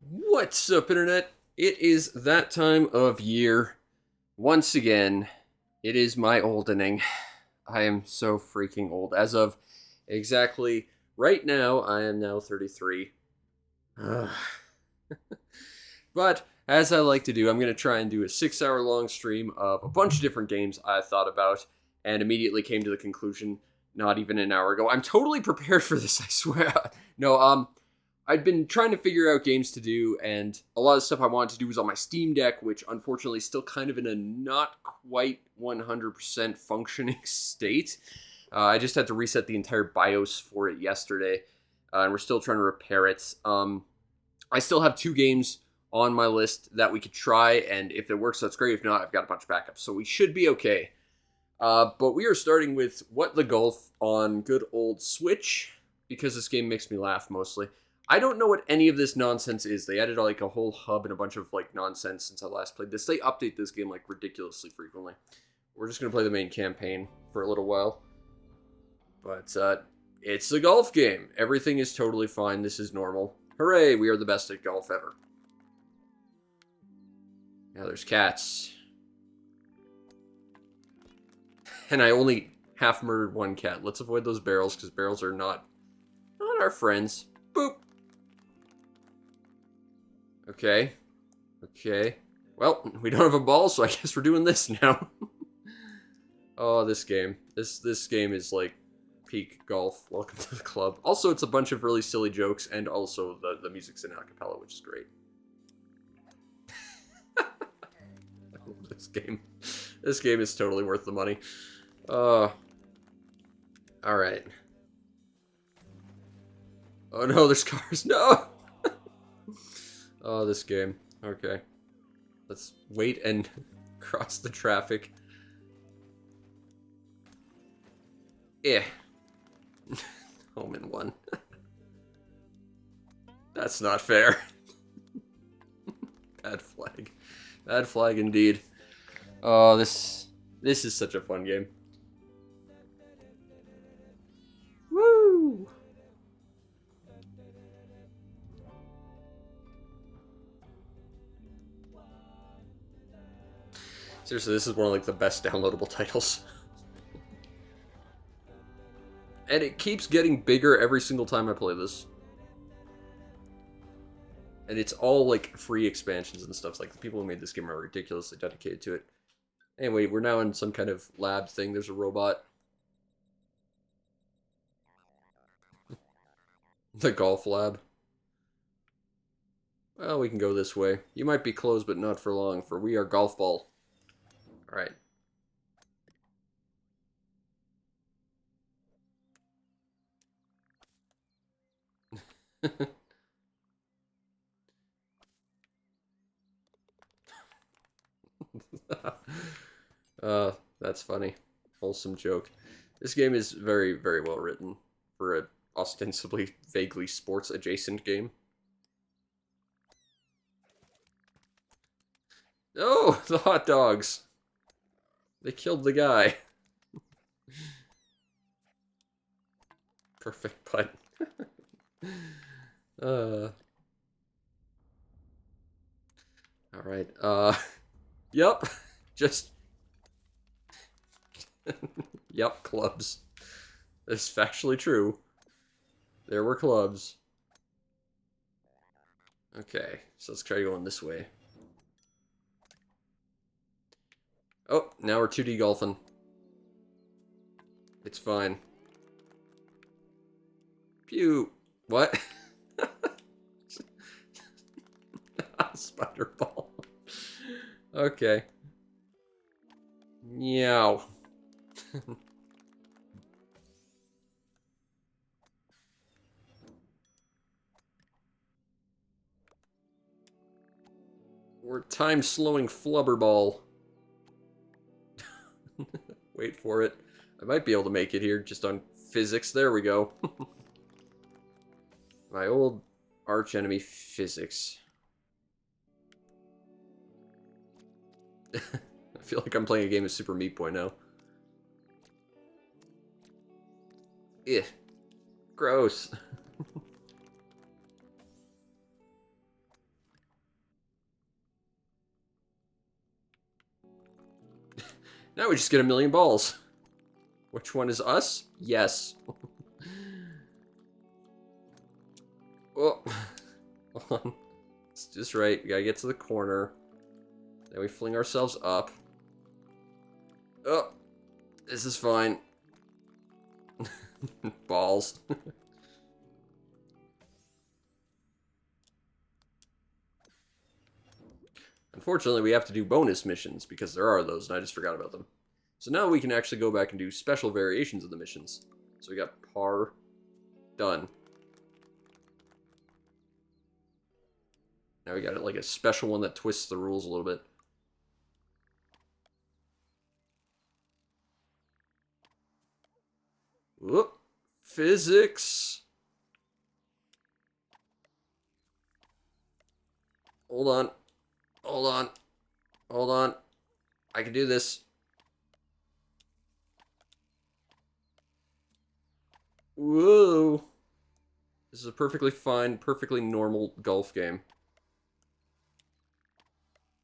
What's up, Internet? It is that time of year. Once again, it is my old inning. I am so freaking old. As of exactly right now, I am now 33. Ugh. But as I like to do, I'm going to try and do a 6 hour long stream of a bunch of different games I thought about and immediately came to the conclusion not even an hour ago. I'm totally prepared for this, I swear. No, I'd been trying to figure out games to do, and a lot of stuff I wanted to do was on my Steam Deck, which unfortunately is still kind of in a not quite 100% functioning state. I just had to reset the entire BIOS for it yesterday, and we're still trying to repair it. I still have two games on my list that we could try, and if it works, that's great. If not, I've got a bunch of backups, so we should be okay. But we are starting with What the Golf on good old Switch, because this game makes me laugh mostly. I don't know what any of this nonsense is. They added like a whole hub and a bunch of like nonsense since I last played this. They update this game like ridiculously frequently. We're just gonna play the main campaign for a little while. But it's a golf game. Everything is totally fine. This is normal. Hooray, we are the best at golf ever. Now there's cats. And I only half murdered one cat. Let's avoid those barrels, because barrels are not our friends. Boop. Okay. Okay. Well, we don't have a ball, so I guess we're doing this now. Oh, this game. This game is like peak golf. Welcome to the club. Also, it's a bunch of really silly jokes, and also the music's in a cappella, which is great. I love this game. This game is totally worth the money. Alright. Oh no, there's cars. No! Oh, this game. Okay. Let's wait and cross the traffic. Eh. Home in one. That's not fair. Bad flag. Bad flag indeed. Oh, this is such a fun game. Woo! Seriously, this is one of like the best downloadable titles. And it keeps getting bigger every single time I play this. And it's all like free expansions and stuff. Like the people who made this game are ridiculously dedicated to it. Anyway, we're now in some kind of lab thing. There's a robot. The golf lab. Well, we can go this way. You might be closed, but not for long, for we are golf ball. Alright. That's funny. Wholesome joke. This game is very, very well written for a ostensibly vaguely sports adjacent game. Oh, the hot dogs. They killed the guy. Perfect putt. Alright, yep. Just yep, clubs. That's factually true. There were clubs. Okay, so let's try going this way. Oh, now we're 2D golfing. It's fine. Pew. What? Spider ball. Okay. Meow. We're time slowing flubberball. Wait for it. I might be able to make it here just on physics. There we go. My old arch enemy, physics. I feel like I'm playing a game of Super Meat Boy now. Ugh. Gross. Now we just get 1,000,000 balls. Which one is us? Yes. Oh. Hold on. It's just right. We gotta get to the corner. Then we fling ourselves up. Oh. This is fine. Balls. Unfortunately, we have to do bonus missions because there are those, and I just forgot about them. So now we can actually go back and do special variations of the missions. So we got par. Done. Now we got like a special one that twists the rules a little bit. Whoop. Physics. Hold on. Hold on. Hold on. I can do this. Whoa. This is a perfectly fine, perfectly normal golf game.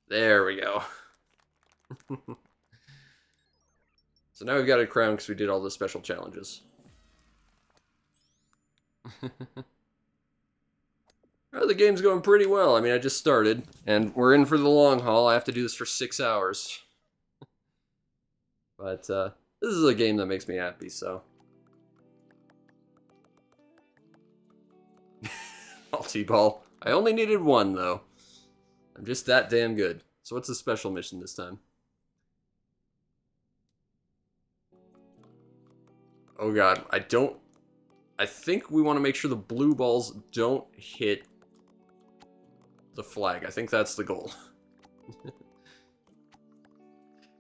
There we go. So now we've got a crown because we did all the special challenges. Well, the game's going pretty well. I mean, I just started, and we're in for the long haul. I have to do this for 6 hours. But this is a game that makes me happy, so. Multi-ball. I only needed one, though. I'm just that damn good. So what's the special mission this time? Oh god, I think we want to make sure the blue balls don't hit the flag. I think that's the goal.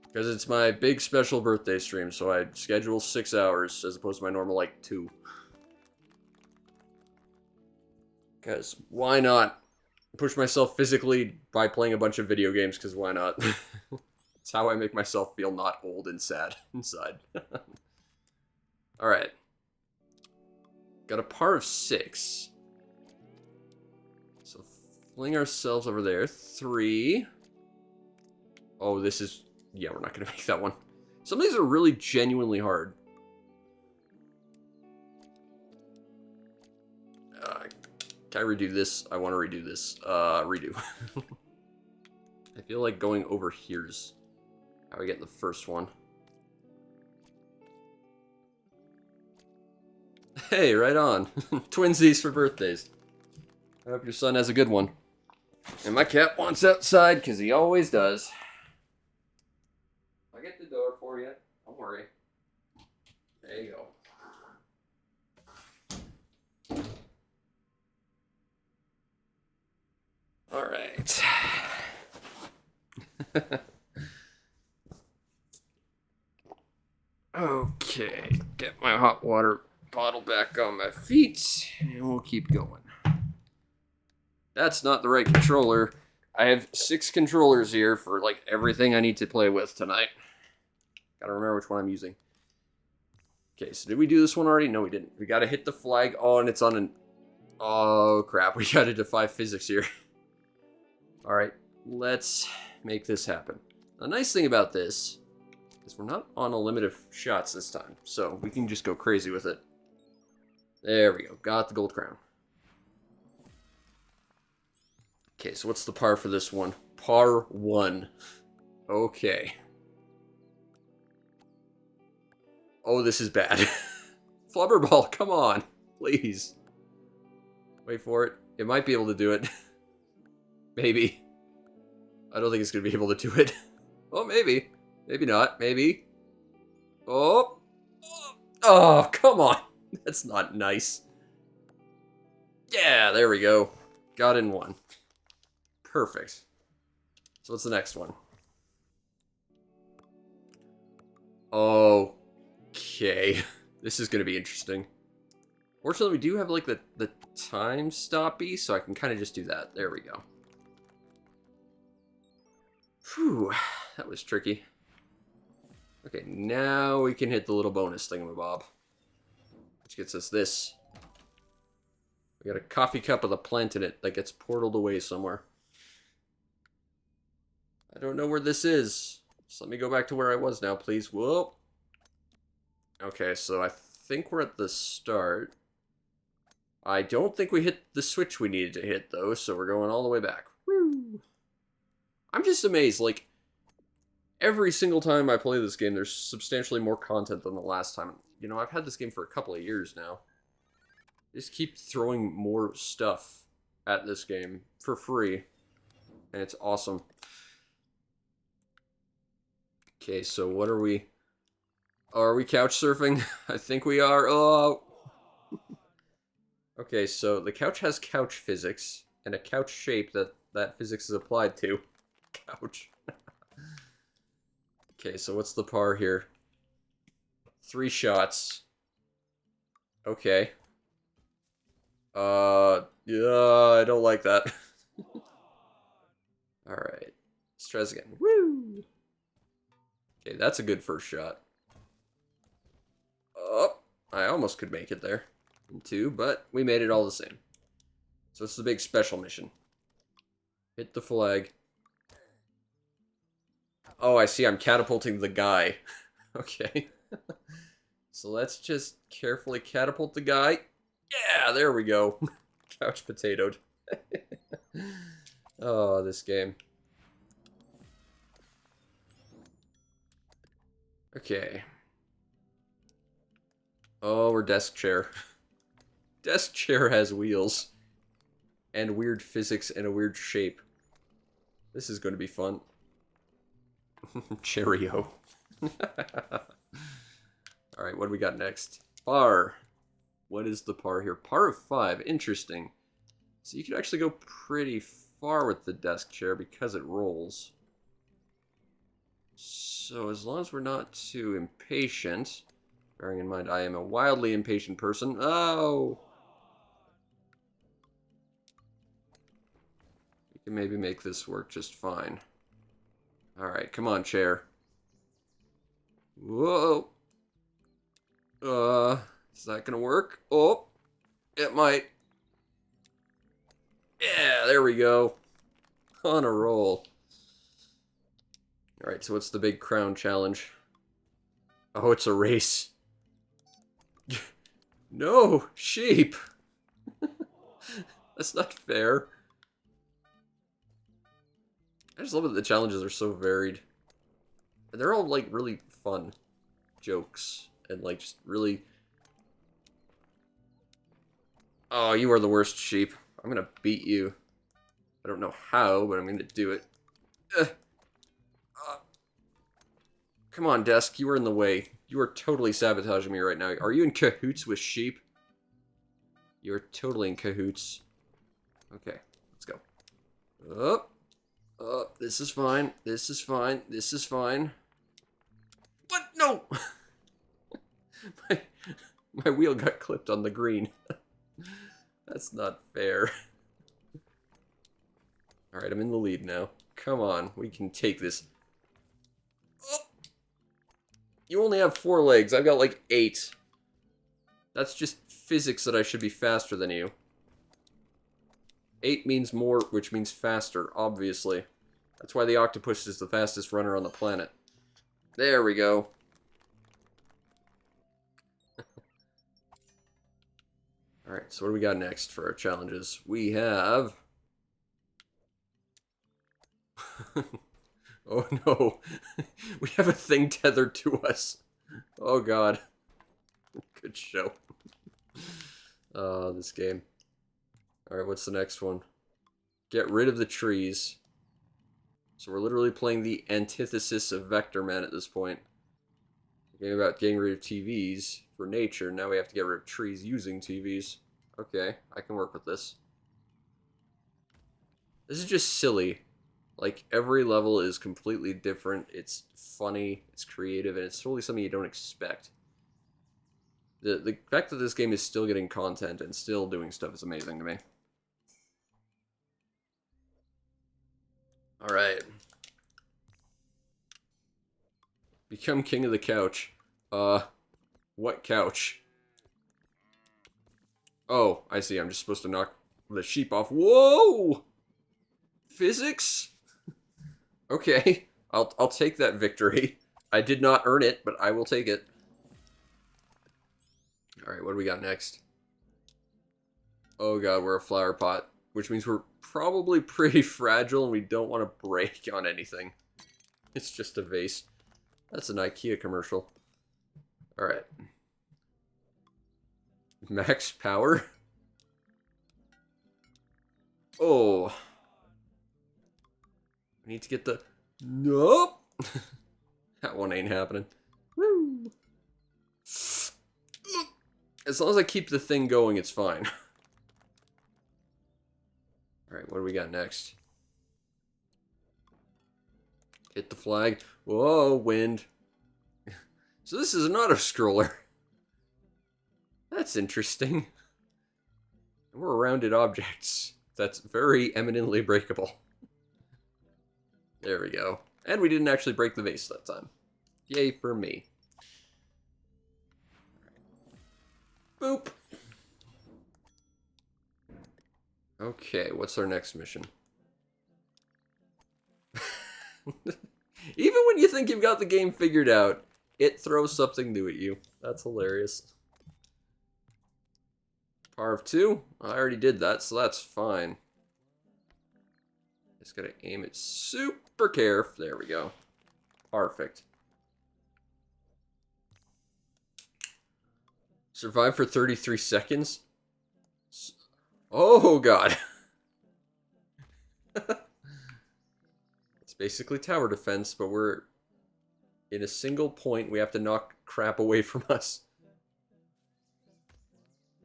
Because it's my big special birthday stream, so I schedule 6 hours as opposed to my normal, like, 2. Because why not push myself physically by playing a bunch of video games, because why not? It's how I make myself feel not old and sad inside. Alright. Got a par of 6. So fling ourselves over there. 3. Oh, this is... Yeah, we're not going to make that one. Some of these are really genuinely hard. Can I redo this? I want to redo this. Redo. I feel like going over here's how I get the first one. Hey, right on. Twinsies for birthdays. I hope your son has a good one. And my cat wants outside, because he always does. I'll get the door for you. Don't worry. There you go. Alright. Okay. Get my hot water bottle back on my feet, and we'll keep going. That's not the right controller. I have 6 controllers here for, like, everything I need to play with tonight. Gotta remember which one I'm using. Okay, so did we do this one already? No, we didn't. We gotta hit the flag. Oh, and it's on an... Oh, crap. We gotta defy physics here. Alright, let's make this happen. The nice thing about this is we're not on a limit of shots this time, so we can just go crazy with it. There we go. Got the gold crown. Okay, so what's the par for this one? Par 1. Okay. Oh, this is bad. Flubberball, come on. Please. Wait for it. It might be able to do it. Maybe. I don't think it's going to be able to do it. Oh, maybe. Maybe not. Maybe. Oh. Oh, come on. That's not nice. Yeah, there we go. Got in one. Perfect. So what's the next one? Okay. This is going to be interesting. Fortunately, we do have, like, the time stoppy, so I can kind of just do that. There we go. Whew. That was tricky. Okay, now we can hit the little bonus thingamabob. Which gets us this. We got a coffee cup with a plant in it that gets portaled away somewhere. I don't know where this is. So let me go back to where I was now, please. Whoa. Okay, so I think we're at the start. I don't think we hit the switch we needed to hit, though, so we're going all the way back. Woo! I'm just amazed, like, every single time I play this game, there's substantially more content than the last time. You know, I've had this game for a couple of years now. Just keep throwing more stuff at this game for free, and it's awesome. Okay, so what are we... Are we couch surfing? I think we are. Oh! Okay, so the couch has couch physics, and a couch shape that physics is applied to. Couch. Okay, so what's the par here? 3 shots. Okay. Yeah, I don't like that. Alright. Let's try this again. Woo! Okay, that's a good first shot. Oh, I almost could make it there. In 2, but we made it all the same. So it's the big special mission. Hit the flag. Oh, I see. I'm catapulting the guy. Okay. So let's just carefully catapult the guy. Yeah, there we go. Couch potatoed. Oh, this game. Okay. Oh, we're desk chair. Desk chair has wheels. And weird physics and a weird shape. This is going to be fun. Cheerio. Alright, what do we got next? Par. What is the par here? Par of 5. Interesting. So you can actually go pretty far with the desk chair because it rolls. So as long as we're not too impatient, bearing in mind I am a wildly impatient person. Oh! We can maybe make this work just fine. Alright, come on, chair. Whoa! Is that gonna work? Oh! It might. Yeah, there we go. On a roll. Alright, so what's the big crown challenge? Oh, it's a race. No, sheep! That's not fair. I just love that the challenges are so varied. And they're all, like, really fun jokes. And, like, just really... Oh, you are the worst sheep. I'm gonna beat you. I don't know how, but I'm gonna do it. Come on, desk. You are in the way. You are totally sabotaging me right now. Are you in cahoots with sheep? You're totally in cahoots. Okay, let's go. Up. Up. This is fine. This is fine. This is fine. What? No! my wheel got clipped on the green. That's not fair. Alright, I'm in the lead now. Come on, we can take this. Oh! You only have 4 legs. I've got like 8. That's just physics that I should be faster than you. 8 means more, which means faster, obviously. That's why the octopus is the fastest runner on the planet. There we go. Alright, so what do we got next for our challenges? We have... Oh no. We have a thing tethered to us. Oh god. Good show. Oh, this game. Alright, what's the next one? Get rid of the trees. So we're literally playing the antithesis of Vector Man at this point. A game about getting rid of TVs for nature. Now we have to get rid of trees using TVs. Okay, I can work with this. This is just silly. Like, every level is completely different. It's funny, it's creative, and it's totally something you don't expect. The fact that this game is still getting content and still doing stuff is amazing to me. Alright. Become king of the couch. What couch? Oh, I see. I'm just supposed to knock the sheep off. Whoa! Physics? Okay. I'll take that victory. I did not earn it, but I will take it. Alright, what do we got next? Oh god, we're a flower pot. Which means we're probably pretty fragile and we don't want to break on anything. It's just a vase. That's an IKEA commercial. Alright. Max power? Oh. We need to get the... Nope! That one ain't happening. Woo! As long as I keep the thing going, it's fine. Alright, what do we got next? Hit the flag. Whoa, wind. So this is an auto-scroller. That's interesting. We're rounded objects. That's very eminently breakable. There we go. And we didn't actually break the vase that time. Yay for me. Boop. Okay, what's our next mission? Even when you think you've got the game figured out, it throws something new at you. That's hilarious. Power of 2? I already did that, so that's fine. Just gotta aim it super careful. There we go. Perfect. Survive for 33 seconds? Oh, God. It's basically tower defense, but we're in a single point. We have to knock crap away from us.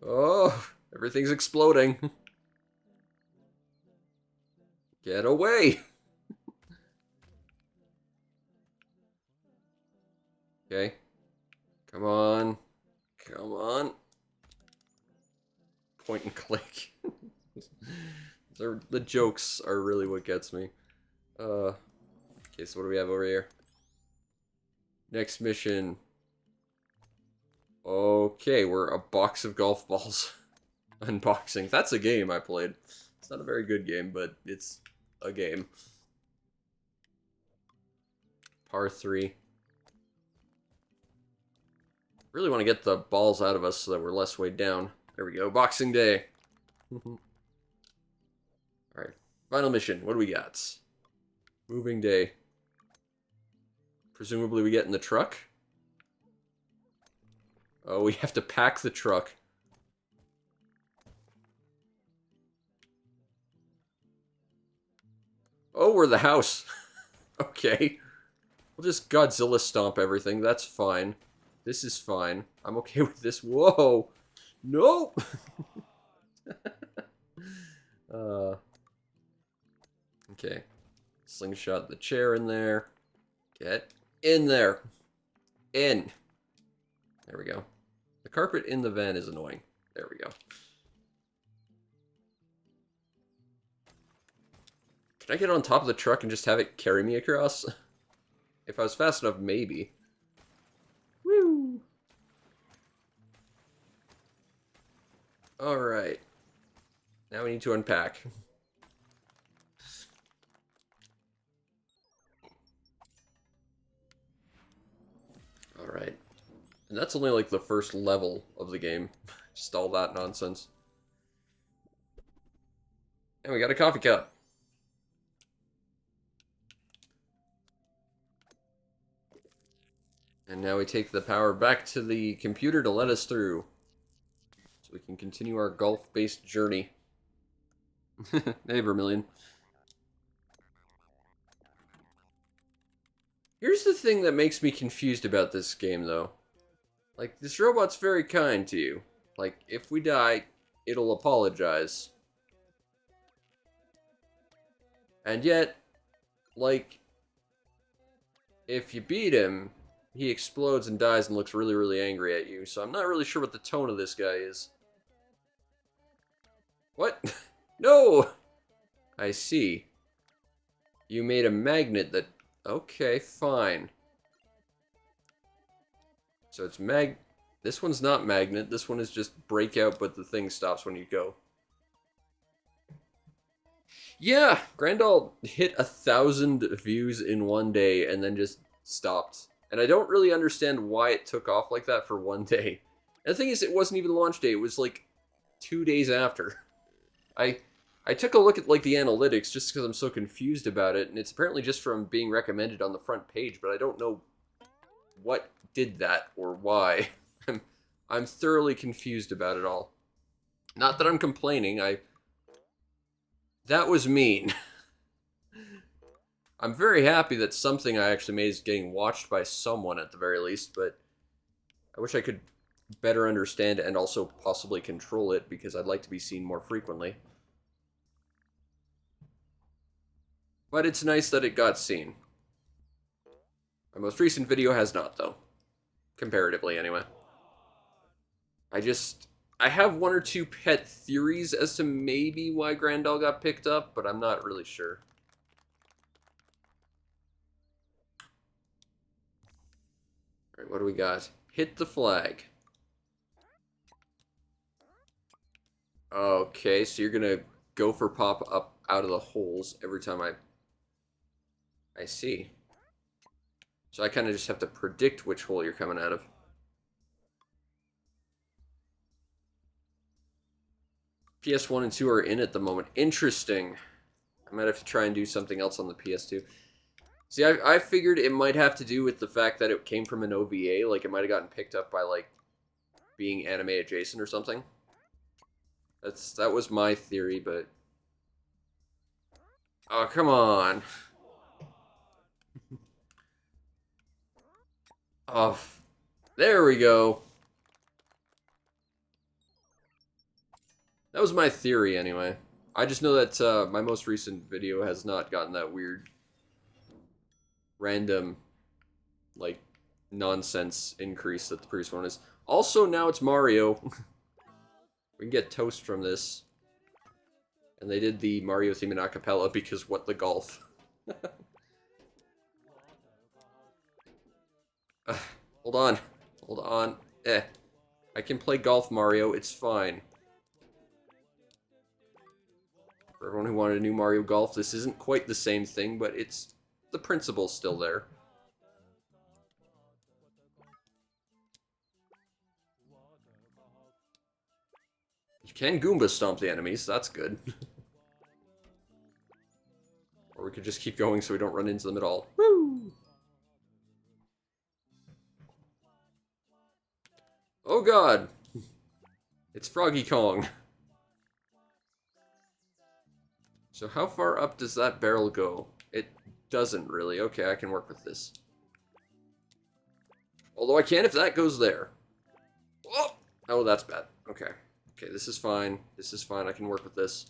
Oh, everything's exploding. Get away. Okay. Come on. Come on. Point and click. The jokes are really what gets me. Okay, so what do we have over here? Next mission. Okay, we're a box of golf balls. Unboxing. That's a game I played. It's not a very good game, but it's a game. Par 3. Really want to get the balls out of us so that we're less weighed down. There we go. Boxing Day. Alright. Final mission. What do we got? Moving day. Presumably we get in the truck. Oh, we have to pack the truck. Oh, we're the house. Okay. We'll just Godzilla stomp everything. That's fine. This is fine. I'm okay with this. Whoa. Nope. Okay. Slingshot the chair in there. Get in there. In. There we go. The carpet in the van is annoying. There we go. Can I get on top of the truck and just have it carry me across? If I was fast enough, maybe. Woo! Alright. Now we need to unpack. Alright. And that's only like the first level of the game. Just all that nonsense. And we got a coffee cup. And now we take the power back to the computer to let us through. So we can continue our golf-based journey. Hey, Vermilion. Here's the thing that makes me confused about this game, though. Like, this robot's very kind to you. Like, if we die, it'll apologize. And yet, like, if you beat him, he explodes and dies and looks really, really angry at you. So I'm not really sure what the tone of this guy is. What? No! I see. You made a magnet that... Okay, fine. So it's This one's not magnet. This one is just breakout, but the thing stops when you go. Yeah, Grandal hit 1,000 views in one day and then just stopped. And I don't really understand why it took off like that for one day. And the thing is, it wasn't even launch day. It was like 2 days after. I I took a look at like the analytics just because I'm so confused about it, and it's apparently just from being recommended on the front page, but I don't know what did that or why. I'm thoroughly confused about it all. Not that I'm complaining. That was mean. I'm very happy that something I actually made is getting watched by someone at the very least, but I wish I could better understand and also possibly control it because I'd like to be seen more frequently. But it's nice that it got seen. My most recent video has not, though. Comparatively, anyway. I have one or two pet theories as to maybe why Grandal got picked up, but I'm not really sure. Alright, what do we got? Hit the flag. Okay, so you're gonna go for pop up out of the holes every time I see. So I kind of just have to predict which hole you're coming out of. PS1 and 2 are in at the moment. Interesting. I might have to try and do something else on the PS2. See, I figured it might have to do with the fact that it came from an OVA. Like, it might have gotten picked up by, like, being anime adjacent or something. That was my theory, but... Oh, come on. Oh, there we go. That was my theory, anyway. I just know that my most recent video has not gotten that weird, random, like, nonsense increase that the previous one is. Also, now it's Mario. We can get toast from this. And they did the Mario theme in acapella because what the golf. Hold on. Hold on. I can play golf, Mario. It's fine. For everyone who wanted a new Mario Golf, this isn't quite the same thing, but it's... the principle's still there. You can Goomba stomp the enemies, that's good. Or we could just keep going so we don't run into them at all. Woo! Oh god! It's Froggy Kong. So how far up does that barrel go? It doesn't really. Okay, I can work with this. Although I can if that goes there. Oh, that's bad. Okay. Okay, this is fine. This is fine. I can work with this.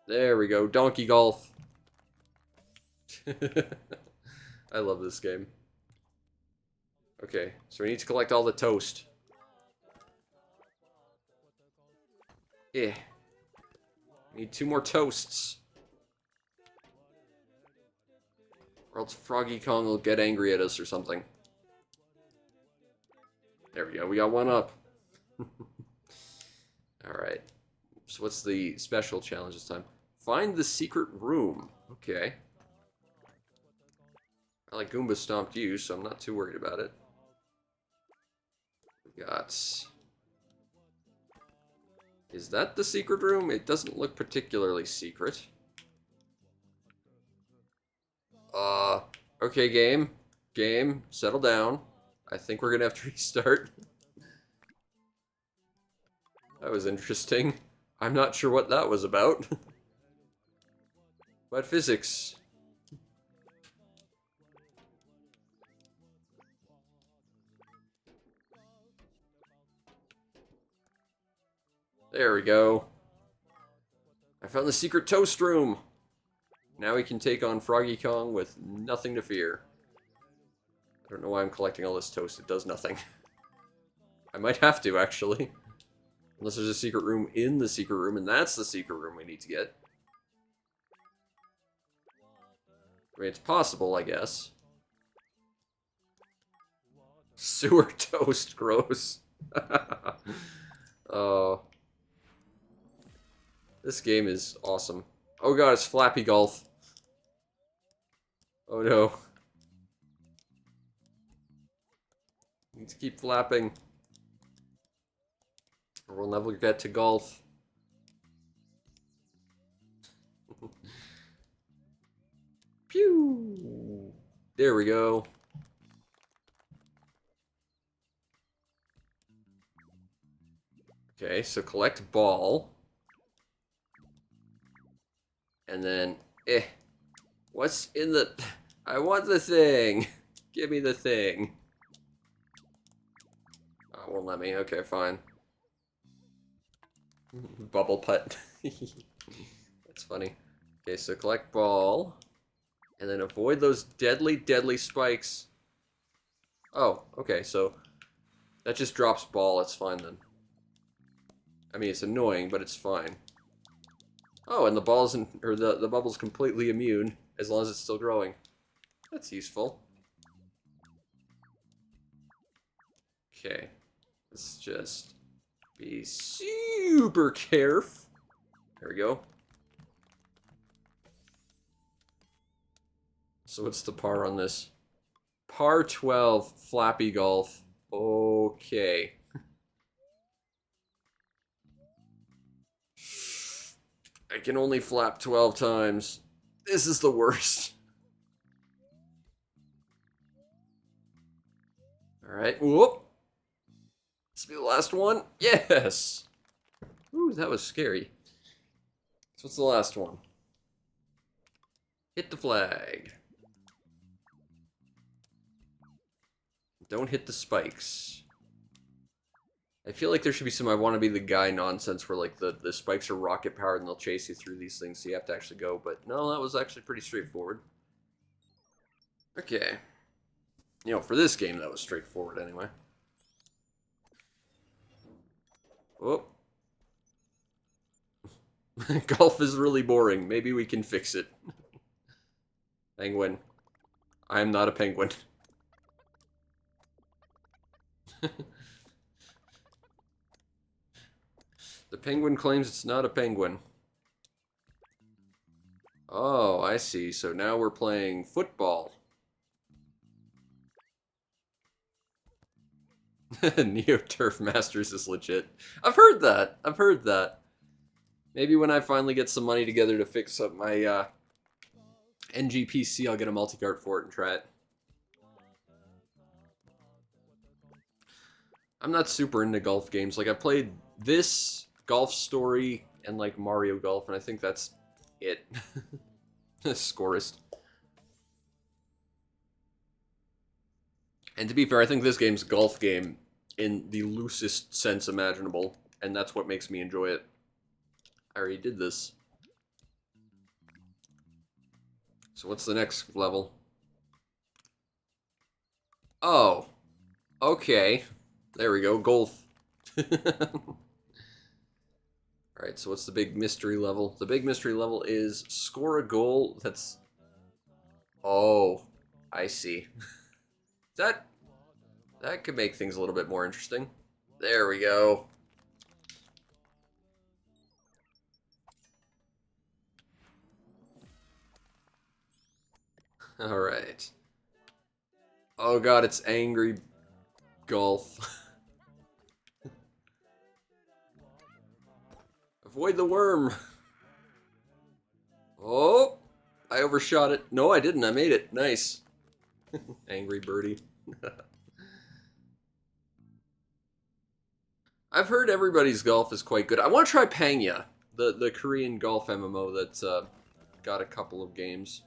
There we go. Donkey Golf. I love this game. Okay, so we need to collect all the toast. Yeah. Need 2 more toasts. Or else Froggy Kong will get angry at us or something. There we go. We got 1 up. Alright. So what's the special challenge this time? Find the secret room. Okay. I like Goomba stomped you, so I'm not too worried about it. We got... Is that the secret room? It doesn't look particularly secret. Okay, game. Game, settle down. I think we're gonna have to restart. That was interesting. I'm not sure what that was about. But physics. There we go. I found the secret toast room. Now we can take on Froggy Kong with nothing to fear. I don't know why I'm collecting all this toast. It does nothing. I might have to, actually. Unless there's a secret room in the secret room, and that's the secret room we need to get. I mean, it's possible, I guess. Sewer toast, gross. Oh. This game is awesome. Oh god, it's Flappy Golf. Oh no. Need to keep flapping. Or we'll never get to golf. Pew! There we go. Okay, so collect ball. And then, what's in the... I want the thing. Give me the thing. Oh, won't let me. Okay, fine. Bubble putt. That's funny. Okay, so collect ball. And then avoid those deadly, deadly spikes. Oh, okay, so that just drops ball. It's fine then. I mean, it's annoying, but it's fine. Oh, and the ball's or the bubble's completely immune as long as it's still growing. That's useful. Okay, let's just be super careful. There we go. So what's the par on this? Par 12, Flappy Golf. Okay. I can only flap 12 times. This is the worst. Alright, whoop. This will be the last one. Yes! Ooh, that was scary. So what's the last one? Hit the flag. Don't hit the spikes. I feel like there should be some I want to be the guy nonsense where like the spikes are rocket powered and they'll chase you through these things so you have to actually go, but no, that was actually pretty straightforward. Okay. You know, for this game that was straightforward anyway. Oh. Golf is really boring. Maybe we can fix it. Penguin. I am not a penguin. The penguin claims it's not a penguin. Oh, I see. So now we're playing football. Neo Turf Masters is legit. I've heard that. I've heard that. Maybe when I finally get some money together to fix up my NGPC, I'll get a multi-cart for it and try it. I'm not super into golf games. Like, I played this, Golf Story, and like Mario Golf, and I think that's it. Scorist. And to be fair, I think this game's a golf game in the loosest sense imaginable, and that's what makes me enjoy it. I already did this. So what's the next level? Oh. Okay. There we go. Golf. Alright, so what's the big mystery level? The big mystery level is score a goal that's... Oh. I see. That could make things a little bit more interesting. There we go. Alright. Oh god, it's angry golf. Avoid the worm. Oh, I overshot it. No, I didn't. I made it. Nice. Angry birdie. I've heard everybody's golf is quite good. I want to try Pangya, the Korean golf MMO that's got a couple of games.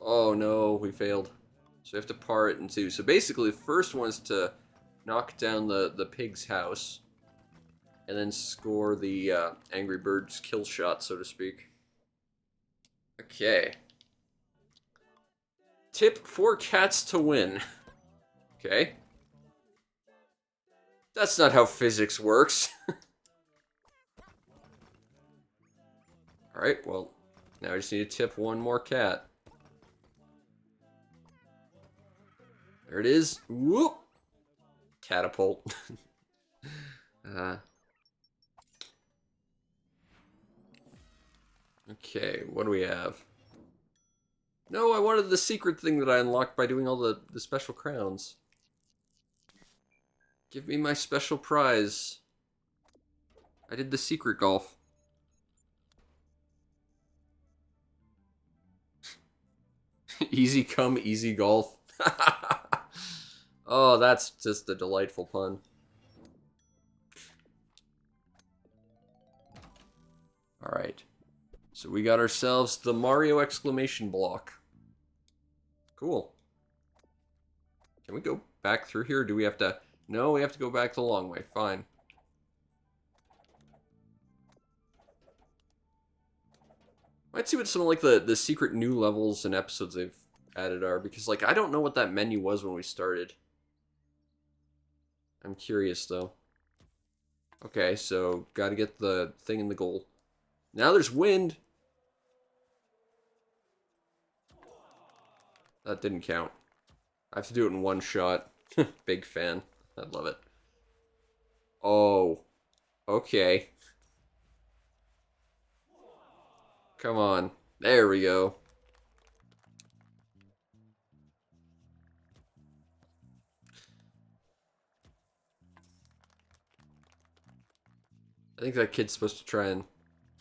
Oh no, we failed. So we have to par it in two. So basically, the first one is to knock down the pig's house, and then score the Angry Bird's kill shot, so to speak. Okay. Tip 4 cats to win. Okay. That's not how physics works. Alright, well, now I just need to tip one more cat. There it is. Whoop! Catapult. Okay, what do we have? No, I wanted the secret thing that I unlocked by doing all the special crowns. Give me my special prize. I did the secret golf. Easy come, easy golf. Oh, that's just a delightful pun. Alright. So we got ourselves the Mario exclamation block. Cool. Can we go back through here? Or do we have to... No, we have to go back the long way. Fine. Might see what some of, like, the secret new levels and episodes they've added are. Because, like, I don't know what that menu was when we started. I'm curious, though. Okay, so gotta get the thing in the goal. Now there's wind. That didn't count. I have to do it in one shot. Big fan. I love it. Oh. Okay. Come on. There we go. I think that kid's supposed to try and...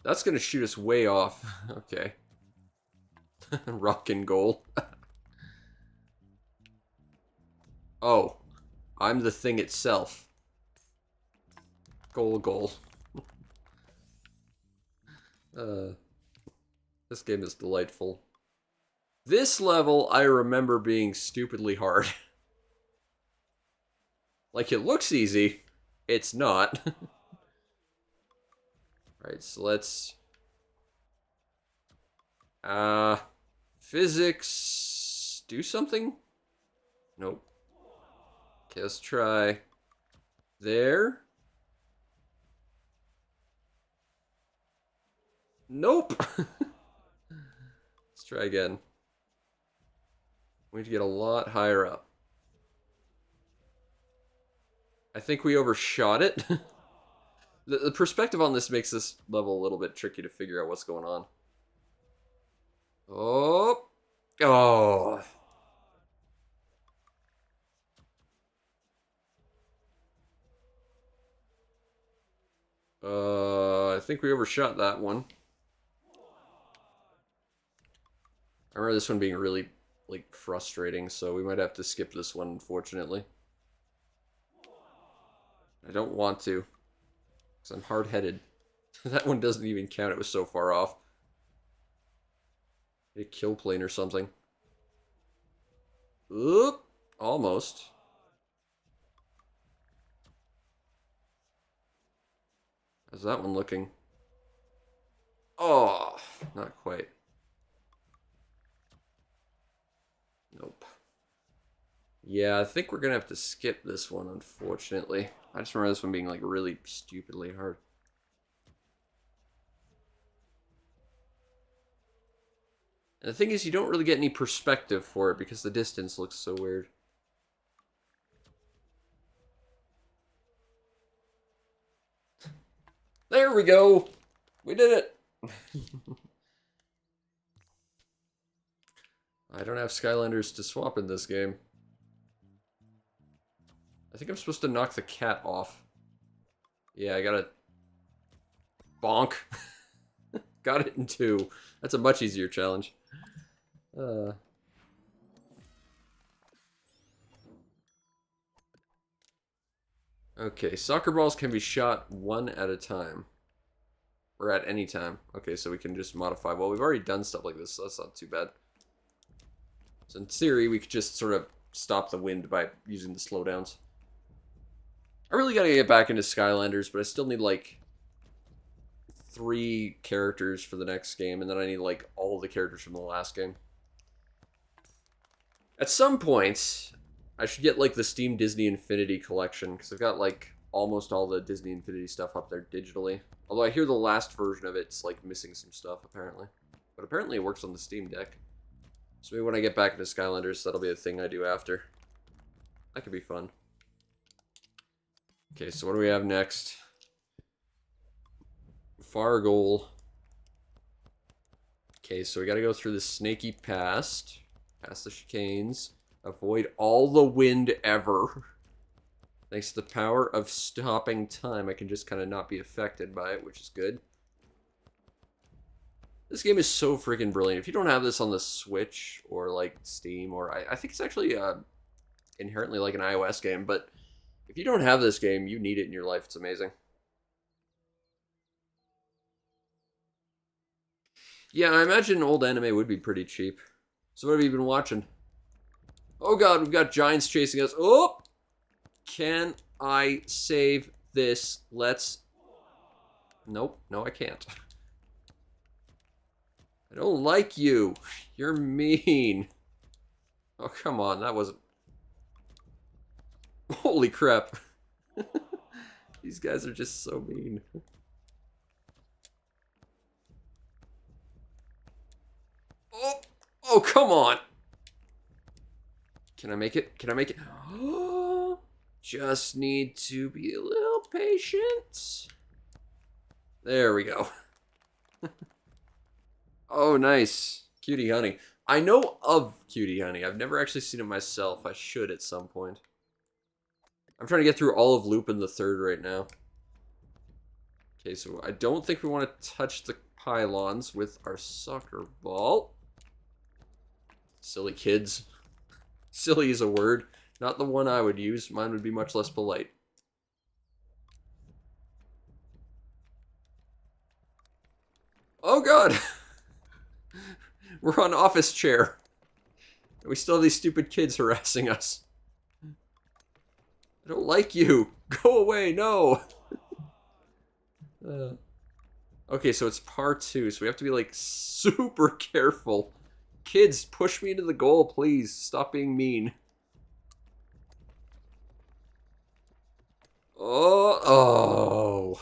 That's gonna shoot us way off. Okay. Rockin' goal. Oh. I'm the thing itself. Goal. This game is delightful. This level, I remember being stupidly hard. Like, it looks easy. It's not. Alright, so let's... Physics... Do something? Nope. Okay, let's try... There? Nope! Let's try again. We need to get a lot higher up. I think we overshot it. The perspective on this makes this level a little bit tricky to figure out what's going on. Oh. Oh. I think we overshot that one. I remember this one being really, like, frustrating, so we might have to skip this one, unfortunately. I don't want to, because I'm hard-headed. That one doesn't even count, it was so far off. A kill plane or something. Oop! Almost. How's that one looking? Oh, not quite. Nope. Yeah, I think we're gonna have to skip this one, unfortunately. I just remember this one being, like, really stupidly hard. And the thing is, you don't really get any perspective for it because the distance looks so weird. There we go! We did it! I don't have Skylanders to swap in this game. I think I'm supposed to knock the cat off. Yeah, I gotta... Bonk. Got it in 2. That's a much easier challenge. Okay, soccer balls can be shot one at a time. Or at any time. Okay, so we can just modify. Well, we've already done stuff like this, so that's not too bad. So in theory, we could just sort of stop the wind by using the slowdowns. I really gotta get back into Skylanders, but I still need, like, 3 characters for the next game, and then I need, like, all the characters from the last game. At some point, I should get, like, the Steam Disney Infinity collection, because I've got, like, almost all the Disney Infinity stuff up there digitally. Although I hear the last version of it's, like, missing some stuff, apparently. But apparently it works on the Steam Deck. So maybe when I get back into Skylanders, that'll be a thing I do after. That could be fun. Okay, so what do we have next? Far goal. Okay, so we gotta go through the snaky past the chicanes, avoid all the wind ever. Thanks to the power of stopping time, I can just kind of not be affected by it, which is good. This game is so freaking brilliant. If you don't have this on the Switch or like Steam, or I think it's actually inherently like an iOS game, but if you don't have this game, you need it in your life. It's amazing. Yeah, I imagine old anime would be pretty cheap. So what have you been watching? Oh god, we've got giants chasing us. Oh! Can I save this? Let's... Nope, no I can't. I don't like you. You're mean. Oh, come on, that wasn't... Holy crap. These guys are just so mean. Oh, oh, come on. Can I make it? Can I make it? Just need to be a little patient. There we go. Oh, nice. Cutie Honey. I know of Cutie Honey. I've never actually seen it myself. I should at some point. I'm trying to get through all of Lupin the Third right now. Okay, so I don't think we want to touch the pylons with our soccer ball. Silly kids. Silly is a word. Not the one I would use. Mine would be much less polite. Oh god! We're on office chair. And we still have these stupid kids harassing us. I don't like you. Go away, no! Okay, so it's part 2, so we have to be like super careful. Kids, push me into the goal, please. Stop being mean. Oh.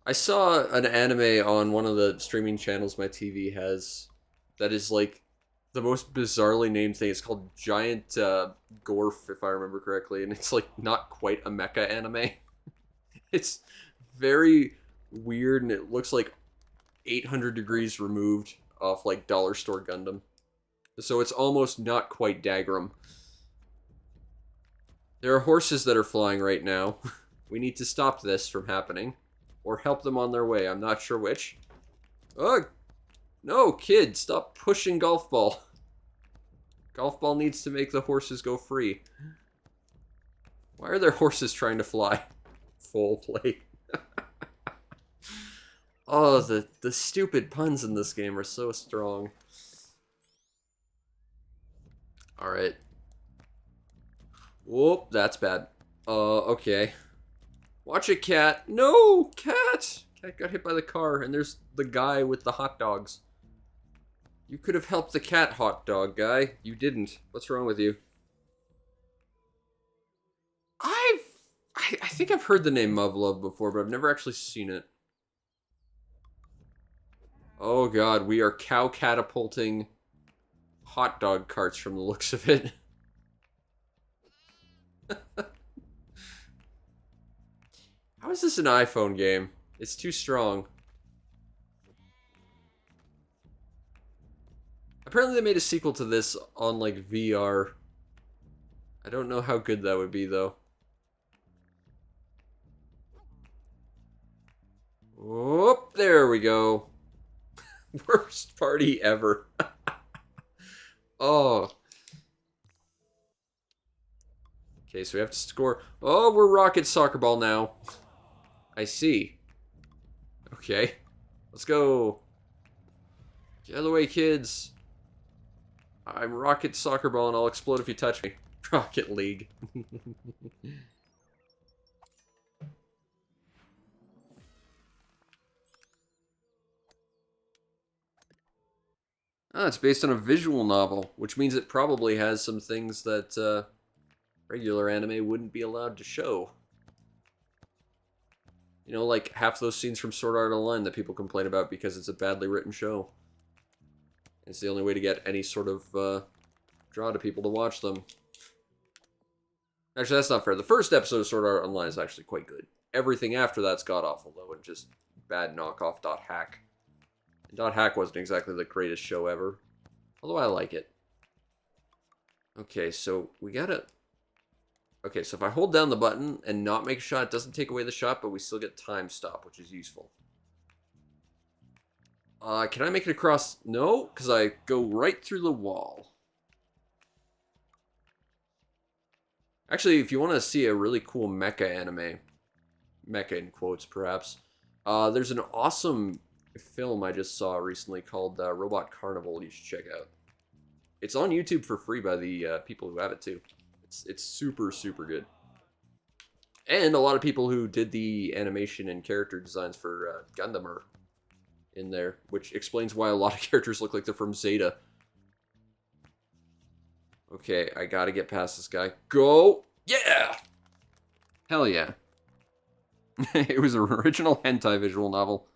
I saw an anime on one of the streaming channels my TV has that is like the most bizarrely named thing. It's called Giant Gorf, if I remember correctly, and it's like not quite a mecha anime. It's very weird, and it looks like 800 degrees removed off like Dollar Store Gundam. So it's almost not quite Dagram. There are horses that are flying right now. We need to stop this from happening. Or help them on their way. I'm not sure which. Ugh! No, kid, stop pushing golf ball. Golf ball needs to make the horses go free. Why are there horses trying to fly? Full play. Oh, the stupid puns in this game are so strong. Alright. Whoop, that's bad. Okay. Watch it, cat. No, cat! Cat got hit by the car, and there's the guy with the hot dogs. You could have helped the cat hot dog guy. You didn't. What's wrong with you? I think I've heard the name Muv-Luv before, but I've never actually seen it. Oh god, we are cow catapulting hot dog carts from the looks of it. How is this an iPhone game? It's too strong. Apparently they made a sequel to this on like VR. I don't know how good that would be though. Whoop, there we go. Worst party ever. Oh. Okay, so we have to score. Oh, we're rocket soccer ball now. I see. Okay. Let's go. Get out of the way, kids. I'm rocket soccer ball and I'll explode if you touch me. Rocket League. Ah, it's based on a visual novel, which means it probably has some things that regular anime wouldn't be allowed to show. You know, like half those scenes from Sword Art Online that people complain about because it's a badly written show. It's the only way to get any sort of draw to people to watch them. Actually, that's not fair. The first episode of Sword Art Online is actually quite good. Everything after that's god awful though, and just bad knockoff dot hack. And dot hack wasn't exactly the greatest show ever, although I like it. Okay, so we gotta. Okay, so if I hold down the button and not make a shot, it doesn't take away the shot, but we still get time stop, which is useful. Can I make it across? No, because I go right through the wall. Actually, if you want to see a really cool mecha anime, mecha in quotes perhaps, there's an awesome film I just saw recently called Robot Carnival you should check out. It's on YouTube for free by the people who have it too. It's super, super good. And a lot of people who did the animation and character designs for Gundam are in there, which explains why a lot of characters look like they're from Zeta. Okay, I gotta get past this guy. Go! Yeah! Hell yeah. It was an original hentai visual novel.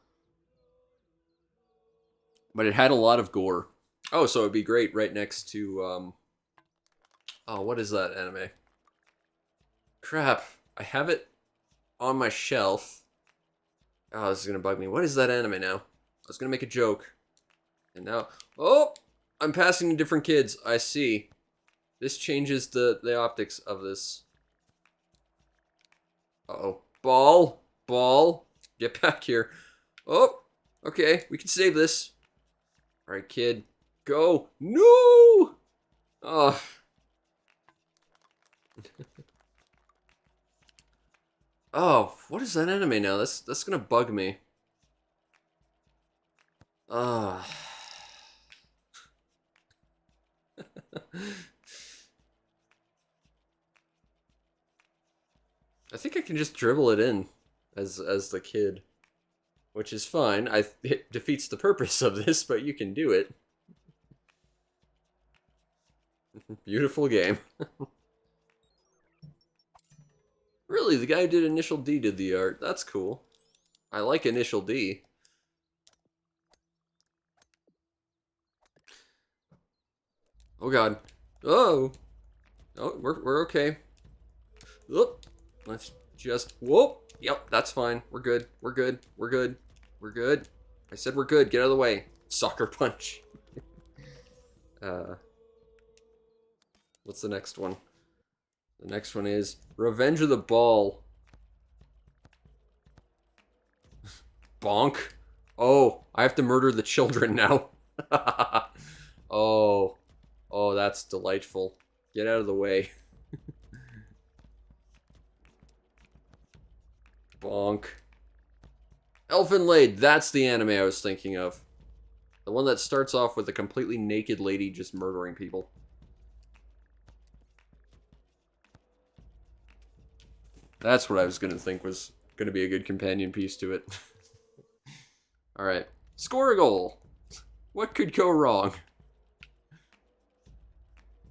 But it had a lot of gore. Oh, so it'd be great right next to, oh, what is that anime? Crap. I have it on my shelf. Oh, this is gonna bug me. What is that anime now? I was gonna make a joke. And now... Oh! I'm passing to different kids. I see. This changes the optics of this. Uh-oh. Ball! Ball! Get back here. Oh! Okay, we can save this. Alright, kid. Go! No! Oh. Oh, what is that anime now? That's gonna bug me. Ah. I think I can just dribble it in as the kid, which is fine. It defeats the purpose of this, but you can do it. Beautiful game. Really, the guy who did Initial D did the art. That's cool. I like Initial D. Oh god. Oh. Oh, we're okay. Oop. Let's just whoop. Yep, that's fine. We're good. We're good. We're good. We're good. I said we're good. Get out of the way. Soccer punch. What's the next one? The next one is Revenge of the Ball. Bonk. Oh, I have to murder the children now. Oh. Oh, that's delightful. Get out of the way. Bonk. Elfen Lied, that's the anime I was thinking of. The one that starts off with a completely naked lady just murdering people. That's what I was going to think was going to be a good companion piece to it. Alright. Score a goal! What could go wrong?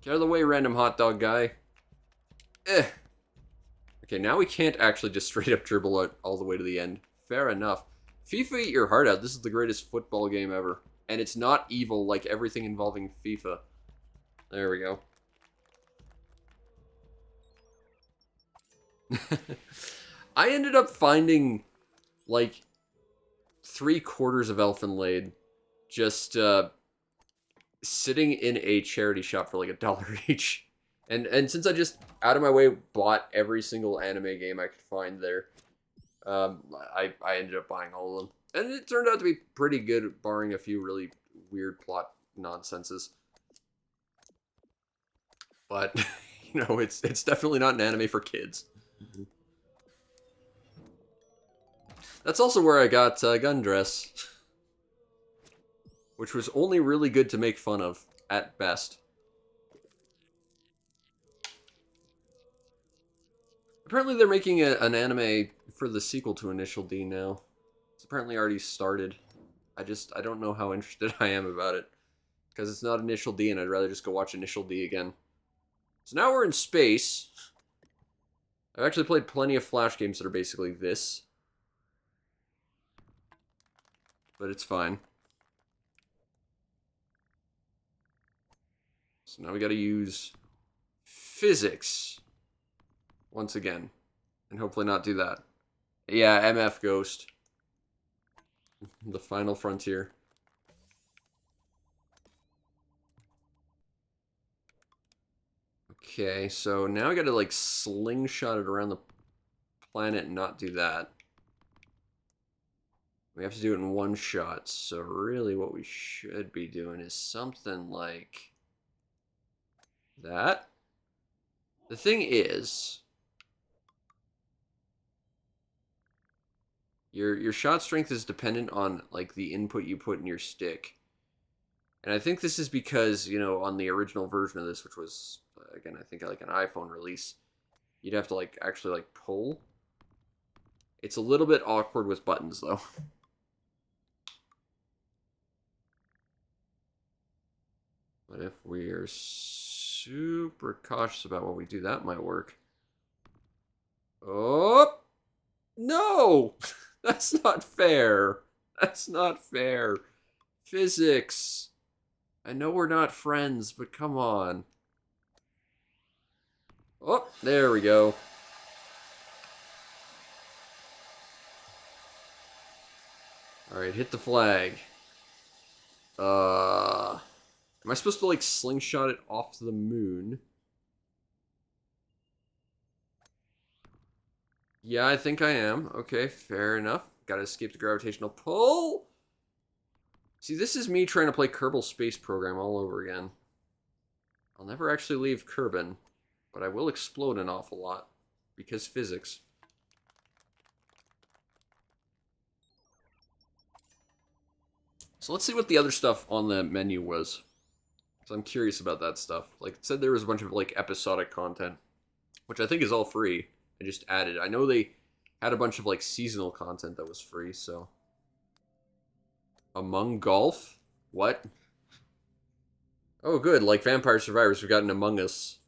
Get out of the way, random hot dog guy. Eh. Okay, now we can't actually just straight up dribble it all the way to the end. Fair enough. FIFA, eat your heart out. This is the greatest football game ever. And it's not evil like everything involving FIFA. There we go. I ended up finding, like, 3/4 of Elfen Lied just, sitting in a charity shop for like $1 each. And since I just out of my way bought every single anime game I could find there, I ended up buying all of them. And it turned out to be pretty good, barring a few really weird plot nonsenses. But, you know, it's definitely not an anime for kids. That's also where I got Gundress. Which was only really good to make fun of, at best. Apparently they're making an anime for the sequel to Initial D now. It's apparently already started. I don't know how interested I am about it. Because it's not Initial D and I'd rather just go watch Initial D again. So now we're in space. I've actually played plenty of Flash games that are basically this. But it's fine. So now we gotta use physics. once again. And hopefully not do that. Yeah, MF Ghost. The final frontier. Okay, so now I gotta, like, slingshot it around the planet and not do that. We have to do it in one shot, so really what we should be doing is something like that. The thing is, your shot strength is dependent on, like, the input you put in your stick. And I think this is because, you know, on the original version of this, which was, again, I think like an iPhone release, you'd have to, like, actually, like, pull. It's a little bit awkward with buttons, though. But if we are super cautious about what we do, that might work. Oh! No! That's not fair. That's not fair. Physics. I know we're not friends, but come on. Oh, there we go. Alright, hit the flag. Am I supposed to, like, slingshot it off the moon? Yeah, I think I am. Okay, fair enough. Gotta escape the gravitational pull. See, this is me trying to play Kerbal Space Program all over again. I'll never actually leave Kerbin, but I will explode an awful lot. Because physics. So let's see what the other stuff on the menu was. So I'm curious about that stuff. Like, it said there was a bunch of, like, episodic content, which I think is all free. I just added. I know they had a bunch of, like, seasonal content that was free, so. Among Golf? What? Oh, good. Like Vampire Survivors, we've got an Among Us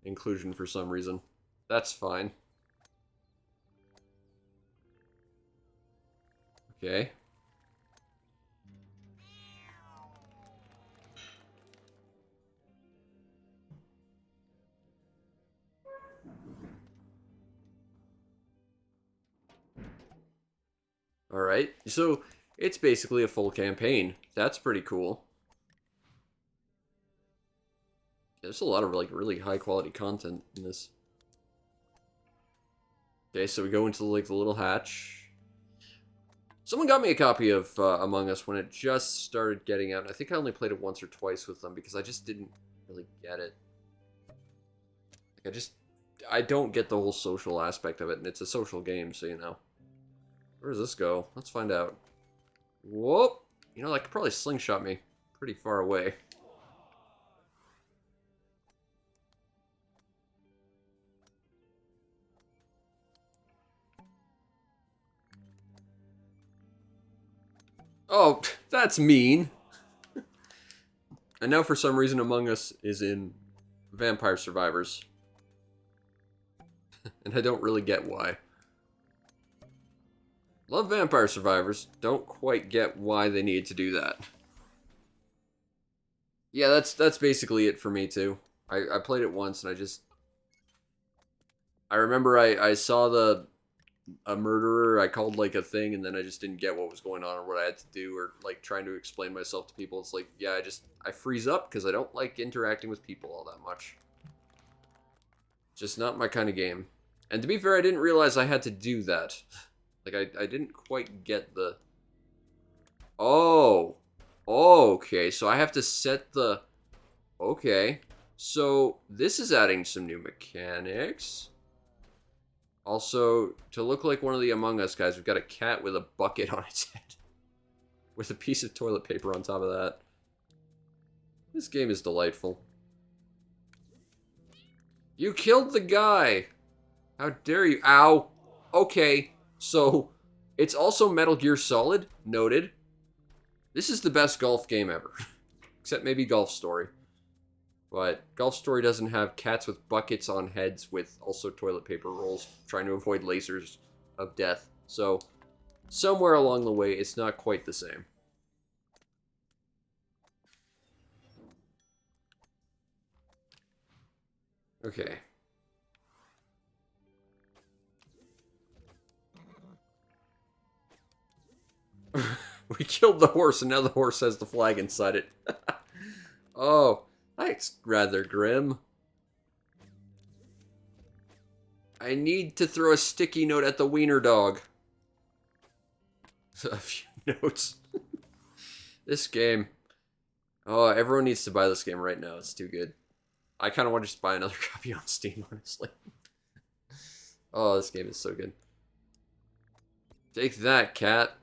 inclusion for some reason. That's fine. Okay. Alright. So, it's basically a full campaign. That's pretty cool. There's a lot of, like, really high quality content in this. Okay, so we go into, like, the little hatch. Someone got me a copy of Among Us when it just started getting out. I think I only played it once or twice with them because I just didn't really get it. Like, I don't get the whole social aspect of it, and it's a social game, so, you know. Where does this go? Let's find out. Whoop! You know, that could probably slingshot me pretty far away. Oh, that's mean. And now for some reason Among Us is in Vampire Survivors. And I don't really get why. Love Vampire Survivors. Don't quite get why they needed to do that. Yeah, that's basically it for me too. I played it once and I remember I saw a murderer, I called like a thing, and then I just didn't get what was going on or what I had to do, or like trying to explain myself to people. It's like, yeah, I freeze up because I don't like interacting with people all that much. Just not my kind of game. And to be fair, I didn't realize I had to do that. Like, I didn't quite get the... Oh. Okay, so I have to set the... Okay. So, this is adding some new mechanics. Also, to look like one of the Among Us guys, we've got a cat with a bucket on its head. With a piece of toilet paper on top of that. This game is delightful. You killed the guy! How dare you? Ow! Okay, so, it's also Metal Gear Solid, noted. This is the best golf game ever. Except maybe Golf Story. But Golf Story doesn't have cats with buckets on heads with also toilet paper rolls trying to avoid lasers of death. So, somewhere along the way, it's not quite the same. Okay. We killed the horse, and now the horse has the flag inside it. Oh, that's rather grim. I need to throw a sticky note at the wiener dog. A few notes. This game. Oh, everyone needs to buy this game right now. It's too good. I kind of want to just buy another copy on Steam, honestly. Oh, this game is so good. Take that, cat.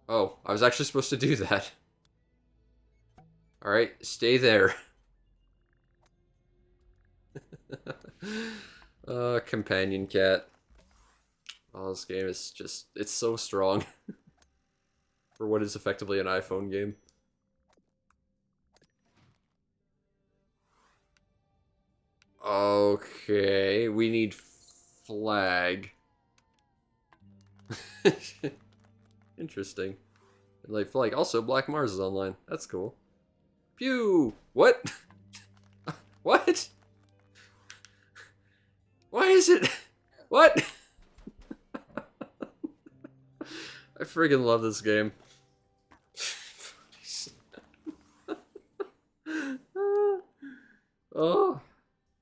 Oh, I was actually supposed to do that. Alright, stay there. Companion cat. Oh, this game is just, it's so strong. For what is effectively an iPhone game. Okay, we need flag. Interesting. Like flag. Also, Black Mars is online. That's cool. Pew! What? What? Why is it? What? I friggin' love this game. Oh,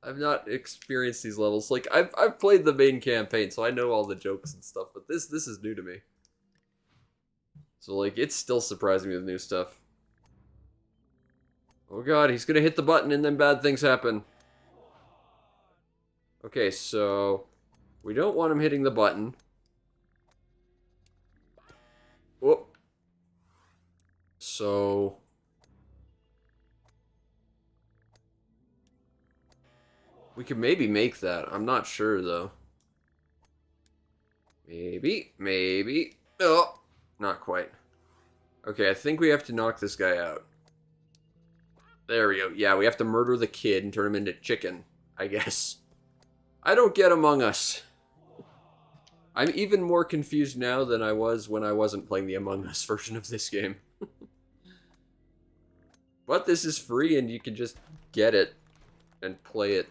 I've not experienced these levels. Like I've played the main campaign, so I know all the jokes and stuff. But this is new to me. So like it's still surprising me with new stuff. Oh god, he's gonna hit the button and then bad things happen. Okay, so we don't want him hitting the button. Whoop. So we could maybe make that. I'm not sure though. Maybe. Oh, not quite. Okay, I think we have to knock this guy out. There we go. Yeah, we have to murder the kid and turn him into chicken, I guess. I don't get Among Us. I'm even more confused now than I was when I wasn't playing the Among Us version of this game. But this is free and you can just get it and play it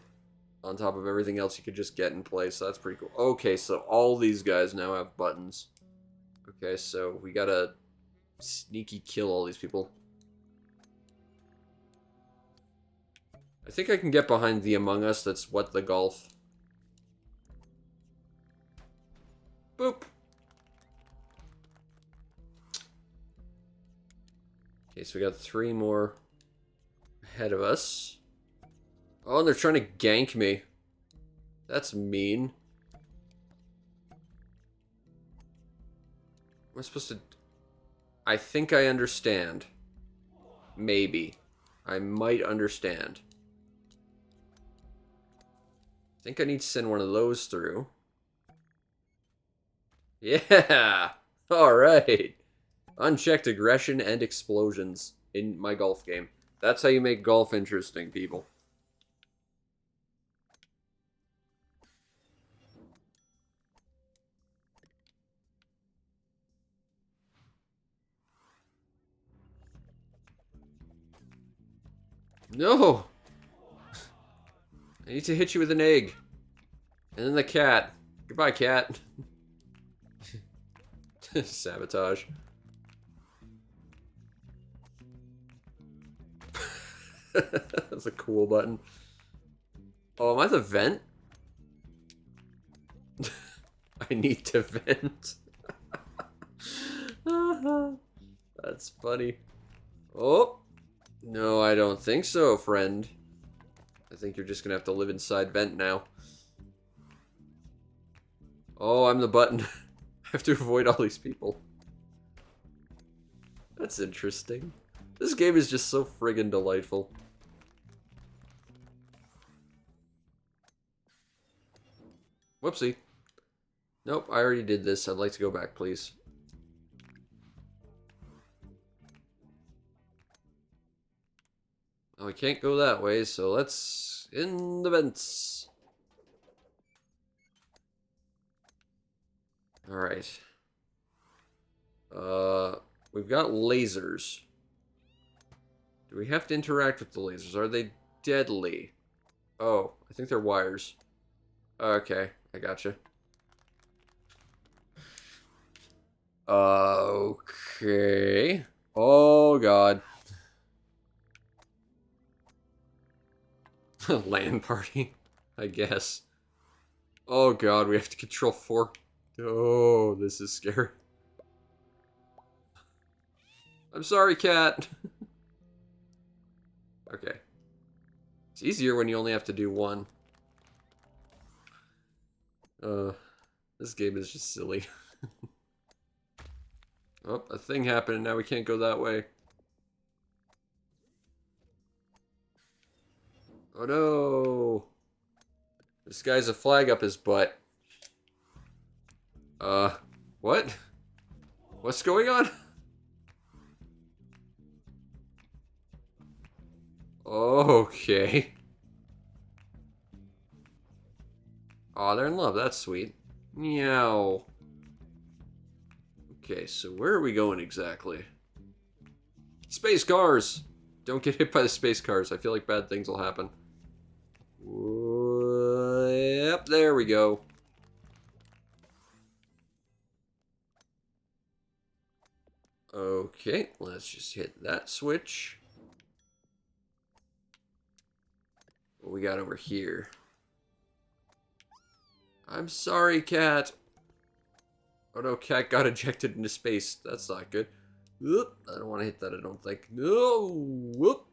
on top of everything else you could just get and play, so that's pretty cool. Okay, so all these guys now have buttons. Okay, so we gotta sneaky kill all these people. I think I can get behind the Among Us that's what the golf. Boop. Okay, so we got 3 more ahead of us. Oh, and they're trying to gank me. That's mean. Am I supposed to... I think I understand. Maybe. I might understand. I think I need to send one of those through. Yeah! Alright! Unchecked aggression and explosions in my golf game. That's how you make golf interesting, people. No! I need to hit you with an egg. And then the cat. Goodbye, cat. Sabotage. That's a cool button. Oh, am I the vent? I need to vent. That's funny. Oh! No, I don't think so, friend. I think you're just gonna have to live inside vent now. Oh, I'm the button. I have to avoid all these people. That's interesting. This game is just so friggin' delightful. Whoopsie. Nope, I already did this. I'd like to go back, please. Oh, we can't go that way, so let's... in the vents. Alright. We've got lasers. Do we have to interact with the lasers? Are they deadly? Oh, I think they're wires. Okay, I gotcha. Okay. Oh, God. Land party, I guess. Oh, God, we have to control 4. Oh, this is scary. I'm sorry, cat. Okay. It's easier when you only have to do one. This game is just silly. Oh, a thing happened and now we can't go that way. Oh no! This guy's a flag up his butt. What? What's going on? Okay. Aw, they're in love. That's sweet. Meow. Okay, so where are we going exactly? Space cars! Don't get hit by the space cars. I feel like bad things will happen. Yep, there we go. Okay, let's just hit that switch. What we got over here? I'm sorry, cat. Oh no, cat got ejected into space. That's not good. Whoop. I don't want to hit that, I don't think. No! Whoop!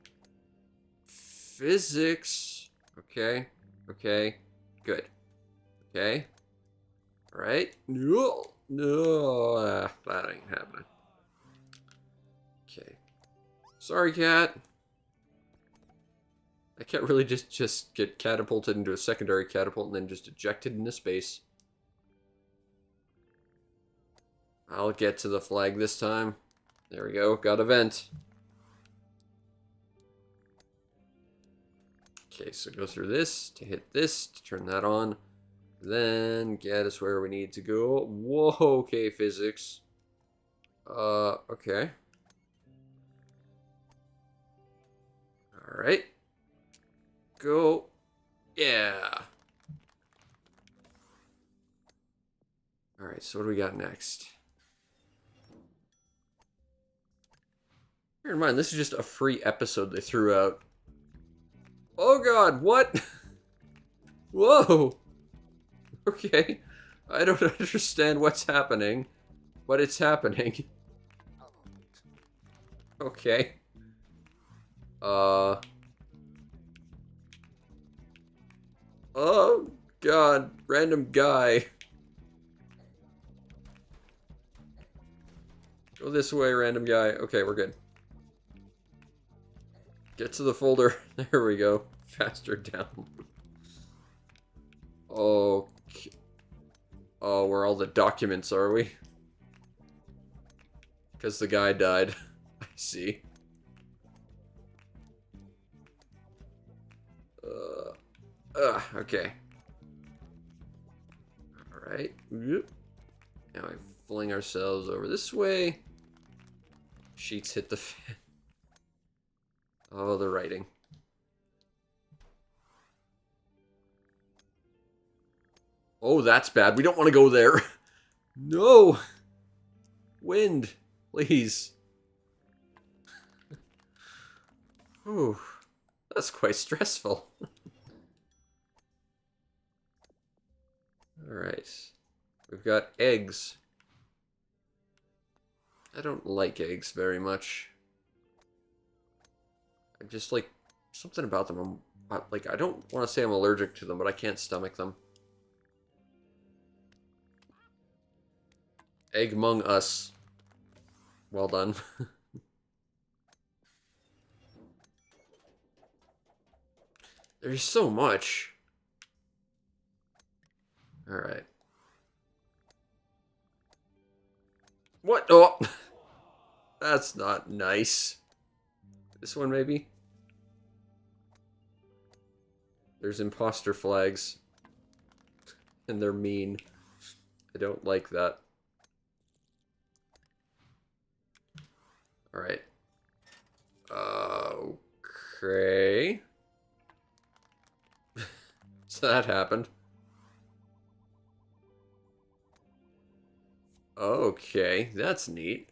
Physics. Okay. Okay. Good. Okay. Alright. No! No! That ain't happening. Okay. Sorry, cat. I can't really just get catapulted into a secondary catapult and then just ejected into space. I'll get to the flag this time. There we go. Got a vent. Okay, so go through this to hit this to turn that on. Then get us where we need to go. Whoa, okay, physics. Okay. Alright. Go. Yeah. Alright, so what do we got next? Bear in mind, this is just a free episode they threw out. Oh god, what? Whoa! Okay. I don't understand what's happening, but it's happening. Okay. Oh god, random guy. Go this way, random guy. Okay, we're good. Get to the folder. There we go. Faster down. Okay. Oh, where all the documents are we? Because the guy died. I see. Okay. Alright. Now we fling ourselves over this way. Sheets hit the fan. Oh, the writing. Oh, that's bad. We don't want to go there. No! Wind, please. Ooh, that's quite stressful. Alright. We've got eggs. I don't like eggs very much. I just like something about them. Like, I don't want to say I'm allergic to them, but I can't stomach them. Egg among us. Well done. There's so much. Alright. What? Oh! That's not nice. This one, maybe? There's imposter flags. And they're mean. I don't like that. Alright. Okay. So that happened. Okay, that's neat.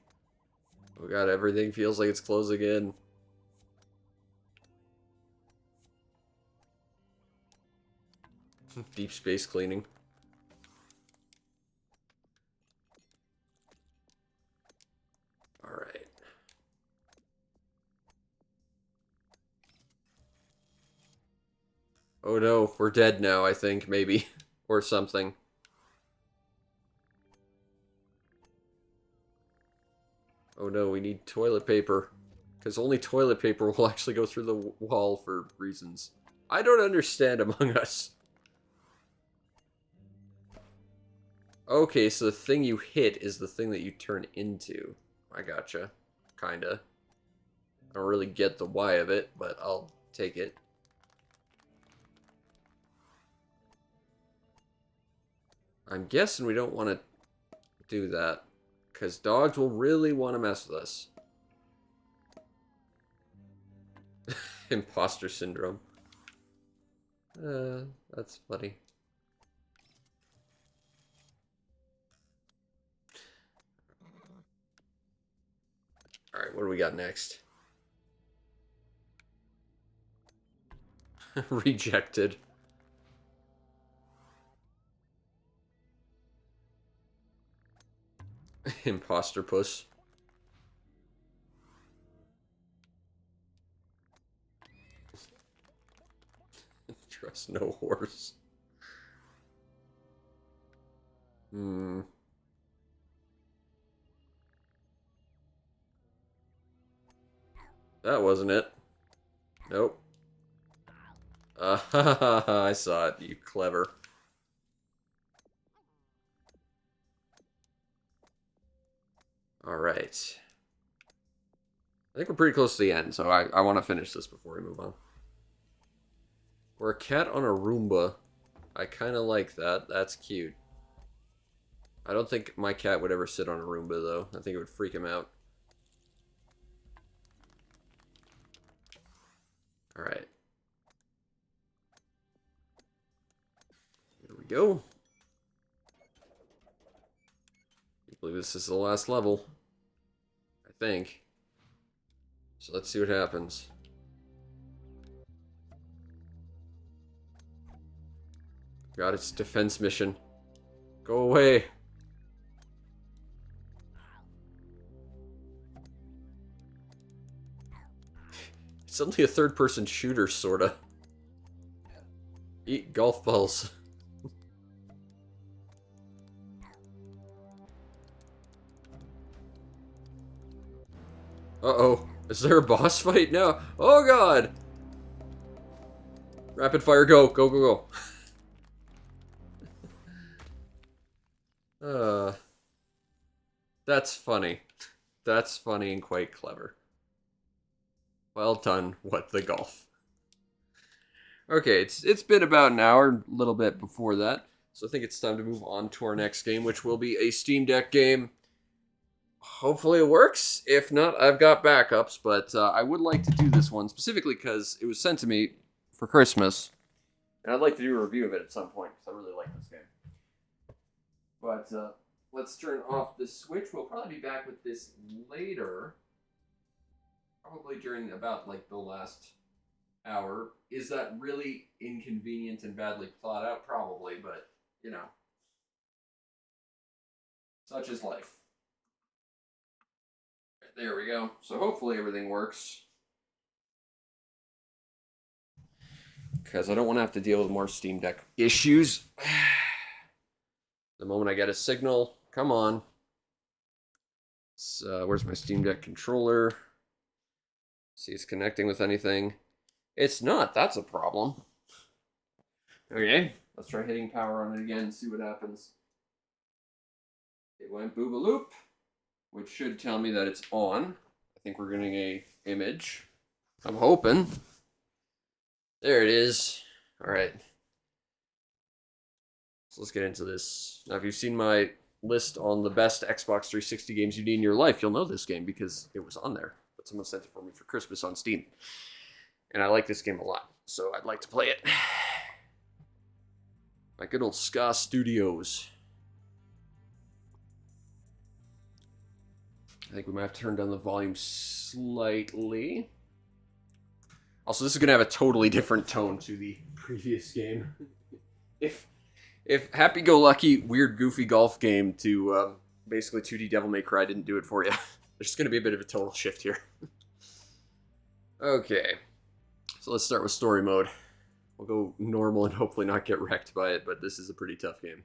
Oh god, everything feels like it's closing in. Deep space cleaning. Alright. Oh no, we're dead now, I think, maybe. Or something. Oh no, we need toilet paper. Because only toilet paper will actually go through the wall for reasons I don't understand among us. Okay, so the thing you hit is the thing that you turn into. I gotcha. Kinda. I don't really get the why of it, but I'll take it. I'm guessing we don't want to do that. Because dogs will really want to mess with us. Imposter syndrome. That's funny. Alright, what do we got next? Rejected. Imposter puss. Trust no horse. Hmm. That wasn't it. Nope. I saw it, you clever. Alright. I think we're pretty close to the end, so I want to finish this before we move on. We're a cat on a Roomba. I kind of like that. That's cute. I don't think my cat would ever sit on a Roomba, though. I think it would freak him out. Alright. Here we go. I believe this is the last level. I think. So let's see what happens. God, it's defense mission. Go away. It's only a third-person shooter, sorta. Eat golf balls. Uh-oh. Is there a boss fight? No. Oh, God. Rapid fire, go. Go, go, go. That's funny. That's funny and quite clever. Well done, what the golf. Okay, it's been about an hour, a little bit before that. So I think it's time to move on to our next game, which will be a Steam Deck game. Hopefully it works. If not, I've got backups, but I would like to do this one specifically because it was sent to me for Christmas. And I'd like to do a review of it at some point because I really like this game. But let's turn off the Switch. We'll probably be back with this later. Probably during about like the last hour. Is that really inconvenient and badly thought out? Probably, but you know. Such is life. There we go. So hopefully everything works. Because I don't want to have to deal with more Steam Deck issues. The moment I get a signal, come on. So, where's my Steam Deck controller? See, it's connecting with anything. It's not. That's a problem. Okay, let's try hitting power on it again and see what happens. It went boobaloop, which should tell me that it's on. I think we're getting a image. I'm hoping. There it is. All right. So let's get into this. Now, if you've seen my list on the best Xbox 360 games you need in your life, you'll know this game because it was on there. But someone sent it for me for Christmas on Steam. And I like this game a lot, so I'd like to play it. My good old Ska Studios. I think we might have to turn down the volume slightly. Also, this is going to have a totally different tone to the previous game. if happy-go-lucky, weird, goofy golf game to basically 2D Devil May Cry didn't do it for you, there's going to be a bit of a total shift here. Okay, so let's start with story mode. We'll go normal and hopefully not get wrecked by it, but this is a pretty tough game.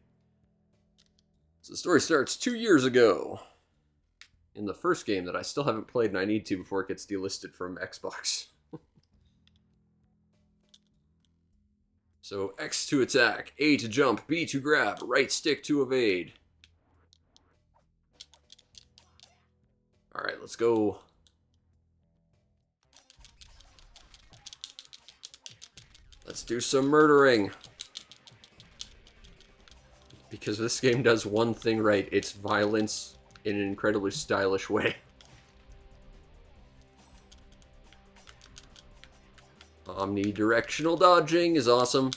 So the story starts 2 years ago, in the first game that I still haven't played and I need to before it gets delisted from Xbox. So X to attack, A to jump, B to grab, right stick to evade. Alright, let's go. Let's do some murdering. Because this game does one thing right, it's violence in an incredibly stylish way. Omnidirectional dodging is awesome.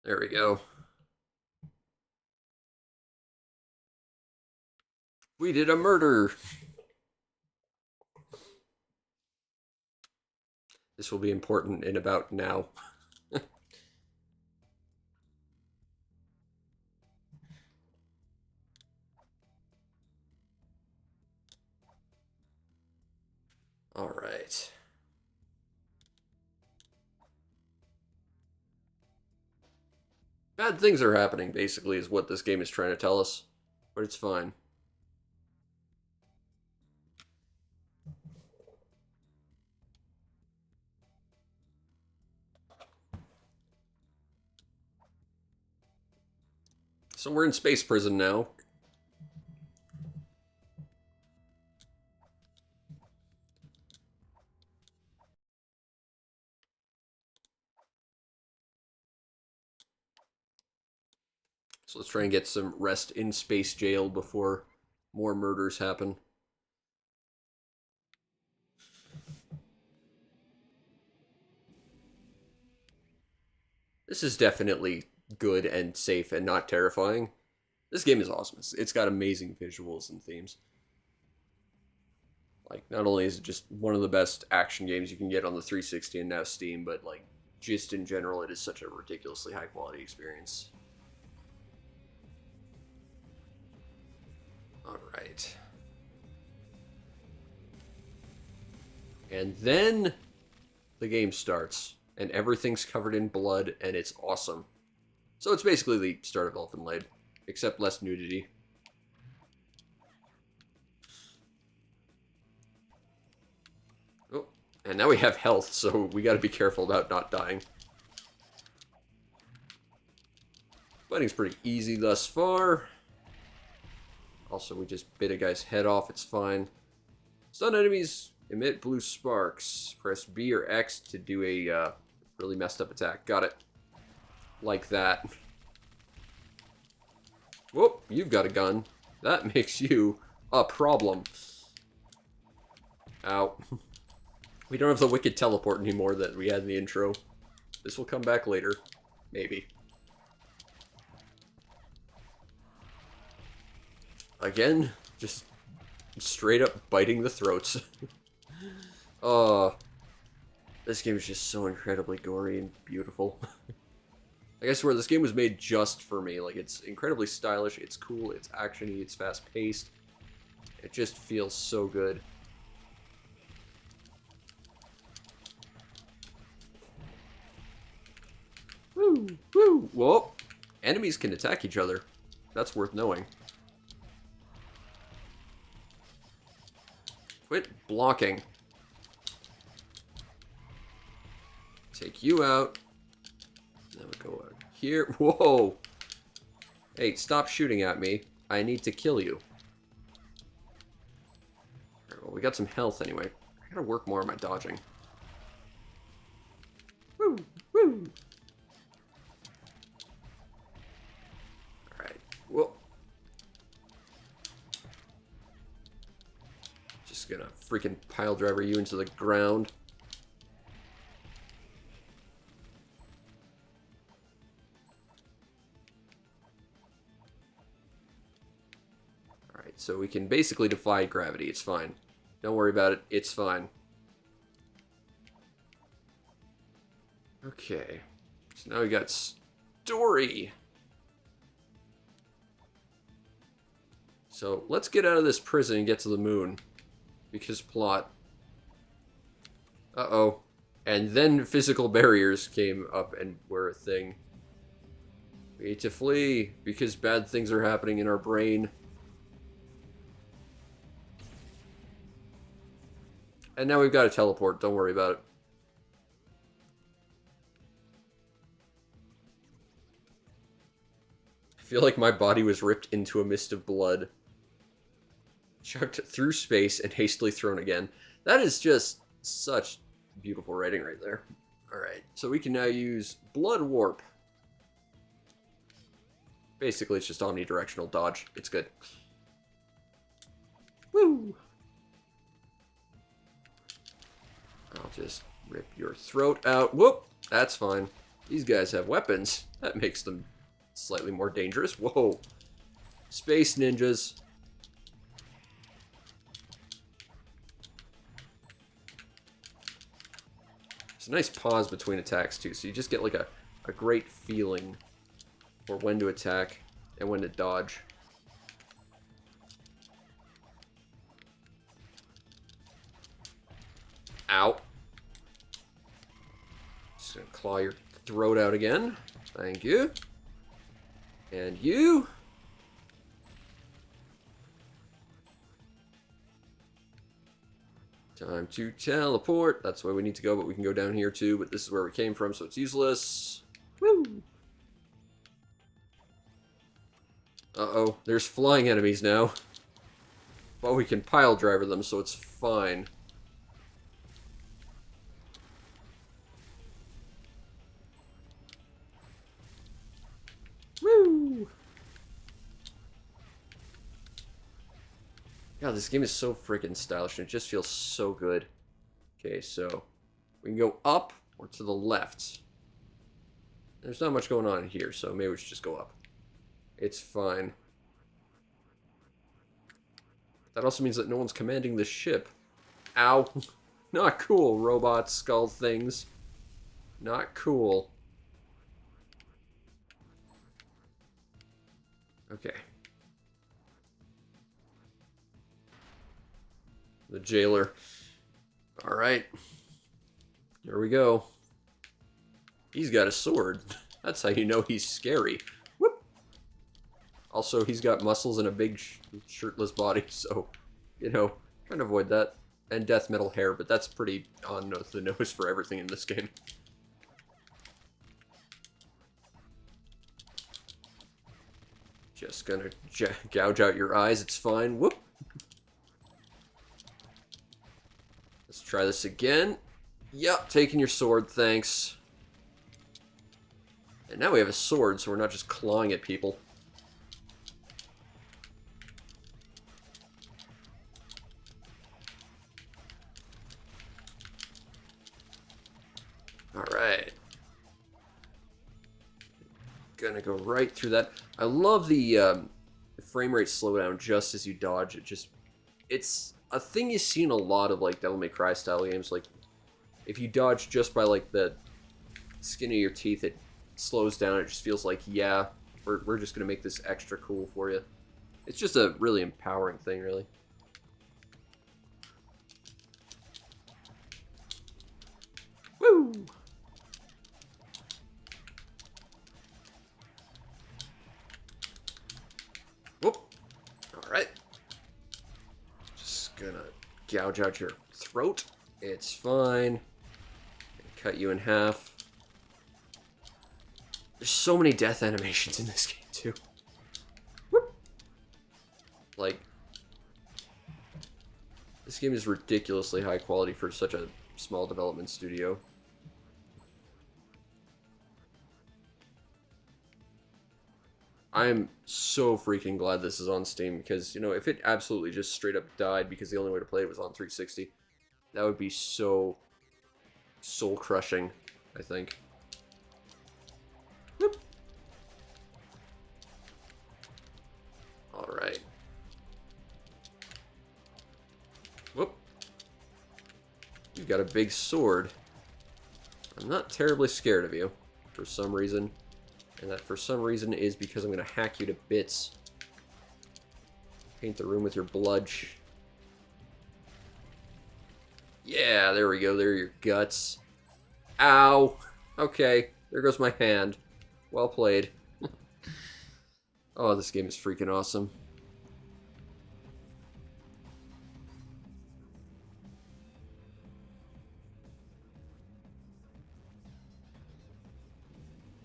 There we go. We did a murder. This will be important in about now. All right. Bad things are happening, basically, is what this game is trying to tell us. But it's fine. So we're in space prison now. So let's try and get some rest in space jail before more murders happen. This is definitely good and safe and not terrifying. This game is awesome. It's got amazing visuals and themes. Like, not only is it just one of the best action games you can get on the 360 and now Steam, but, like, just in general, it is such a ridiculously high-quality experience. Alright. And then the game starts, and everything's covered in blood, and it's awesome. So it's basically the start of Elfen Lied, except less nudity. Oh, and now we have health, so we gotta be careful about not dying. Fighting's pretty easy thus far. Also, we just bit a guy's head off, it's fine. Stun enemies emit blue sparks. Press B or X to do a really messed up attack. Got it. Like that. Whoop, you've got a gun. That makes you a problem. Ow. We don't have the wicked teleport anymore that we had in the intro. This will come back later. Maybe. Again, just straight up biting the throats. Oh, this game is just so incredibly gory and beautiful. I guess where this game was made just for me. Like, it's incredibly stylish, it's cool, it's actiony, it's fast-paced. It just feels so good. Woo! Woo! Whoa! Enemies can attack each other. That's worth knowing. Quit blocking. Take you out. Then we go out here. Whoa! Hey, stop shooting at me. I need to kill you. Alright, well, we got some health anyway. I gotta work more on my dodging. Woo! Woo! Alright. Whoa. Just gonna freaking pile driver you into the ground. so we can basically defy gravity. It's fine. Don't worry about it. It's fine. Okay. So now we got story. So let's get out of this prison and get to the moon. Because plot. Uh-oh. And then physical barriers came up and were a thing. We need to flee because bad things are happening in our brain. And now we've got to teleport. Don't worry about it. I feel like my body was ripped into a mist of blood. Chucked through space and hastily thrown again. That is just such beautiful writing right there. Alright, so we can now use Blood Warp. Basically, it's just omnidirectional dodge. It's good. Woo! I'll just rip your throat out. Whoop! That's fine. These guys have weapons. That makes them slightly more dangerous. Whoa. Space ninjas. It's a nice pause between attacks, too, so you just get like a great feeling for when to attack and when to dodge. Ow. Just gonna claw your throat out again. Thank you. And you. Time to teleport. That's where we need to go, but we can go down here too, but this is where we came from, so it's useless. Woo! Uh-oh, there's flying enemies now. But we can pile driver them, so it's fine. Woo! God, this game is so freaking stylish, and it just feels so good. Okay, so we can go up or to the left. There's not much going on here, so maybe we should just go up. It's fine. That also means that no one's commanding the ship. Ow. Not cool, robot skull things. Not cool. Okay. The jailer. Alright. Here we go. He's got a sword. That's how you know he's scary. Whoop! Also, he's got muscles and a big shirtless body, so, you know, trying to avoid that. And death metal hair, but that's pretty on the nose for everything in this game. Just gonna gouge out your eyes, it's fine. Whoop! Let's try this again. Yep, taking your sword, thanks. And now we have a sword, so we're not just clawing at people. Alright. Gonna go right through that. I love the frame rate slowdown just as you dodge. It's a thing you see in a lot of like Devil May Cry style games. Like, if you dodge just by like the skin of your teeth, it slows down. It just feels like, yeah, we're just gonna make this extra cool for you. It's just a really empowering thing, really. Woo! Whoop! Alright. Just gonna gouge out your throat. It's fine. Cut you in half. There's so many death animations in this game, too. Whoop! Like, this game is ridiculously high quality for such a small development studio. I'm so freaking glad this is on Steam, because, you know, if it absolutely just straight up died because the only way to play it was on 360, that would be so soul-crushing, I think. Whoop. Alright. got a big sword. I'm not terribly scared of you, for some reason. And that for some reason is because I'm going to hack you to bits. Paint the room with your bludge. Yeah, there we go. There are your guts. Ow! Okay, there goes my hand. Well played. Oh, this game is freaking awesome.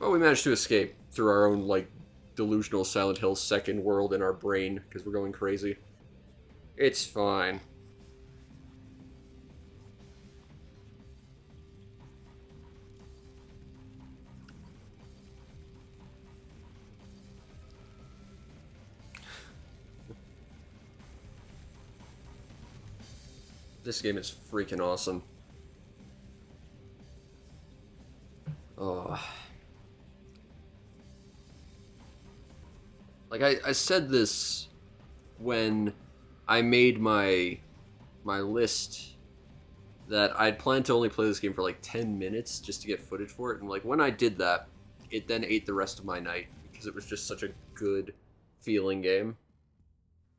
Well, we managed to escape through our own, like, delusional Silent Hill second world in our brain, because we're going crazy. It's fine. This game is freaking awesome. Oh. Like, I said this when I made my list that I'd planned to only play this game for like 10 minutes just to get footage for it. And like when I did that, it then ate the rest of my night because it was just such a good feeling game.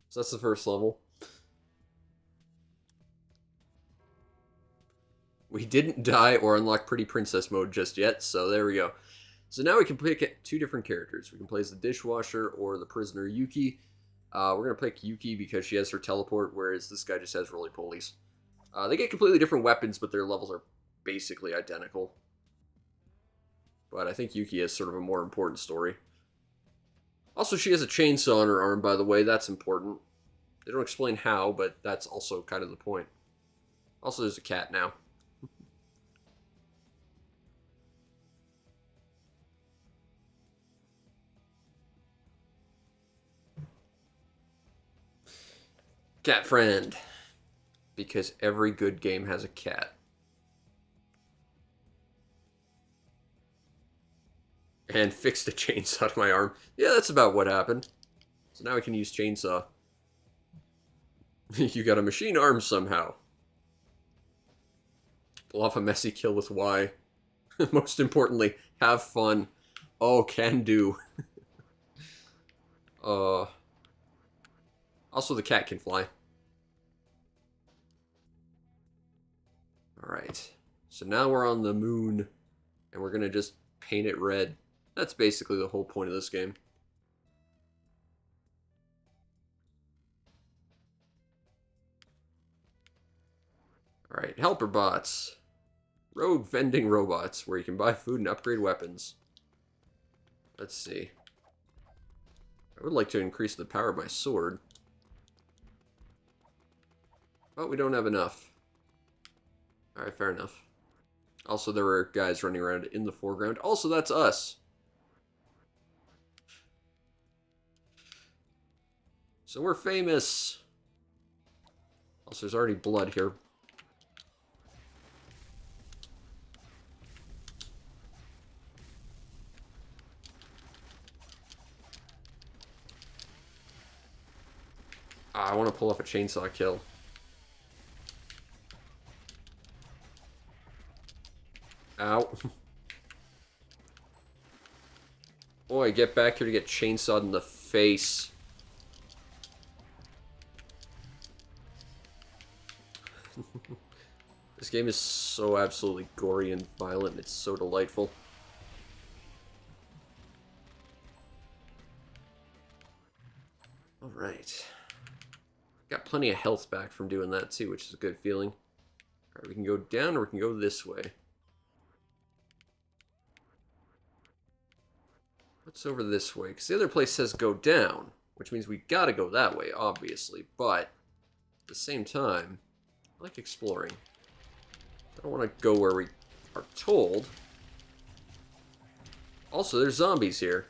So that's the first level. We didn't die or unlock Pretty Princess mode just yet, so there we go. So now we can pick two different characters. We can play as the dishwasher or the prisoner Yuki. We're going to pick Yuki because she has her teleport, whereas this guy just has roly-polies. They get completely different weapons, but their levels are basically identical. But I think Yuki has sort of a more important story. Also, she has a chainsaw on her arm, by the way. That's important. They don't explain how, but that's also kind of the point. Also, there's a cat now. Cat friend. Because every good game has a cat. And fixed a chainsaw to my arm. Yeah, that's about what happened. So now we can use chainsaw. You got a machine arm somehow. Pull off a messy kill with Y. Most importantly, have fun. Oh, can do. Also, the cat can fly. Alright. So now we're on the moon. And we're going to just paint it red. That's basically the whole point of this game. Alright, helper bots. Rogue vending robots, where you can buy food and upgrade weapons. Let's see. I would like to increase the power of my sword. But we don't have enough. Alright, fair enough. Also, there were guys running around in the foreground. Also, that's us. So we're famous. Also, there's already blood here. I want to pull off a chainsaw kill. Ow. Boy, get back here to get chainsawed in the face. This game is so absolutely gory and violent, and it's so delightful. Alright. Got plenty of health back from doing that too, which is a good feeling. Alright, we can go down or we can go this way. What's over this way? Because the other place says go down, which means we gotta go that way, obviously. But, at the same time, I like exploring. I don't want to go where we are told. Also, there's zombies here.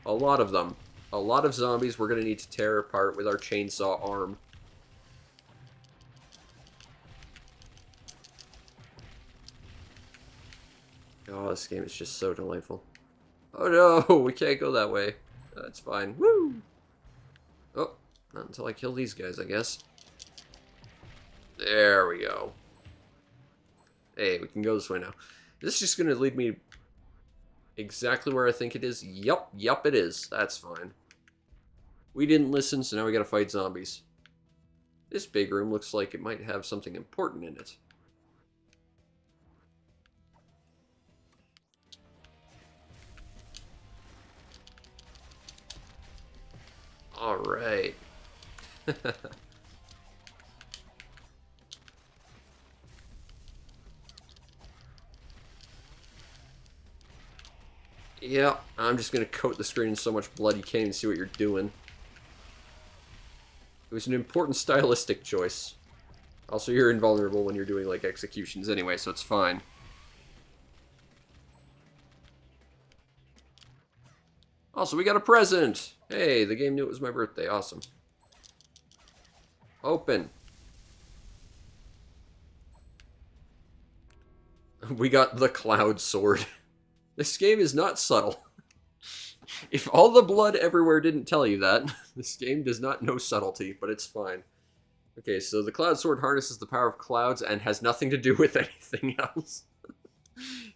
A lot of them. A lot of zombies we're going to need to tear apart with our chainsaw arm. Oh, this game is just so delightful. Oh no, we can't go that way. That's fine. Woo! Oh, not until I kill these guys, I guess. There we go. Hey, we can go this way now. Is this just going to lead me exactly where I think it is? Yup, it is. That's fine. We didn't listen, so now we gotta fight zombies. This big room looks like it might have something important in it. Alright. Yeah, I'm just gonna coat the screen in so much blood you can't even see what you're doing. It was an important stylistic choice. Also, you're invulnerable when you're doing, like, executions anyway, so it's fine. Also, we got a present! Hey, the game knew it was my birthday. Awesome. Open. We got the Cloud Sword. This game is not subtle. If all the blood everywhere didn't tell you that, this game does not know subtlety, but it's fine. Okay, so the Cloud Sword harnesses the power of clouds and has nothing to do with anything else.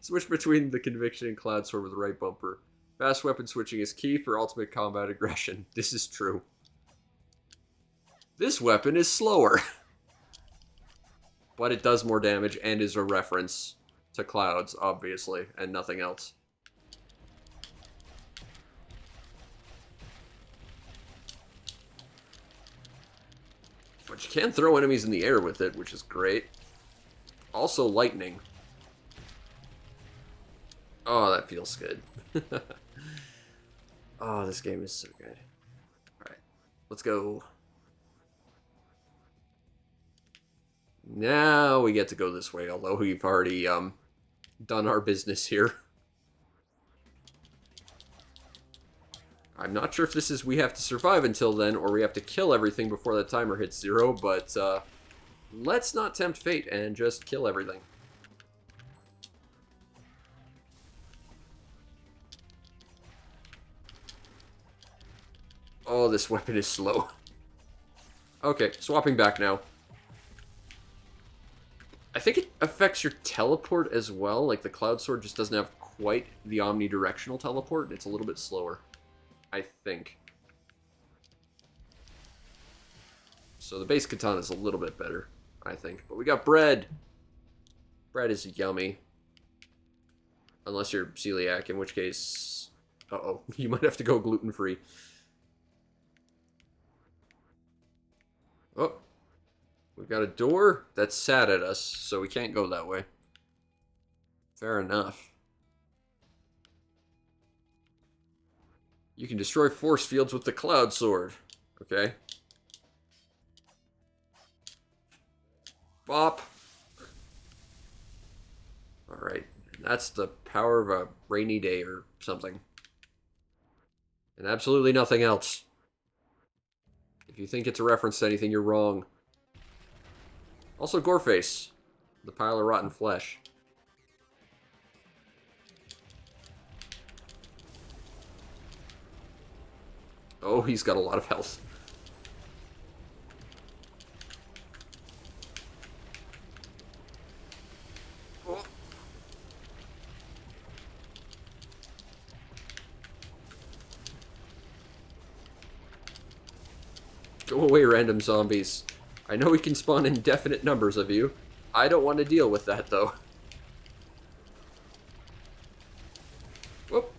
Switch between the Conviction and Cloud Sword with the right bumper. Fast weapon switching is key for ultimate combat aggression. This is true. This weapon is slower. But it does more damage and is a reference to clouds, obviously, and nothing else. But you can throw enemies in the air with it, which is great. Also lightning. Oh, that feels good. Oh, this game is so good. Alright, let's go. Now we get to go this way, although we've already done our business here. I'm not sure if this is we have to survive until then, or we have to kill everything before the timer hits 0, but let's not tempt fate and just kill everything. Oh, this weapon is slow. Okay, swapping back now. I think it affects your teleport as well. Like, the Cloud Sword just doesn't have quite the omnidirectional teleport. It's a little bit slower, I think. So the base katana is a little bit better, I think. But we got bread. Bread is yummy. Unless you're celiac, in which case... Uh-oh, you might have to go gluten-free. Oh. We've got a door that's sad at us, so we can't go that way. Fair enough. You can destroy force fields with the Cloud Sword. Okay. Bop. Alright. That's the power of a rainy day or something. And absolutely nothing else. If you think it's a reference to anything, you're wrong. Also, Goreface, the pile of rotten flesh. Oh, he's got a lot of health. Oh. Go away, random zombies. I know we can spawn indefinite numbers of you. I don't want to deal with that, though. Whoop.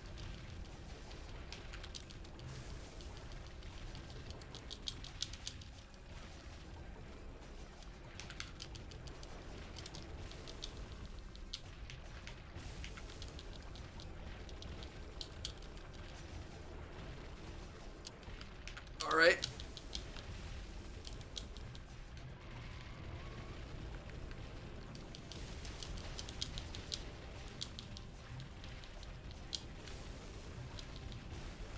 All right.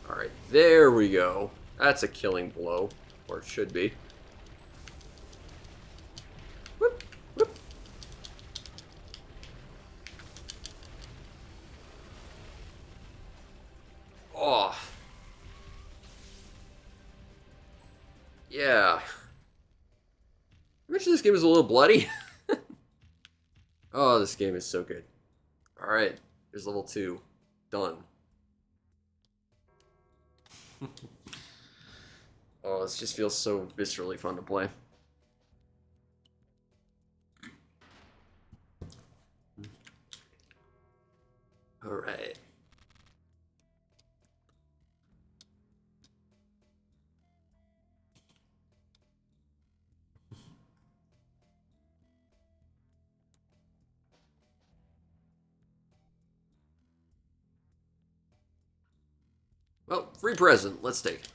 Alright, there we go. That's a killing blow. Or it should be. Whoop, whoop. Oh. Yeah. I mentioned this game is a little bloody. Oh, Oh, this game is so good. Alright, there's level 2. Done. Oh, this just feels so viscerally fun to play. Alright. Well, free present. Let's take it.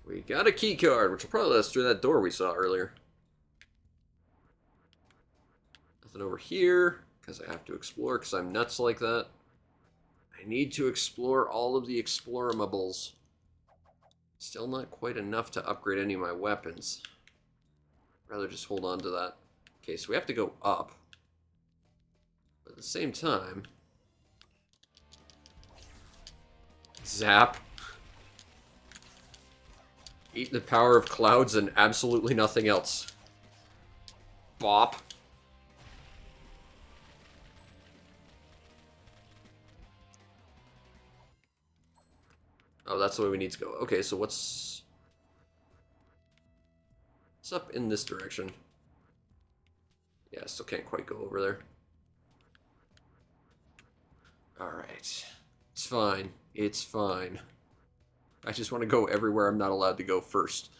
We got a key card, which will probably let us through that door we saw earlier. Nothing over here, because I have to explore, because I'm nuts like that. I need to explore all of the exploramables. Still not quite enough to upgrade any of my weapons. Rather just hold on to that. Okay, so we have to go up. But at the same time... Zap. Eat the power of clouds and absolutely nothing else. Bop. Oh, that's the way we need to go. Okay, so what's up in this direction? Yeah, still can't quite go over there. Alright. It's fine. It's fine. I just want to go everywhere I'm not allowed to go first.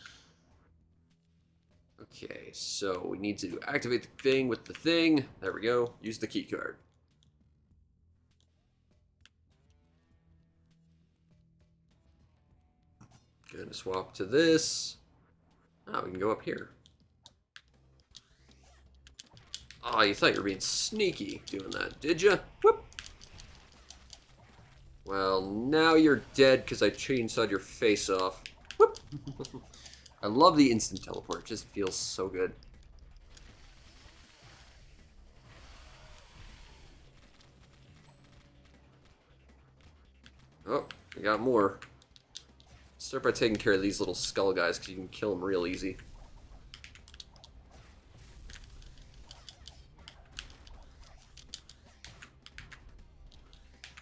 Okay, so we need to activate the thing with the thing. There we go. Use the key card. Gonna swap to this. Oh, we can go up here. Oh, you thought you were being sneaky doing that, did you? Whoop! Well, now you're dead because I chainsawed your face off. Whoop! I love the instant teleport. It just feels so good. Oh, we got more. Start by taking care of these little skull guys because you can kill them real easy.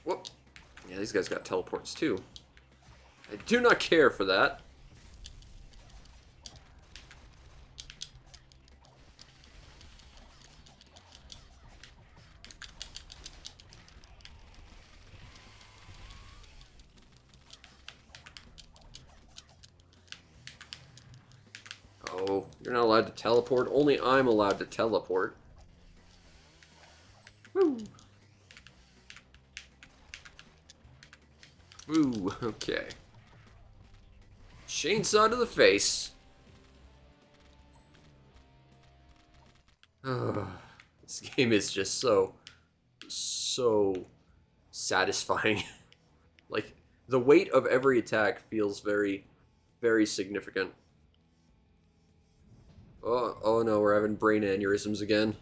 Whoop. Yeah, these guys got teleports too. I do not care for that. Oh, you're not allowed to teleport. Only I'm allowed to teleport. Woo. Ooh, okay. Chainsaw to the face. This game is just so satisfying. Like, the weight of every attack feels very, very significant. Oh no, we're having brain aneurysms again.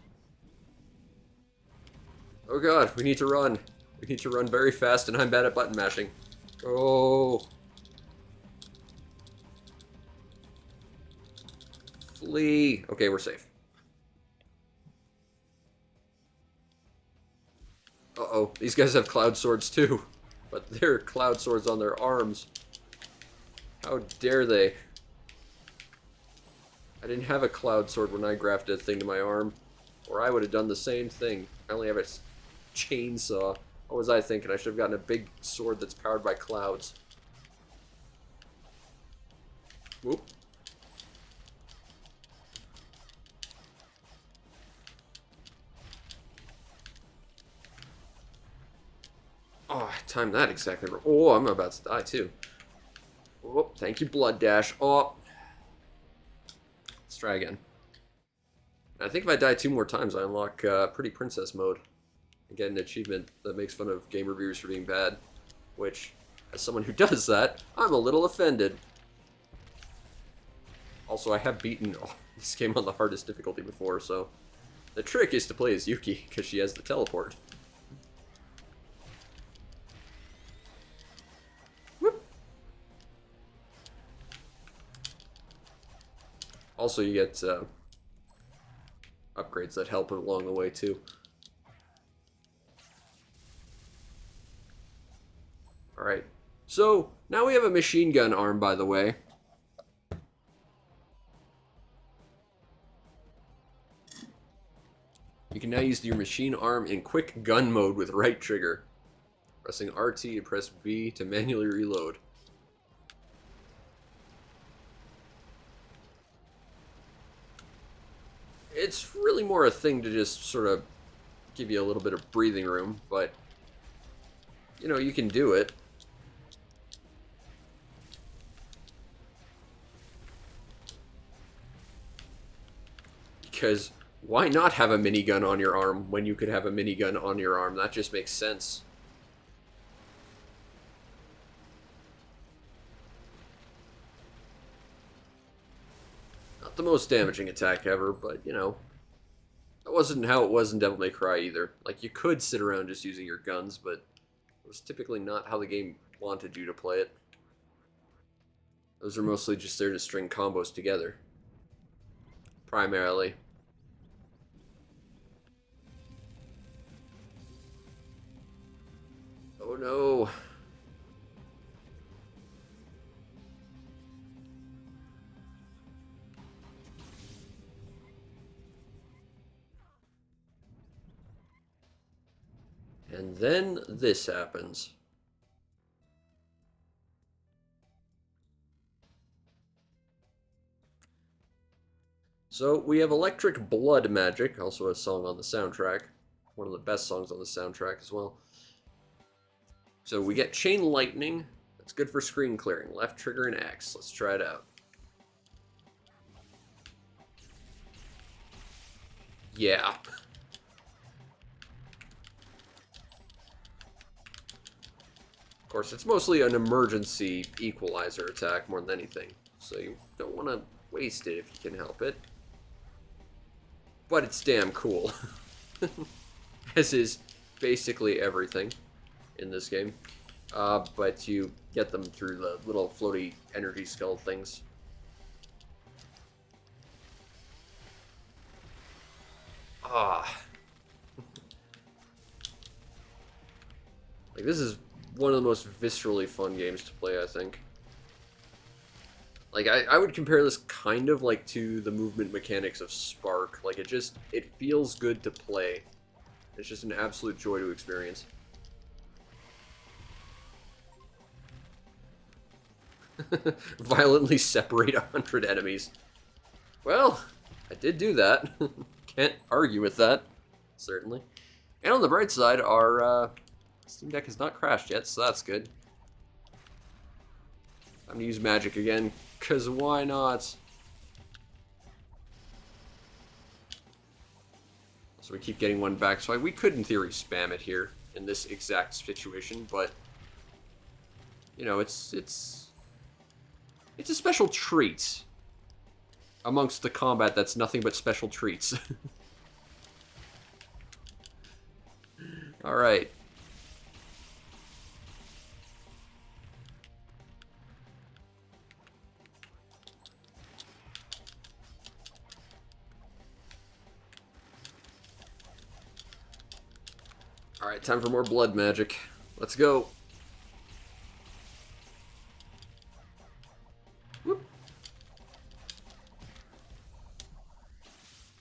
Oh god, we need to run. We need to run very fast, and I'm bad at button mashing. Oh. Flee. Okay, we're safe. Uh-oh, these guys have cloud swords too. But they're cloud swords on their arms. How dare they? I didn't have a cloud sword when I grafted a thing to my arm. Or I would have done the same thing. I only have a chainsaw. What was I thinking? I should have gotten a big sword that's powered by clouds. Whoop. Oh, I timed that exactly right. Oh, I'm about to die too. Oh, thank you, Blood Dash. Oh. Let's try again. I think if I die 2 more times, I unlock Pretty Princess mode. And get an achievement that makes fun of game reviewers for being bad. Which, as someone who does that, I'm a little offended. Also, I have beaten this game on the hardest difficulty before, so... The trick is to play as Yuki, because she has the teleport. Whoop. Also, you get upgrades that help along the way, too. Alright, so now we have a machine gun arm, by the way. You can now use your machine arm in quick gun mode with right trigger. Pressing RT and press B to manually reload. It's really more a thing to just sort of give you a little bit of breathing room, but, you know, you can do it. Because why not have a minigun on your arm when you could have a minigun on your arm? That just makes sense. Not the most damaging attack ever, but, you know, that wasn't how it was in Devil May Cry either. Like, you could sit around just using your guns, but it was typically not how the game wanted you to play it. Those are mostly just there to string combos together. Primarily. Oh no. And then this happens. So we have Electric Blood Magic, also a song on the soundtrack. One of the best songs on the soundtrack as well. So we get Chain Lightning. That's good for screen clearing. Left trigger and X. Let's try it out. Yeah. Of course, it's mostly an emergency equalizer attack more than anything. So you don't want to waste it if you can help it. But it's damn cool. As is basically everything in this game. But you get them through the little floaty energy skull things. Ah. Like, this is one of the most viscerally fun games to play, I think. Like, I would compare this kind of like to the movement mechanics of Spark. Like, it feels good to play. It's just an absolute joy to experience. Violently separate 100 enemies. Well, I did do that. Can't argue with that, certainly. And on the bright side, our Steam Deck has not crashed yet, so that's good. I'm gonna use magic again, because why not? So we keep getting one back, so we could, in theory, spam it here in this exact situation, but, you know, it's a special treat amongst the combat that's nothing but special treats. Alright. Alright, time for more blood magic. Let's go. Whoop.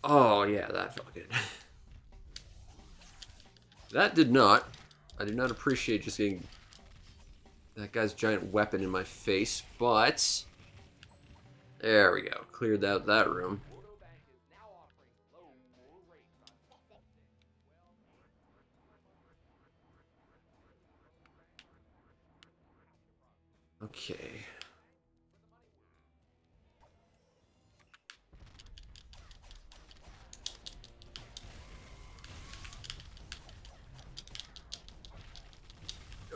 Oh, yeah, that felt good. That did not. I do not appreciate just getting that guy's giant weapon in my face, but there we go. Cleared out that room. Okay.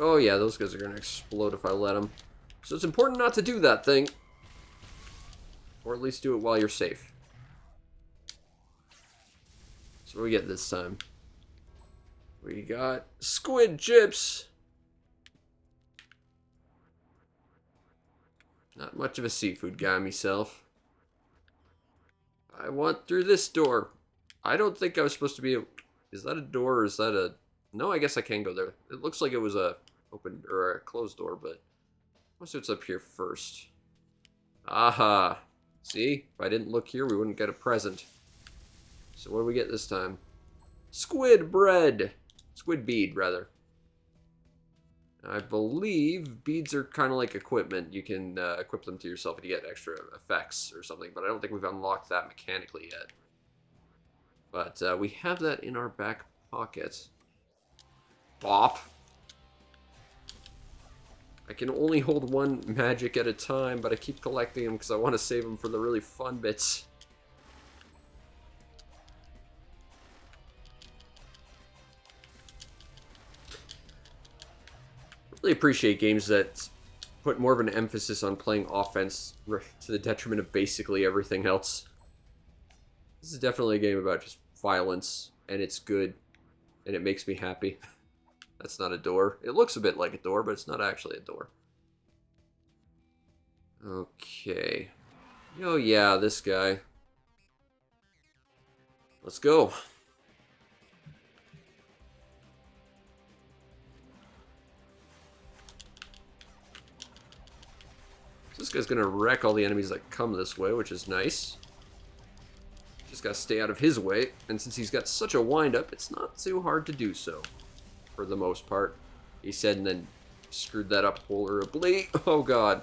Oh yeah, those guys are gonna explode if I let them. So it's important not to do that thing. Or at least do it while you're safe. So what do we get this time? We got squid chips. Not much of a seafood guy myself. I want through this door. I don't think I was supposed to be... Is that a door or is that a... No, I guess I can go there. It looks like it was a open or a closed door, but... What's what's up here first? Aha! See? If I didn't look here, we wouldn't get a present. So what do we get this time? Squid bread! Squid bead, rather. I believe beads are kind of like equipment. You can equip them to yourself and you get extra effects or something, but I don't think we've unlocked that mechanically yet. But we have that in our back pocket. Bop! I can only hold one magic at a time, but I keep collecting them because I want to save them for the really fun bits. Really appreciate games that put more of an emphasis on playing offense to the detriment of basically everything else. This is definitely a game about just violence, and it's good, and it makes me happy. That's not a door. It looks a bit like a door, but it's not actually a door. Okay. Oh yeah, this guy. Let's go. This guy's gonna wreck all the enemies that come this way, which is nice. Just gotta stay out of his way, and since he's got such a wind-up, it's not too hard to do so. For the most part. He said and then screwed that up horribly. Oh god.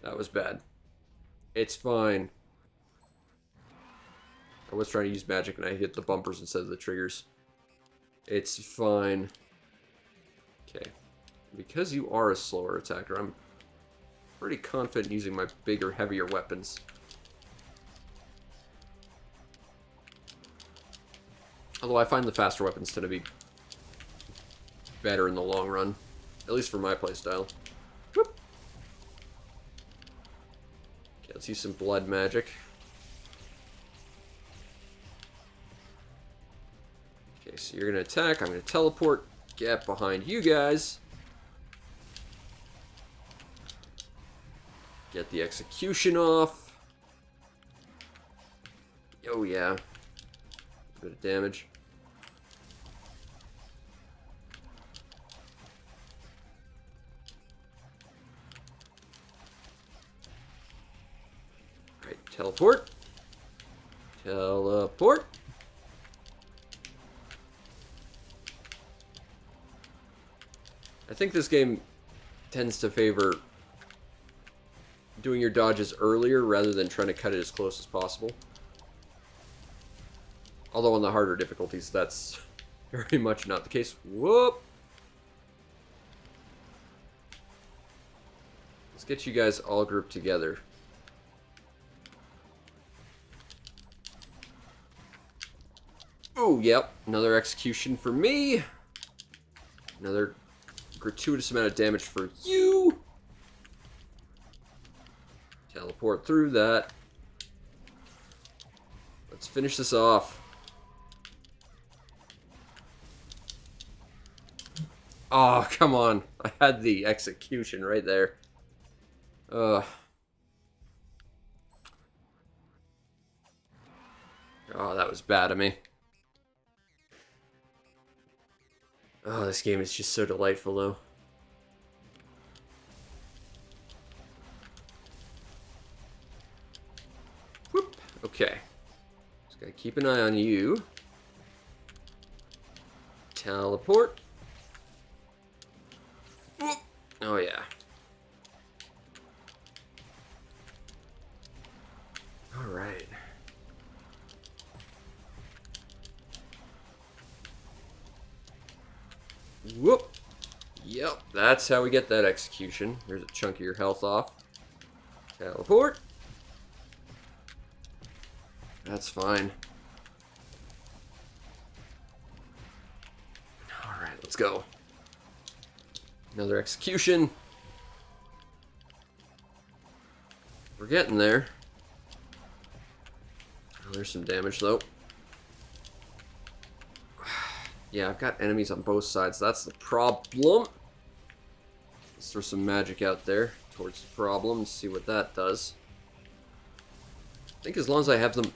That was bad. It's fine. I was trying to use magic and I hit the bumpers instead of the triggers. It's fine. Okay. Because you are a slower attacker, I'm pretty confident using my bigger, heavier weapons. Although I find the faster weapons tend to be better in the long run. At least for my playstyle. Whoop. Okay, let's use some blood magic. Okay, so you're gonna attack, I'm gonna teleport, get behind you guys. Get the execution off. Oh yeah. A bit of damage. Alright, teleport. Teleport. I think this game tends to favor doing your dodges earlier rather than trying to cut it as close as possible. Although on the harder difficulties, that's very much not the case. Whoop! Let's get you guys all grouped together. Oh, yep. Another execution for me. Another gratuitous amount of damage for you. Teleport through that. Let's finish this off. Oh, come on. I had the execution right there. Oh, that was bad of me. Oh, this game is just so delightful, though. Whoop. Okay. Just gotta keep an eye on you. Teleport. Whoop. Oh, yeah. Alright. Whoop. Yep, that's how we get that execution. There's a chunk of your health off. Teleport. That's fine. Alright, let's go. Another execution. We're getting there. Oh, there's some damage, though. Yeah, I've got enemies on both sides. That's the problem. Let's throw some magic out there towards the problem and see what that does. I think as long as I have them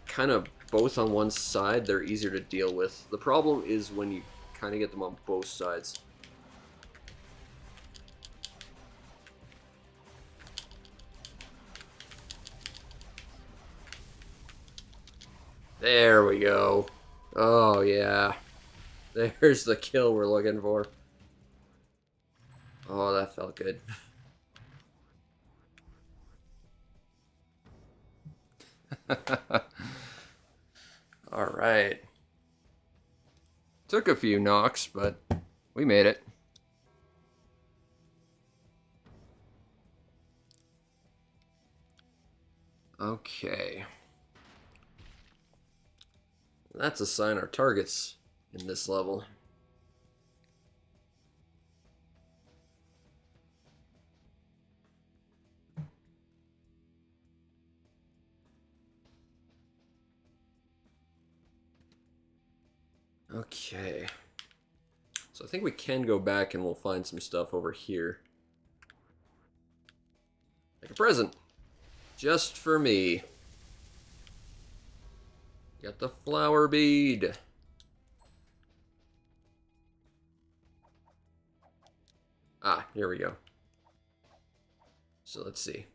kind of both on one side, they're easier to deal with. The problem is when you kind of get them on both sides. There we go. Oh, yeah. There's the kill we're looking for. Oh, that felt good. All right. Took a few knocks, but we made it. Okay. Let's assign our targets in this level. Okay. So I think we can go back and we'll find some stuff over here. Like a present. Just for me. Got the flower bead. Ah, here we go. So let's see.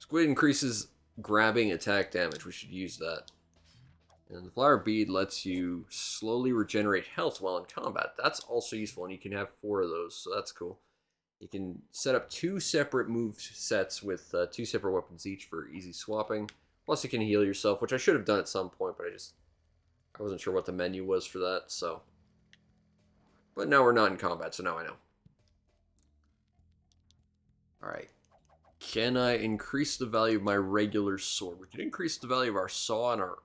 Squid increases grabbing attack damage. We should use that. And the flower bead lets you slowly regenerate health while in combat. That's also useful, and you can have 4 of those, so that's cool. You can set up 2 separate move sets with 2 separate weapons each for easy swapping. Plus you can heal yourself, which I should have done at some point, but I wasn't sure what the menu was for that, so. But now we're not in combat, so now I know. Alright. Can I increase the value of my regular sword? We can increase the value of our saw and our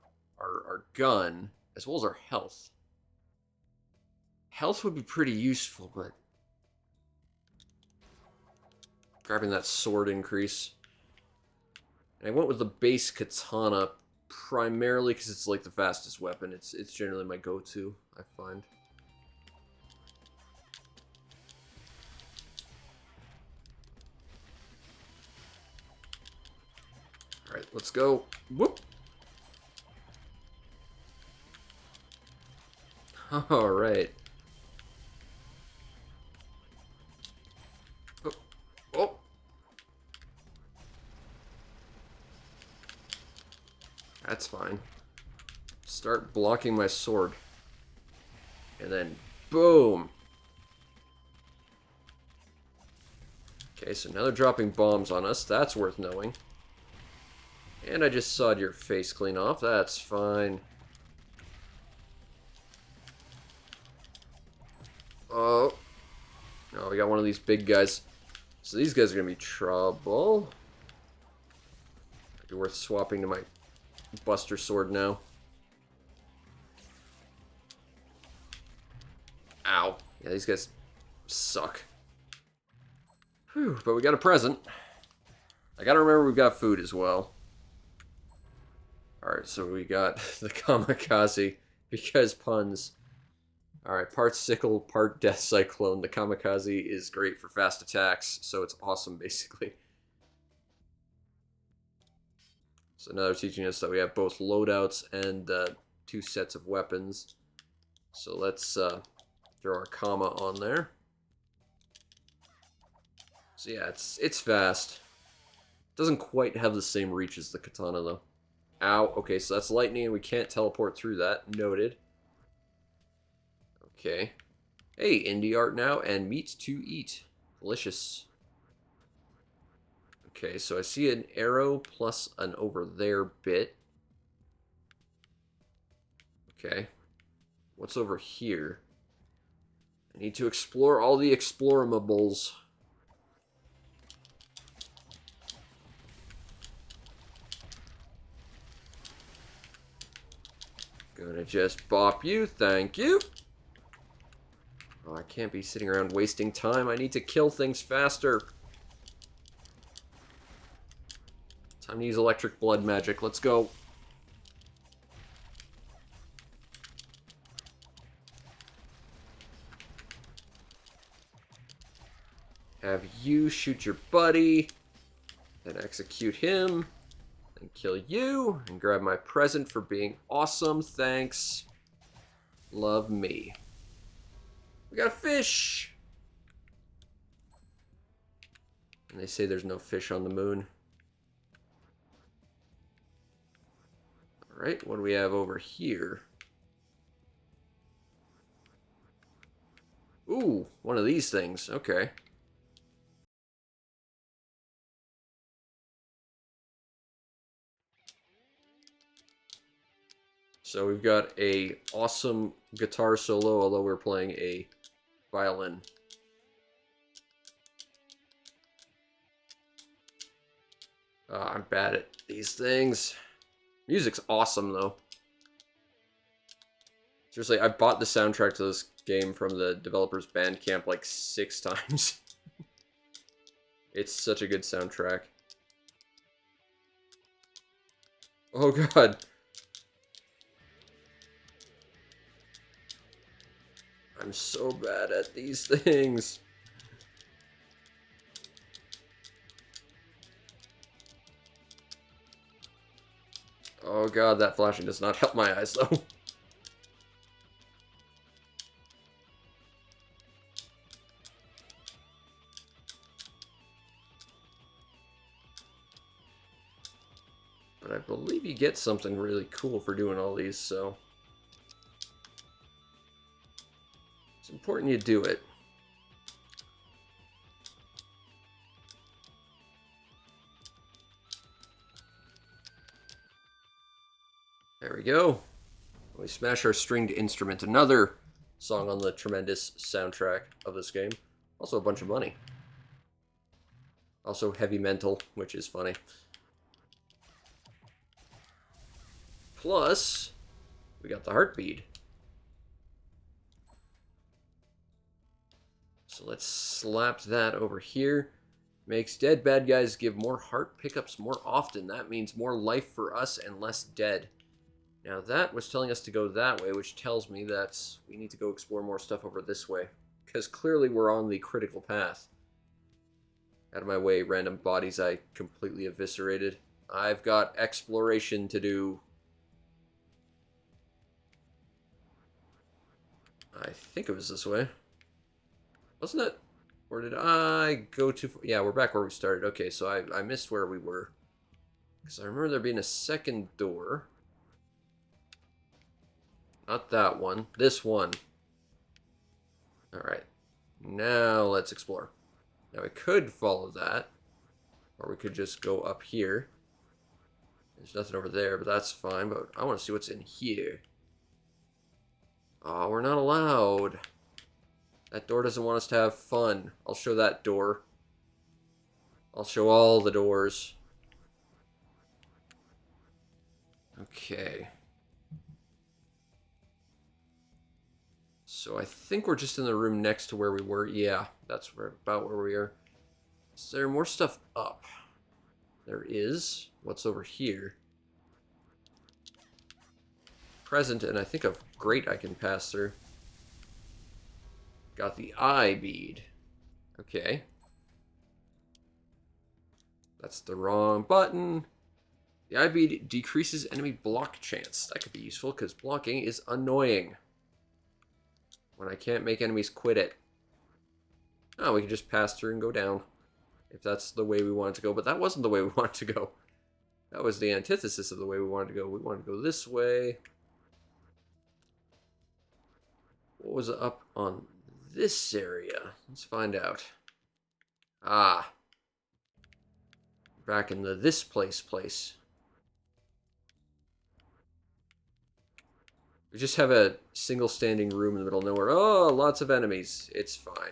gun, as well as our health. Health would be pretty useful, but grabbing that sword increase. And I went with the base katana primarily because it's like the fastest weapon. It's generally my go-to, I find. Alright, let's go. Whoop! Alright. Oh. Oh. That's fine. Start blocking my sword. And then, boom! Okay, so now they're dropping bombs on us. That's worth knowing. And I just sawed your face clean off. That's fine. Oh. Oh, we got one of these big guys. So these guys are going to be trouble. Might be worth swapping to my Buster Sword now. Ow. Yeah, these guys suck. Whew, but we got a present. I gotta remember we've got food as well. Alright, so we got the Kamikaze, because puns. Alright, part sickle, part death cyclone. The Kamikaze is great for fast attacks, so it's awesome, basically. So now they're teaching us that we have both loadouts and 2 sets of weapons. So let's throw our Kama on there. So yeah, it's fast. Doesn't quite have the same reach as the katana, though. Ow, okay, so that's lightning, and we can't teleport through that. Noted. Okay. Hey, indie art now, and meat to eat. Delicious. Okay, so I see an arrow plus an over there bit. Okay. What's over here? I need to explore all the explorables. Gonna just bop you, thank you. Oh, I can't be sitting around wasting time. I need to kill things faster. Time to use electric blood magic. Let's go. Have you shoot your buddy. Then execute him. Then kill you and grab my present for being awesome. Thanks. Love me. We got a fish! And they say there's no fish on the moon. Alright, what do we have over here? Ooh, one of these things. Okay. So we've got a awesome guitar solo, although we're playing a violin. I'm bad at these things. Music's awesome, though. Seriously, I bought the soundtrack to this game from the developer's Bandcamp like 6 times. It's such a good soundtrack. Oh god. I'm so bad at these things. Oh god, that flashing does not help my eyes, though. But I believe you get something really cool for doing all these, so... it's important you do it. There we go. We smash our stringed instrument. Another song on the tremendous soundtrack of this game. Also a bunch of money. Also heavy mental, which is funny. Plus, we got the heartbeat. So let's slap that over here. Makes dead bad guys give more heart pickups more often. That means more life for us and less dead. Now that was telling us to go that way, which tells me that we need to go explore more stuff over this way. Because clearly we're on the critical path. Out of my way, random bodies I completely eviscerated. I've got exploration to do. I think it was this way. Wasn't it? Where did I go to? Yeah, we're back where we started. Okay, so I missed where we were. Because I remember there being a second door. Not that one. This one. Alright. Now let's explore. Now we could follow that. Or we could just go up here. There's nothing over there, but that's fine. But I want to see what's in here. Oh, we're not allowed. That door doesn't want us to have fun. I'll show that door. I'll show all the doors. Okay. So I think we're just in the room next to where we were. Yeah, that's about where we are. Is there more stuff up? There is. What's over here? Present, and I think a grate I can pass through. Got the eye bead. Okay. That's the wrong button. The eye bead decreases enemy block chance. That could be useful because blocking is annoying. When I can't make enemies quit it. Oh, we can just pass through and go down. If that's the way we wanted to go. But that wasn't the way we wanted to go. That was the antithesis of the way we wanted to go. We wanted to go this way. What was up on this area? Let's find out. Ah. Back in the this place. We just have a single standing room in the middle of nowhere. Oh, lots of enemies. It's fine.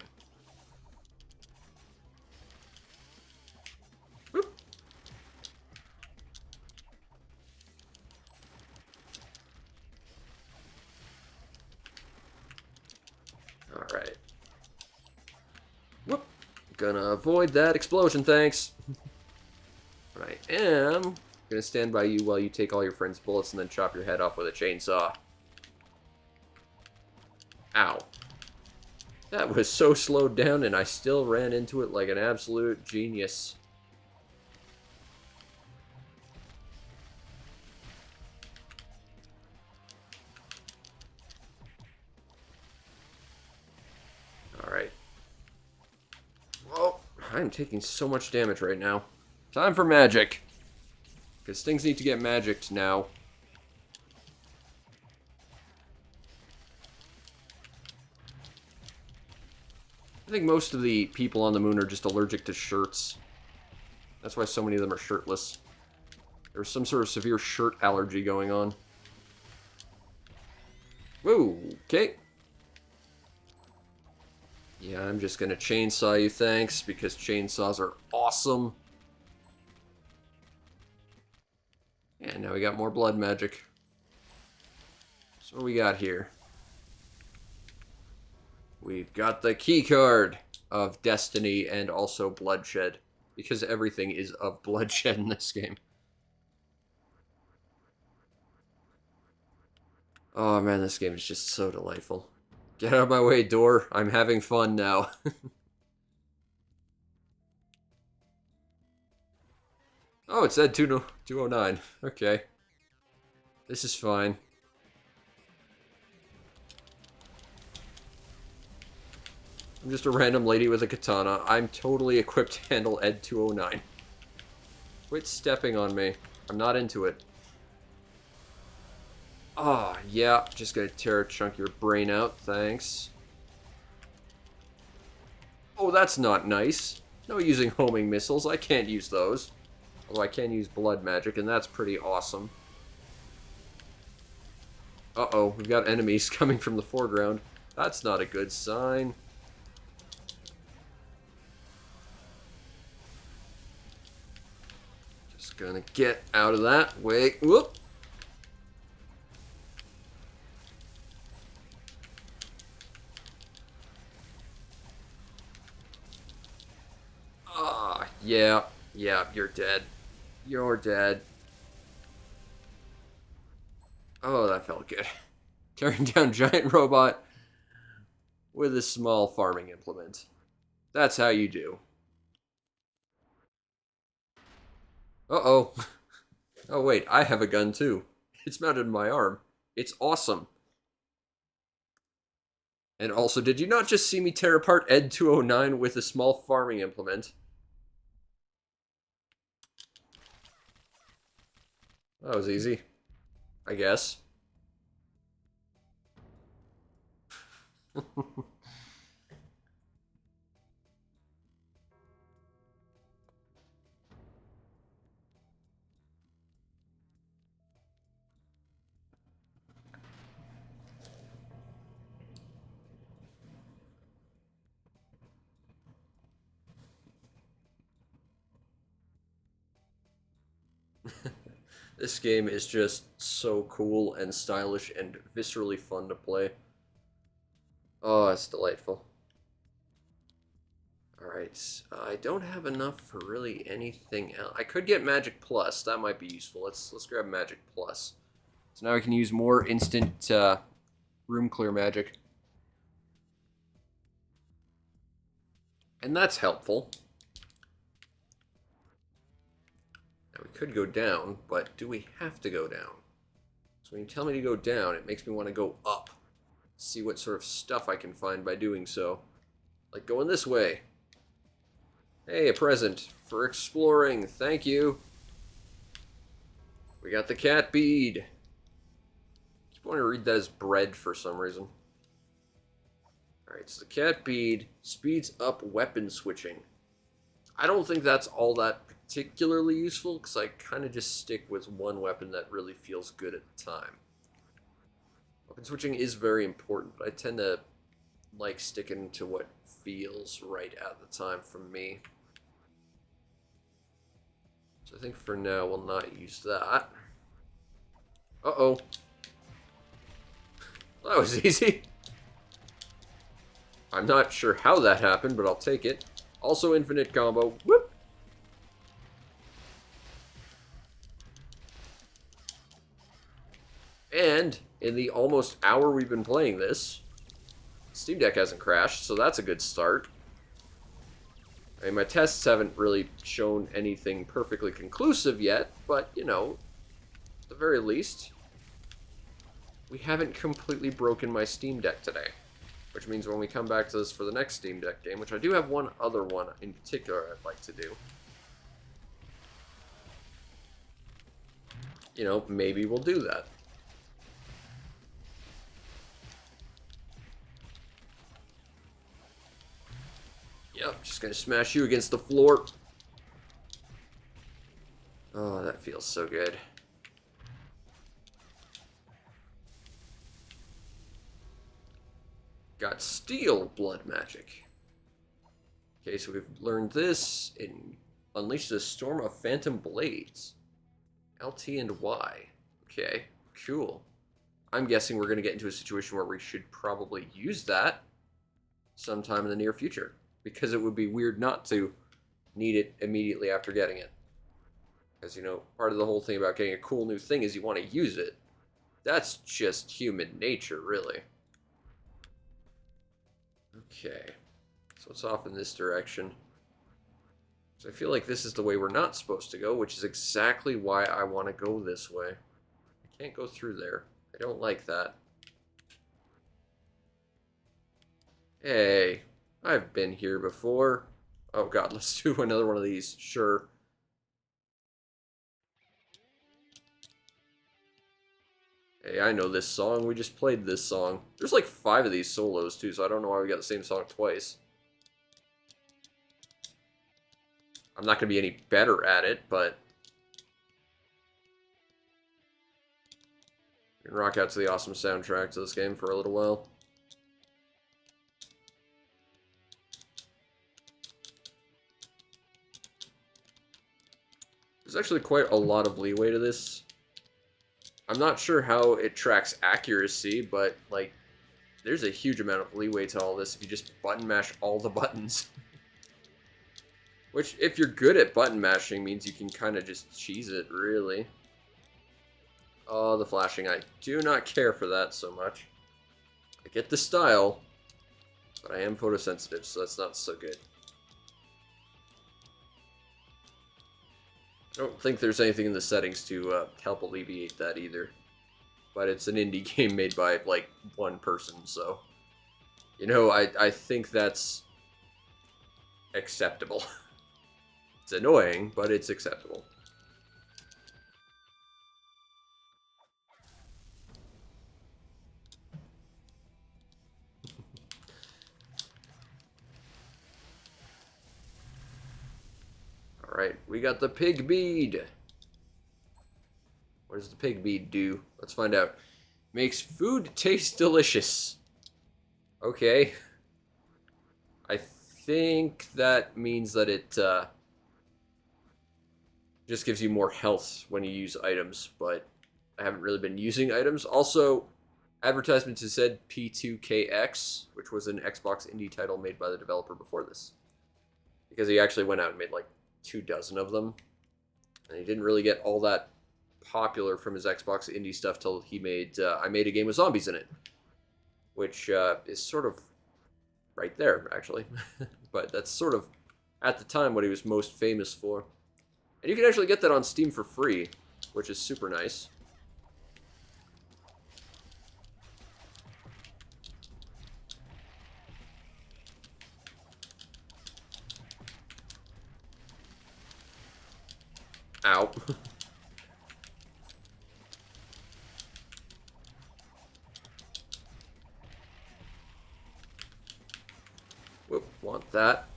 Whoop. Alright. Whoop. Gonna avoid that explosion, thanks. But I am gonna stand by you while you take all your friends' bullets and then chop your head off with a chainsaw. Ow. That was so slowed down and I still ran into it like an absolute genius. I'm taking so much damage right now. Time for magic. Because things need to get magicked now. I think most of the people on the moon are just allergic to shirts. That's why so many of them are shirtless. There's some sort of severe shirt allergy going on. Whoa, okay. Yeah, I'm just gonna chainsaw you, thanks, because chainsaws are awesome. And now we got more blood magic. So what we got here? We've got the key card of destiny and also bloodshed. Because everything is of bloodshed in this game. Oh man, this game is just so delightful. Get out of my way, door. I'm having fun now. Oh, it said 209. Okay. This is fine. I'm just a random lady with a katana. I'm totally equipped to handle Ed 209. Quit stepping on me. I'm not into it. Ah, oh, yeah. Just gonna tear a chunk of your brain out. Thanks. Oh, that's not nice. No using homing missiles. I can't use those. Although I can use blood magic, and that's pretty awesome. Uh-oh, we've got enemies coming from the foreground. That's not a good sign. Just gonna get out of that way. Whoop! Ah, yeah, you're dead. You're dead. Oh, that felt good. Tearing down giant robot with a small farming implement. That's how you do. Uh-oh. Oh, wait, I have a gun too. It's mounted on my arm. It's awesome. And also, did you not just see me tear apart Ed 209 with a small farming implement? That was easy. I guess. This game is just so cool and stylish and viscerally fun to play. Oh, it's delightful. Alright, I don't have enough for really anything else. I could get Magic Plus. That might be useful. Let's grab Magic Plus. So now I can use more instant room clear magic. And that's helpful. Now we could go down, but do we have to go down? So when you tell me to go down, it makes me want to go up. See what sort of stuff I can find by doing so. Like going this way. Hey, a present for exploring. Thank you. We got the cat bead. I just want to read that as bread for some reason. Alright, so the cat bead speeds up weapon switching. I don't think that's all that particularly useful, because I kind of just stick with one weapon that really feels good at the time. Weapon switching is very important, but I tend to like sticking to what feels right at the time for me. So I think for now we'll not use that. Uh-oh. That was easy. I'm not sure how that happened, but I'll take it. Also infinite combo. Whoop! And in the almost hour we've been playing this, Steam Deck hasn't crashed, so that's a good start. I mean, my tests haven't really shown anything perfectly conclusive yet, but, you know, at the very least, we haven't completely broken my Steam Deck today, Which means when we come back to this for the next Steam Deck game, which I do have one other one in particular I'd like to do. You know, maybe we'll do that. Yep, just gonna smash you against the floor. Oh, that feels so good. Got Steel Blood Magic. Okay, so we've learned this in Unleash the Storm of Phantom Blades. LT and Y. Okay, cool. I'm guessing we're going to get into a situation where we should probably use that sometime in the near future. Because it would be weird not to need it immediately after getting it. Because, you know, part of the whole thing about getting a cool new thing is you want to use it. That's just human nature, really. Okay, so it's off in this direction. So I feel like this is the way we're not supposed to go, which is exactly why I want to go this way. I can't go through there. I don't like that. Hey, I've been here before. Oh god, let's do another one of these. Sure. Hey, I know this song. We just played this song. There's like 5 of these solos, too, so I don't know why we got the same song twice. I'm not going to be any better at it, but... we can rock out to the awesome soundtrack to this game for a little while. There's actually quite a lot of leeway to this. I'm not sure how it tracks accuracy, but, like, there's a huge amount of leeway to all this if you just button mash all the buttons. Which, if you're good at button mashing, means you can kind of just cheese it, really. Oh, the flashing. I do not care for that so much. I get the style, but I am photosensitive, so that's not so good. I don't think there's anything in the settings to help alleviate that either. But it's an indie game made by, like, one person, so... you know, I think that's acceptable. It's annoying, but it's acceptable. Alright, we got the pig bead. What does the pig bead do? Let's find out. Makes food taste delicious. Okay. I think that means that it just gives you more health when you use items, but I haven't really been using items. Also, advertisements has said P2KX, which was an Xbox indie title made by the developer before this. Because he actually went out and made like 24 of them. And he didn't really get all that popular from his Xbox indie stuff till he made I Made a Game with Zombies in it. Which is sort of right there, actually. But that's sort of, at the time, what he was most famous for. And you can actually get that on Steam for free, which is super nice. Ow. Whoop, want that.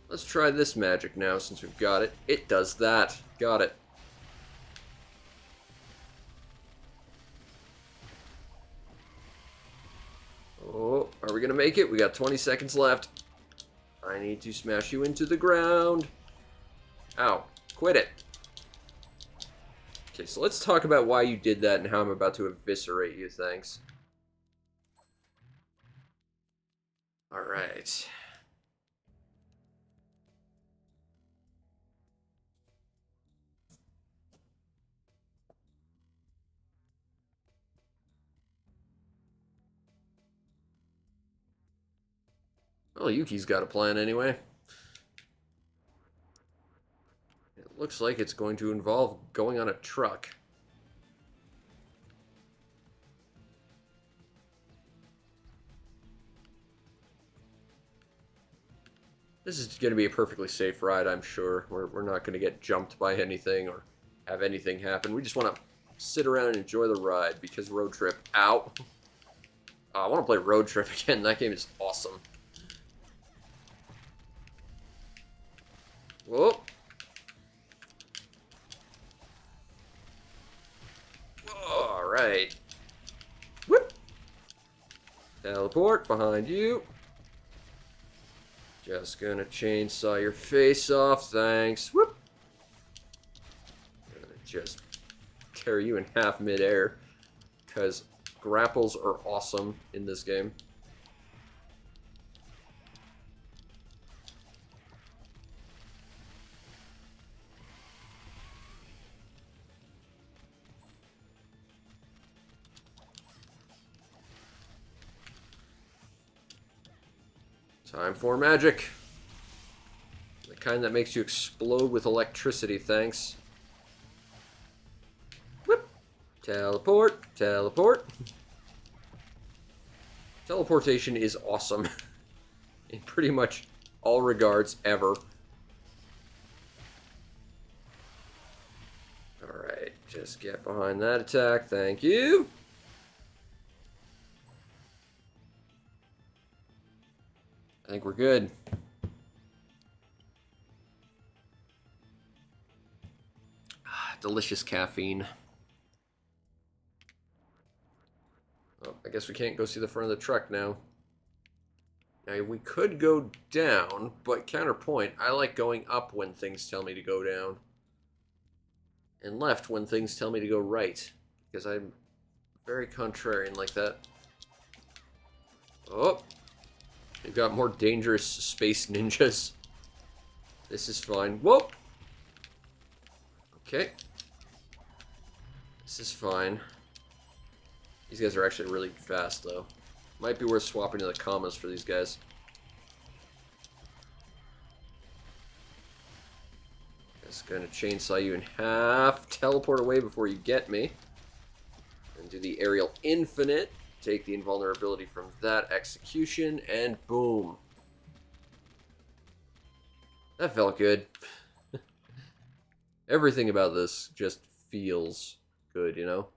Let's try this magic now since we've got it. It does that. Got it. Oh, are we gonna make it? We got 20 seconds left. I need to smash you into the ground. Ow. Quit it. Okay, so let's talk about why you did that and how I'm about to eviscerate you, thanks. Alright. Well, Yuki's got a plan anyway. It looks like it's going to involve going on a truck. This is going to be a perfectly safe ride, I'm sure. We're not going to get jumped by anything or have anything happen. We just want to sit around and enjoy the ride because Road Trip, ow. I want to play Road Trip again. That game is awesome. Whoa. Alright. Whoop. Teleport behind you. Just gonna chainsaw your face off, thanks. Whoop. Gonna just tear you in half midair. Because grapples are awesome in this game. Time for magic. The kind that makes you explode with electricity, thanks. Whoop. Teleport. Teleport. Teleportation is awesome. In pretty much all regards, ever. Alright, just get behind that attack, thank you. I think we're good. Delicious caffeine. Oh, I guess we can't go see the front of the truck now. Now, we could go down, but counterpoint, I like going up when things tell me to go down. And left when things tell me to go right. Because I'm very contrarian like that. Oh! We've got more dangerous space ninjas. This is fine. Whoa! Okay. This is fine. These guys are actually really fast, though. Might be worth swapping to the commas for these guys. Just gonna chainsaw you in half. Teleport away before you get me. And do the aerial infinite. Take the invulnerability from that execution, and boom. That felt good. Everything about this just feels good, you know?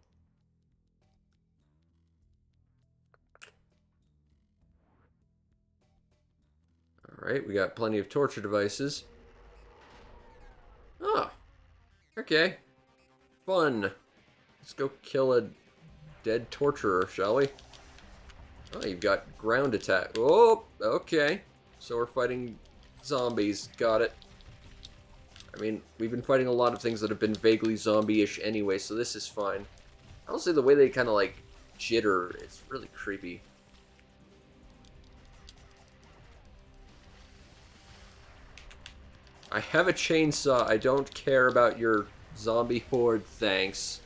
Alright, we got plenty of torture devices. Oh, okay. Fun. Let's go kill a dead torturer, shall we? Oh, you've got ground attack. Oh, okay. So we're fighting zombies. Got it. I mean, we've been fighting a lot of things that have been vaguely zombie-ish anyway, so this is fine. I'll say the way they kind of, like, jitter is really creepy. I have a chainsaw. I don't care about your zombie horde, thanks.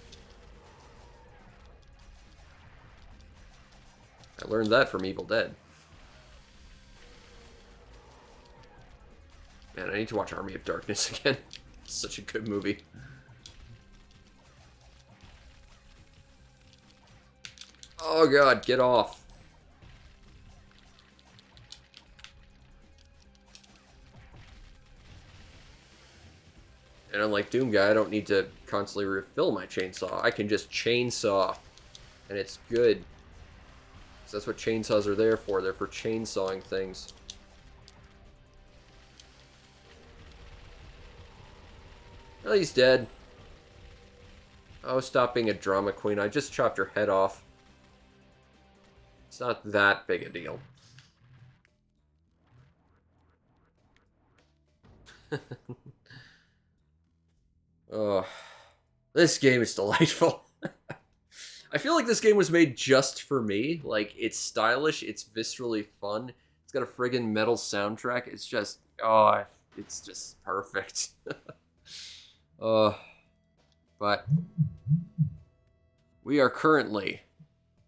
I learned that from Evil Dead. Man, I need to watch Army of Darkness again. It's such a good movie. Oh god, get off. And unlike Doom Guy, I don't need to constantly refill my chainsaw. I can just chainsaw, and it's good. So that's what chainsaws are there for. They're for chainsawing things. Oh, he's dead. Oh, stop being a drama queen. I just chopped your head off. It's not that big a deal. Oh, this game is delightful. I feel like this game was made just for me. Like, it's stylish, it's viscerally fun. It's got a friggin' metal soundtrack. It's just, oh, it's just perfect. But we are currently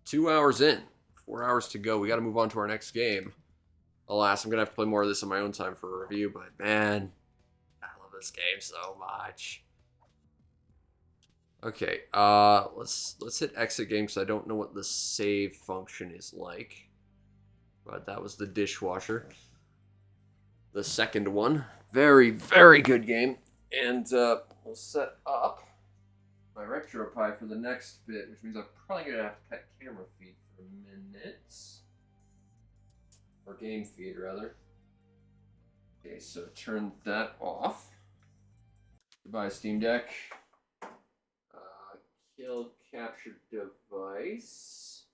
2 hours in. 4 hours to go. We got to move on to our next game. Alas, I'm gonna have to play more of this on my own time for a review. But man, I love this game so much. Okay, let's hit exit game because I don't know what the save function is like. But that was the dishwasher. the second one. Very, very good game. And we'll set up my RetroPie for the next bit, which means I'm probably going to have to cut camera feed for a minute. Or game feed, rather. Okay, so turn that off. Goodbye, Steam Deck. Kill capture device.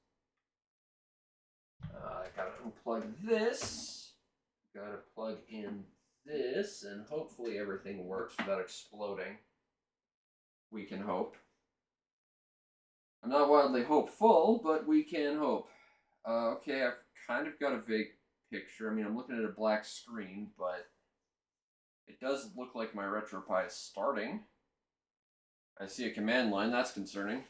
I gotta unplug this. Gotta plug in this, and hopefully everything works without exploding. We can hope. I'm not wildly hopeful, but we can hope. Okay, I've kind of got a vague picture. I mean, I'm looking at a black screen, but it does look like my RetroPie is starting. I see a command line. That's concerning.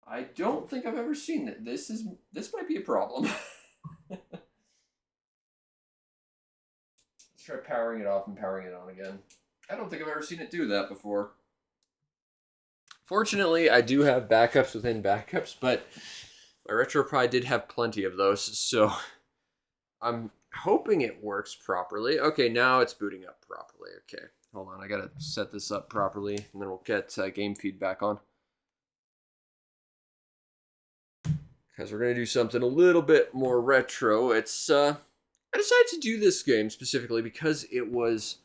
I don't think I've ever seen it. This might be a problem. Let's try powering it off and powering it on again. I don't think I've ever seen it do that before. Fortunately, I do have backups within backups, but my RetroPie did have plenty of those, so I'm hoping it works properly. Okay, now it's booting up properly. Okay, hold on. I gotta set this up properly, and then we'll get game feedback on. Because we're going to do something a little bit more retro. It's, I decided to do this game specifically because it was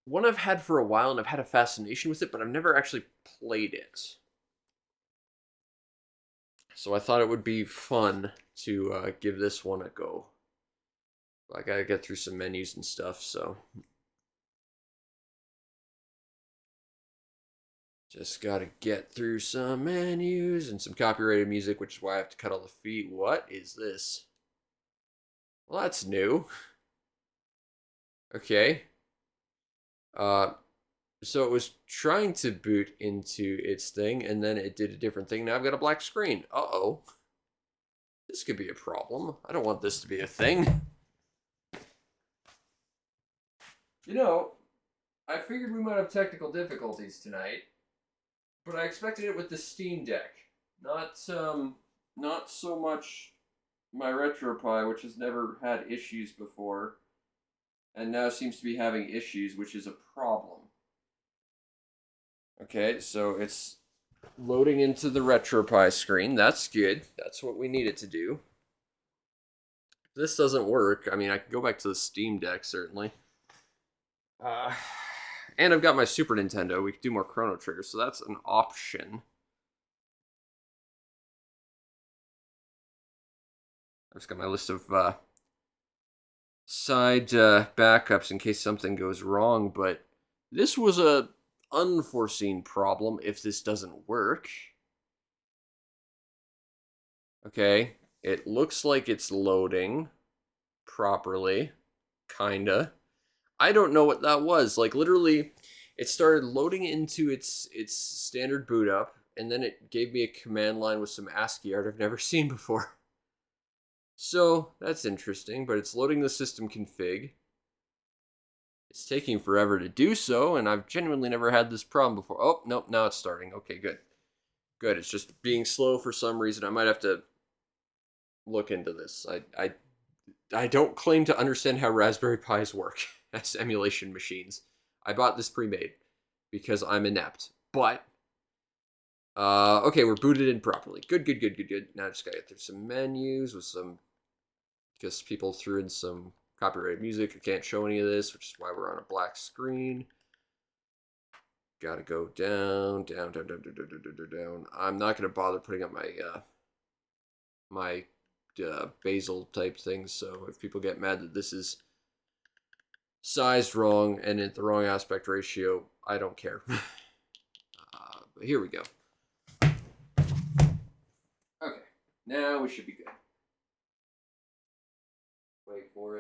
one I've had for a while, and I've had a fascination with it, but I've never actually played it. So I thought it would be fun to give this one a go. I gotta get through some menus and stuff, so... Just gotta get through some menus and some copyrighted music, which is why I have to cut all the feet. What is this? Well, that's new. Okay. So it was trying to boot into its thing, and then it did a different thing. Now I've got a black screen. Uh-oh. This could be a problem. I don't want this to be a thing. You know, I figured we might have technical difficulties tonight. But I expected it with the Steam Deck. Not so much my RetroPie, which has never had issues before, and now seems to be having issues, which is a problem. Okay, so it's loading into the RetroPie screen. That's good. That's what we need it to do. If this doesn't work, I mean, I can go back to the Steam Deck, certainly. And I've got my Super Nintendo. We could do more Chrono Triggers, so that's an option. I've just got my list of side backups in case something goes wrong, but this was a unforeseen problem if this doesn't work. Okay, it looks like it's loading properly, kinda. I don't know what that was. Like, literally, it started loading into its standard boot up, and then it gave me a command line with some ASCII art I've never seen before. So, that's interesting, but it's loading the system config. It's taking forever to do so, and I've genuinely never had this problem before. Oh, nope, now it's starting. Okay, good. Good, it's just being slow for some reason. I might have to look into this. I don't claim to understand how Raspberry Pis work as emulation machines. I bought this pre-made because I'm inept. But, okay, we're booted in properly. Good. Now I just gotta get through some menus with some, because people threw in some copyrighted music. I can't show any of this, which is why we're on a black screen. Gotta go down. I'm not gonna bother putting up my basil type things, so if people get mad that this is sized wrong and at the wrong aspect ratio, I don't care. But here we go. Okay, now we should be good. Wait for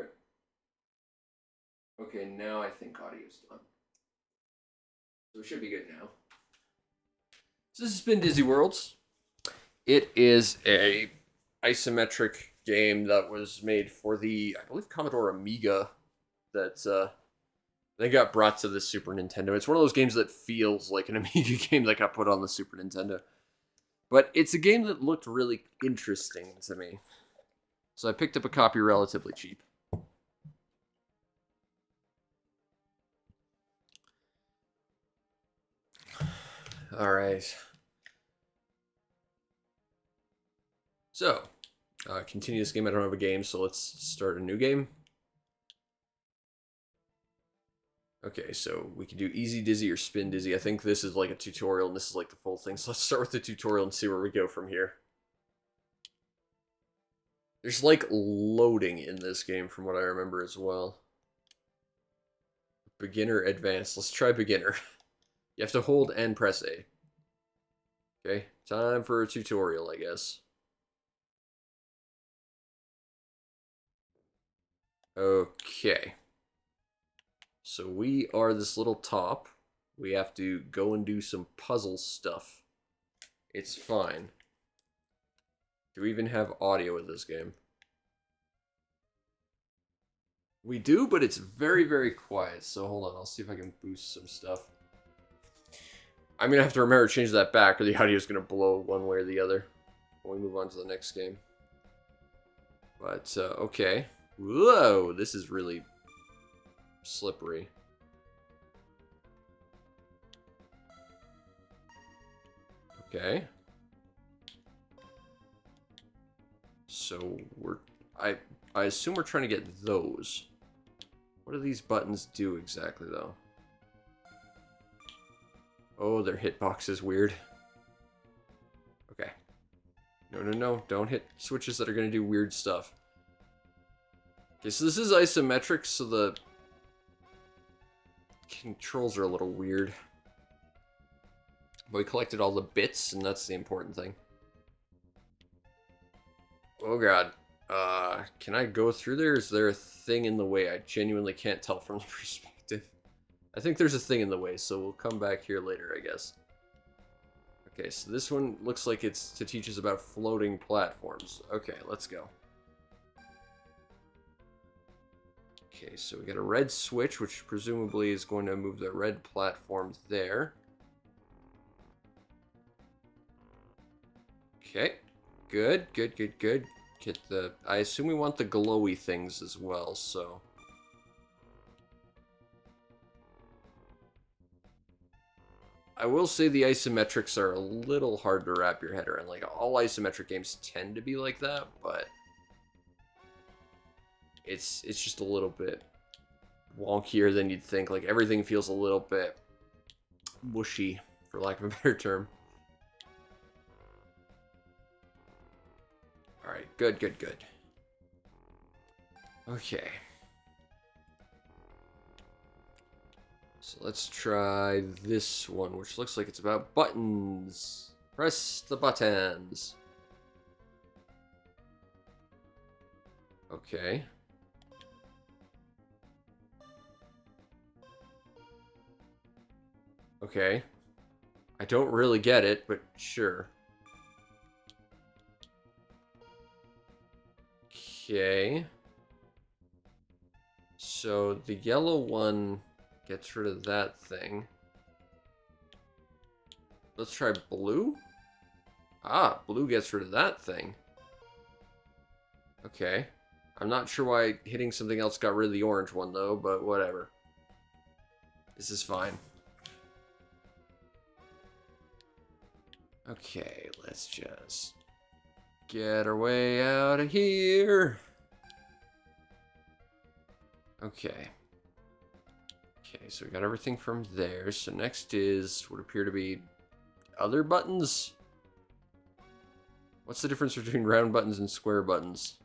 it. Okay, now I think audio's done. So we should be good now. So this has been Dizzy Worlds. It is a isometric game that was made for the, I believe, Commodore Amiga that they got brought to the Super Nintendo. It's one of those games that feels like an Amiga game that got put on the Super Nintendo. But it's a game that looked really interesting to me. So I picked up a copy relatively cheap. Alright. So, continue this game. I don't have a game, so let's start a new game. Okay, so we can do easy dizzy or spin dizzy. I think this is like a tutorial and this is like the full thing. So let's start with the tutorial and see where we go from here. There's like loading in this game from what I remember as well. Beginner, advanced. Let's try beginner. You have to hold and press A. Okay, time for a tutorial, I guess. Okay. So we are this little top. We have to go and do some puzzle stuff. It's fine. Do we even have audio with this game? We do, but it's very, very quiet. So hold on, I'll see if I can boost some stuff. I'm going to have to remember to change that back or the audio is going to blow one way or the other when we move on to the next game. But, okay. Whoa, this is really slippery. Okay. So I assume we're trying to get those. What do these buttons do exactly though? Oh, their hitbox is weird. Okay. No, don't hit switches that are going to do weird stuff. Okay, so this is isometric, so the controls are a little weird. But we collected all the bits, and that's the important thing. Oh god. Can I go through there? Is there a thing in the way? I genuinely can't tell from the perspective. I think there's a thing in the way, so we'll come back here later, I guess. Okay, so this one looks like it's to teach us about floating platforms. Okay, let's go. Okay, so we got a red switch, which presumably is going to move the red platform there. Okay, good. Get the... I assume we want the glowy things as well, so... I will say the isometrics are a little hard to wrap your head around. Like, all isometric games tend to be like that, but... It's just a little bit wonkier than you'd think. Like, everything feels a little bit mushy, for lack of a better term. Alright, good. Okay. So let's try this one, which looks like it's about buttons. Press the buttons. Okay. Okay. I don't really get it, but sure. Okay. So the yellow one gets rid of that thing. Let's try blue. Ah, blue gets rid of that thing. Okay. I'm not sure why hitting something else got rid of the orange one, though, but whatever. This is fine. Okay, let's just get our way out of here. Okay. Okay, so we got everything from there. So next is what appear to be other buttons. What's the difference between round buttons and square buttons?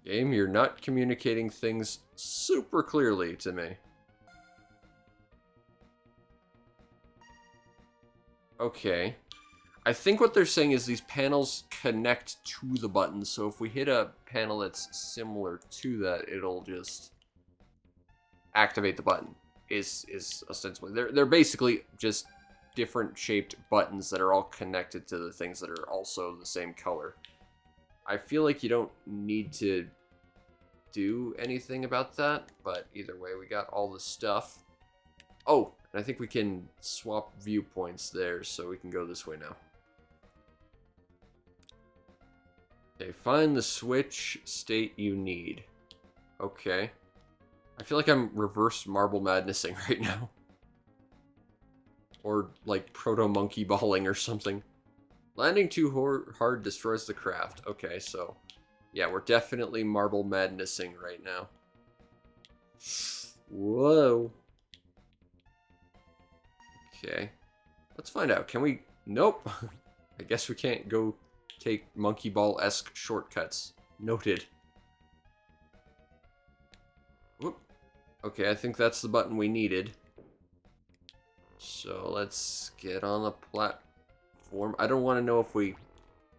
Game, you're not communicating things super clearly to me. Okay. I think what they're saying is these panels connect to the buttons, so if we hit a panel that's similar to that, it'll just activate the button. Is ostensibly they're basically just different shaped buttons that are all connected to the things that are also the same color. I feel like you don't need to do anything about that, but either way, we got all the stuff. Oh, And I think we can swap viewpoints there, so we can go this way now. Okay, find the switch state you need. Okay. I feel like I'm reverse marble madnessing right now. Or, like, proto-monkey balling or something. Landing too hard destroys the craft. Okay, so... yeah, we're definitely marble madnessing right now. Whoa. Okay. Let's find out. Can we... nope. I guess we can't go take monkey ball-esque shortcuts. Noted. Whoop. Okay, I think that's the button we needed. So let's get on the platform. I don't want to know if we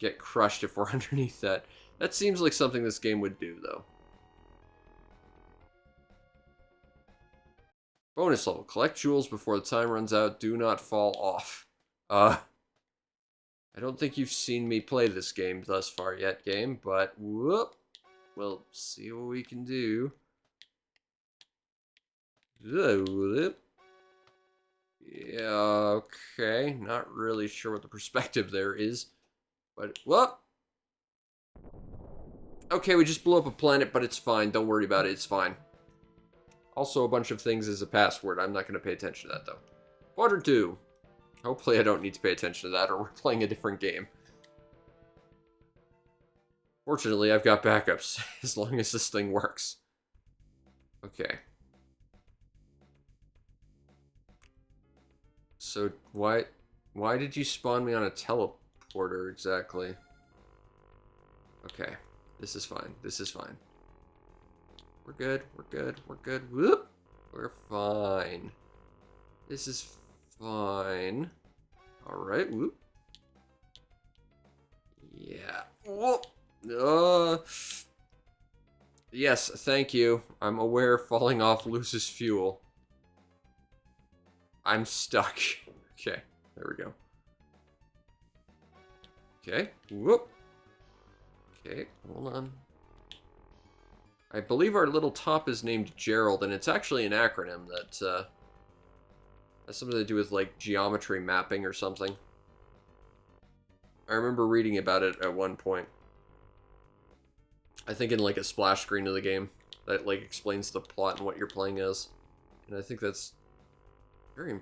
get crushed if we're underneath that. That seems like something this game would do, though. Bonus level. Collect jewels before the time runs out. Do not fall off. I don't think you've seen me play this game thus far yet, game, but whoop. We'll see what we can do. Yeah, okay. Not really sure what the perspective there is. But, whoop. Okay, we just blew up a planet, but it's fine. Don't worry about it. It's fine. Also, a bunch of things is a password. I'm not going to pay attention to that, though. Quadrant 2. Hopefully I don't need to pay attention to that, or we're playing a different game. Fortunately, I've got backups, as long as this thing works. Okay. So, why did you spawn me on a teleporter, exactly? Okay. This is fine. This is fine. We're good. We're good. We're good. Whoop! We're fine. This is fine. Alright, whoop. Yeah. Whoop! Yes, thank you. I'm aware falling off loses fuel. I'm stuck. Okay, there we go. Okay, whoop. Okay, hold on. I believe our little top is named Gerald, and it's actually an acronym that has something to do with, like, geometry mapping or something. I remember reading about it at one point. I think in, like, a splash screen of the game that, like, explains the plot and what you're playing as. And I think that's very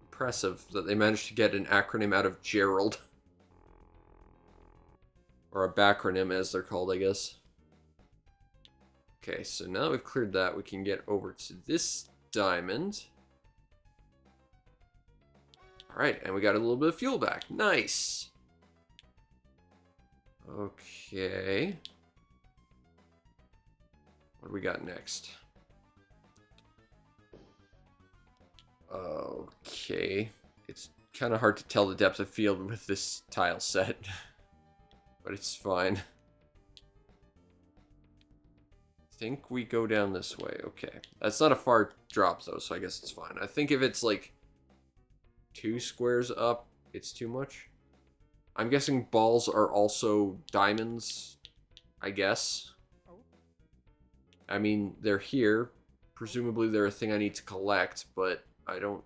impressive that they managed to get an acronym out of Gerald. Or a backronym, as they're called, I guess. Okay, so now we've cleared that, we can get over to this diamond. Alright, and we got a little bit of fuel back. Nice! Okay. What do we got next? Okay. It's kind of hard to tell the depth of field with this tile set. But it's fine. I think we go down this way. Okay. That's not a far drop, though, so I guess it's fine. I think if it's, like, 2 squares up, it's too much. I'm guessing balls are also diamonds, I guess. I mean, they're here. Presumably they're a thing I need to collect, but I don't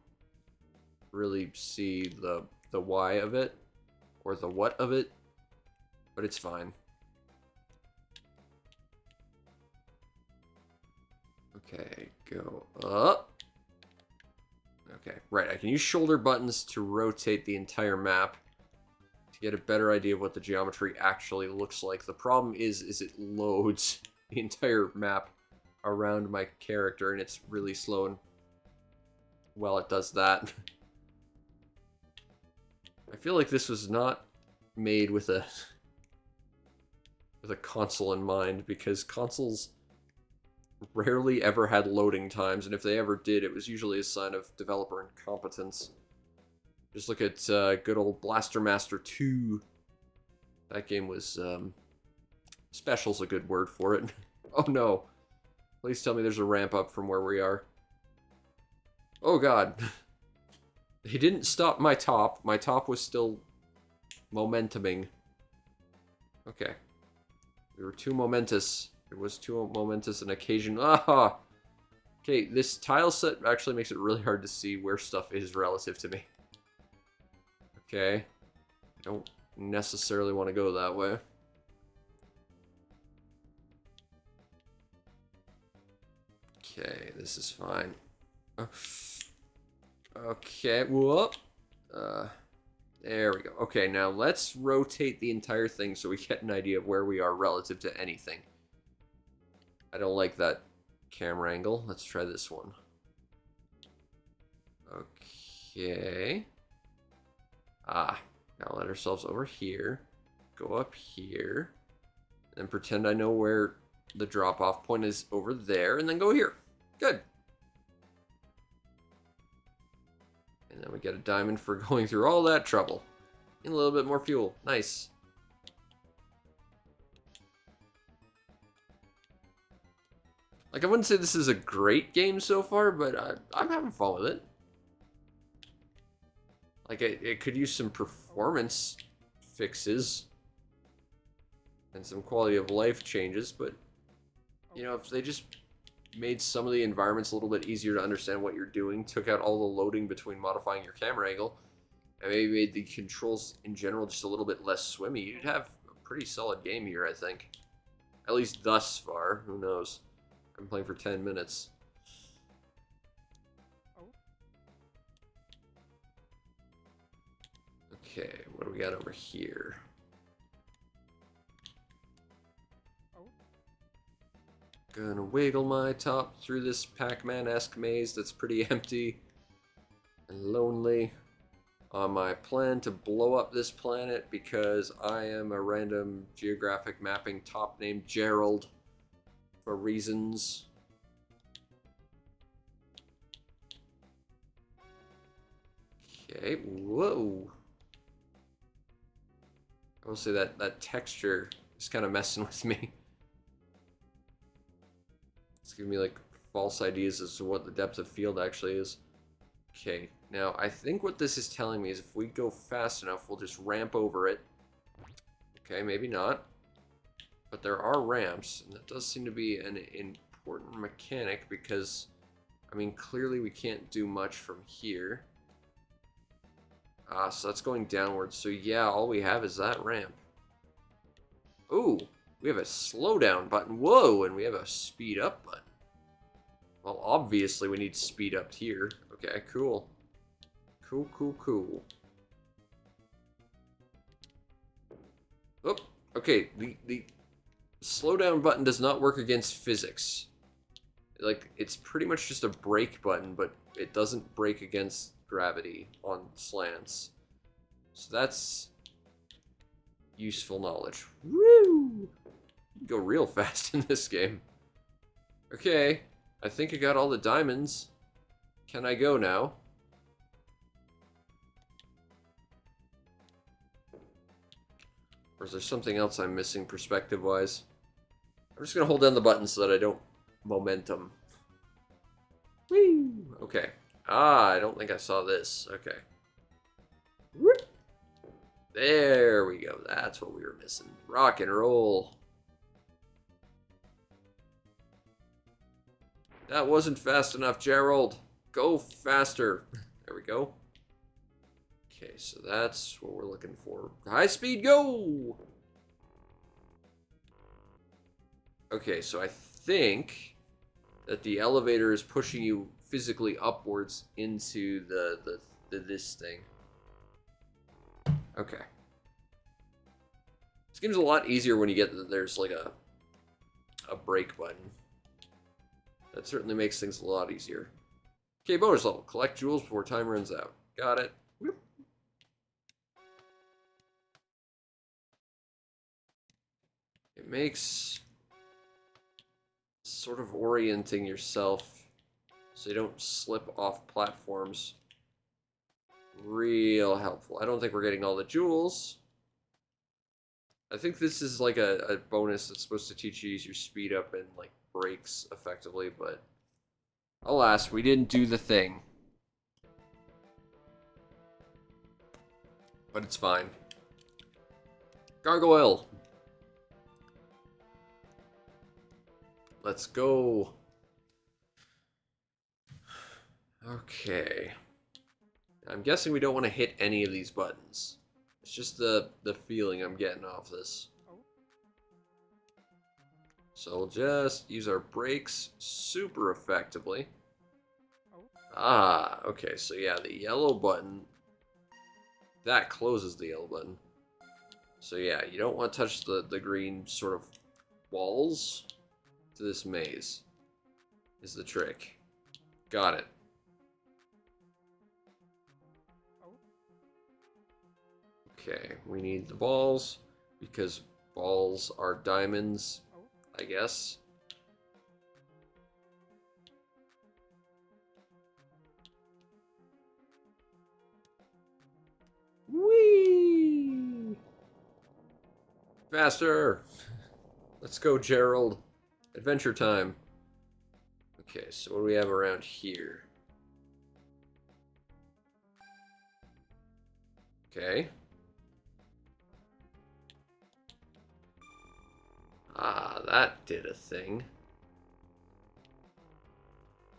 really see the why of it, or the what of it, but it's fine. Okay, go up. Okay, right, I can use shoulder buttons to rotate the entire map to get a better idea of what the geometry actually looks like. The problem is it loads the entire map around my character, and it's really slow and while it does that. I feel like this was not made with a console in mind, because consoles rarely ever had loading times, and if they ever did, it was usually a sign of developer incompetence. Just look at good old Blaster Master 2. That game was, special's a good word for it. Oh no. Please tell me there's a ramp up from where we are. Oh god. He didn't stop my top. My top was still momentuming. Okay. We were too momentous. It was too momentous an occasion. Ah! Okay, this tile set actually makes it really hard to see where stuff is relative to me. Okay. I don't necessarily want to go that way. Okay, this is fine. Okay, whoop. There we go. Okay, now let's rotate the entire thing so we get an idea of where we are relative to anything. I don't like that camera angle. Let's try this one. Okay. Now let ourselves over here. Go up here. And pretend I know where the drop-off point is over there. And then go here. Good. And then we get a diamond for going through all that trouble. And a little bit more fuel. Nice. Like, I wouldn't say this is a great game so far, but I'm having fun with it. Like, it could use some performance fixes. And some quality of life changes, but, you know, if they just made some of the environments a little bit easier to understand what you're doing, took out all the loading between modifying your camera angle, and maybe made the controls in general just a little bit less swimmy, you'd have a pretty solid game here, I think. At least thus far. Who knows? I'm playing for 10 minutes. Okay, what do we got over here? Gonna wiggle my top through this Pac-Man-esque maze that's pretty empty and lonely on my plan to blow up this planet because I am a random geographic mapping top named Gerald for reasons. Okay, whoa. I will say that texture is kind of messing with me. It's giving me like false ideas as to what the depth of field actually is. Okay, now I think what this is telling me is if we go fast enough, we'll just ramp over it. Okay, maybe not. But there are ramps, and that does seem to be an important mechanic because, I mean, clearly we can't do much from here. So that's going downwards. So yeah, all we have is that ramp. Ooh, we have a slowdown button. Whoa, and we have a speed up button. Well, obviously we need speed up here. Okay, cool. Cool, cool, cool. Oh, okay, the slowdown button does not work against physics. Like, it's pretty much just a brake button, but it doesn't brake against gravity on slants. So that's useful knowledge. Woo! Go real fast in this game. Okay, I think I got all the diamonds. Can I go now? Or is there something else I'm missing perspective-wise? I'm just gonna hold down the button so that I don't momentum. Woo! Okay. I don't think I saw this. Okay. Whoop. There we go. That's what we were missing. Rock and roll. That wasn't fast enough, Gerald. Go faster. There we go. Okay, so that's what we're looking for. High speed, go! Okay, so I think that the elevator is pushing you physically upwards into this thing. Okay. This game's a lot easier when you get that there's like a brake button. That certainly makes things a lot easier. Okay, bonus level. Collect jewels before time runs out. Got it. Whoop. It makes sort of orienting yourself so you don't slip off platforms real helpful. I don't think we're getting all the jewels. I think this is like a bonus that's supposed to teach you to use your speed up and like brakes effectively, but alas, we didn't do the thing. But it's fine. Gargoyle! Let's go. Okay. I'm guessing we don't want to hit any of these buttons. It's just the feeling I'm getting off this. So we'll just use our brakes super effectively. Ah, okay, so yeah, the yellow button, that closes the yellow button. So yeah, you don't want to touch the green sort of walls to this maze, is the trick. Got it. Okay, we need the balls, because balls are diamonds, I guess. Whee! Faster! Let's go, Gerald. Adventure time. Okay, so what do we have around here? Okay. Ah, that did a thing.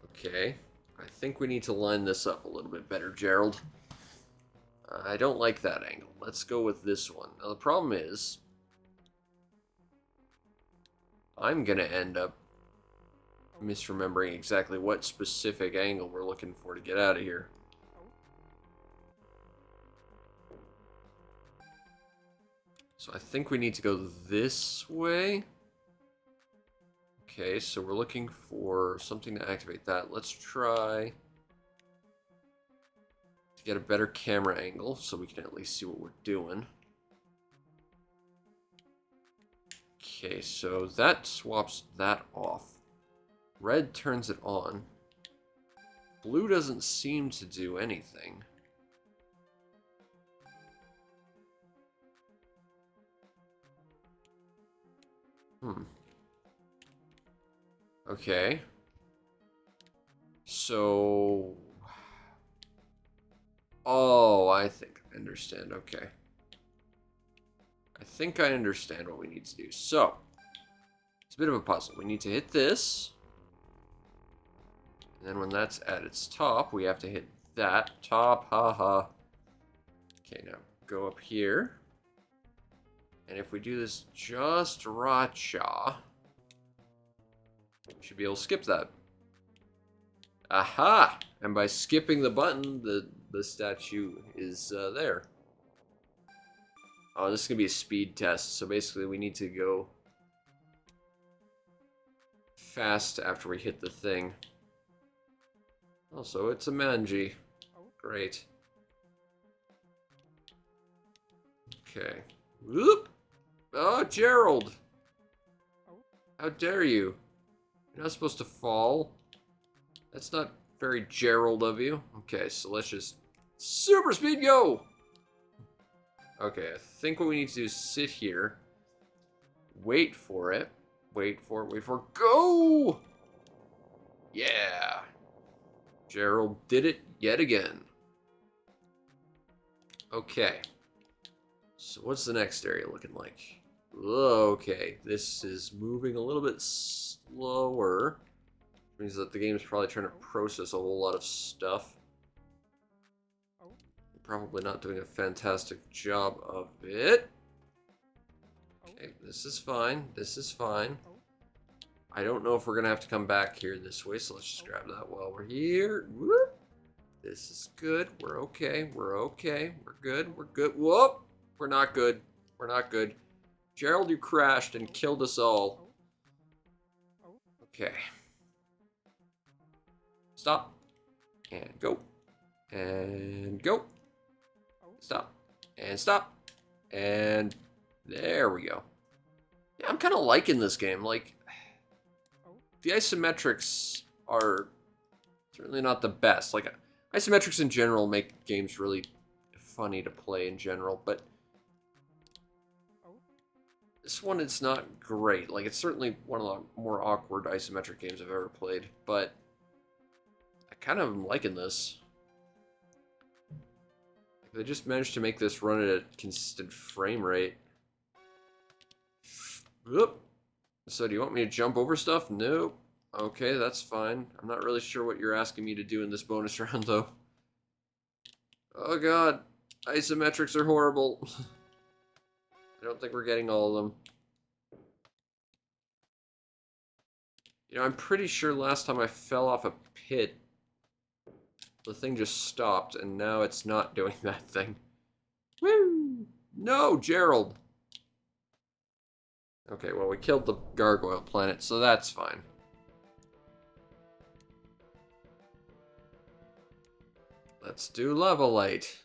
Okay. I think we need to line this up a little bit better, Gerald. I don't like that angle. Let's go with this one. Now, the problem is, I'm going to end up misremembering exactly what specific angle we're looking for to get out of here. So I think we need to go this way. Okay, so we're looking for something to activate that. Let's try to get a better camera angle so we can at least see what we're doing. Okay, so that swaps that off. Red turns it on. Blue doesn't seem to do anything. Okay. So... Oh, I think I understand. Okay. I think I understand what we need to do. So, it's a bit of a puzzle. We need to hit this. And then when that's at its top, we have to hit that top. Haha. Okay, now go up here. And if we do this just right-cha, we should be able to skip that. Aha! And by skipping the button, the statue is there. Oh, this is going to be a speed test. So basically we need to go fast after we hit the thing. Also, it's a manji. Great. Okay. Whoop! Oh, Gerald! How dare you? You're not supposed to fall. That's not very Gerald of you. Okay, so let's just super speed go! Okay, I think what we need to do is sit here. Wait for it. Wait for it. Wait for it. Go! Yeah. Gerald did it yet again. Okay. So what's the next area looking like? Okay, this is moving a little bit slower. Which means that the game is probably trying to process a whole lot of stuff. Probably not doing a fantastic job of it. Okay, this is fine. This is fine. I don't know if we're going to have to come back here this way, so let's just grab that while we're here. Whoop. This is good. We're okay. We're okay. We're good. We're good. Whoop. We're not good. We're not good. Gerald, you crashed and killed us all. Okay. Stop. And go. And go. Stop. And stop. And there we go. Yeah, I'm kind of liking this game. Like, the isometrics are certainly not the best. Like, isometrics in general make games really funny to play in general, but this one, it's not great. Like, it's certainly one of the more awkward isometric games I've ever played, but I kind of am liking this. They just managed to make this run at a consistent frame rate. Whoop. So do you want me to jump over stuff? Nope. Okay, that's fine. I'm not really sure what you're asking me to do in this bonus round, though. Oh god, isometrics are horrible. I don't think we're getting all of them. You know, I'm pretty sure last time I fell off a pit, the thing just stopped, and now it's not doing that thing. Woo! No, Gerald! Okay, well, we killed the gargoyle planet, so that's fine. Let's do level 8.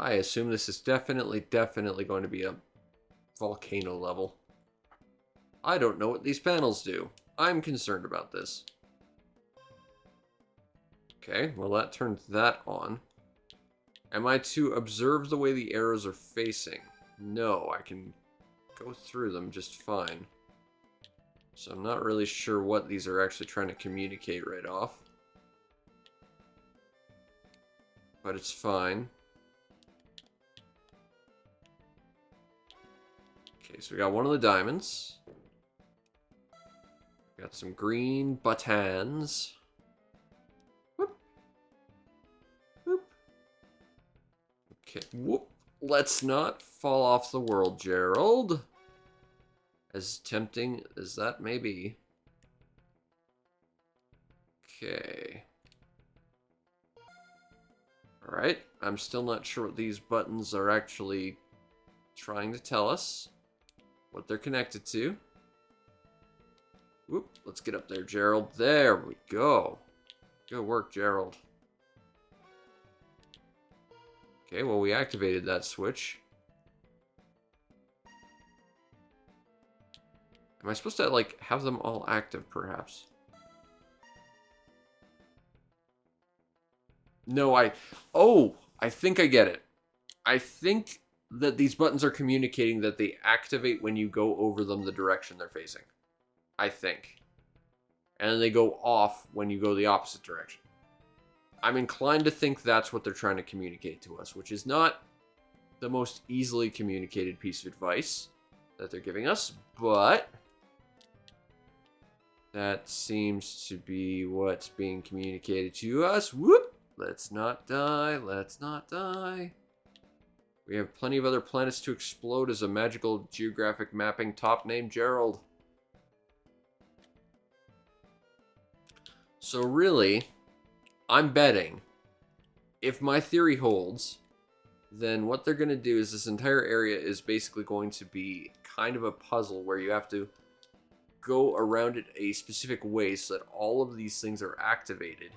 I assume this is definitely going to be a volcano level. I don't know what these panels do. I'm concerned about this. Okay, well that turns that on. Am I to observe the way the arrows are facing? No, I can go through them just fine. So I'm not really sure what these are actually trying to communicate right off. But it's fine. Okay, so we got one of the diamonds. We got some green buttons. Whoop. Whoop. Okay, whoop. Let's not fall off the world, Gerald. As tempting as that may be. Okay. Alright, I'm still not sure what these buttons are actually trying to tell us. What they're connected to. Whoop, let's get up there, Gerald. There we go. Good work, Gerald. Okay, well, we activated that switch. Am I supposed to, like, have them all active, perhaps? No, Oh, I think I get it. I think that these buttons are communicating that they activate when you go over them the direction they're facing. I think. And then they go off when you go the opposite direction. I'm inclined to think that's what they're trying to communicate to us, which is not the most easily communicated piece of advice that they're giving us, but that seems to be what's being communicated to us. Whoop! Let's not die. Let's not die. We have plenty of other planets to explode as a magical geographic mapping top named Gerald. So really, I'm betting if my theory holds, then what they're going to do is this entire area is basically going to be kind of a puzzle where you have to go around it a specific way so that all of these things are activated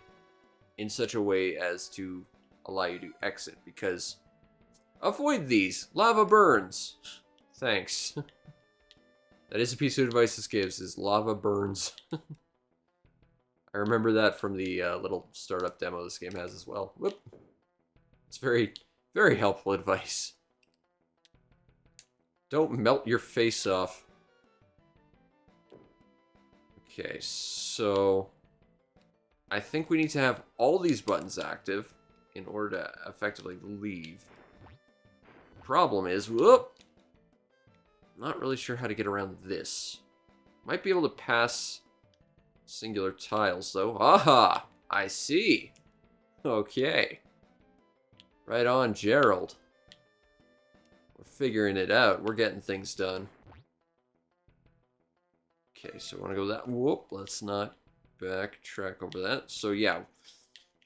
in such a way as to allow you to exit, because avoid these. Lava burns. Thanks. That is a piece of advice this gives, is lava burns. I remember that from the little startup demo this game has as well. Whoop. It's very, very helpful advice. Don't melt your face off. Okay, so I think we need to have all these buttons active in order to effectively leave. Problem is, whoop! I'm not really sure how to get around this. Might be able to pass singular tiles, though. Aha! I see. Okay. Right on, Gerald. We're figuring it out. We're getting things done. Okay, so I want to go that. Whoop, let's not backtrack over that. So yeah,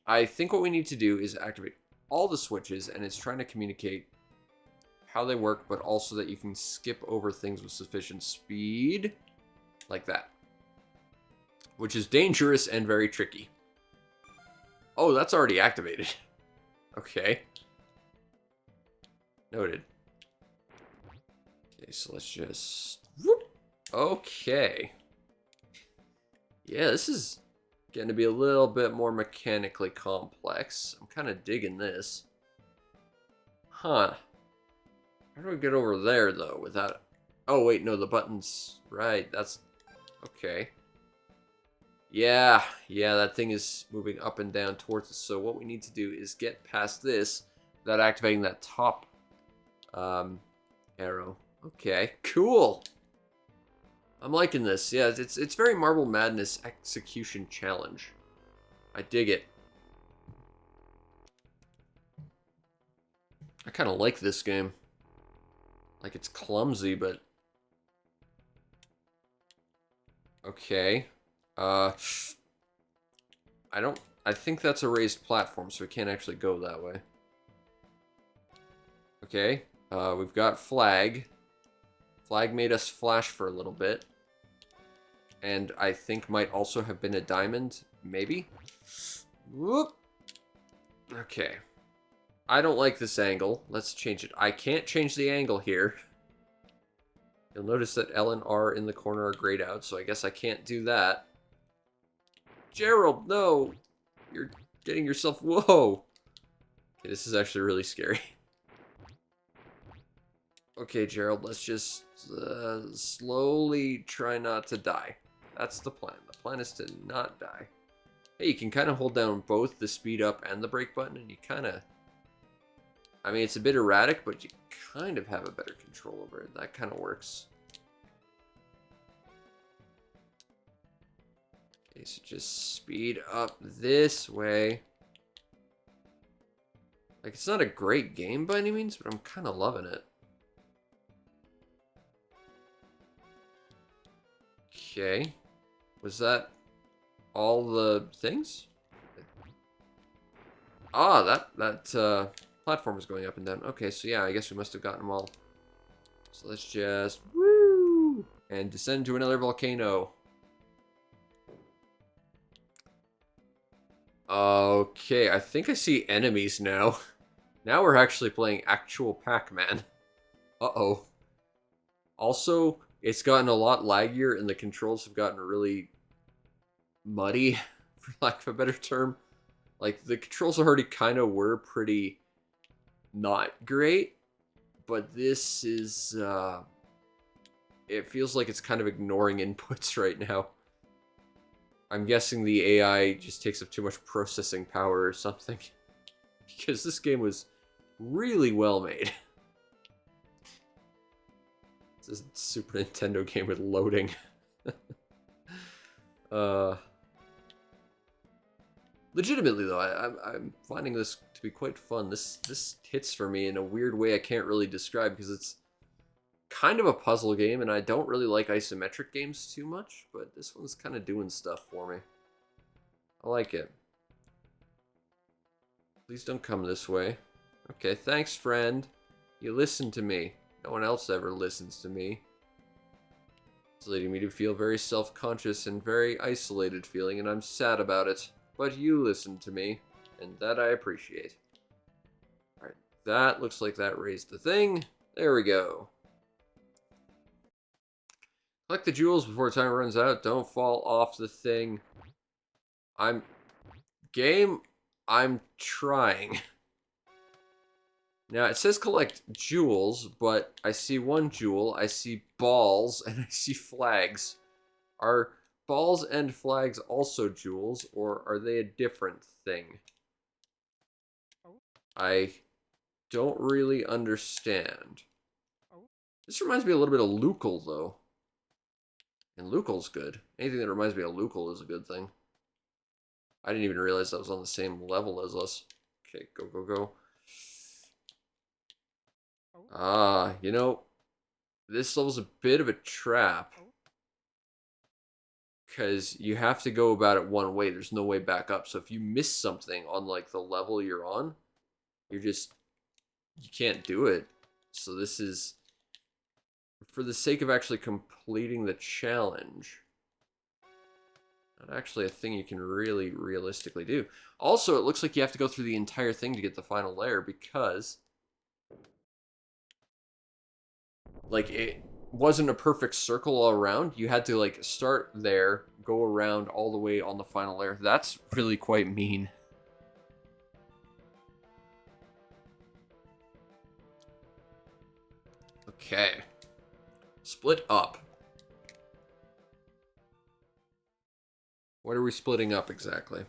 I think what we need to do is activate all the switches, and it's trying to communicate how they work, but also that you can skip over things with sufficient speed, like that. Which is dangerous and very tricky. Oh, that's already activated. Okay. Noted. Okay, so let's just... Whoop. Okay. Yeah, this is getting to be a little bit more mechanically complex. I'm kind of digging this. Huh. How do we get over there, though, without... Oh, wait, no, the button's... Right, that's... Okay. Yeah, that thing is moving up and down towards us. So what we need to do is get past this without activating that top arrow. Okay, cool. I'm liking this. Yeah, it's very Marble Madness execution challenge. I dig it. I kind of like this game. Like, it's clumsy, but... Okay. I think that's a raised platform, so we can't actually go that way. Okay. We've got flag. Flag made us flash for a little bit. And I think might also have been a diamond. Maybe? Whoop. Okay. I don't like this angle. Let's change it. I can't change the angle here. You'll notice that L and R in the corner are grayed out, so I guess I can't do that. Gerald, no! You're getting yourself... Whoa! Okay, this is actually really scary. Okay, Gerald, let's just slowly try not to die. That's the plan. The plan is to not die. Hey, you can kind of hold down both the speed up and the brake button, and you kind of... I mean, it's a bit erratic, but you kind of have a better control over it. That kind of works. Okay, so just speed up this way. Like, it's not a great game by any means, but I'm kind of loving it. Okay. Was that all the things? Ah, that platform is going up and down. Okay, so yeah, I guess we must have gotten them all. So let's just woo and descend to another volcano. Okay, I think I see enemies now. Now we're actually playing actual Pac-Man. Uh-oh. Also, it's gotten a lot laggier and the controls have gotten really muddy, for lack of a better term. Like, the controls already kind of were pretty not great, but this is, it feels like it's kind of ignoring inputs right now. I'm guessing the AI just takes up too much processing power or something. Because this game was really well made. This is a Super Nintendo game with loading. Legitimately though, I'm finding this to be quite fun. This hits for me in a weird way I can't really describe because it's kind of a puzzle game and I don't really like isometric games too much, but this one's kind of doing stuff for me. I like it. Please don't come this way. Okay, thanks, friend. You listen to me. No one else ever listens to me. It's leading me to feel very self-conscious and very isolated feeling, and I'm sad about it. But you listen to me, and that I appreciate. Alright, that looks like that raised the thing. There we go. Collect the jewels before time runs out. Don't fall off the thing. I'm trying. Now, it says collect jewels, but I see one jewel, I see balls, and I see flags. Are balls and flags also jewels, or are they a different thing? I don't really understand. This reminds me a little bit of Lucal, though. And Lucal's good. Anything that reminds me of Lucal is a good thing. I didn't even realize that was on the same level as us. Okay, go, go, go. Ah, you know, this level's a bit of a trap. Because you have to go about it one way. There's no way back up. So if you miss something on, like, the level you're on, you can't do it. So this is, for the sake of actually completing the challenge, not actually a thing you can really realistically do. Also, it looks like you have to go through the entire thing to get the final layer because... like, it wasn't a perfect circle all around. You had to, like, start there, go around all the way on the final layer. That's really quite mean. Okay. Split up. What are we splitting up exactly?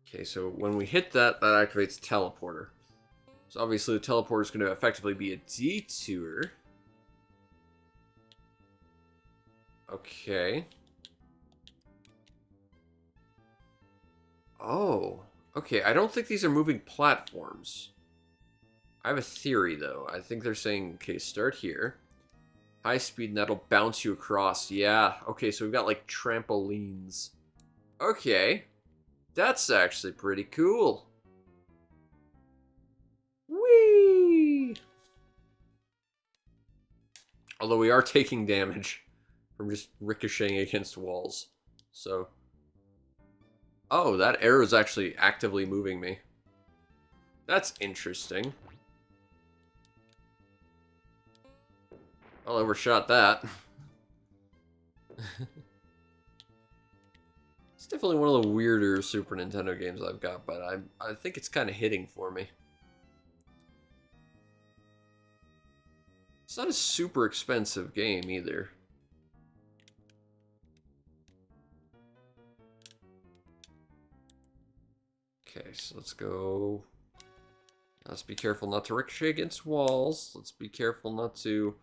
Okay, so when we hit that, that activates the teleporter. So obviously the teleporter is going to effectively be a detour. Okay. Oh. Okay, I don't think these are moving platforms. I have a theory, though. I think they're saying, okay, start here. High speed, and that'll bounce you across. Yeah. Okay, so we've got, like, trampolines. Okay. That's actually pretty cool. Whee! Although we are taking damage from just ricocheting against walls. So... Oh, that arrow is actually actively moving me. That's interesting. I'll overshot that. It's definitely one of the weirder Super Nintendo games I've got, but I think it's kind of hitting for me. It's not a super expensive game either. Okay, so let's go. Let's be careful not to ricochet against walls. Let's be careful not to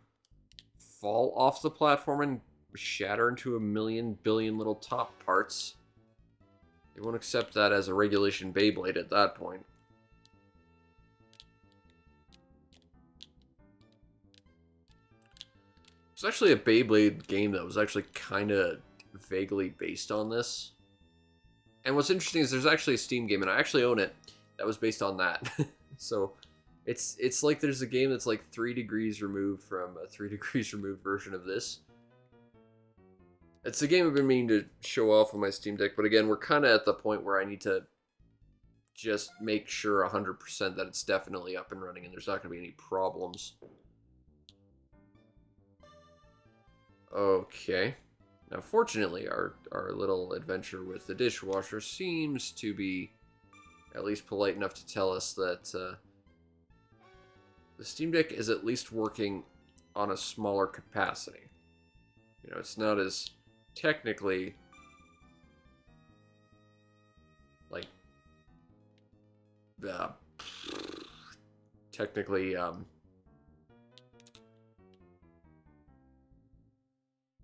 fall off the platform and shatter into a million billion little top parts. They won't accept that as a regulation Beyblade at that point. It's actually a Beyblade game that was actually kind of vaguely based on this. And what's interesting is there's actually a Steam game, and I actually own it, that was based on that. So it's like there's a game that's like 3 degrees removed from a 3 degrees removed version of this. It's a game I've been meaning to show off on my Steam Deck, but again, we're kind of at the point where I need to just make sure 100% that it's definitely up and running and there's not going to be any problems. Okay. Now, fortunately, our little adventure with the dishwasher seems to be at least polite enough to tell us that the Steam Deck is at least working on a smaller capacity. You know, it's not as technically like technically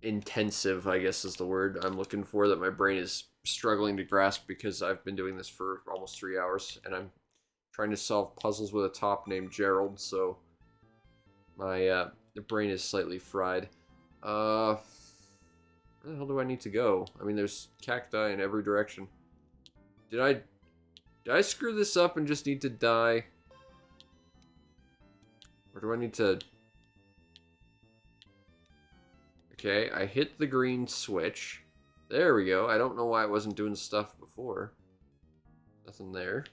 intensive, I guess is the word I'm looking for, that my brain is struggling to grasp because I've been doing this for almost 3 hours and I'm trying to solve puzzles with a top named Gerald, so my the brain is slightly fried. Where the hell do I need to go? I mean, there's cacti in every direction. Did I screw this up and just need to die? Or do I need to... Okay, I hit the green switch. There we go. I don't know why it wasn't doing stuff before. Nothing there.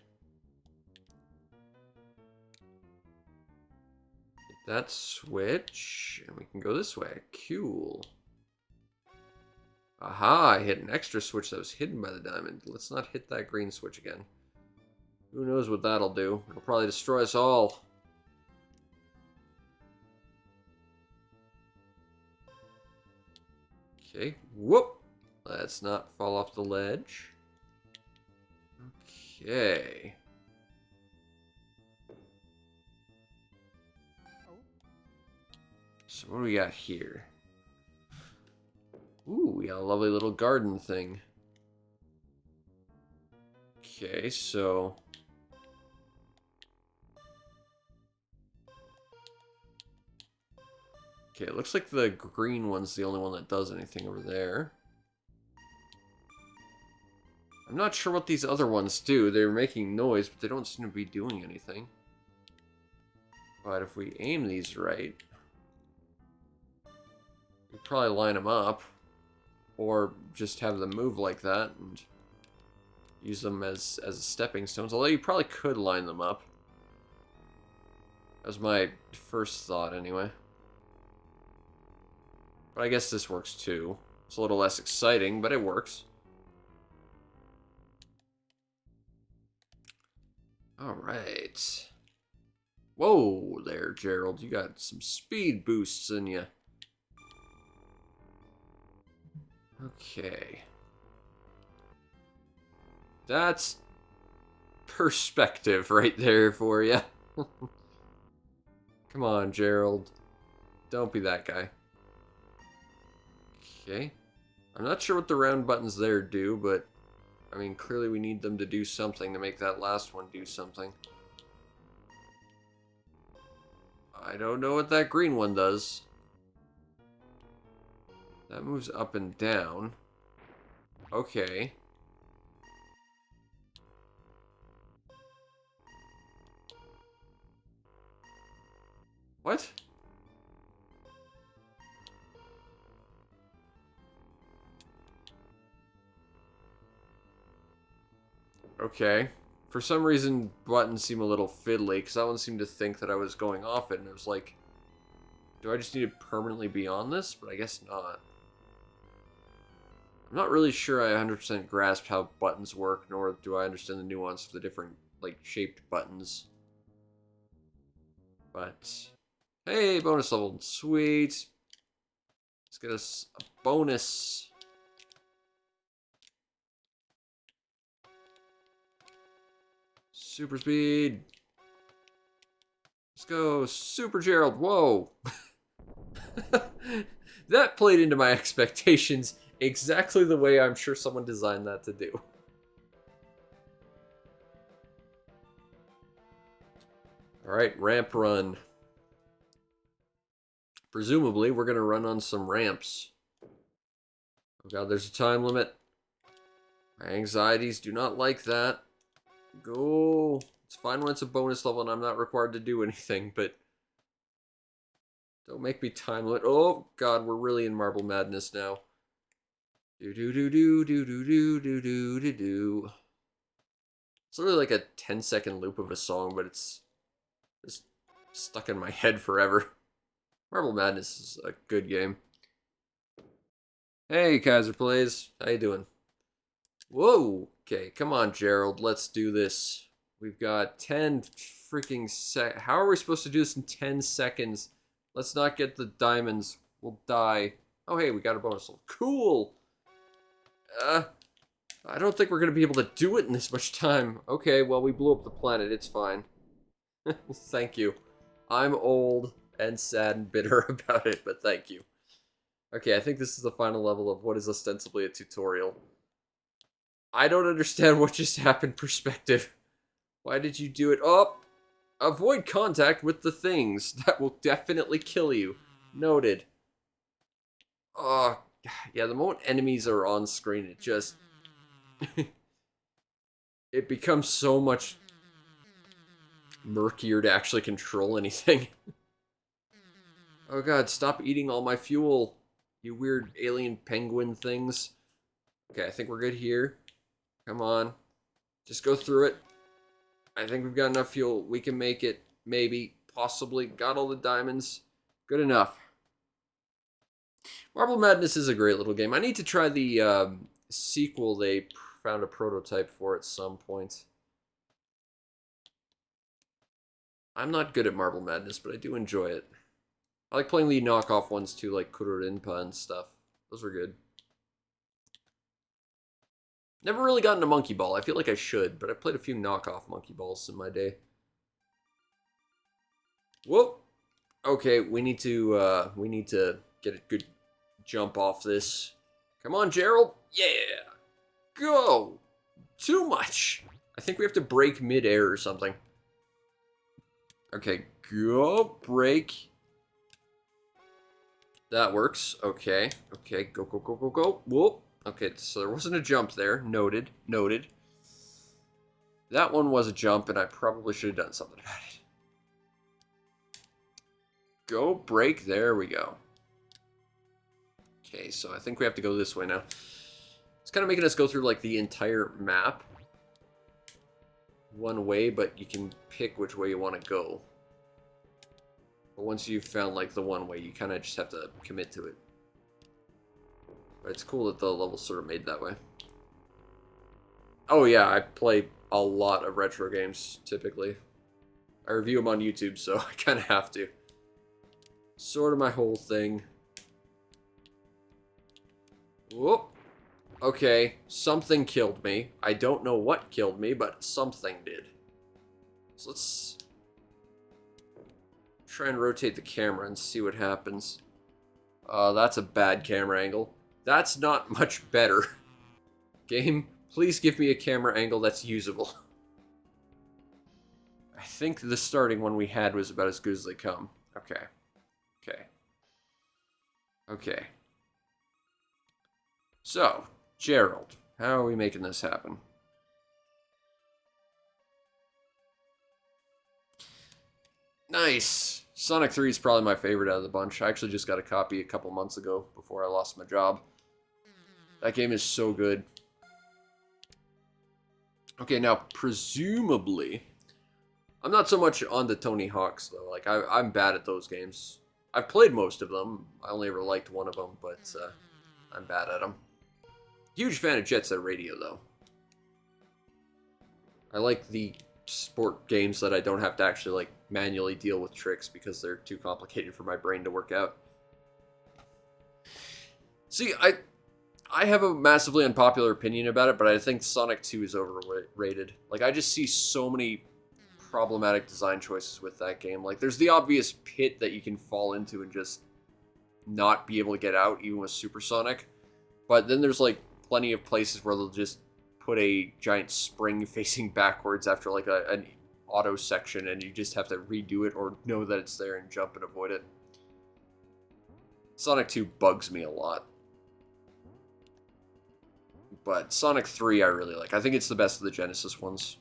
Hit that switch, and we can go this way. Cool. Aha, I hit an extra switch that was hidden by the diamond. Let's not hit that green switch again. Who knows what that'll do. It'll probably destroy us all. Okay, whoop! Let's not fall off the ledge. Okay. So what do we got here? Ooh, we got a lovely little garden thing. Okay, so... Okay, it looks like the green one's the only one that does anything over there. I'm not sure what these other ones do. They're making noise, but they don't seem to be doing anything. But if we aim these right, we probably line them up. Or just have them move like that and use them as stepping stones. Although you probably could line them up. That was my first thought anyway. But I guess this works too. It's a little less exciting, but it works. Alright. Whoa there, Gerald. You got some speed boosts in you. Okay. That's perspective right there for you. Come on, Gerald. Don't be that guy. Okay. I'm not sure what the round buttons there do, but I mean, clearly we need them to do something to make that last one do something. I don't know what that green one does. That moves up and down. Okay. What? Okay. For some reason, buttons seem a little fiddly, because that one seemed to think that I was going off it, and it was like, do I just need to permanently be on this? But I guess not. I'm not really sure I 100% grasp how buttons work, nor do I understand the nuance of the different, like, shaped buttons. But, hey, bonus level. Sweet. Let's get us a bonus. Super speed. Let's go, Super Gerald. Whoa. That played into my expectations exactly the way I'm sure someone designed that to do. Alright, ramp run. Presumably, we're going to run on some ramps. Oh god, there's a time limit. My anxieties do not like that. Go. It's fine when it's a bonus level and I'm not required to do anything, but don't make me time limit. Oh god, we're really in Marble Madness now. Do do do do do do do do do do do. It's literally like a 10-second loop of a song, but it's just stuck in my head forever. Marble Madness is a good game. Hey, Kaiser Plays. How you doing? Whoa. Okay, come on, Gerald. Let's do this. We've got 10 freaking How are we supposed to do this in 10 seconds? Let's not get the diamonds. We'll die. Oh, hey, we got a bonus level. Cool. I don't think we're going to be able to do it in this much time. Okay, well, we blew up the planet. It's fine. Thank you. I'm old and sad and bitter about it, but thank you. Okay, I think this is the final level of what is ostensibly a tutorial. I don't understand what just happened, perspective. Why did you do it? Oh! Avoid contact with the things. That will definitely kill you. Noted. Oh, yeah, the moment enemies are on screen, it just... it becomes so much murkier to actually control anything. Oh god, stop eating all my fuel, you weird alien penguin things. Okay, I think we're good here. Come on. Just go through it. I think we've got enough fuel. We can make it. Maybe. Possibly. Got all the diamonds. Good enough. Marble Madness is a great little game. I need to try the sequel they found a prototype for at some point. I'm not good at Marble Madness, but I do enjoy it. I like playing the knockoff ones too, like Kurorinpa and stuff. Those were good. Never really gotten a Monkey Ball. I feel like I should, but I played a few knockoff Monkey Balls in my day. Whoa! Okay, we need to get a good jump off this. Come on, Gerald! Yeah! Go! Too much! I think we have to break mid-air or something. Okay, go, break. That works. Okay, okay, go, go, go, go, go. Whoop! Okay, so there wasn't a jump there. Noted. Noted. That one was a jump, and I probably should have done something about it. Go, break. There we go. Okay, so I think we have to go this way now. It's kind of making us go through, like, the entire map one way, but you can pick which way you want to go. But once you've found, like, the one way, you kind of just have to commit to it. But it's cool that the level's sort of made that way. Oh yeah, I play a lot of retro games, typically. I review them on YouTube, so I kind of have to. Sort of my whole thing. Whoop. Okay, something killed me. I don't know what killed me, but something did. So let's try and rotate the camera and see what happens. That's a bad camera angle. That's not much better. Game, please give me a camera angle that's usable. I think the starting one we had was about as good as they come. Okay. Okay. Okay. So, Gerald, how are we making this happen? Nice! Sonic 3 is probably my favorite out of the bunch. I actually just got a copy a couple months ago before I lost my job. That game is so good. Okay, now, presumably... I'm not so much on the Tony Hawks, though. Like, I'm bad at those games. I've played most of them. I only ever liked one of them, but I'm bad at them. Huge fan of Jet Set Radio, though. I like the sport games that I don't have to actually, like, manually deal with tricks because they're too complicated for my brain to work out. See, I have a massively unpopular opinion about it, but I think Sonic 2 is overrated. Like, I just see so many problematic design choices with that game. Like, there's the obvious pit that you can fall into and just not be able to get out, even with Supersonic. But then there's, like, plenty of places where they'll just put a giant spring facing backwards after, like, an auto section, and you just have to redo it or know that it's there and jump and avoid it. Sonic 2 bugs me a lot. But Sonic 3 I really like. I think it's the best of the Genesis ones.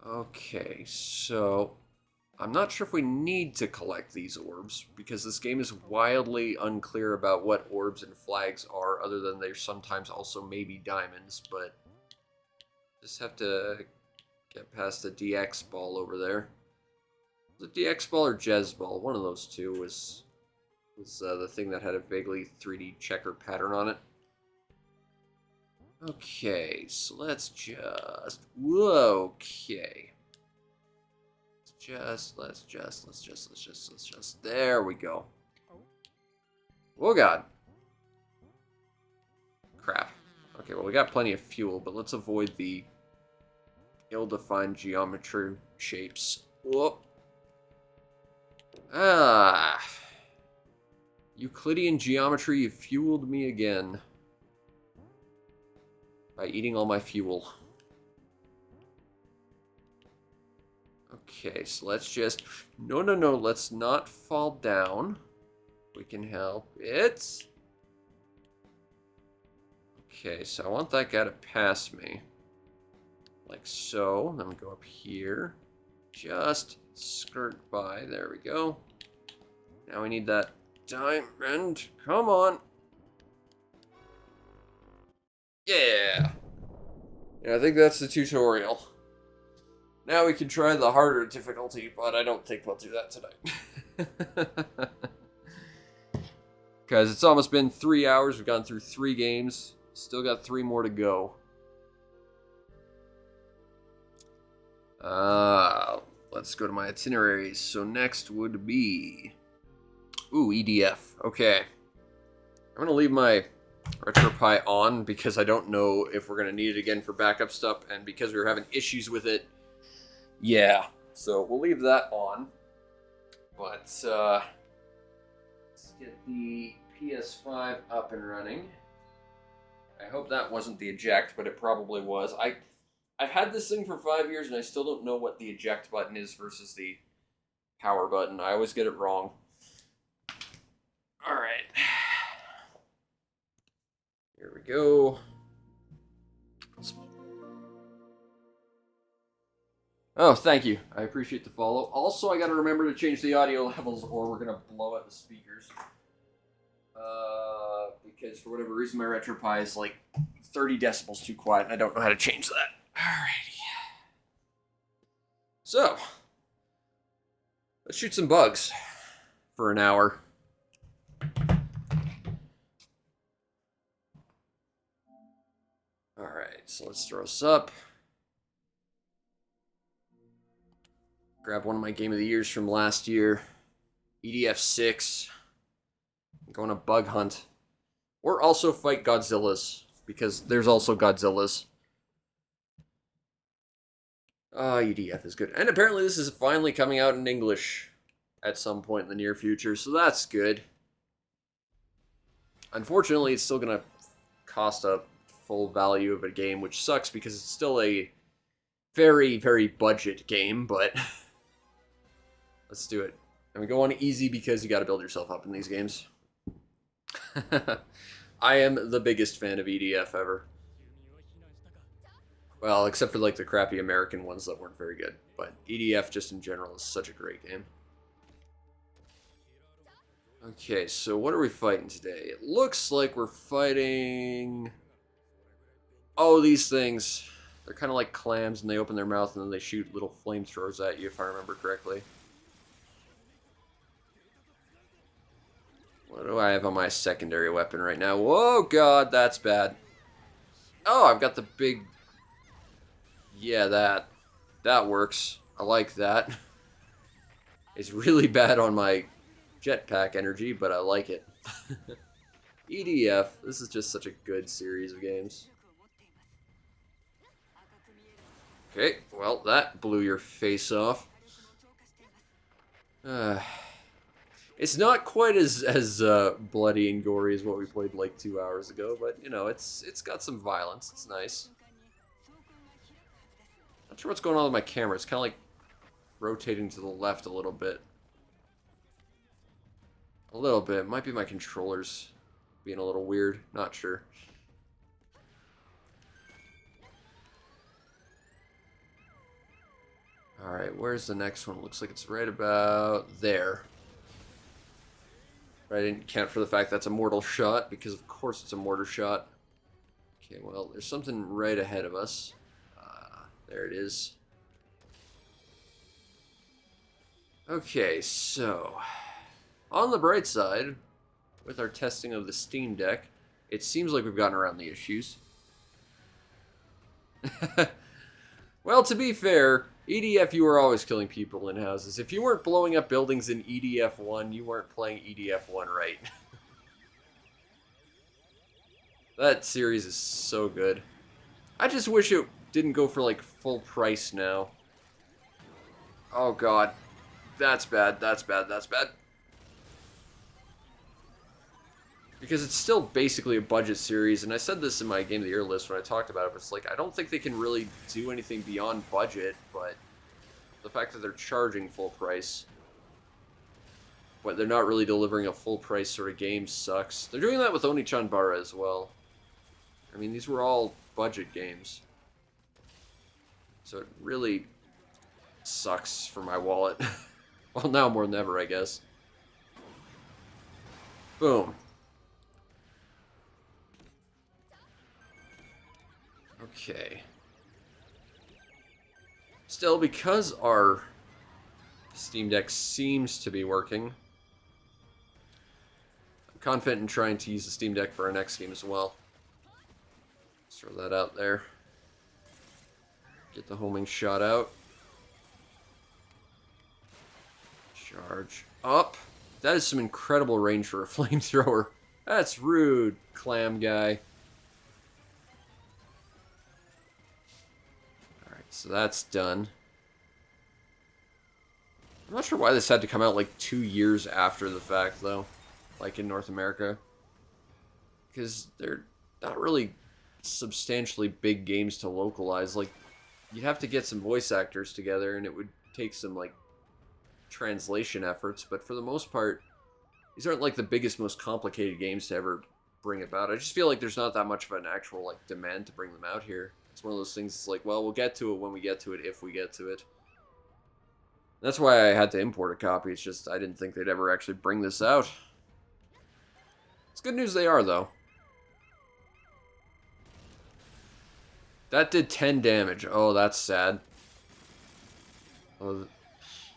Okay, so I'm not sure if we need to collect these orbs, because this game is wildly unclear about what orbs and flags are, other than they're sometimes also maybe diamonds, but just have to get past the DX ball over there. The DX ball or Jez ball, one of those two was the thing that had a vaguely 3D checker pattern on it. Okay, so let's just... Whoa, okay. Let's just... There we go. Oh, God. Crap. Okay, well, we got plenty of fuel, but let's avoid the ill-defined geometry shapes. Whoop. Ah. Euclidean geometry, you fueled me again. By eating all my fuel. Okay, so let's just... No, let's not fall down. We can help it. Okay, so I want that guy to pass me. Like so. Then we go up here. Just skirt by. There we go. Now we need that diamond. Come on. Yeah. I think that's the tutorial. Now we can try the harder difficulty, but I don't think we'll do that tonight. Because it's almost been 3 hours. We've gone through 3 games. Still got 3 more to go. Let's go to my itineraries. So next would be... Ooh, EDF. Okay. I'm going to leave my RetroPie on because I don't know if we're going to need it again for backup stuff, and because we were having issues with it. Yeah. So we'll leave that on. But, let's get the PS5 up and running. I hope that wasn't the eject, but it probably was. I've had this thing for 5 years, and I still don't know what the eject button is versus the power button. I always get it wrong. All right. Here we go. Oh, thank you. I appreciate the follow. Also, I got to remember to change the audio levels, or we're going to blow out the speakers. Because for whatever reason, my RetroPie is like 30 decibels too quiet, and I don't know how to change that. Alrighty. So, let's shoot some bugs for an hour. Alright, so let's throw this up. Grab one of my Game of the Years from last year. EDF 6. Go on a bug hunt. Or also fight Godzillas, because there's also Godzillas. EDF is good. And apparently this is finally coming out in English at some point in the near future, so that's good. Unfortunately, it's still going to cost a full value of a game, which sucks because it's still a very, very budget game, but let's do it. And we go on easy because you got to build yourself up in these games. I am the biggest fan of EDF ever. Well, except for like the crappy American ones that weren't very good. But EDF just in general is such a great game. Okay, so what are we fighting today? It looks like we're fighting... Oh, these things. They're kind of like clams, and they open their mouth, and then they shoot little flamethrowers at you, if I remember correctly. What do I have on my secondary weapon right now? Whoa, God, that's bad. Oh, I've got the big... Yeah, that works. I like that. It's really bad on my jetpack energy, but I like it. EDF, this is just such a good series of games. Okay, well, that blew your face off. It's not quite as bloody and gory as what we played like 2 hours ago, but, you know, it's got some violence. It's nice. Not sure what's going on with my camera. It's kind of like rotating to the left a little bit. A little bit. Might be my controllers being a little weird. Not sure. Alright, where's the next one? Looks like it's right about there. I didn't count for the fact that's a mortal shot, because of course it's a mortar shot. Okay, well, there's something right ahead of us. There it is. Okay, so... On the bright side, with our testing of the Steam Deck, it seems like we've gotten around the issues. Well, to be fair, EDF, you were always killing people in houses. If you weren't blowing up buildings in EDF 1, you weren't playing EDF 1 right. That series is so good. I just wish it didn't go for, like, full price now. Oh, God. That's bad, that's bad, that's bad. Because it's still basically a budget series, and I said this in my Game of the Year list when I talked about it, but it's like, I don't think they can really do anything beyond budget, but the fact that they're charging full price, but they're not really delivering a full price sort of game sucks. They're doing that with Oni-chan-bara as well. I mean, these were all budget games. So it really sucks for my wallet. Well, now more than ever, I guess. Boom. Okay. Still, because our Steam Deck seems to be working, I'm confident in trying to use the Steam Deck for our next game as well. Let's throw that out there. Get the homing shot out. Charge up. That is some incredible range for a flamethrower. That's rude, clam guy. Alright, so that's done. I'm not sure why this had to come out like 2 years after the fact, though. Like in North America. Because they're not really substantially big games to localize. Like, you'd have to get some voice actors together, and it would take some, like, translation efforts. But for the most part, these aren't, like, the biggest, most complicated games to ever bring about. I just feel like there's not that much of an actual, like, demand to bring them out here. It's one of those things that's like, well, we'll get to it when we get to it, if we get to it. That's why I had to import a copy. It's just, I didn't think they'd ever actually bring this out. It's good news they are, though. That did 10 damage. Oh, that's sad. Oh,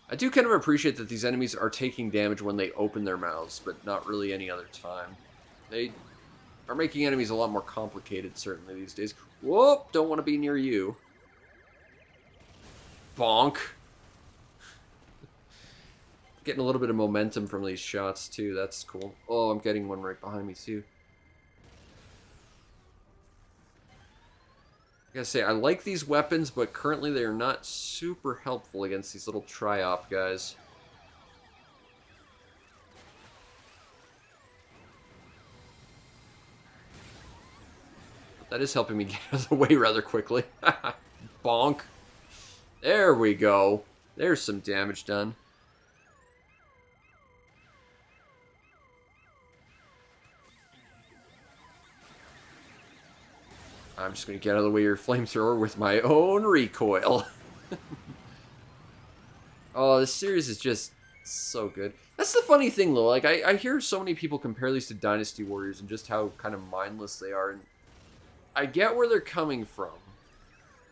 I do kind of appreciate that these enemies are taking damage when they open their mouths, but not really any other time. They are making enemies a lot more complicated, certainly, these days. Whoop! Don't want to be near you. Bonk. Getting a little bit of momentum from these shots, too. That's cool. Oh, I'm getting one right behind me, too. Like I say, I like these weapons, but currently they are not super helpful against these little tri-op guys. That is helping me get out of the way rather quickly. Bonk. There we go. There's some damage done. I'm just going to get out of the way of your flamethrower with my own recoil. Oh, this series is just so good. That's the funny thing, though. Like, I hear so many people compare these to Dynasty Warriors and just how kind of mindless they are. And I get where they're coming from.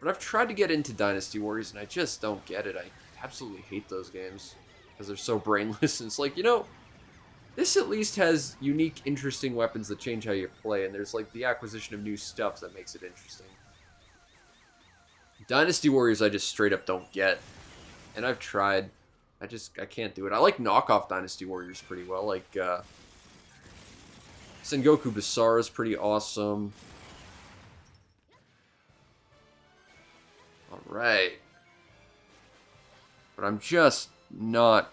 But I've tried to get into Dynasty Warriors, and I just don't get it. I absolutely hate those games because they're so brainless. And it's like, you know, this at least has unique, interesting weapons that change how you play, and there's like the acquisition of new stuff that makes it interesting. Dynasty Warriors, I just straight up don't get, and I've tried. I can't do it. I like knockoff Dynasty Warriors pretty well, like Sengoku Basara is pretty awesome. Alright. But I'm just not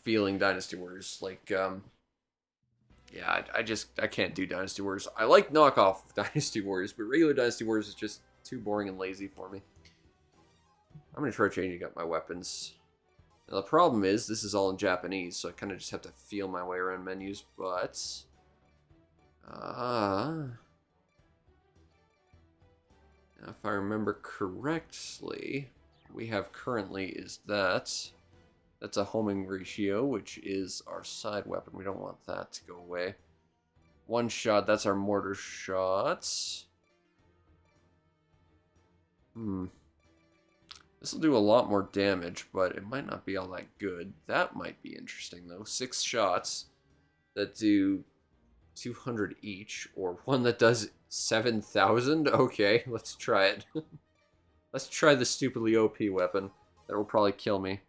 feeling Dynasty Warriors. Like, yeah, I can't do Dynasty Warriors. I like knockoff Dynasty Warriors, but regular Dynasty Warriors is just too boring and lazy for me. I'm going to try changing up my weapons. Now, the problem is, this is all in Japanese, so I kind of just have to feel my way around menus, but if I remember correctly, what we have currently is that's a homing ratio, which is our side weapon. We don't want that to go away. One shot, that's our mortar shots. This will do a lot more damage, but it might not be all that good. That might be interesting, though. 6 shots that do 200 each, or one that does 7,000? Okay, let's try it. Let's try the stupidly OP weapon. That will probably kill me.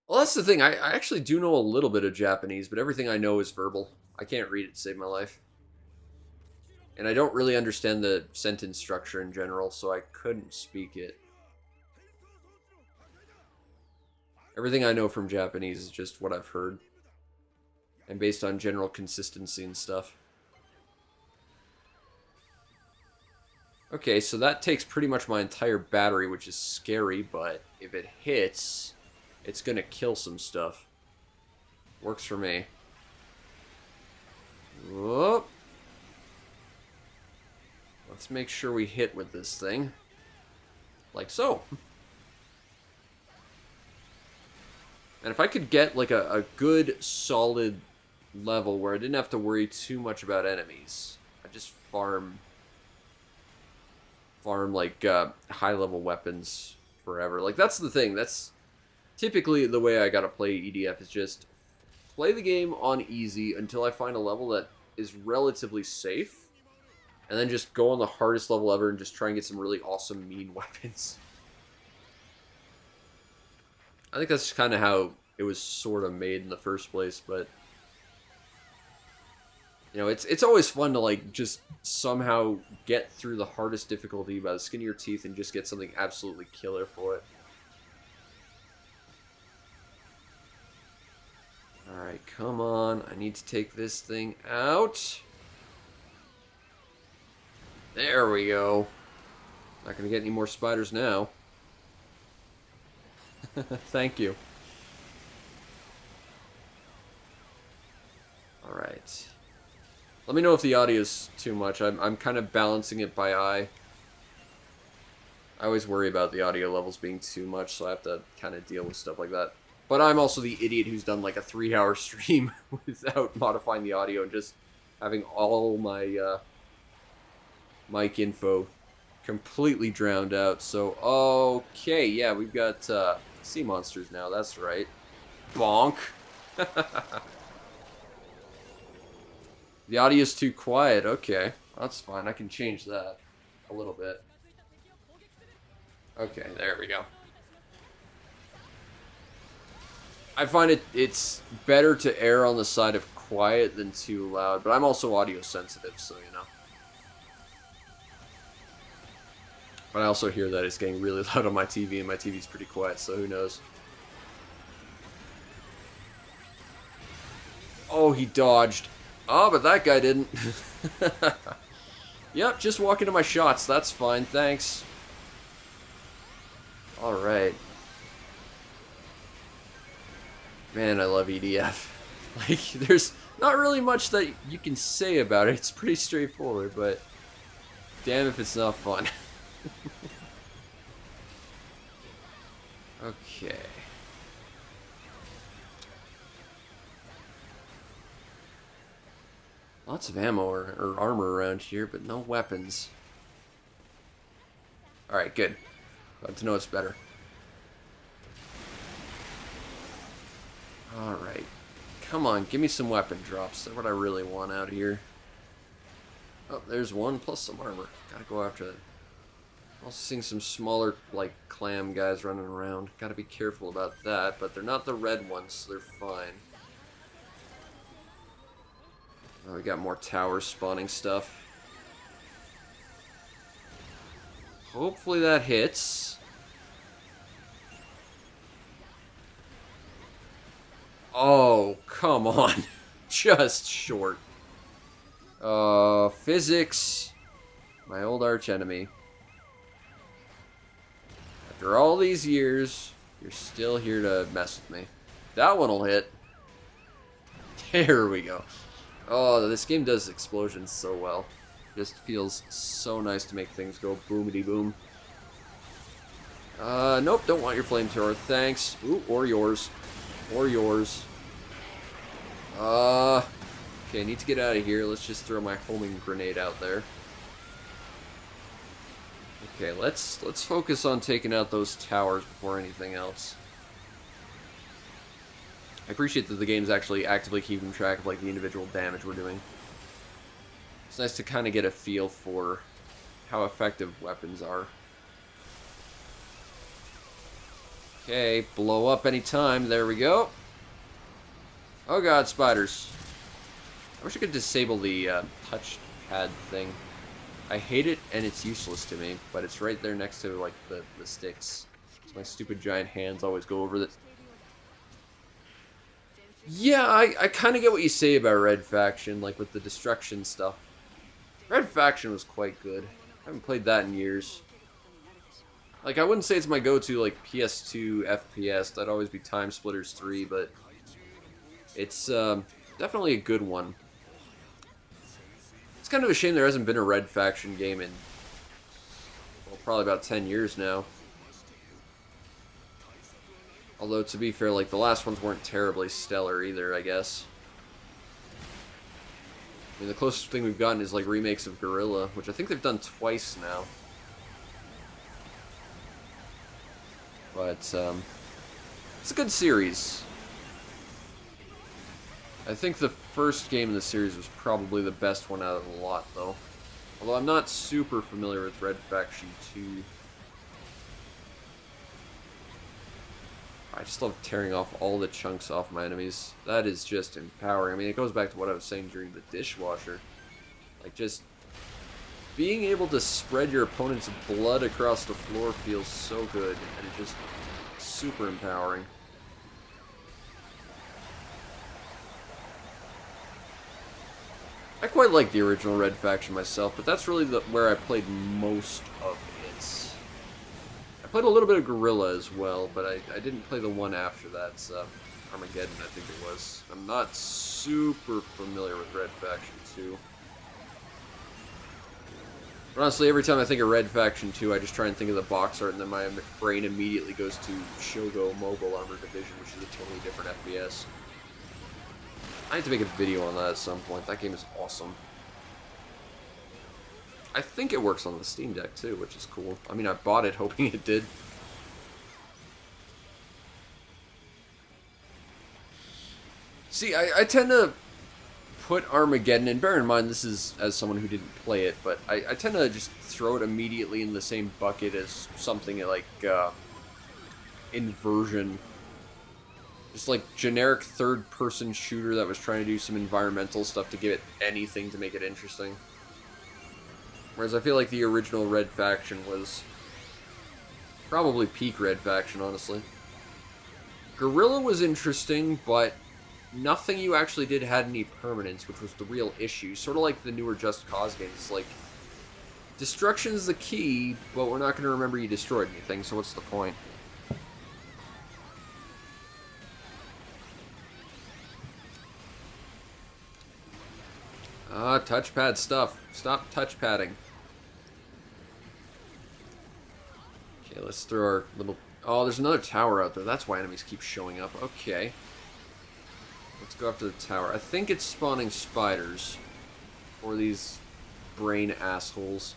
Well, that's the thing. I actually do know a little bit of Japanese, but everything I know is verbal. I can't read it to save my life. And I don't really understand the sentence structure in general, so I couldn't speak it. Everything I know from Japanese is just what I've heard. And based on general consistency and stuff. Okay, so that takes pretty much my entire battery, which is scary, but if it hits, it's gonna kill some stuff. Works for me. Whoop. Let's make sure we hit with this thing. Like so. And if I could get like a good, solid level where I didn't have to worry too much about enemies. I just farm like high-level weapons forever. Like, that's the thing. That's typically the way I gotta play EDF, is just play the game on easy until I find a level that is relatively safe. And then just go on the hardest level ever and just try and get some really awesome, mean weapons. I think that's kind of how it was sort of made in the first place, but you know, it's always fun to like just somehow get through the hardest difficulty by the skin of your teeth and just get something absolutely killer for it. Alright, come on. I need to take this thing out. There we go. Not gonna get any more spiders now. Thank you. Alright. Let me know if the audio is too much. I'm kind of balancing it by eye. I always worry about the audio levels being too much, so I have to kind of deal with stuff like that. But I'm also the idiot who's done like a 3-hour stream without modifying the audio and just having all my mic info completely drowned out. So, okay, yeah, we've got sea monsters now, that's right. Bonk. The audio's too quiet, okay. That's fine, I can change that a little bit. Okay, there we go. I find it's better to err on the side of quiet than too loud, but I'm also audio sensitive, so you know. But I also hear that it's getting really loud on my TV, and my TV's pretty quiet, so who knows. Oh, he dodged. Oh, but that guy didn't. Yep, just walk into my shots. That's fine, thanks. Alright. Man, I love EDF. Like, there's not really much that you can say about it. It's pretty straightforward, but damn if it's not fun. Okay. Lots of ammo or armor around here, but no weapons. Alright, good. Glad to know it's better. Alright. Come on, give me some weapon drops. That's what I really want out here. Oh, there's one, plus some armor. Gotta go after that. Also seeing some smaller, like, clam guys running around. Gotta be careful about that, but they're not the red ones, so they're fine. Oh, we got more tower spawning stuff. Hopefully that hits. Oh, come on. Just short. Physics. My old arch enemy. After all these years, you're still here to mess with me. That one will hit. There we go. Oh, this game does explosions so well. Just feels so nice to make things go boomity boom. Nope, don't want your flamethrower. Thanks. Ooh, or yours. Or yours. Okay, need to get out of here. Let's just throw my homing grenade out there. Okay, let's focus on taking out those towers before anything else. I appreciate that the game's actually actively keeping track of like the individual damage we're doing. It's nice to kind of get a feel for how effective weapons are. Okay, blow up anytime. There we go. Oh god, spiders. I wish I could disable the touchpad thing. I hate it and it's useless to me, but it's right there next to like the sticks. So my stupid giant hands always go over the... Yeah, I kind of get what you say about Red Faction, like with the destruction stuff. Red Faction was quite good. I haven't played that in years. Like, I wouldn't say it's my go-to, like, PS2 FPS. That'd always be Time Splitters 3, but it's definitely a good one. It's kind of a shame there hasn't been a Red Faction game in, well, probably about 10 years now. Although, to be fair, like, the last ones weren't terribly stellar either, I guess. I mean, the closest thing we've gotten is, like, remakes of Guerrilla, which I think they've done twice now. But, it's a good series. I think the first game in the series was probably the best one out of the lot, though. Although I'm not super familiar with Red Faction 2. I just love tearing off all the chunks off my enemies. That is just empowering. I mean, it goes back to what I was saying during the dishwasher. Like, just being able to spread your opponent's blood across the floor feels so good, and it's just super empowering. I quite like the original Red Faction myself, but that's really where I played most of it. I played a little bit of Guerrilla as well, but I didn't play the one after that, Armageddon, I think it was. I'm not super familiar with Red Faction 2. But honestly, every time I think of Red Faction 2, I just try and think of the box art, and then my brain immediately goes to Shogo Mobile Armor Division, which is a totally different FPS. I need to make a video on that at some point. That game is awesome. I think it works on the Steam Deck too, which is cool. I mean, I bought it hoping it did. See, I tend to put Armageddon, and bear in mind this is as someone who didn't play it, but I tend to just throw it immediately in the same bucket as something like Inversion. Just like generic third-person shooter that was trying to do some environmental stuff to give it anything to make it interesting. Whereas I feel like the original Red Faction was Probably peak red faction, honestly. Gorilla was interesting, but nothing you actually did had any permanence, which was the real issue. Sort of like the newer Just Cause games. It's like, destruction's the key, but we're not going to remember you destroyed anything, so what's the point? Touchpad stuff. Stop touchpadding. Okay, let's throw our little... Oh, there's another tower out there. That's why enemies keep showing up. Okay. Let's go after the tower. I think it's spawning spiders. Or these brain assholes.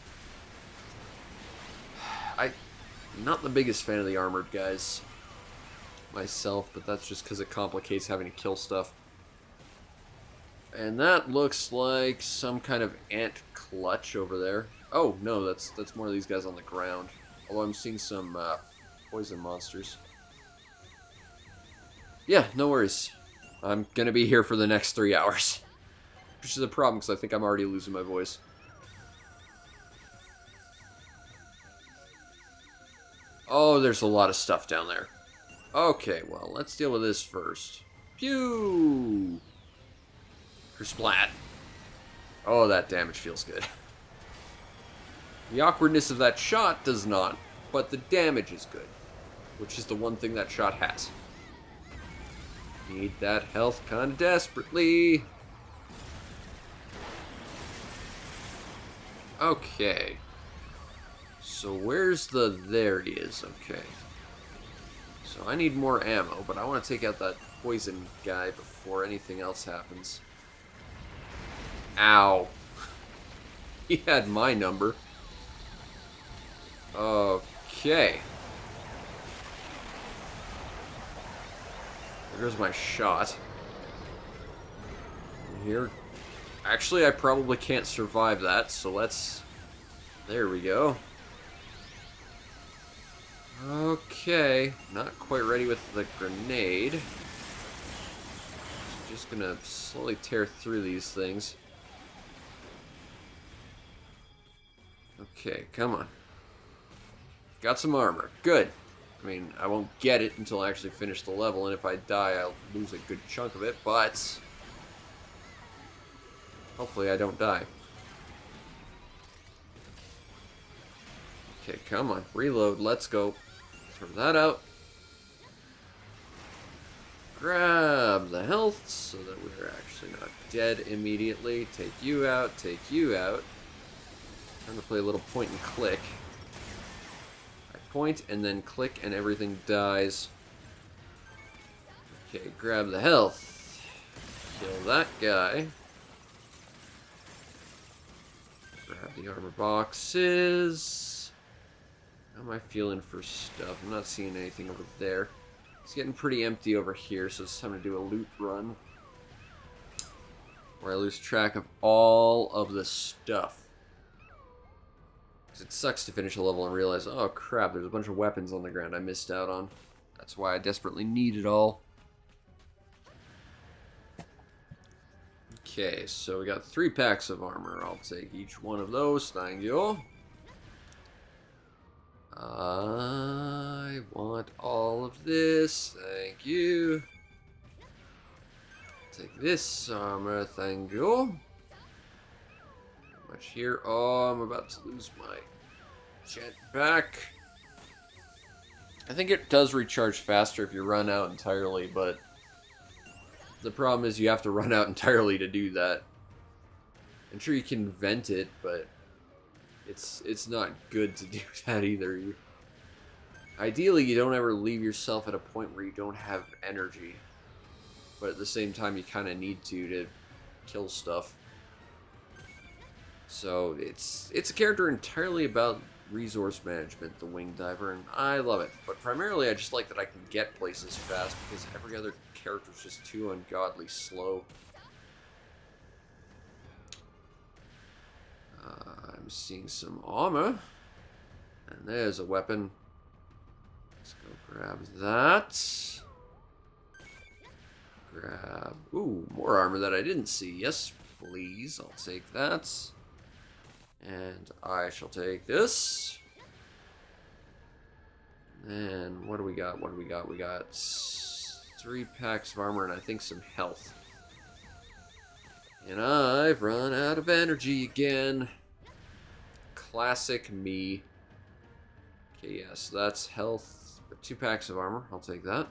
I'm not the biggest fan of the armored guys myself, but that's just because it complicates having to kill stuff. And that looks like some kind of ant clutch over there. Oh, no, that's more of these guys on the ground. Although I'm seeing some poison monsters. Yeah, no worries. I'm gonna be here for the next 3 hours. Which is a problem, because I think I'm already losing my voice. Oh, there's a lot of stuff down there. Okay, well, let's deal with this first. Pew! Kersplat. Oh, that damage feels good. The awkwardness of that shot does not, but the damage is good. Which is the one thing that shot has. Need that health kind of desperately. Okay. So where's the... There he is. Okay. So I need more ammo, but I want to take out that poison guy before anything else happens. Ow. He had my number. Okay. There's my shot. Here. Actually, I probably can't survive that, so let's... There we go. Okay. Not quite ready with the grenade. Just gonna slowly tear through these things. Okay, come on. Got some armor. Good. I mean, I won't get it until I actually finish the level, and if I die, I'll lose a good chunk of it, but... Hopefully I don't die. Okay, come on. Reload. Let's go. Throw that out. Grab the health so that we're actually not dead immediately. Take you out. Take you out. Time to play a little point and click. I point and then click and everything dies. Okay, grab the health. Kill that guy. Grab the armor boxes. How am I feeling for stuff? I'm not seeing anything over there. It's getting pretty empty over here, so it's time to do a loot run. Where I lose track of all of the stuff. Because it sucks to finish a level and realize, oh crap, there's a bunch of weapons on the ground I missed out on. That's why I desperately need it all. Okay, so we got 3 packs of armor. I'll take each one of those, thank you. I want all of this, thank you. Take this armor, thank you. How much here? Oh, I'm about to lose my jetpack. I think it does recharge faster if you run out entirely, but the problem is you have to run out entirely to do that. I'm sure you can vent it, but it's not good to do that either. Ideally, you don't ever leave yourself at a point where you don't have energy. But at the same time, you kind of need to kill stuff. So it's a character entirely about resource management, the Winged Diver, and I love it. But primarily, I just like that I can get places fast, because every other character is just too ungodly slow. I'm seeing some armor. And there's a weapon. Let's go grab that. Grab... Ooh, more armor that I didn't see. Yes, please. I'll take that. And I shall take this. And what do we got? What do we got? We got 3 packs of armor and I think some health. And I've run out of energy again. Classic me. Okay, yes, that's health. 2 packs of armor. I'll take that.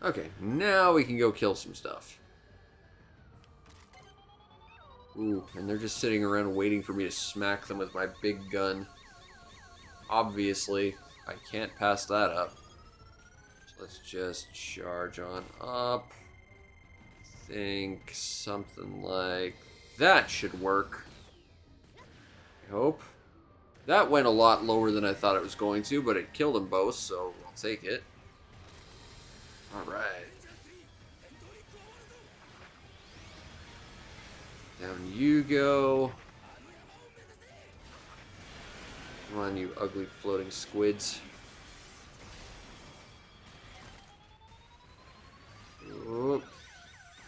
Okay, now we can go kill some stuff. Ooh, and they're just sitting around waiting for me to smack them with my big gun. Obviously, I can't pass that up. So let's just charge on up. I think something like that should work. I hope. That went a lot lower than I thought it was going to, but it killed them both, so I'll take it. Alright. Down you go. Come on, you ugly floating squids. Well,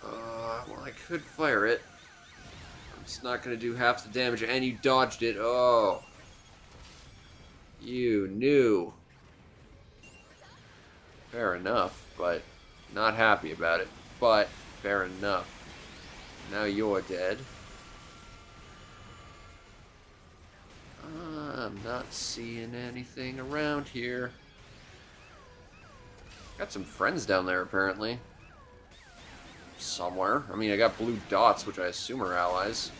I could fire it. I'm just not going to do half the damage, and you dodged it. Oh. You knew. Fair enough, but not happy about it. But fair enough. Now you're dead. I'm not seeing anything around here. Got some friends down there, apparently. Somewhere. I mean, I got blue dots, which I assume are allies.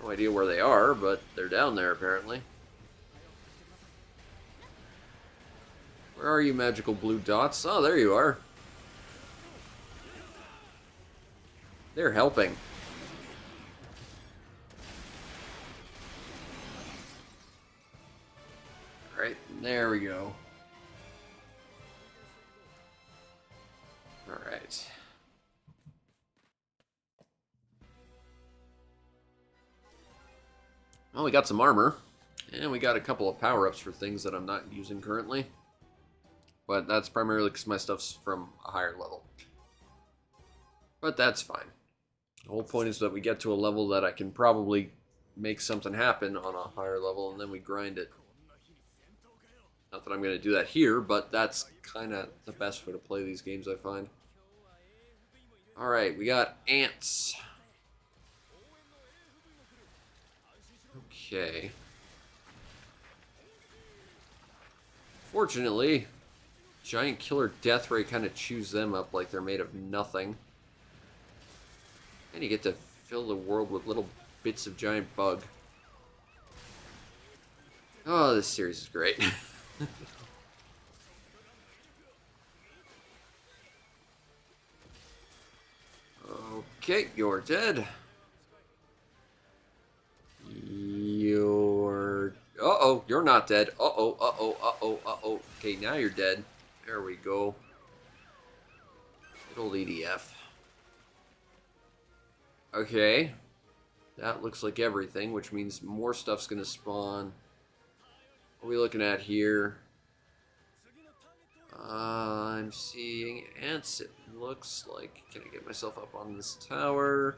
No idea where they are, but they're down there, apparently. Where are you, magical blue dots? Oh, there you are. They're helping. Alright, there we go. Alright. Well, we got some armor. And we got a couple of power-ups for things that I'm not using currently. But that's primarily because my stuff's from a higher level. But that's fine. The whole point is that we get to a level that I can probably make something happen on a higher level, and then we grind it. Not that I'm going to do that here, but that's kind of the best way to play these games, I find. Alright, we got ants. Okay. Fortunately, giant killer death ray kind of chews them up like they're made of nothing. And you get to fill the world with little bits of giant bug. Oh, this series is great. Okay, you're dead. You're... Uh-oh, you're not dead. Uh-oh, uh-oh, uh-oh, uh-oh. Okay, now you're dead. There we go. Good old EDF. Okay. That looks like everything, which means more stuff's gonna spawn. What are we looking at here? I'm seeing ants, it looks like. Can I get myself up on this tower?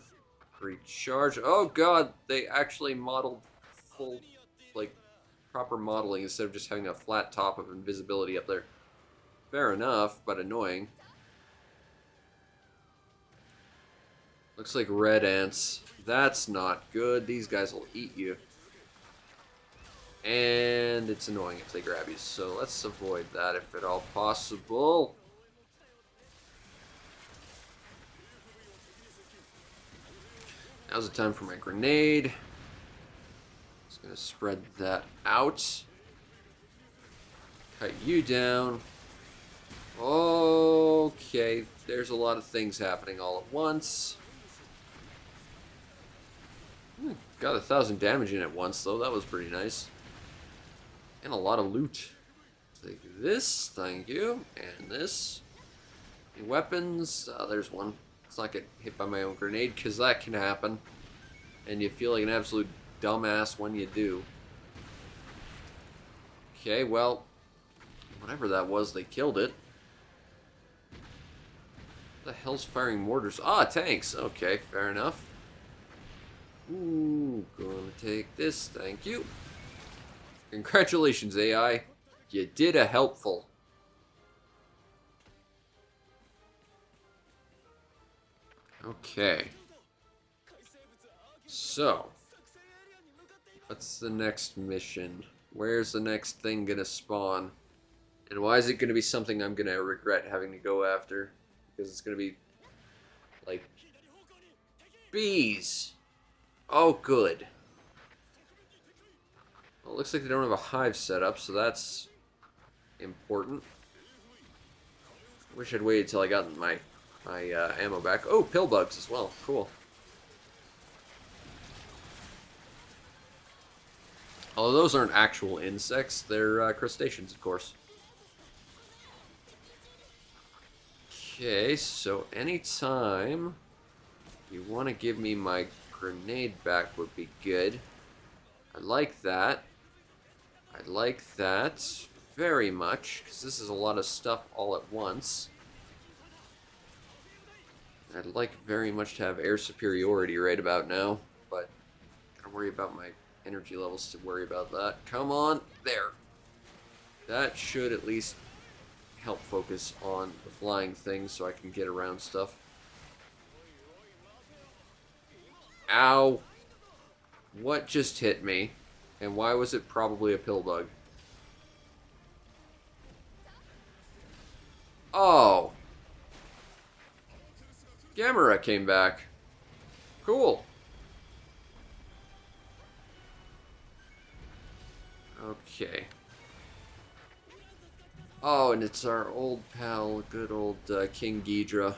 Recharge. Oh god, they actually modeled full, like, proper modeling instead of just having a flat top of invisibility up there. Fair enough, but annoying. Looks like red ants. That's not good. These guys will eat you. And it's annoying if they grab you, so let's avoid that if at all possible. Now's the time for my grenade. Just gonna spread that out. Cut you down. Okay, there's a lot of things happening all at once. Got 1,000 damage in at once, though. That was pretty nice. And a lot of loot. Take this, thank you. And this. Any weapons? There's one. Let's not get hit by my own grenade, because that can happen. And you feel like an absolute dumbass when you do. Okay, well, whatever that was, they killed it. What the hell's firing mortars? Ah, tanks. Okay, fair enough. Ooh, gonna take this, thank you. Congratulations, AI. You did a helpful. Okay. So, what's the next mission? Where's the next thing gonna spawn? And why is it gonna be something I'm gonna regret having to go after? Because it's gonna be, like, bees. Oh, good. Well, it looks like they don't have a hive set up, so that's important. Wish I'd waited till I got my ammo back. Oh, pill bugs as well. Cool. Although those aren't actual insects, they're crustaceans, of course. Okay, so anytime you want to give me my grenade back would be good. I like that. I like that very much, because this is a lot of stuff all at once. I'd like very much to have air superiority right about now, but gotta worry about my energy levels to worry about that. Come on, there. That should at least help focus on the flying things so I can get around stuff. Ow. What just hit me? And why was it probably a pill bug? Oh. Gamera came back. Cool. Okay. Oh, and it's our old pal, good old King Ghidra.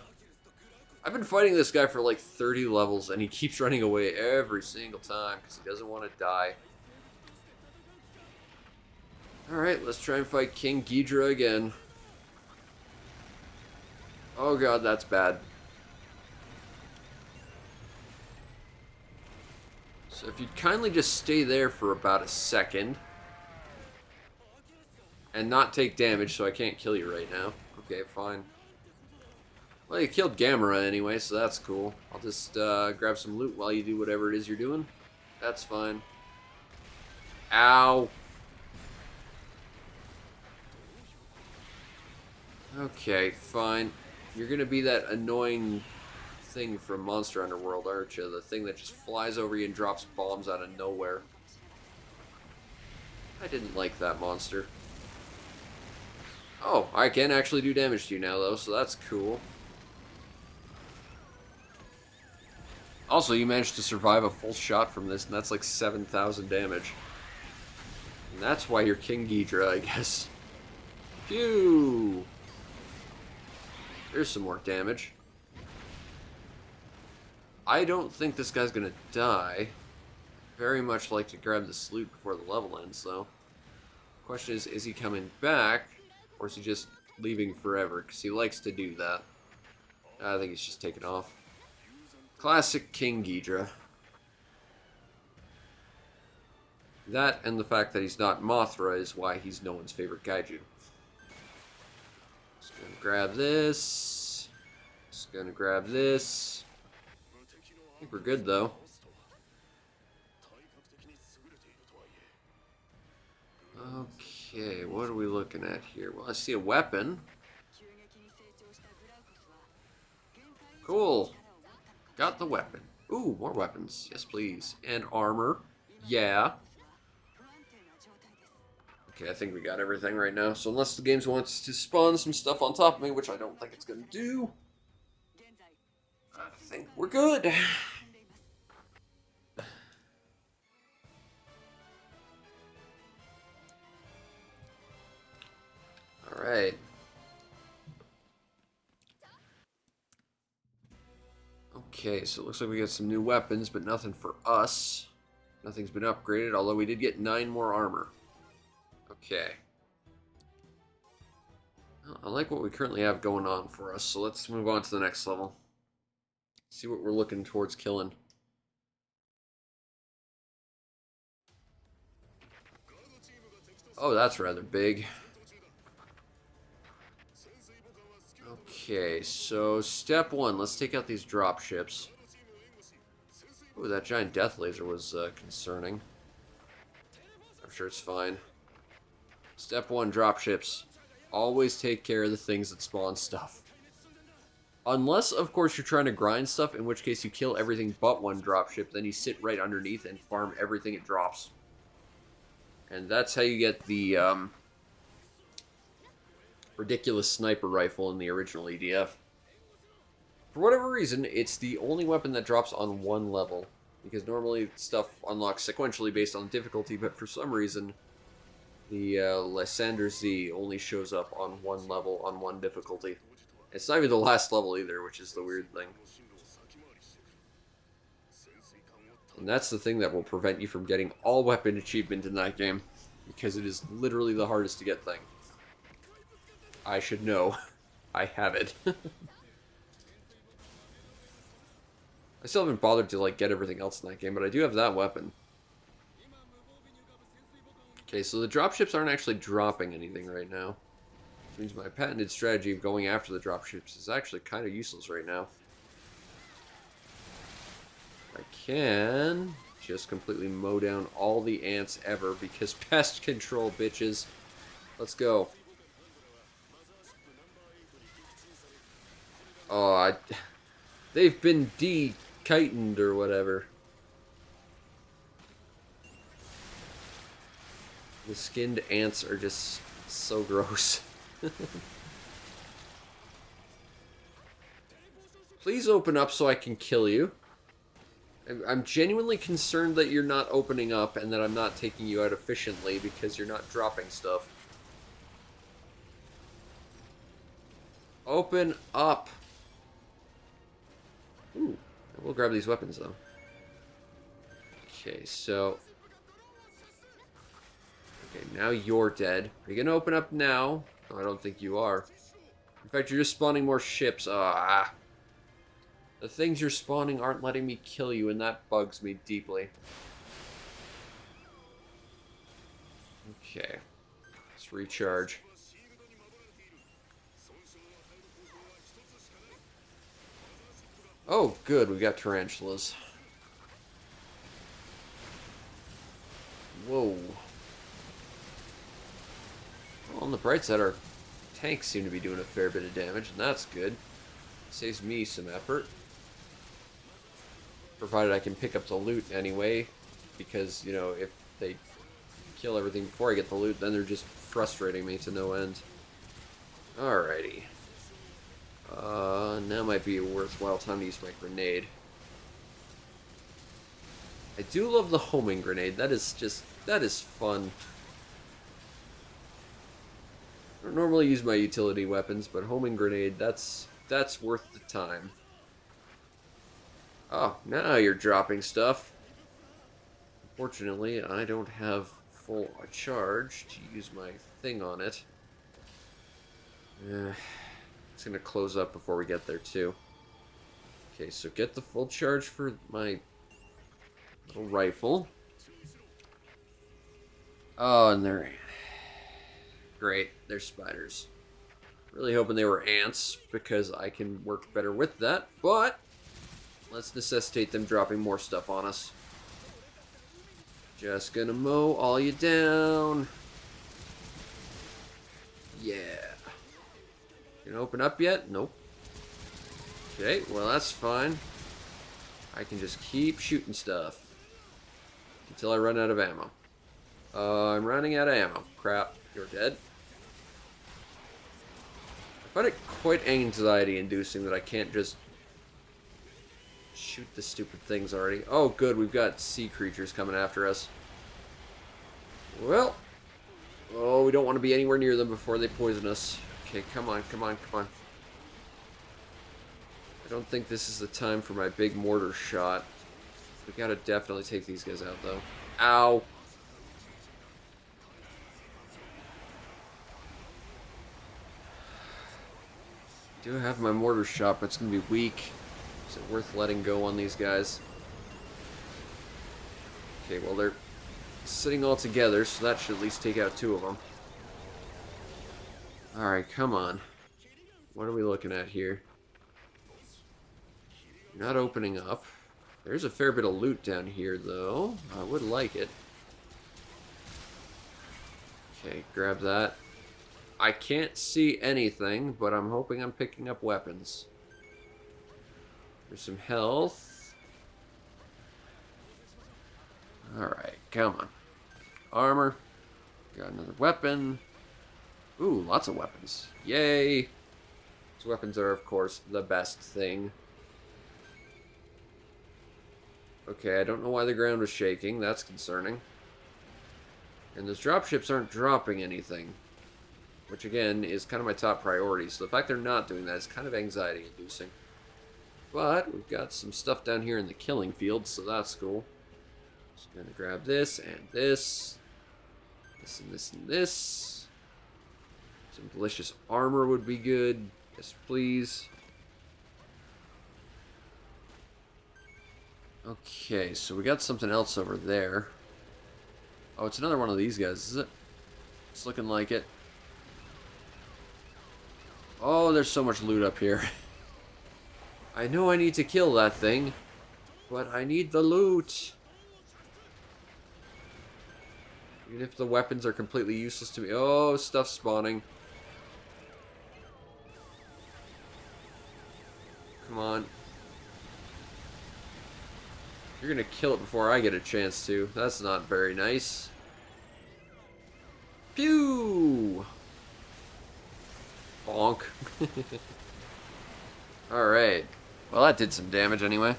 I've been fighting this guy for like 30 levels, and he keeps running away every single time because he doesn't want to die. Alright, let's try and fight King Ghidra again. Oh god, that's bad. So if you'd kindly just stay there for about a second. And not take damage so I can't kill you right now. Okay, fine. Well, you killed Gamera anyway, so that's cool. I'll just grab some loot while you do whatever it is you're doing. That's fine. Ow. Okay, fine. You're gonna be that annoying thing from Monster Underworld, aren't you? The thing that just flies over you and drops bombs out of nowhere. I didn't like that monster. Oh, I can actually do damage to you now, though, so that's cool. Also, you managed to survive a full shot from this, and that's like 7,000 damage. And that's why you're King Ghidra, I guess. Phew! There's some more damage. I don't think this guy's gonna die. Very much like to grab this loot before the level ends, though. Question is he coming back? Or is he just leaving forever? Because he likes to do that. I think he's just taking off. Classic King Ghidra. That and the fact that he's not Mothra is why he's no one's favorite kaiju. Just gonna grab this. Just gonna grab this. I think we're good though. Okay, what are we looking at here? Well, I see a weapon. Cool. Got the weapon. Ooh, more weapons. Yes, please. And armor. Yeah. Okay, I think we got everything right now. So unless the game wants to spawn some stuff on top of me, which I don't think it's going to do, I think we're good. Alright. Okay, so it looks like we got some new weapons, but nothing for us. Nothing's been upgraded, although we did get 9 more armor. Okay. Well, I like what we currently have going on for us, so let's move on to the next level. See what we're looking towards killing. Oh, that's rather big. Okay, so step 1, let's take out these drop ships. Ooh, that giant death laser was concerning. I'm sure it's fine. Step 1, dropships. Always take care of the things that spawn stuff. Unless, of course, you're trying to grind stuff, in which case you kill everything but one dropship, then you sit right underneath and farm everything it drops. And that's how you get the ridiculous sniper rifle in the original EDF. For whatever reason, it's the only weapon that drops on one level. Because normally stuff unlocks sequentially based on difficulty, but for some reason, the Lysander Z only shows up on one level, on one difficulty. It's not even the last level either, which is the weird thing. And that's the thing that will prevent you from getting all weapon achievement in that game. Because it is literally the hardest to get thing. I should know. I have it. I still haven't bothered to like get everything else in that game, but I do have that weapon. Okay, so the dropships aren't actually dropping anything right now. Which means my patented strategy of going after the dropships is actually kind of useless right now. I can just completely mow down all the ants ever because pest control, bitches. Let's go. Oh, they've been de-chitined or whatever. The skinned ants are just so gross. Please open up so I can kill you. I'm genuinely concerned that you're not opening up and that I'm not taking you out efficiently because you're not dropping stuff. Open up. Ooh, we'll grab these weapons though. Okay, so... Okay, now you're dead. Are you gonna open up now? No, I don't think you are. In fact, you're just spawning more ships. Ah. The things you're spawning aren't letting me kill you, and that bugs me deeply. Okay. Let's recharge. Oh, good. We got tarantulas. Whoa. Well, on the bright side, our tanks seem to be doing a fair bit of damage, and that's good. Saves me some effort. Provided I can pick up the loot anyway, because, you know, if they kill everything before I get the loot, then they're just frustrating me to no end. Alrighty. Now might be a worthwhile time to use my grenade. I do love the homing grenade. That is fun. I don't normally use my utility weapons, but homing grenade, that's worth the time. Oh, now you're dropping stuff. Unfortunately, I don't have full charge to use my thing on it. It's going to close up before we get there, too. Okay, so get the full charge for my little rifle. Oh, and they're... Great, they're spiders. Really hoping they were ants, because I can work better with that, but... Let's necessitate them dropping more stuff on us. Just gonna mow all you down. Yeah. Gonna open up yet? Nope. Okay, well that's fine. I can just keep shooting stuff. Until I run out of ammo. I'm running out of ammo. Crap, you're dead. I find it quite anxiety-inducing that I can't just shoot the stupid things already. Oh, good, we've got sea creatures coming after us. Well, oh, we don't want to be anywhere near them before they poison us. Okay, come on, come on, come on. I don't think this is the time for my big mortar shot. We gotta definitely take these guys out, though. Ow! I do have my mortar shot, but it's gonna be weak. Is it worth letting go on these guys? Okay, well they're sitting all together, so that should at least take out 2 of them. Alright, come on. What are we looking at here? You're not opening up. There's a fair bit of loot down here, though. I would like it. Okay, grab that. I can't see anything, but I'm hoping I'm picking up weapons. There's some health. Alright, come on. Armor. Got another weapon. Ooh, lots of weapons. Yay! These weapons are, of course, the best thing. Okay, I don't know why the ground was shaking. That's concerning. And those dropships aren't dropping anything. Which, again, is kind of my top priority. So the fact they're not doing that is kind of anxiety-inducing. But we've got some stuff down here in the killing field, so that's cool. Just gonna grab this and this. This and this and this. Some delicious armor would be good. Yes, please. Okay, so we got something else over there. Oh, it's another one of these guys, is it? It's looking like it. Oh, there's so much loot up here. I know I need to kill that thing, but I need the loot. Even if the weapons are completely useless to me. Oh, stuff spawning. Come on. You're gonna kill it before I get a chance to. That's not very nice. Pew! Bonk. Alright. Well, that did some damage anyway.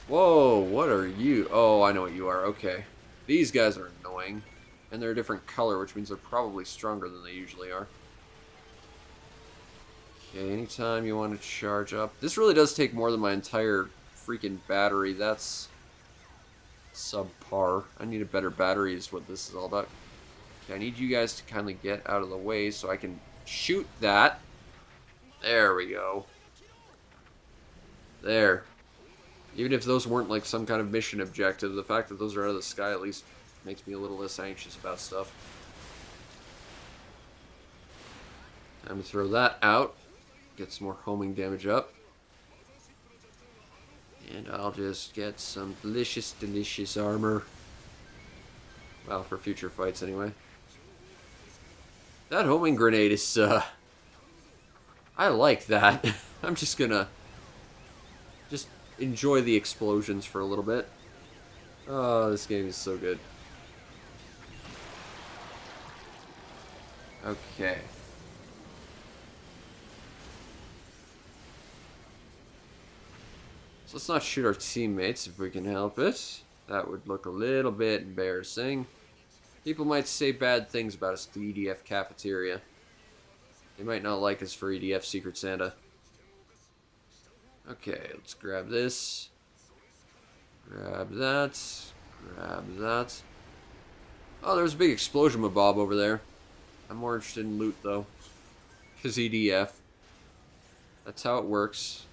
Whoa, what are you? Oh, I know what you are. Okay. These guys are annoying. And they're a different color, which means they're probably stronger than they usually are. Okay, anytime you want to charge up. This really does take more than my entire freaking battery. That's subpar. I need a better battery is what this is all about. Okay, I need you guys to kindly get out of the way so I can shoot that. There we go. There. Even if those weren't like some kind of mission objective, the fact that those are out of the sky at least makes me a little less anxious about stuff. Time to throw that out. Get some more homing damage up. And I'll just get some delicious, delicious armor. Well, for future fights anyway. That homing grenade is, I like that. I'm just gonna just enjoy the explosions for a little bit. Oh, this game is so good. Okay. So let's not shoot our teammates if we can help it. That would look a little bit embarrassing. People might say bad things about us at the EDF cafeteria. They might not like us for EDF Secret Santa. Okay, let's grab this. Grab that. Grab that. Oh, there's a big explosion mabob over there. I'm more interested in loot, though. Because EDF. That's how it works.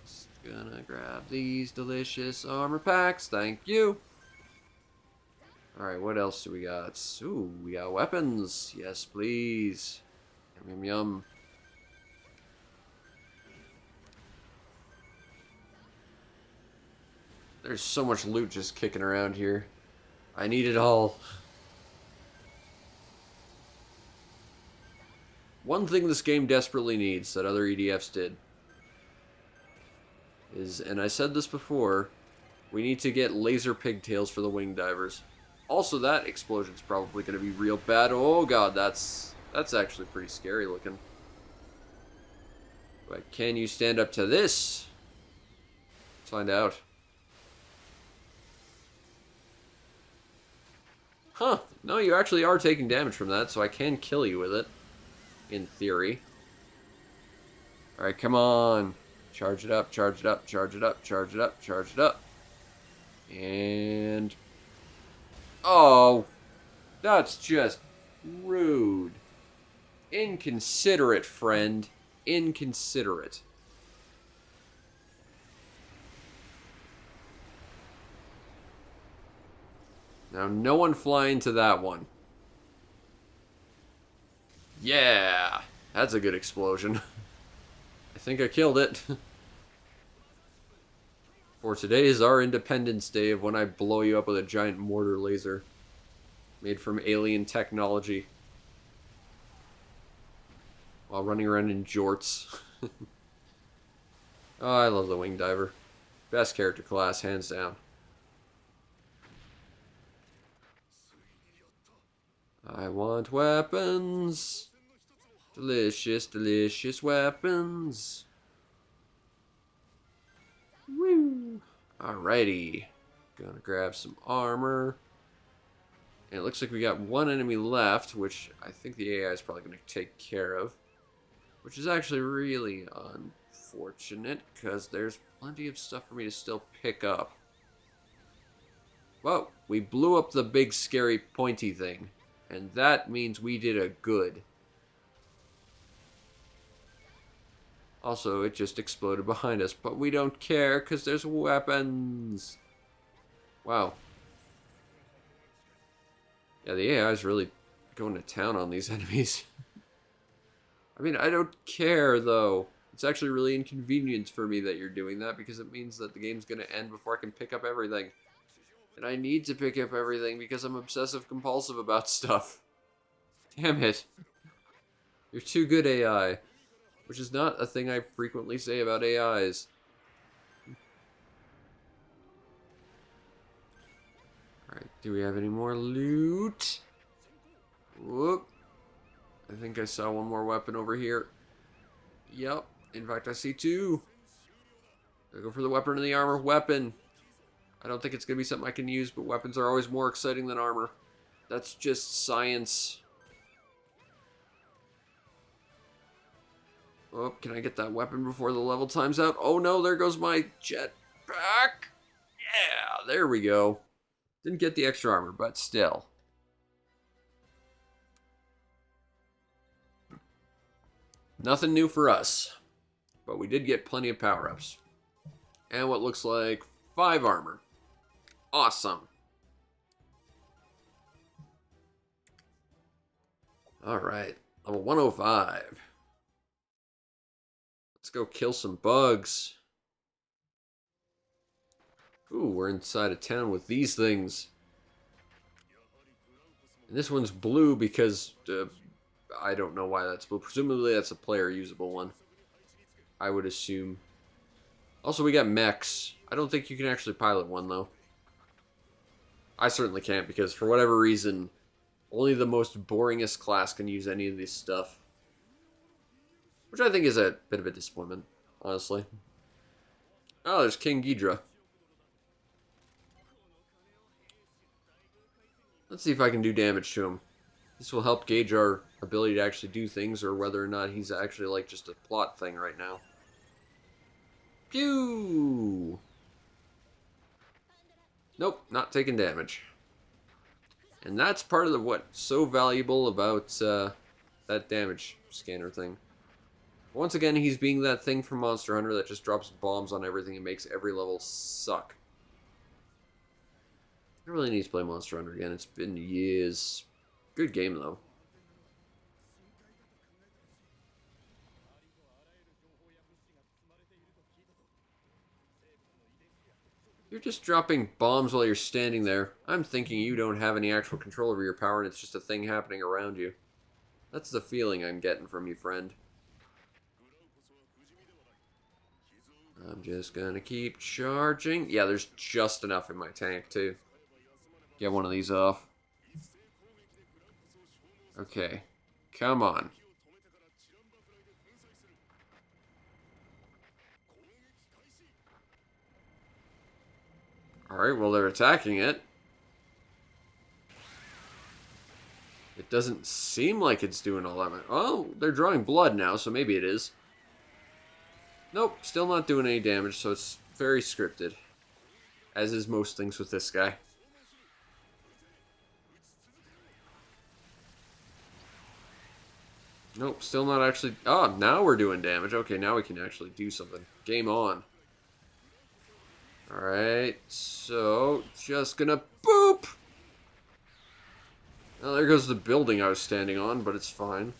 Just gonna grab these delicious armor packs. Thank you. Alright, what else do we got? Ooh, we got weapons. Yes, please. Yum, yum, yum. There's so much loot just kicking around here. I need it all. One thing this game desperately needs that other EDFs did is, and I said this before, we need to get laser pigtails for the wing divers. Also, that explosion's probably going to be real bad. Oh god, that's actually pretty scary looking. But can you stand up to this? Let's find out. Huh, no, you actually are taking damage from that, so I can kill you with it. In theory. Alright, come on. Charge it up, charge it up, charge it up, charge it up, charge it up. And... oh, that's just rude. Inconsiderate, friend. Inconsiderate. Now, no one fly into that one. Yeah, that's a good explosion. I think I killed it. For today is our Independence Day of when I blow you up with a giant mortar laser. Made from alien technology. While running around in jorts. Oh, I love the Wing Diver. Best character class, hands down. I want weapons. Delicious, delicious weapons. Woo! Alrighty. Gonna grab some armor. And it looks like we got one enemy left, which I think the AI is probably going to take care of. Which is actually really unfortunate, because there's plenty of stuff for me to still pick up. Whoa, we blew up the big scary pointy thing. And that means we did a good. Also, it just exploded behind us, but we don't care because there's weapons. Wow. Yeah, the AI is really going to town on these enemies. I mean, I don't care, though. It's actually really inconvenient for me that you're doing that because it means that the game's going to end before I can pick up everything. And I need to pick up everything because I'm obsessive-compulsive about stuff. Damn it. You're too good, AI. Which is not a thing I frequently say about AIs. Alright, do we have any more loot? Whoop. I think I saw one more weapon over here. Yep. In fact, I see two. I go for the weapon and the armor. Weapon. I don't think it's going to be something I can use, but weapons are always more exciting than armor. That's just science. Oh, can I get that weapon before the level time's out? Oh no, there goes my jetpack. Yeah, there we go. Didn't get the extra armor, but still. Nothing new for us. But we did get plenty of power-ups. And what looks like 5 armor. Awesome. Alright, level 105. Let's go kill some bugs. Ooh, we're inside a town with these things. And this one's blue because I don't know why that's blue. Presumably that's a player usable one. I would assume. Also, we got mechs. I don't think you can actually pilot one, though. I certainly can't because for whatever reason, only the most boringest class can use any of this stuff. Which I think is a bit of a disappointment, honestly. Oh, there's King Ghidra. Let's see if I can do damage to him. This will help gauge our ability to actually do things, or whether or not he's actually like just a plot thing right now. Pew! Nope, not taking damage. And that's part of what's so valuable about that damage scanner thing. Once again, he's being that thing from Monster Hunter that just drops bombs on everything and makes every level suck. I really need to play Monster Hunter again. It's been years. Good game, though. You're just dropping bombs while you're standing there. I'm thinking you don't have any actual control over your power and it's just a thing happening around you. That's the feeling I'm getting from you, friend. I'm just gonna keep charging. Yeah, there's just enough in my tank, too. Get one of these off. Okay. Come on. Alright, well, they're attacking it. It doesn't seem like it's doing all that much. Oh, they're drawing blood now, so maybe it is. Nope, still not doing any damage, so it's very scripted. As is most things with this guy. Nope, still not actually... Oh, now we're doing damage. Okay, now we can actually do something. Game on. Alright, so just gonna boop! Well, there goes the building I was standing on, but it's fine.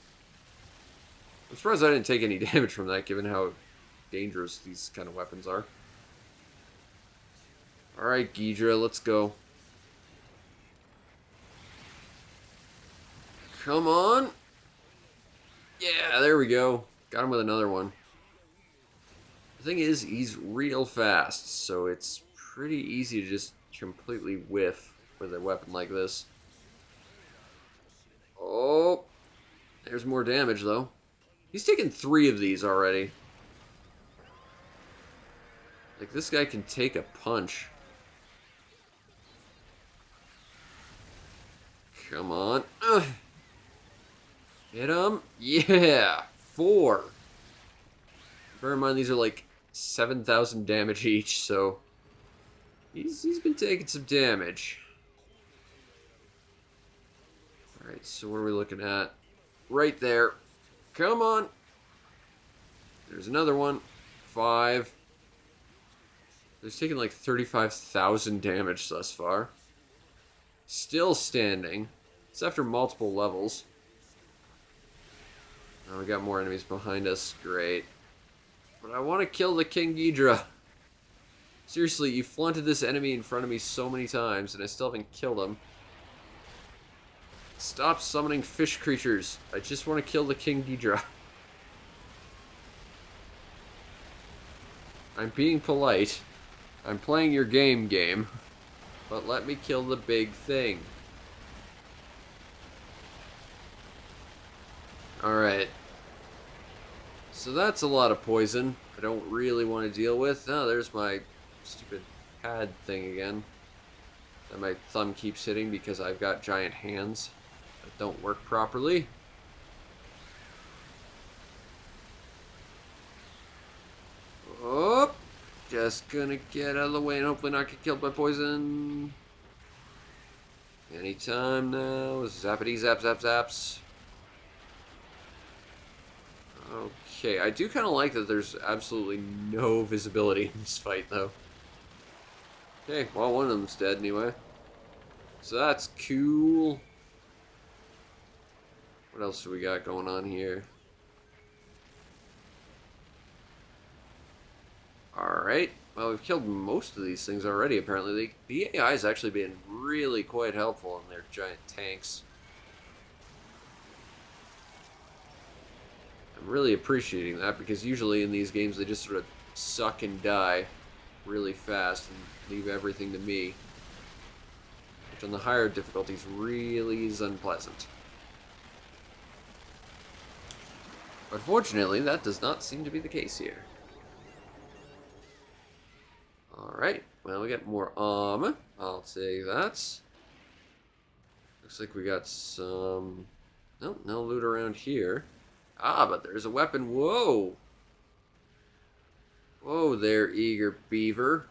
I'm surprised I didn't take any damage from that, given how dangerous these kind of weapons are. Alright, Ghidra, let's go. Come on. Yeah, there we go. Got him with another one. The thing is, he's real fast, so it's pretty easy to just completely whiff with a weapon like this. Oh, there's more damage, though. He's taken 3 of these already. Like, this guy can take a punch. Come on. Ugh. Hit him. Yeah. 4. Bear in mind, these are like 7,000 damage each, so he's been taking some damage. Alright, so what are we looking at? Right there. Come on. There's another one. 5. He's taken like 35,000 damage thus far. Still standing. It's after multiple levels. Oh, we got more enemies behind us. Great. But I want to kill the King Ghidra. Seriously, you flaunted this enemy in front of me so many times, and I still haven't killed him. Stop summoning fish creatures. I just want to kill the King Ghidra. I'm being polite. I'm playing your game. But let me kill the big thing. Alright. So that's a lot of poison I don't really want to deal with. Oh, there's my stupid pad thing again. That my thumb keeps hitting because I've got giant hands that don't work properly. Oh, just gonna get out of the way and hopefully not get killed by poison. Anytime now. Zappity zap zap zaps. Okay, I do kind of like that there's absolutely no visibility in this fight, though. Okay, well, one of them's dead anyway. So that's cool. What else do we got going on here? Alright, well, we've killed most of these things already, apparently. The AI has actually been really quite helpful in their giant tanks. I'm really appreciating that, because usually in these games they just sort of suck and die really fast and leave everything to me. Which on the higher difficulties really is unpleasant. But fortunately, that does not seem to be the case here. Alright, well, we got more armor. I'll take that. Looks like we got some... Nope, no loot around here. Ah, but there's a weapon. Whoa! Whoa there, eager beaver.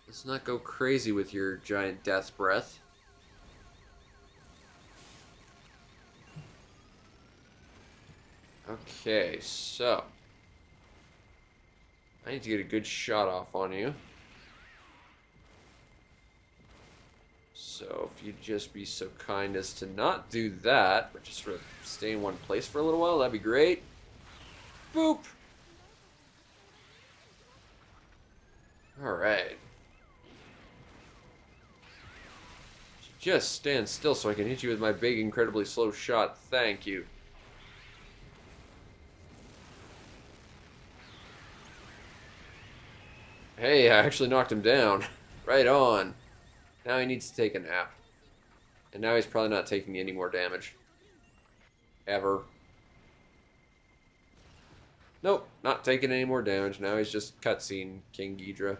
Let's not go crazy with your giant death breath. Okay, so... I need to get a good shot off on you. So, if you'd just be so kind as to not do that, but just sort of stay in one place for a little while, that'd be great. Boop! Alright. Just stand still so I can hit you with my big, incredibly slow shot. Thank you. Hey, I actually knocked him down. Right on. Now he needs to take a nap. And now he's probably not taking any more damage. Ever. Nope, not taking any more damage. Now he's just cutscene King Ghidra.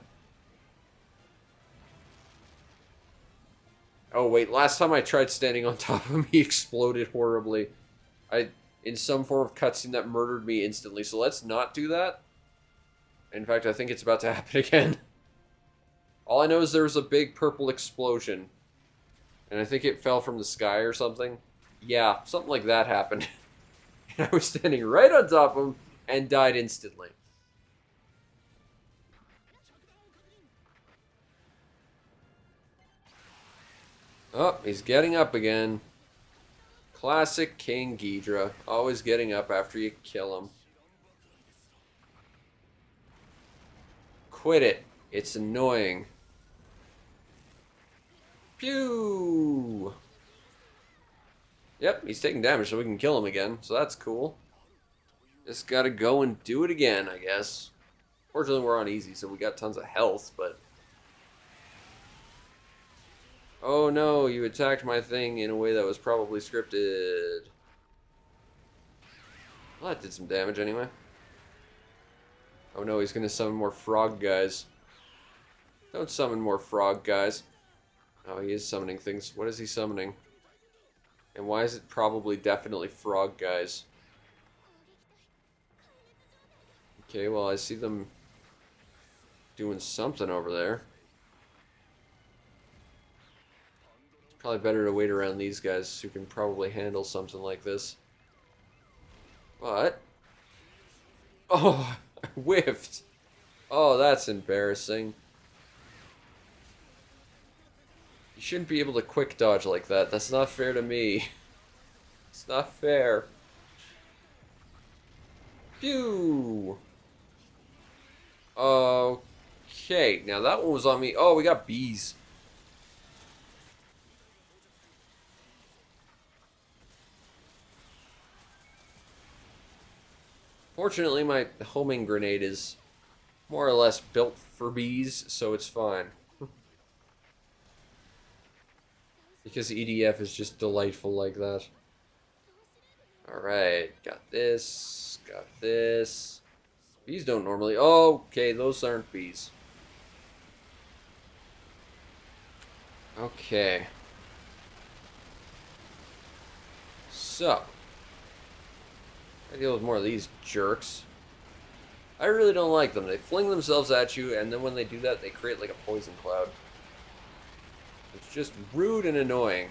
Oh wait, last time I tried standing on top of him, he exploded horribly. In some form of cutscene that murdered me instantly, so let's not do that. In fact, I think it's about to happen again. All I know is there was a big purple explosion. And I think it fell from the sky or something. Yeah, something like that happened. And I was standing right on top of him and died instantly. Oh, he's getting up again. Classic King Ghidra. Always getting up after you kill him. Quit it. It's annoying. Pew! Yep, he's taking damage, so we can kill him again. So that's cool. Just gotta go and do it again, I guess. Fortunately, we're on easy, so we got tons of health, but... Oh no, you attacked my thing in a way that was probably scripted. Well, that did some damage anyway. Oh no, he's gonna summon more frog guys. Don't summon more frog guys. Oh, he is summoning things. What is he summoning? And why is it probably definitely frog guys? Okay, well, I see them doing something over there. It's probably better to wait around these guys who can probably handle something like this. What? Oh, I whiffed. Oh, that's embarrassing. You shouldn't be able to quick dodge like that. That's not fair to me. It's not fair. Phew. Okay, now that one was on me. Oh, we got bees. Fortunately, my homing grenade is more or less built for bees, so it's fine. Because EDF is just delightful like that. Alright, got this, got this. Bees don't normally... Oh, okay, those aren't bees. Okay. So. I deal with more of these jerks. I really don't like them. They fling themselves at you, and then when they do that, they create like a poison cloud. It's just rude and annoying.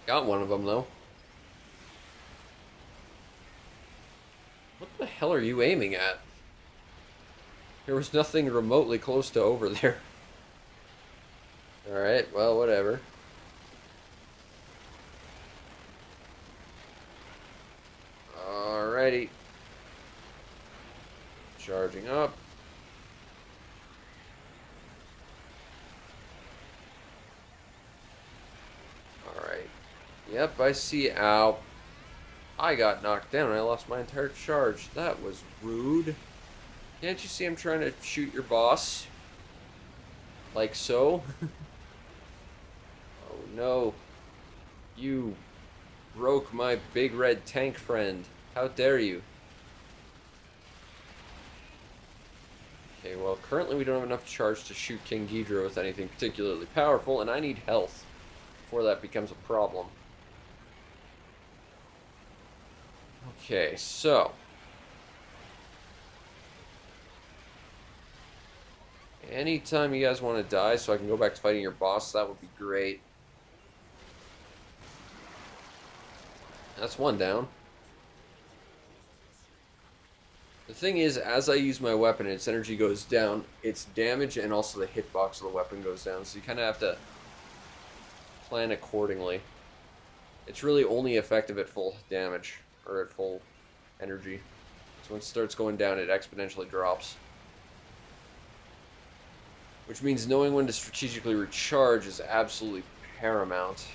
Got one of them, though. What the hell are you aiming at? There was nothing remotely close to over there. Alright, well, whatever. Alrighty. Charging up. Alright. Yep, I see. Ow. I got knocked down. I lost my entire charge. That was rude. Can't you see I'm trying to shoot your boss? Like so? Oh no. You broke my big red tank friend. How dare you? Okay, well, currently we don't have enough charge to shoot King Ghidorah with anything particularly powerful, and I need health before that becomes a problem. Okay, so... anytime you guys want to die so I can go back to fighting your boss, that would be great. That's one down. The thing is, as I use my weapon and its energy goes down, its damage and also the hitbox of the weapon goes down, so you kind of have to plan accordingly. It's really only effective at full damage, or at full energy. So when it starts going down, it exponentially drops. Which means knowing when to strategically recharge is absolutely paramount.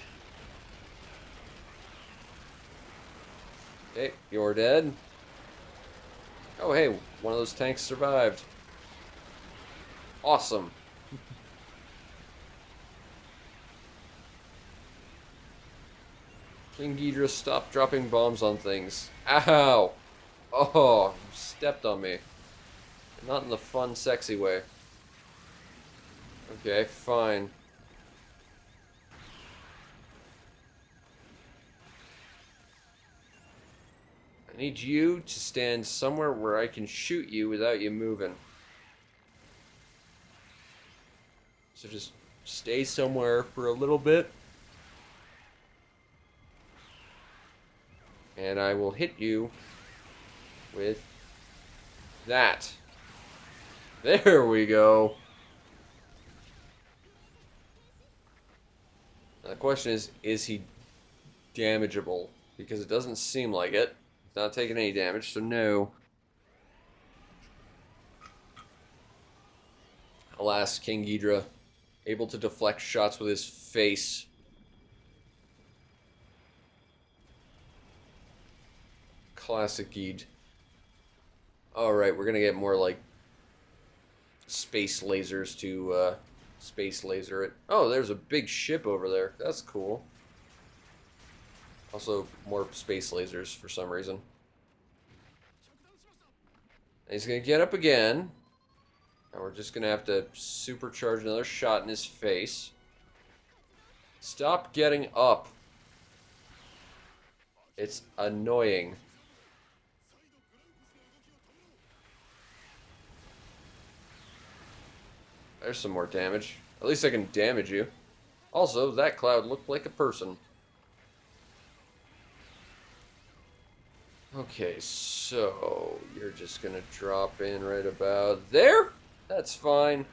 Okay, you're dead. Oh hey, one of those tanks survived. Awesome. King Ghidorah, stop dropping bombs on things. Ow! Oh, you stepped on me. Not in the fun, sexy way. Okay, fine. I need you to stand somewhere where I can shoot you without you moving. So just stay somewhere for a little bit. And I will hit you with that. There we go. Now the question is he damageable? Because it doesn't seem like it. He's not taking any damage, so no. Alas, King Ghidra, able to deflect shots with his face. Classic Ghid. Alright, we're gonna get more, like, space lasers to, space laser it. Oh, there's a big ship over there. That's cool. Also, more space lasers for some reason. And he's gonna get up again. And we're just gonna have to supercharge another shot in his face. Stop getting up. It's annoying. There's some more damage. At least I can damage you. Also, that cloud looked like a person. Okay, so you're just gonna drop in right about there? That's fine.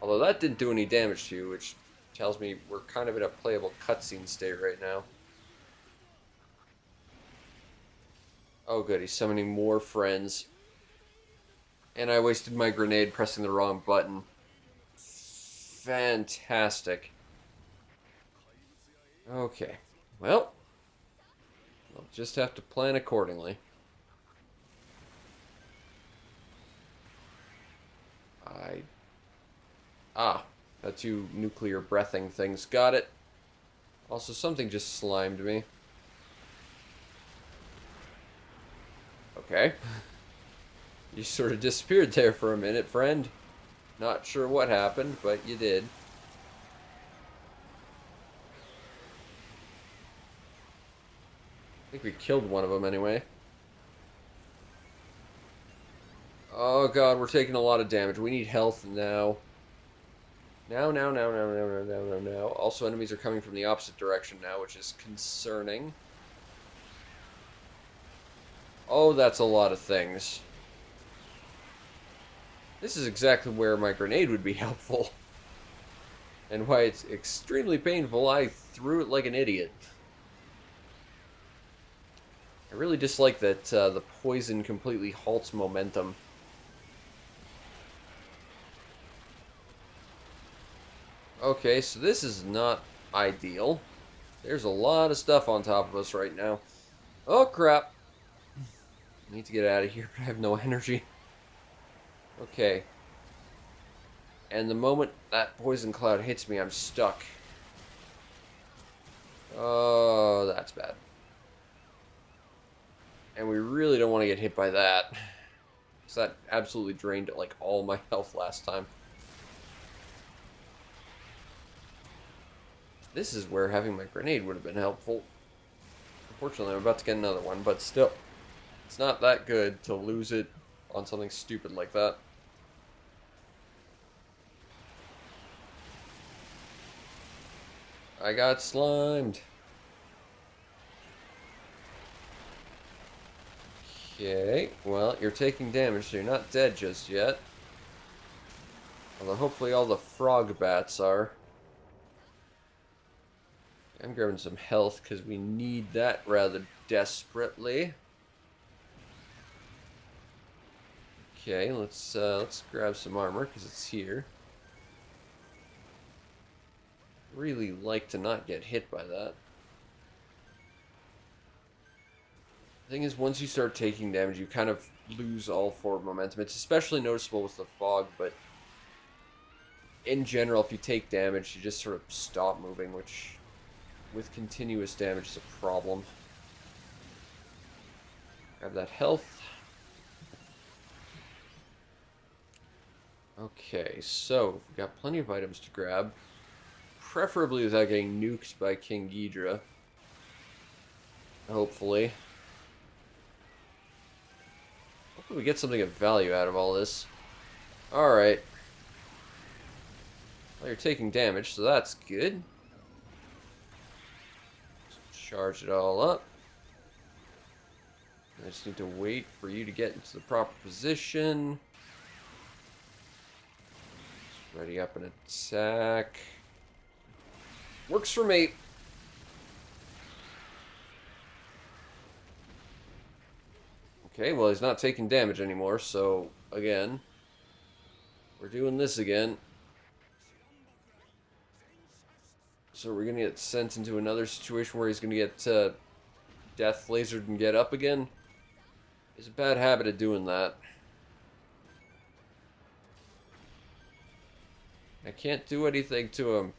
Although that didn't do any damage to you, which tells me we're kind of in a playable cutscene state right now. Oh good, he's summoning more friends. And I wasted my grenade pressing the wrong button. Fantastic. Okay, well, we'll just have to plan accordingly. That two nuclear breathing things. Got it. Also, something just slimed me. Okay. You sort of disappeared there for a minute, friend. Not sure what happened, but you did. I think we killed one of them anyway. Oh god, we're taking a lot of damage. We need health now. Now. Also, enemies are coming from the opposite direction now, which is concerning. Oh, that's a lot of things. This is exactly where my grenade would be helpful. And why it's extremely painful, I threw it like an idiot. I really dislike that the poison completely halts momentum. Okay, so this is not ideal. There's a lot of stuff on top of us right now. Oh, crap. I need to get out of here, but I have no energy. Okay. And the moment that poison cloud hits me, I'm stuck. Oh, that's bad. And we really don't want to get hit by that. Because that absolutely drained, like, all my health last time. This is where having my grenade would have been helpful. Unfortunately, I'm about to get another one, but still. It's not that good to lose it on something stupid like that. I got slimed. Okay, well, you're taking damage, so you're not dead just yet. Although hopefully all the frog bats are. I'm grabbing some health because we need that rather desperately. Okay, let's grab some armor because it's here. Really like to not get hit by that. The thing is, once you start taking damage, you kind of lose all forward momentum. It's especially noticeable with the fog, but in general, if you take damage, you just sort of stop moving, which with continuous damage is a problem. Grab that health. Okay, so we've got plenty of items to grab. Preferably without getting nuked by King Ghidra. Hopefully. Hopefully we get something of value out of all this. Alright. Well, you're taking damage, so that's good. Charge it all up. I just need to wait for you to get into the proper position. Just ready up an attack. Works for me. Okay, well, he's not taking damage anymore, so, again, We're doing this again. So we're going to get sent into another situation where he's going to get death lasered and get up again. It's a bad habit of doing that. I can't do anything to him.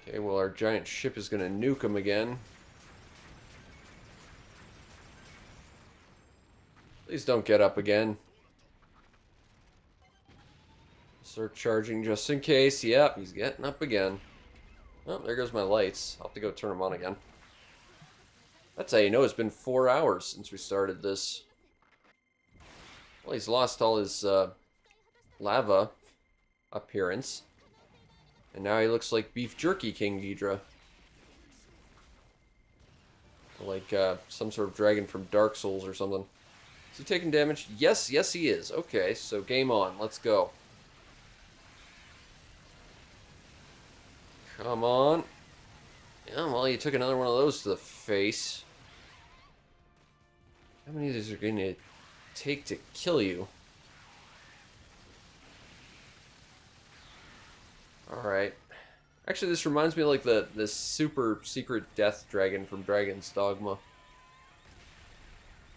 Okay, well, our giant ship is going to nuke him again. Please don't get up again. Start charging just in case. Yep, he's getting up again. Oh, there goes my lights. I'll have to go turn them on again. That's how you know it's been 4 hours since we started this. Well, he's lost all his lava appearance. And now he looks like beef jerky King Ghidra. Like some sort of dragon from Dark Souls or something. Is he taking damage? Yes, yes he is. Okay, so game on. Let's go. Come on. Yeah, well, you took another one of those to the face. How many of these are going to take to kill you? Alright. Actually, this reminds me of like the super secret death dragon from Dragon's Dogma.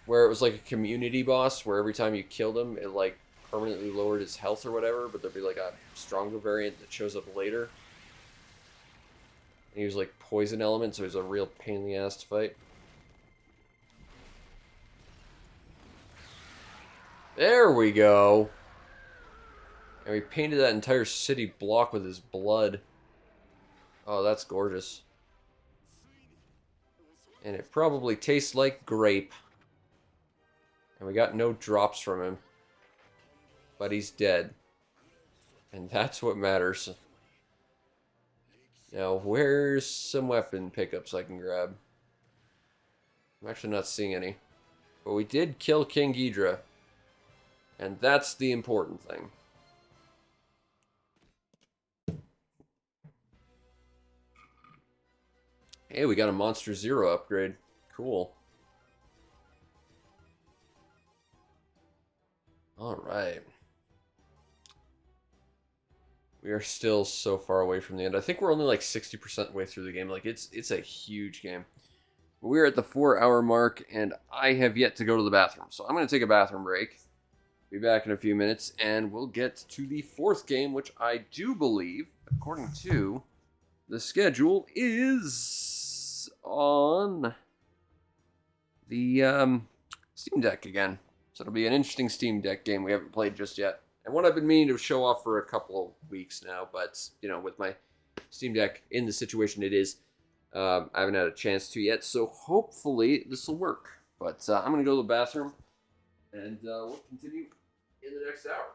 Where it was like a community boss where every time you killed him, it like permanently lowered his health or whatever, but there'd be like a stronger variant that shows up later. And he was like poison element, so he was a real pain in the ass to fight. There we go. And we painted that entire city block with his blood. Oh, that's gorgeous. And it probably tastes like grape. And we got no drops from him. But he's dead. And that's what matters. Now, where's some weapon pickups I can grab? I'm actually not seeing any. But we did kill King Ghidra. And that's the important thing. Hey, we got a Monster Zero upgrade. Cool. Alright. We are still so far away from the end. I think we're only like 60% way through the game. Like, it's a huge game. We're at the 4-hour mark, and I have yet to go to the bathroom. So I'm going to take a bathroom break. Be back in a few minutes, and we'll get to the 4th game, which I do believe, according to the schedule, is on the Steam Deck again. So it'll be an interesting Steam Deck game we haven't played just yet. And what I've been meaning to show off for a couple of weeks now, but, you know, with my Steam Deck in the situation it is, I haven't had a chance to yet, so hopefully this will work. But I'm going to go to the bathroom, and we'll continue in the next hour.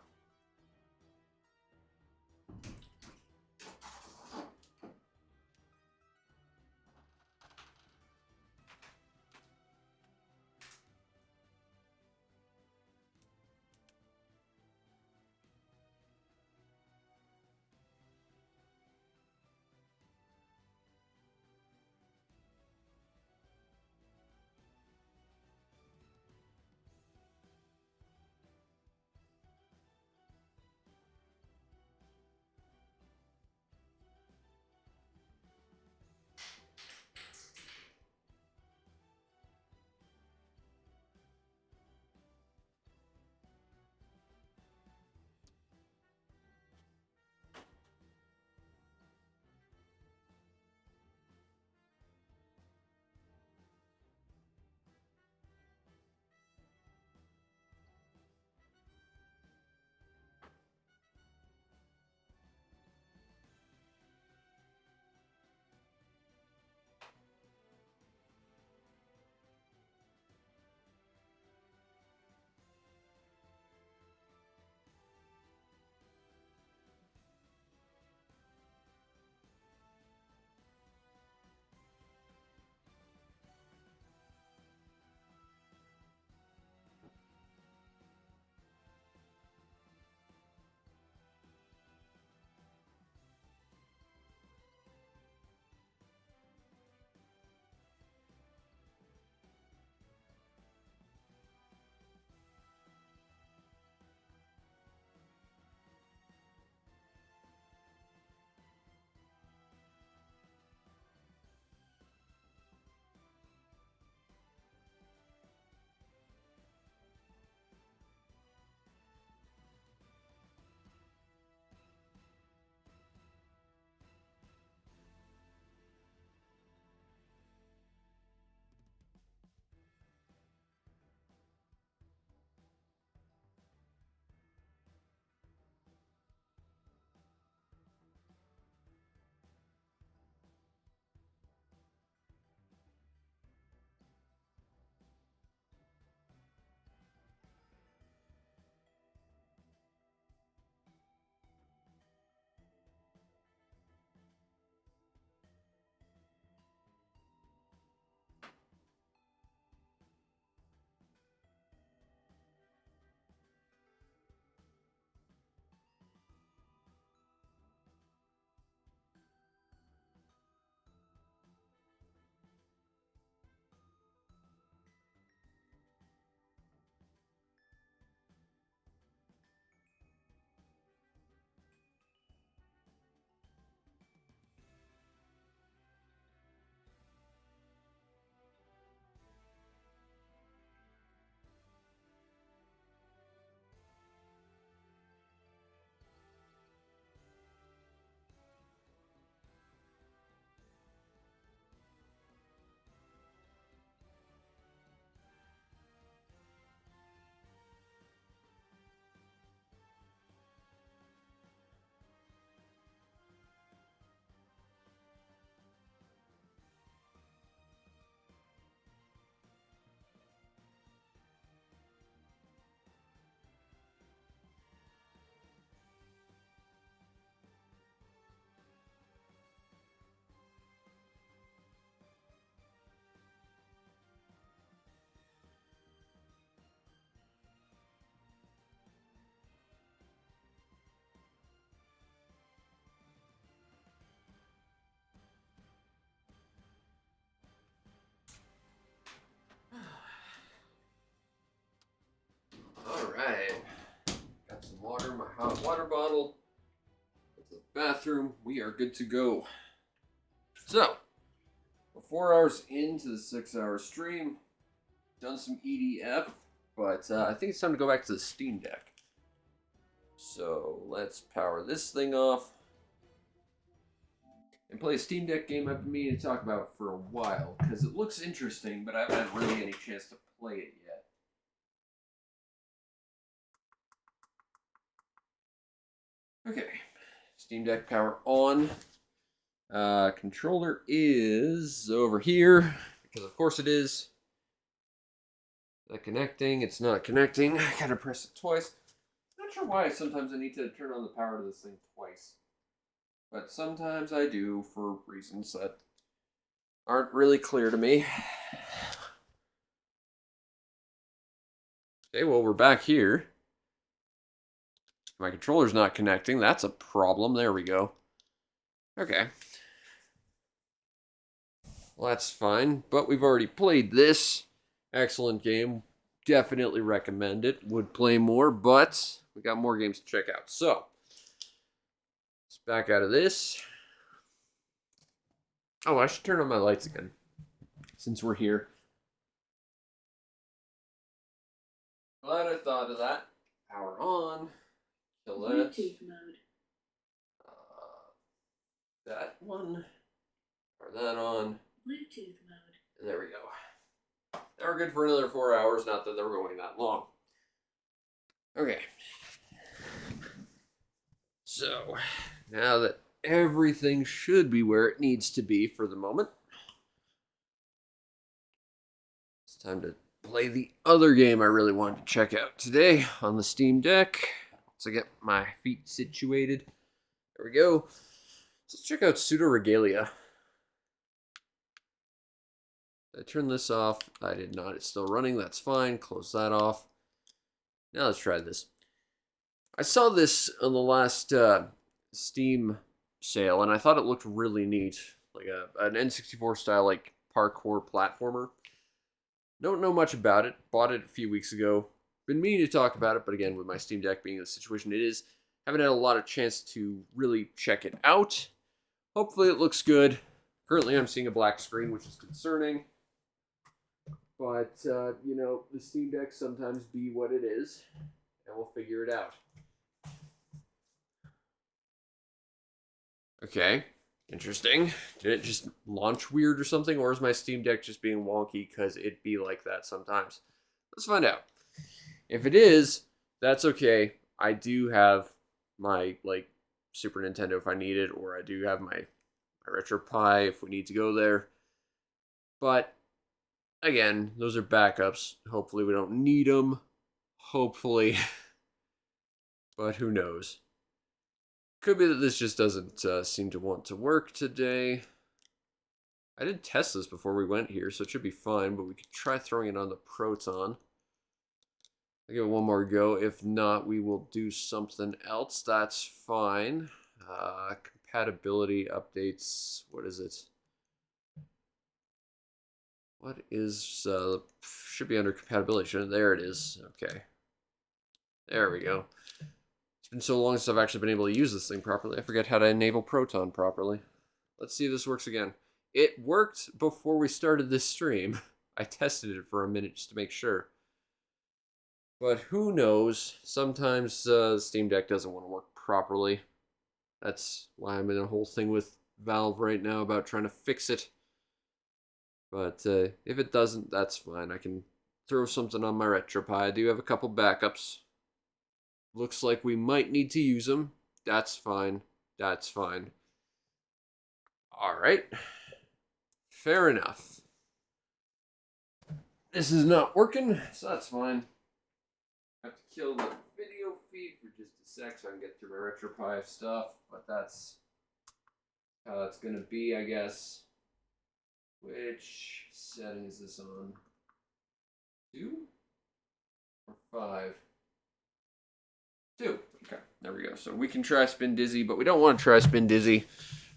bathroom. We are good to go. So, we're 4 hours into the 6-hour stream. Done some EDF, but I think it's time to go back to the Steam Deck. So, let's power this thing off and play a Steam Deck game I've been meaning to talk about for a while, because it looks interesting, but I haven't had really any chance to play it yet. Okay, Steam Deck power on. Controller is over here, because of course it is. Is that connecting? It's not connecting. I gotta press it twice. Not sure why sometimes I need to turn on the power to this thing twice. But sometimes I do for reasons that aren't really clear to me. Okay, well, we're back here. My controller's not connecting. That's a problem. There we go. Okay. Well, that's fine. But we've already played this. Excellent game. Definitely recommend it. Would play more, but we got more games to check out. So, let's back out of this. Oh, I should turn on my lights again, since we're here. Glad I thought of that. Power on. Kill that. Bluetooth mode. That one. Power that on. Bluetooth mode. And there we go. They were good for another 4 hours, not that they were going that long. Okay. So, now that everything should be where it needs to be for the moment, it's time to play the other game I really wanted to check out today on the Steam Deck. So I get my feet situated. There we go. So let's check out Pseudo Regalia. I turned this off. I did not. It's still running. That's fine. Close that off. Now let's try this. I saw this on the last Steam sale, and I thought it looked really neat. Like an N64 style like parkour platformer. Don't know much about it. Bought it a few weeks ago. Been meaning to talk about it, but again, with my Steam Deck being the situation it is, haven't had a lot of chance to really check it out. Hopefully it looks good. Currently I'm seeing a black screen, which is concerning. But, you know, the Steam Deck sometimes be what it is, and we'll figure it out. Okay, interesting. Did it just launch weird or something, or is my Steam Deck just being wonky because it be like that sometimes? Let's find out. If it is, that's okay. I do have my, like, Super Nintendo if I need it, or I do have my RetroPie if we need to go there. But again, those are backups. Hopefully we don't need them. Hopefully. But who knows. Could be that this just doesn't seem to want to work today. I did test this before we went here, so it should be fine. But we could try throwing it on the Proton. I'll give it one more go. If not, we will do something else. That's fine. Compatibility updates. What is it? What is, should be under compatibility, shouldn't it? There it is. Okay. There we go. It's been so long since I've actually been able to use this thing properly. I forget how to enable Proton properly. Let's see if this works again. It worked before we started this stream. I tested it for a minute just to make sure. But who knows? Sometimes Steam Deck doesn't want to work properly. That's why I'm in a whole thing with Valve right now about trying to fix it. But if it doesn't, that's fine. I can throw something on my RetroPie. I do have a couple backups. Looks like we might need to use them. That's fine. That's fine. Alright. Fair enough. This is not working, so that's fine. I have to kill the video feed for just a sec so I can get through my RetroPie stuff. But that's how it's going to be, I guess. Which setting is this on? 2 or 5? 2. Okay, there we go. So we can try Spin Dizzy, but we don't want to try Spin Dizzy.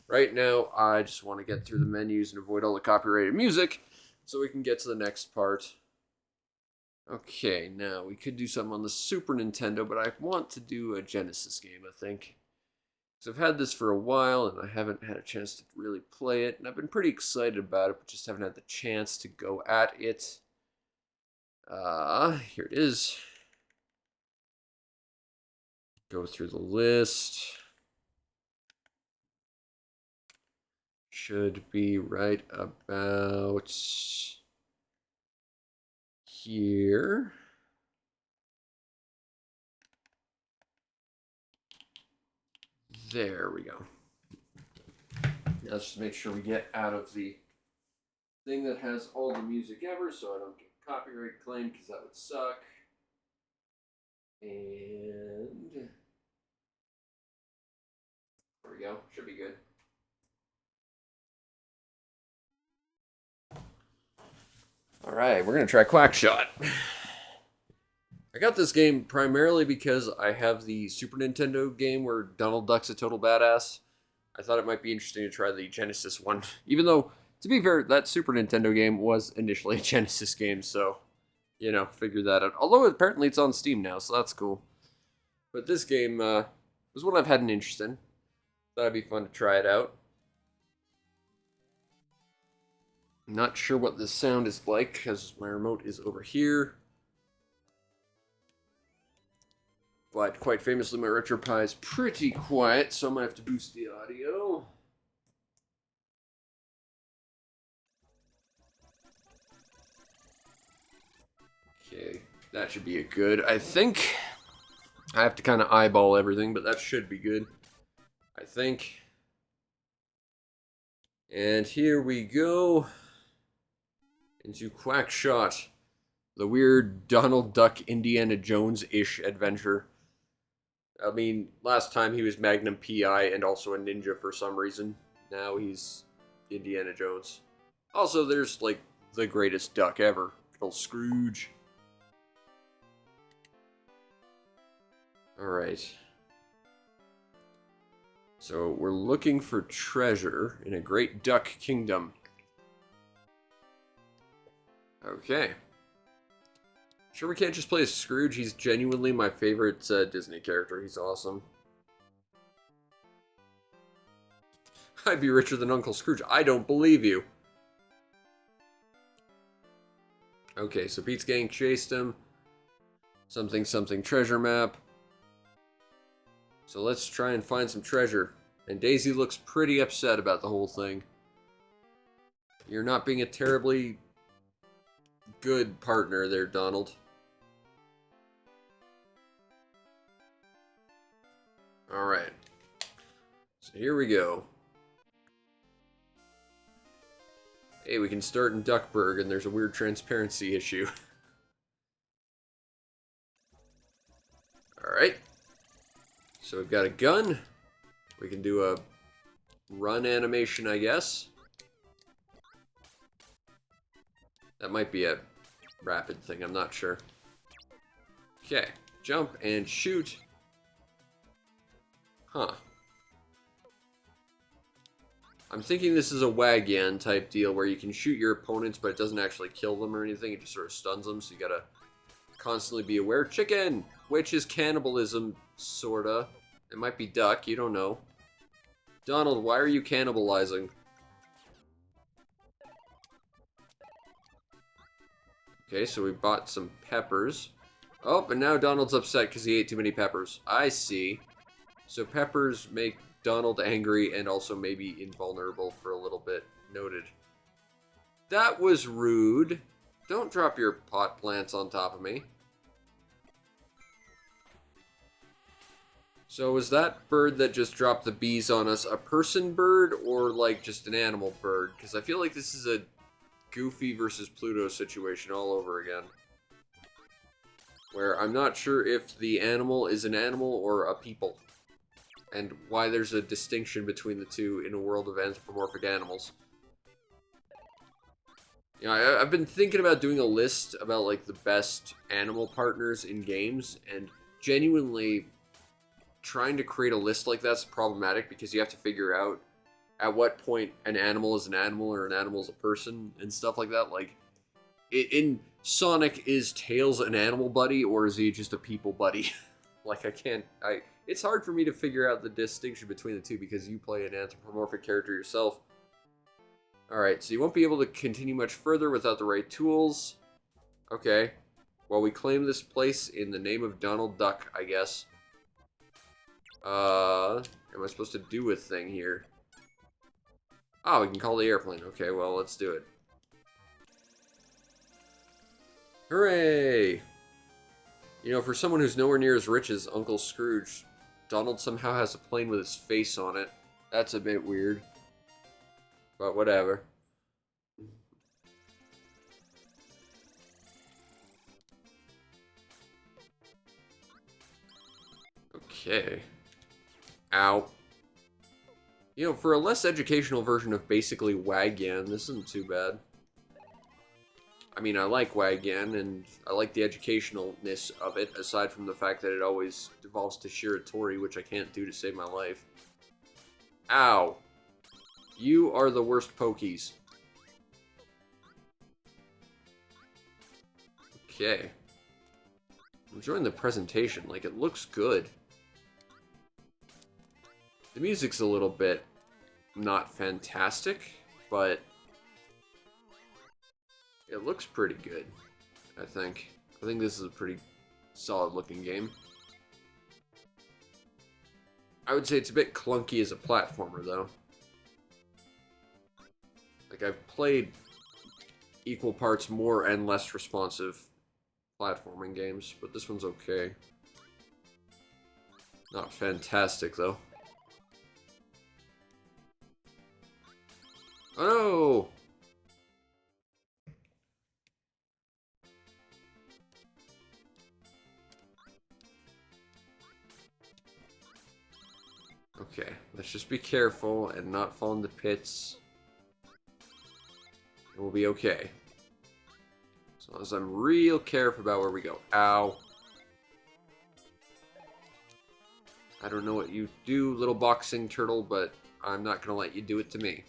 Right now, I just want to get through the menus and avoid all the copyrighted music so we can get to the next part. Okay, now we could do something on the Super Nintendo, but I want to do a Genesis game, I think. So I've had this for a while, and I haven't had a chance to really play it, and I've been pretty excited about it, but just haven't had the chance to go at it. Here it is. Go through the list. Should be right about here. There we go. Now let's just make sure we get out of the thing that has all the music ever so I don't get copyright claim because that would suck. And there we go. Should be good. All right, we're going to try Quackshot. I got this game primarily because I have the Super Nintendo game where Donald Duck's a total badass. I thought it might be interesting to try the Genesis one. Even though, to be fair, that Super Nintendo game was initially a Genesis game, so, you know, figure that out. Although apparently it's on Steam now, so that's cool. But this game was one I've had an interest in. Thought it'd be fun to try it out. I'm not sure what this sound is like, because my remote is over here. But quite famously, my RetroPie is pretty quiet, so I'm going to have to boost the audio. Okay, that should be a good. I think I have to kind of eyeball everything, but that should be good. I think. And here we go into Quackshot, the weird Donald Duck Indiana Jones-ish adventure. I mean, last time he was Magnum P.I. and also a ninja for some reason. Now he's Indiana Jones. Also, there's, like, the greatest duck ever. Old Scrooge. Alright. So, we're looking for treasure in a great duck kingdom. Okay. Sure we can't just play as Scrooge? He's genuinely my favorite Disney character. He's awesome. I'd be richer than Uncle Scrooge. I don't believe you. Okay, so Pete's gang chased him. Something, something, treasure map. So let's try and find some treasure. And Daisy looks pretty upset about the whole thing. You're not being a terribly good partner there, Donald. Alright. So here we go. Hey, we can start in Duckburg, and there's a weird transparency issue. Alright. So we've got a gun. We can do a run animation, I guess. That might be a rapid thing, I'm not sure. Okay, jump and shoot. Huh. I'm thinking this is a Wagyan type deal where you can shoot your opponents, but it doesn't actually kill them or anything. It just sort of stuns them, so you gotta constantly be aware. Chicken! Which is cannibalism, sorta. It might be duck, you don't know. Donald, why are you cannibalizing? Okay, so we bought some peppers. Oh, but now Donald's upset because he ate too many peppers. I see. So peppers make Donald angry and also maybe invulnerable for a little bit. Noted. That was rude. Don't drop your pot plants on top of me. So was that bird that just dropped the bees on us a person bird or like just an animal bird? Because I feel like this is a Goofy versus Pluto situation all over again. Where I'm not sure if the animal is an animal or a people. And why there's a distinction between the two in a world of anthropomorphic animals. You know, I've been thinking about doing a list about, like, the best animal partners in games, and genuinely trying to create a list like that's problematic because you have to figure out at what point an animal is an animal or an animal is a person and stuff like that. Like, in Sonic, is Tails an animal buddy or is he just a people buddy? Like, It's hard for me to figure out the distinction between the two because you play an anthropomorphic character yourself. Alright, so you won't be able to continue much further without the right tools. Okay. Well, we claim this place in the name of Donald Duck, I guess. Am I supposed to do a thing here? Oh, we can call the airplane. Okay, well, let's do it. Hooray! You know, for someone who's nowhere near as rich as Uncle Scrooge, Donald somehow has a plane with his face on it. That's a bit weird. But whatever. Okay. Ow. You know, for a less educational version of basically Wagyan, this isn't too bad. I mean, I like Wagyan, and I like the educationalness of it, aside from the fact that it always devolves to Shiratori, which I can't do to save my life. Ow. You are the worst pokies. Okay. I'm enjoying the presentation. Like, it looks good. The music's a little bit not fantastic, but it looks pretty good, I think. I think this is a pretty solid looking game. I would say it's a bit clunky as a platformer, though. Like, I've played equal parts more and less responsive platforming games, but this one's okay. Not fantastic, though. Oh no! Okay, let's just be careful and not fall into pits. And we'll be okay. As long as I'm real careful about where we go. Ow. I don't know what you do, little boxing turtle, but I'm not gonna let you do it to me.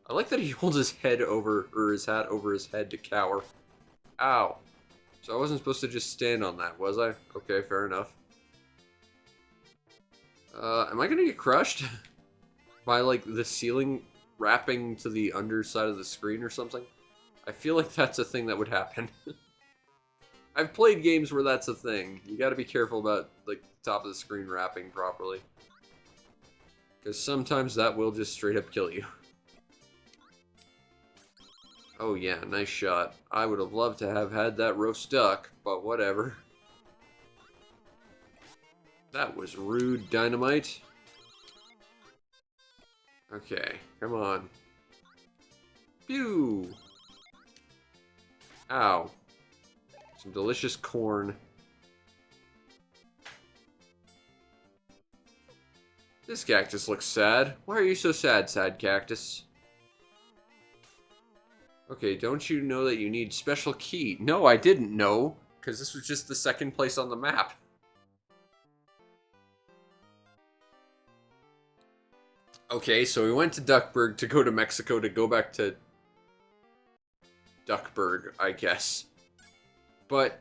I like that he holds his head over, or his hat over his head to cower. Ow. So I wasn't supposed to just stand on that, was I? Okay, fair enough. Am I gonna get crushed? By, like, the ceiling wrapping to the underside of the screen or something? I feel like that's a thing that would happen. I've played games where that's a thing. You gotta be careful about, like, the top of the screen wrapping properly. Because sometimes that will just straight up kill you. Oh yeah, nice shot. I would have loved to have had that roast duck, but whatever. That was rude, Dynamite. Okay, come on. Phew! Ow. Some delicious corn. This cactus looks sad. Why are you so sad, sad cactus? Okay, don't you know that you need special key? No, I didn't know, because this was just the second place on the map. Okay, so we went to Duckburg to go to Mexico to go back to Duckburg, I guess. But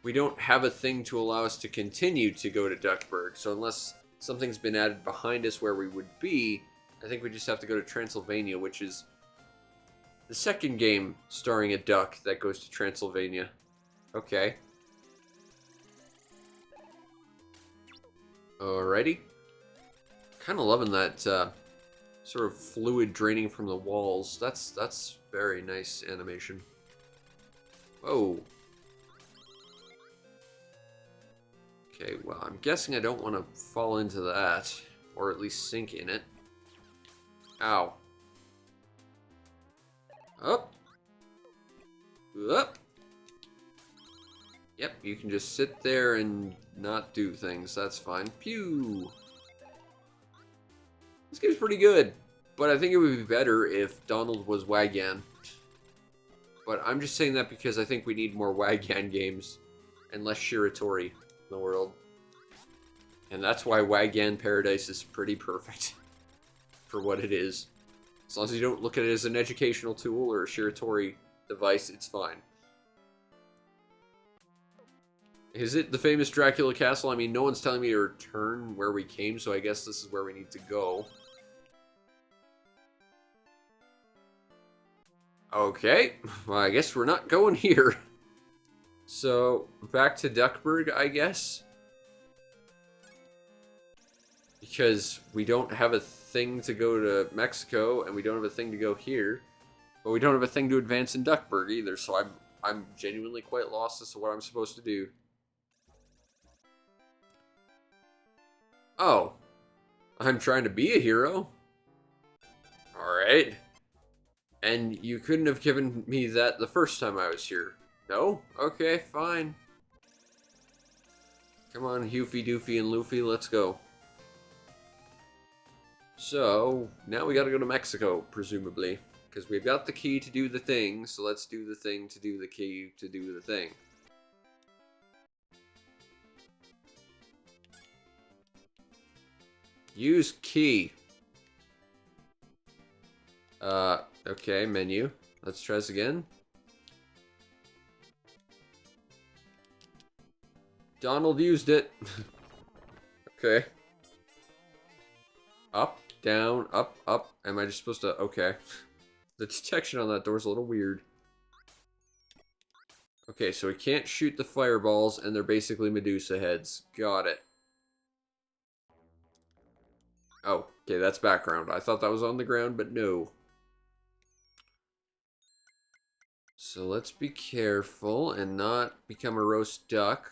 we don't have a thing to allow us to continue to go to Duckburg, so unless something's been added behind us where we would be, I think we just have to go to Transylvania, which is the second game starring a duck that goes to Transylvania. Okay. Alrighty. Kind of loving that sort of fluid draining from the walls. That's very nice animation. Whoa. Okay, well, I'm guessing I don't want to fall into that, or at least sink in it. Ow. Up. Up. Yep, you can just sit there and not do things. That's fine. Pew. This game's pretty good, but I think it would be better if Donald was Wagyan. But I'm just saying that because I think we need more Wagyan games and less Shiratori in the world. And that's why Wagyan Paradise is pretty perfect for what it is. As long as you don't look at it as an educational tool or a Shiratori device, it's fine. Is it the famous Dracula Castle? I mean, no one's telling me to return where we came, so I guess this is where we need to go. Okay, well, I guess we're not going here. So, back to Duckburg, I guess. Because we don't have a thing to go to Mexico, and we don't have a thing to go here. But we don't have a thing to advance in Duckburg either, so I'm genuinely quite lost as to what I'm supposed to do. Oh, I'm trying to be a hero. Alright. And you couldn't have given me that the first time I was here. No? Okay, fine. Come on, Hufy, Doofy, and Luffy, let's go. So, now we gotta go to Mexico, presumably. Because we've got the key to do the thing, so let's do the thing to do the key to do the thing. Use key. Okay, menu. Let's try this again. Donald used it. Okay. Up, down, up, up. Am I just supposed to... Okay. The detection on that door is a little weird. Okay, so we can't shoot the fireballs, and they're basically Medusa heads. Got it. Oh, okay, that's background. I thought that was on the ground, but no. So let's be careful and not become a roast duck,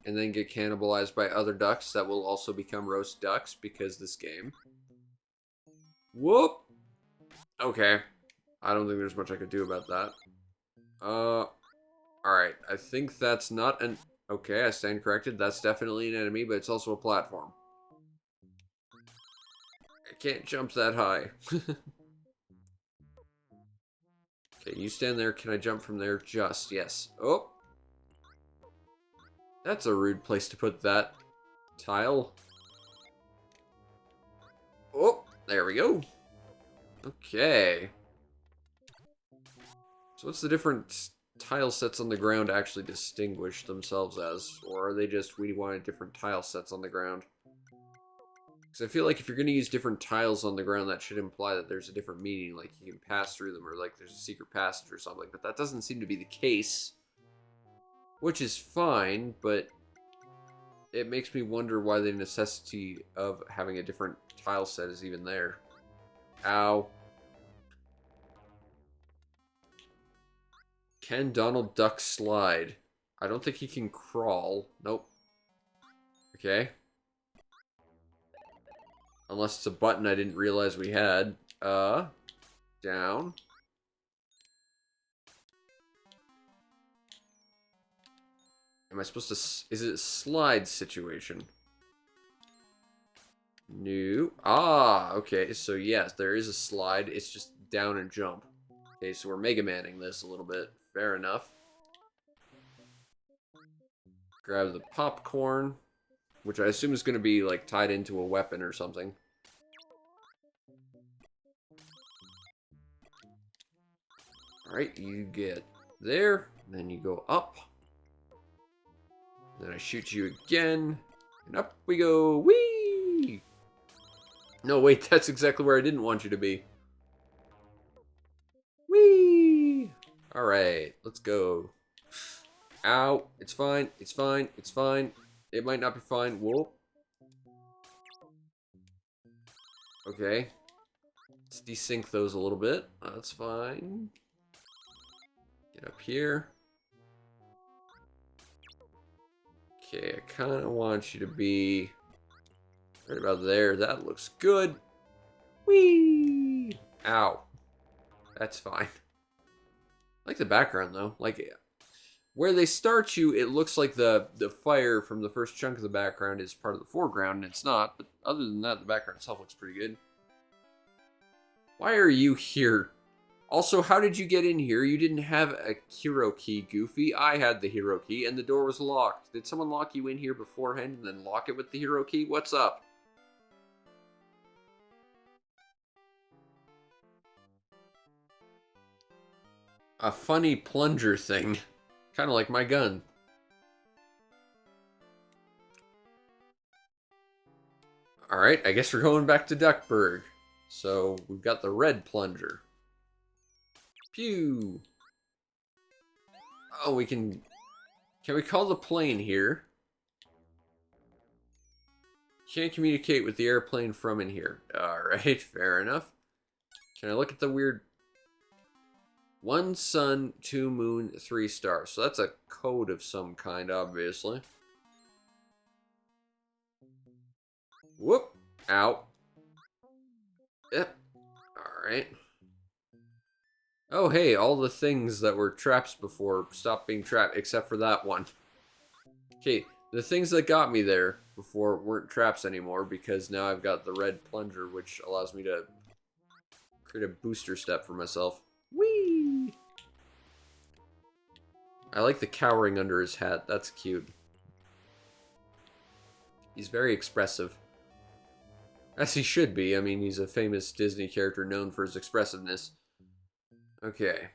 and then get cannibalized by other ducks that will also become roast ducks, because this game. Whoop! Okay. I don't think there's much I could do about that. Alright. I think that's not an... Okay, I stand corrected. That's definitely an enemy, but it's also a platform. I can't jump that high. Okay, you stand there. Can I jump from there? Just, yes. Oh! That's a rude place to put that tile. Oh! There we go. Okay. So what's the different tile sets on the ground actually distinguish themselves as? Or are they just, we wanted different tile sets on the ground? Because I feel like if you're going to use different tiles on the ground, that should imply that there's a different meaning, like you can pass through them, or like there's a secret passage or something, but that doesn't seem to be the case. Which is fine, but it makes me wonder why the necessity of having a different tile set is even there. Ow. Can Donald Duck slide? I don't think he can crawl. Nope. Okay. Unless it's a button I didn't realize we had. Down. Am I supposed to... Is it a slide situation? No. Ah, okay. So yes, there is a slide. It's just down and jump. Okay, so we're Mega Manning this a little bit. Fair enough. Grab the popcorn, which I assume is going to be like tied into a weapon or something. Alright, you get there, then you go up. Then I shoot you again, and up we go. Whee! No, wait, that's exactly where I didn't want you to be. Whee! Alright, let's go. Ow, it's fine, it's fine, it's fine. It might not be fine. Whoa. Okay. Let's desync those a little bit. That's fine. Get up here. Okay, I kind of want you to be right about there. That looks good. Whee! Ow. That's fine. I like the background, though. Like, where they start you, it looks like the fire from the first chunk of the background is part of the foreground, and it's not. But other than that, the background itself looks pretty good. Why are you here? Also, how did you get in here? You didn't have a hero key, Goofy. I had the hero key, and the door was locked. Did someone lock you in here beforehand and then lock it with the hero key? What's up? A funny plunger thing. Kind of like my gun. Alright, I guess we're going back to Duckburg. So, we've got the red plunger. Pew! Oh, we can... Can we call the plane here? Can't communicate with the airplane from in here. Alright, fair enough. Can I look at the weird... 1 sun, 2 moon, 3 stars. So that's a code of some kind, obviously. Whoop! Ow. Yep. Alright. Oh, hey, all the things that were traps before stopped being trapped, except for that one. Okay, the things that got me there before weren't traps anymore, because now I've got the red plunger, which allows me to create a booster step for myself. Whee! I like the cowering under his hat. That's cute. He's very expressive. As he should be. I mean, he's a famous Disney character known for his expressiveness. Okay.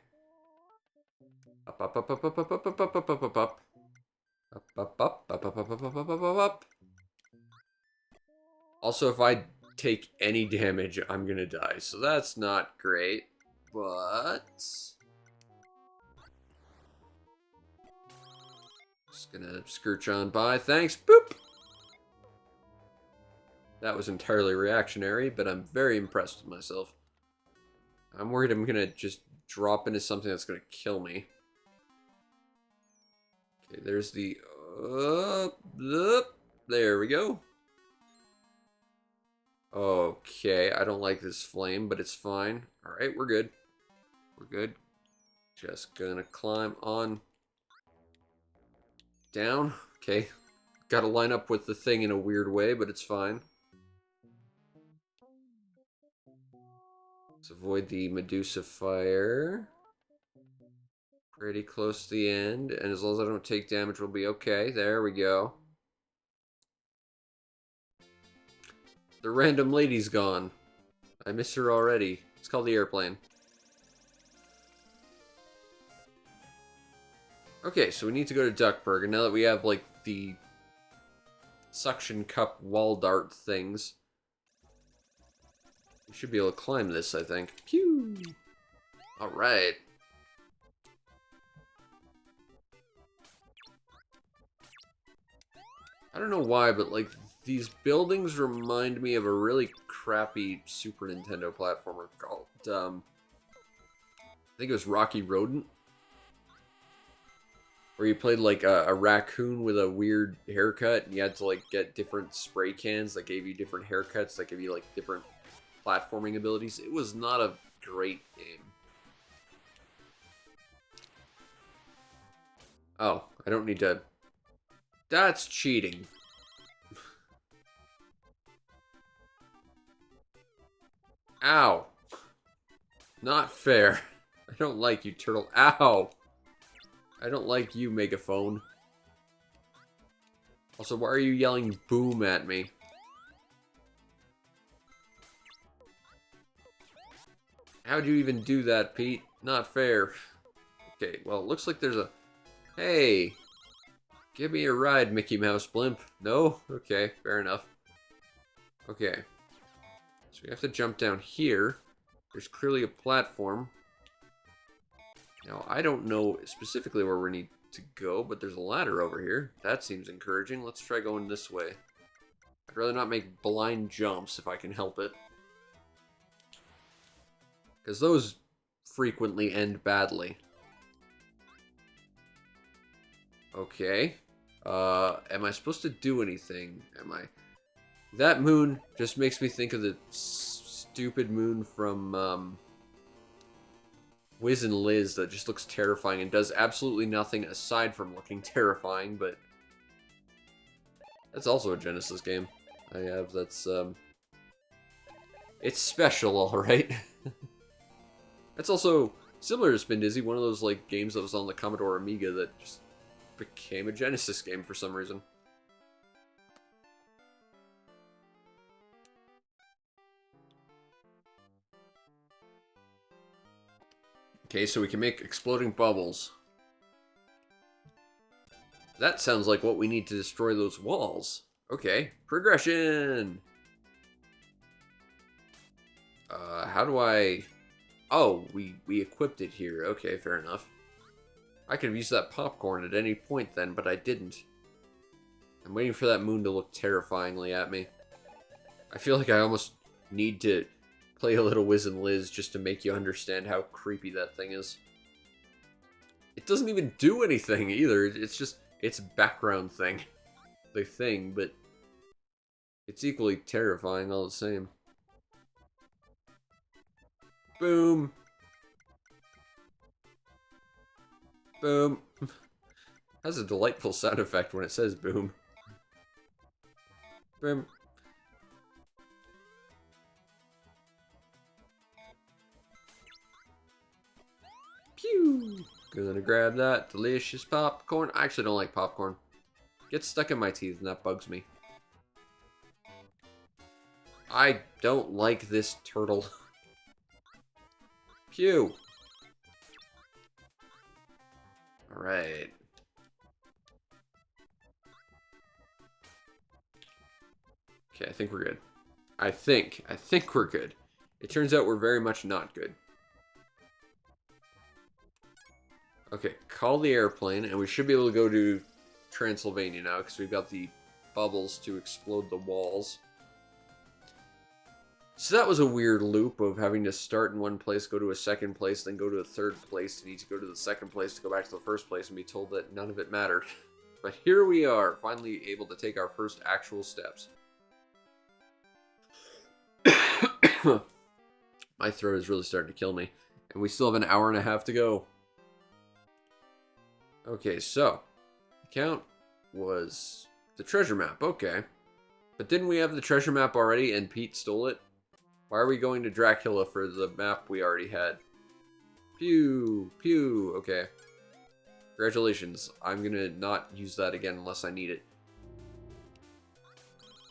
Up, up, up, up, up, up, up, up, up, up, up, up, up. Up, up, up, up, up, up, up, up, up, up, up. Also, if I take any damage, I'm gonna die. So that's not great. But... Just gonna scooch on by. Thanks. Boop! That was entirely reactionary, but I'm very impressed with myself. I'm worried I'm gonna just drop into something that's gonna kill me. Okay, there's the... there we go. Okay, I don't like this flame, but it's fine. Alright, we're good. We're good. Just gonna climb on down. Okay. Gotta line up with the thing in a weird way, but it's fine. Let's avoid the Medusa fire. Pretty close to the end, and as long as I don't take damage, we'll be okay. There we go. The random lady's gone. I miss her already. It's called the airplane. Okay, so we need to go to Duckburg, and now that we have, like, the suction cup wall dart things, we should be able to climb this, I think. Pew! Alright. I don't know why, but, like, these buildings remind me of a really crappy Super Nintendo platformer called, I think it was Rocky Rodent. Where you played, like, a raccoon with a weird haircut, and you had to, like, get different spray cans that gave you different haircuts, that gave you, like, different platforming abilities. It was not a great game. Oh, I don't need to... That's cheating. Ow. Not fair. I don't like you, turtle. Ow. I don't like you, megaphone. Also, why are you yelling boom at me? How'd you even do that, Pete? Not fair. Okay, well, it looks like there's a... Hey! Give me a ride, Mickey Mouse Blimp. No? Okay, fair enough. Okay. So we have to jump down here. There's clearly a platform. Now, I don't know specifically where we need to go, but there's a ladder over here. That seems encouraging. Let's try going this way. I'd rather not make blind jumps if I can help it. Because those frequently end badly. Okay. Am I supposed to do anything? Am I... That moon just makes me think of the stupid moon from, Wiz and Liz that just looks terrifying and does absolutely nothing aside from looking terrifying, but... That's also a Genesis game I have that's, It's special, alright. That's also similar to Spin Dizzy, one of those, like, games that was on the Commodore Amiga that just became a Genesis game for some reason. Okay, so we can make exploding bubbles. That sounds like what we need to destroy those walls. Okay, progression! how do I... Oh, we equipped it here. Okay, fair enough. I could have used that popcorn at any point then, but I didn't. I'm waiting for that moon to look terrifyingly at me. I feel like I almost need to play a little Wiz and Liz just to make you understand how creepy that thing is. It doesn't even do anything either. It's just, it's a background thing. The thing, but it's equally terrifying all the same. Boom. Boom. Has a delightful sound effect when it says boom. Boom. Pew! Gonna grab that delicious popcorn. I actually don't like popcorn. Gets stuck in my teeth and that bugs me. I don't like this turtle. Pew! Alright. Okay, I think we're good. I think we're good. It turns out we're very much not good. Okay, call the airplane, and we should be able to go to Transylvania now, because we've got the bubbles to explode the walls. So that was a weird loop of having to start in one place, go to a second place, then go to a third place, to need to go to the second place to go back to the first place, and be told that none of it mattered. But here we are, finally able to take our first actual steps. My throat is really starting to kill me, and we still have an hour and a half to go. Okay, so, the count was the treasure map, okay. But didn't we have the treasure map already and Pete stole it? Why are we going to Dracula for the map we already had? Pew, pew, okay. Congratulations, I'm gonna not use that again unless I need it.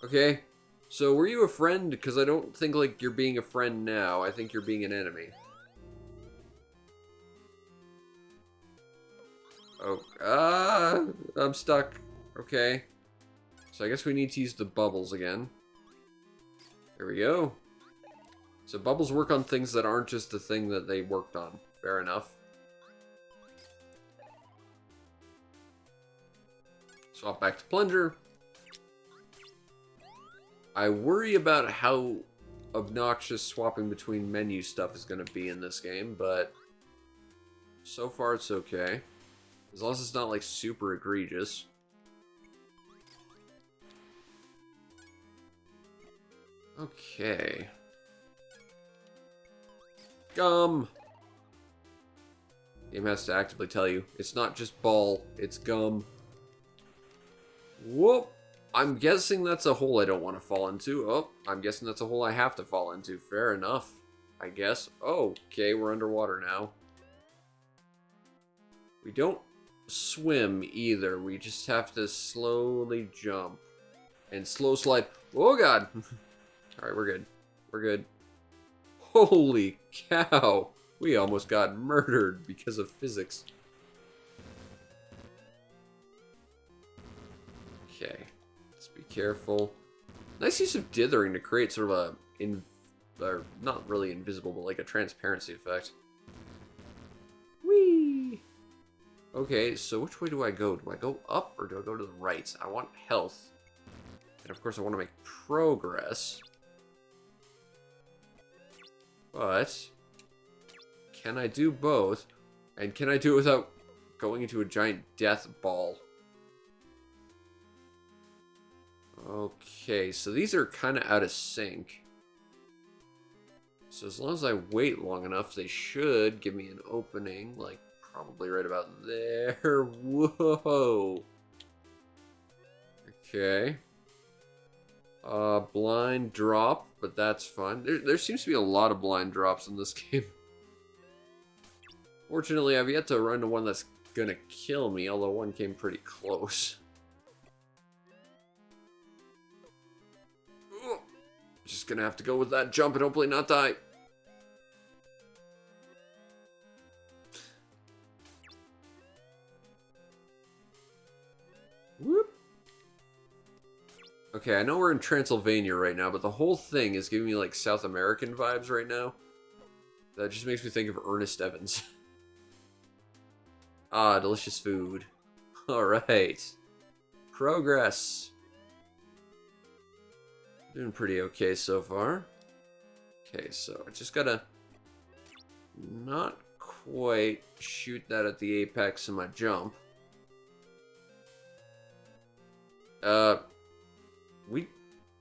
Okay, so were you a friend? Because I don't think like you're being a friend now, I think you're being an enemy. Oh, I'm stuck. Okay. So I guess we need to use the bubbles again. There we go. So bubbles work on things that aren't just the thing that they worked on. Fair enough. Swap back to plunger. I worry about how obnoxious swapping between menu stuff is going to be in this game, but so far it's okay. As long as it's not, like, super egregious. Okay. Gum! Game has to actively tell you. It's not just ball, it's gum. Whoop! I'm guessing that's a hole I don't want to fall into. Oh, I'm guessing that's a hole I have to fall into. Fair enough, I guess. Oh, okay, we're underwater now. We don't swim either. We just have to slowly jump and slow slide. Oh god. All right, we're good. We're good. Holy cow. We almost got murdered because of physics. Okay. Let's be careful. Nice use of dithering to create sort of a not really invisible, but like a transparency effect. Whee! Okay, so which way do I go? Do I go up or do I go to the right? I want health. And of course I want to make progress. But can I do both? And can I do it without going into a giant death ball? Okay, so these are kind of out of sync. So as long as I wait long enough, they should give me an opening, like probably right about there. Whoa. Okay. Blind drop, but that's fine. There seems to be a lot of blind drops in this game. Fortunately, I've yet to run into one that's gonna kill me, although one came pretty close. Just gonna have to go with that jump and hopefully not die. Whoop. Okay, I know we're in Transylvania right now, but the whole thing is giving me like South American vibes right now. That just makes me think of Ernest Evans. Ah, delicious food. Alright. Progress. Doing pretty okay so far. Okay, so I just gotta not quite shoot that at the apex of my jump.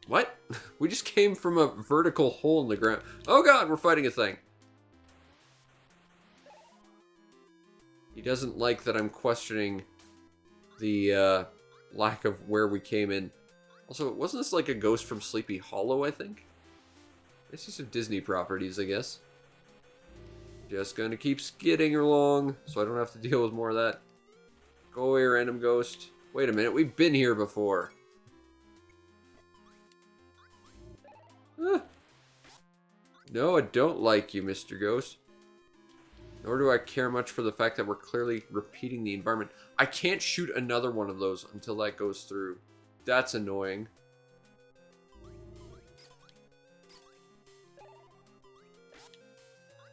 What? We just came from a vertical hole in the ground. Oh god, we're fighting a thing. He doesn't like that I'm questioning the lack of where we came in. Also, wasn't this like a ghost from Sleepy Hollow, I think? It's just some Disney properties, I guess. Just gonna keep skidding along, so I don't have to deal with more of that. Go away, random ghost. Wait a minute, we've been here before. No, I don't like you, Mr. Ghost. Nor do I care much for the fact that we're clearly repeating the environment. I can't shoot another one of those until that goes through. That's annoying.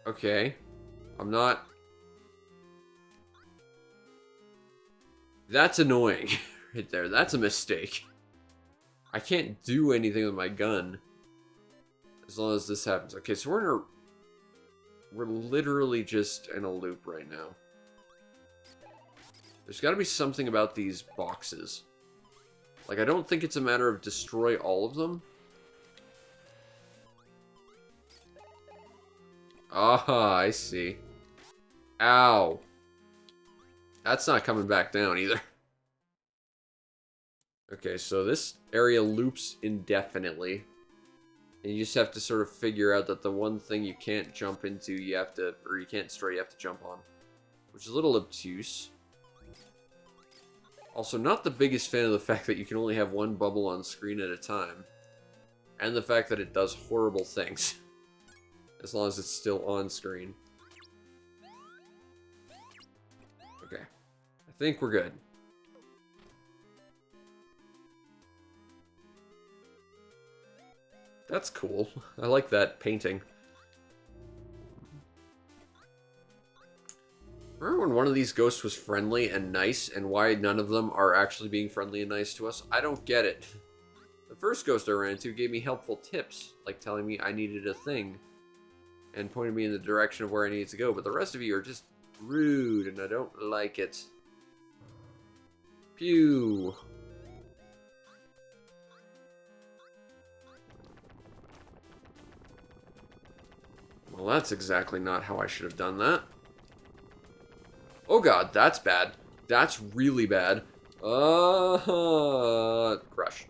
Okay. I'm not... That's annoying. Right there. That's a mistake. I can't do anything with my gun. As long as this happens. Okay, so we're literally just in a loop right now. There's got to be something about these boxes. Like, I don't think it's a matter of destroy all of them. Ah, I see. Ow. That's not coming back down either. Okay, so this area loops indefinitely. And you just have to sort of figure out that the one thing you can't jump into, you have to, or you can't destroy, you have to jump on. Which is a little obtuse. Also, not the biggest fan of the fact that you can only have one bubble on screen at a time. And the fact that it does horrible things. As long as it's still on screen. Okay. I think we're good. That's cool. I like that painting. Remember when one of these ghosts was friendly and nice, and why none of them are actually being friendly and nice to us? I don't get it. The first ghost I ran into gave me helpful tips, like telling me I needed a thing, and pointed me in the direction of where I needed to go, but the rest of you are just rude, and I don't like it. Pew! Well, that's exactly not how I should have done that. Oh god, that's bad. That's really bad. Crushed.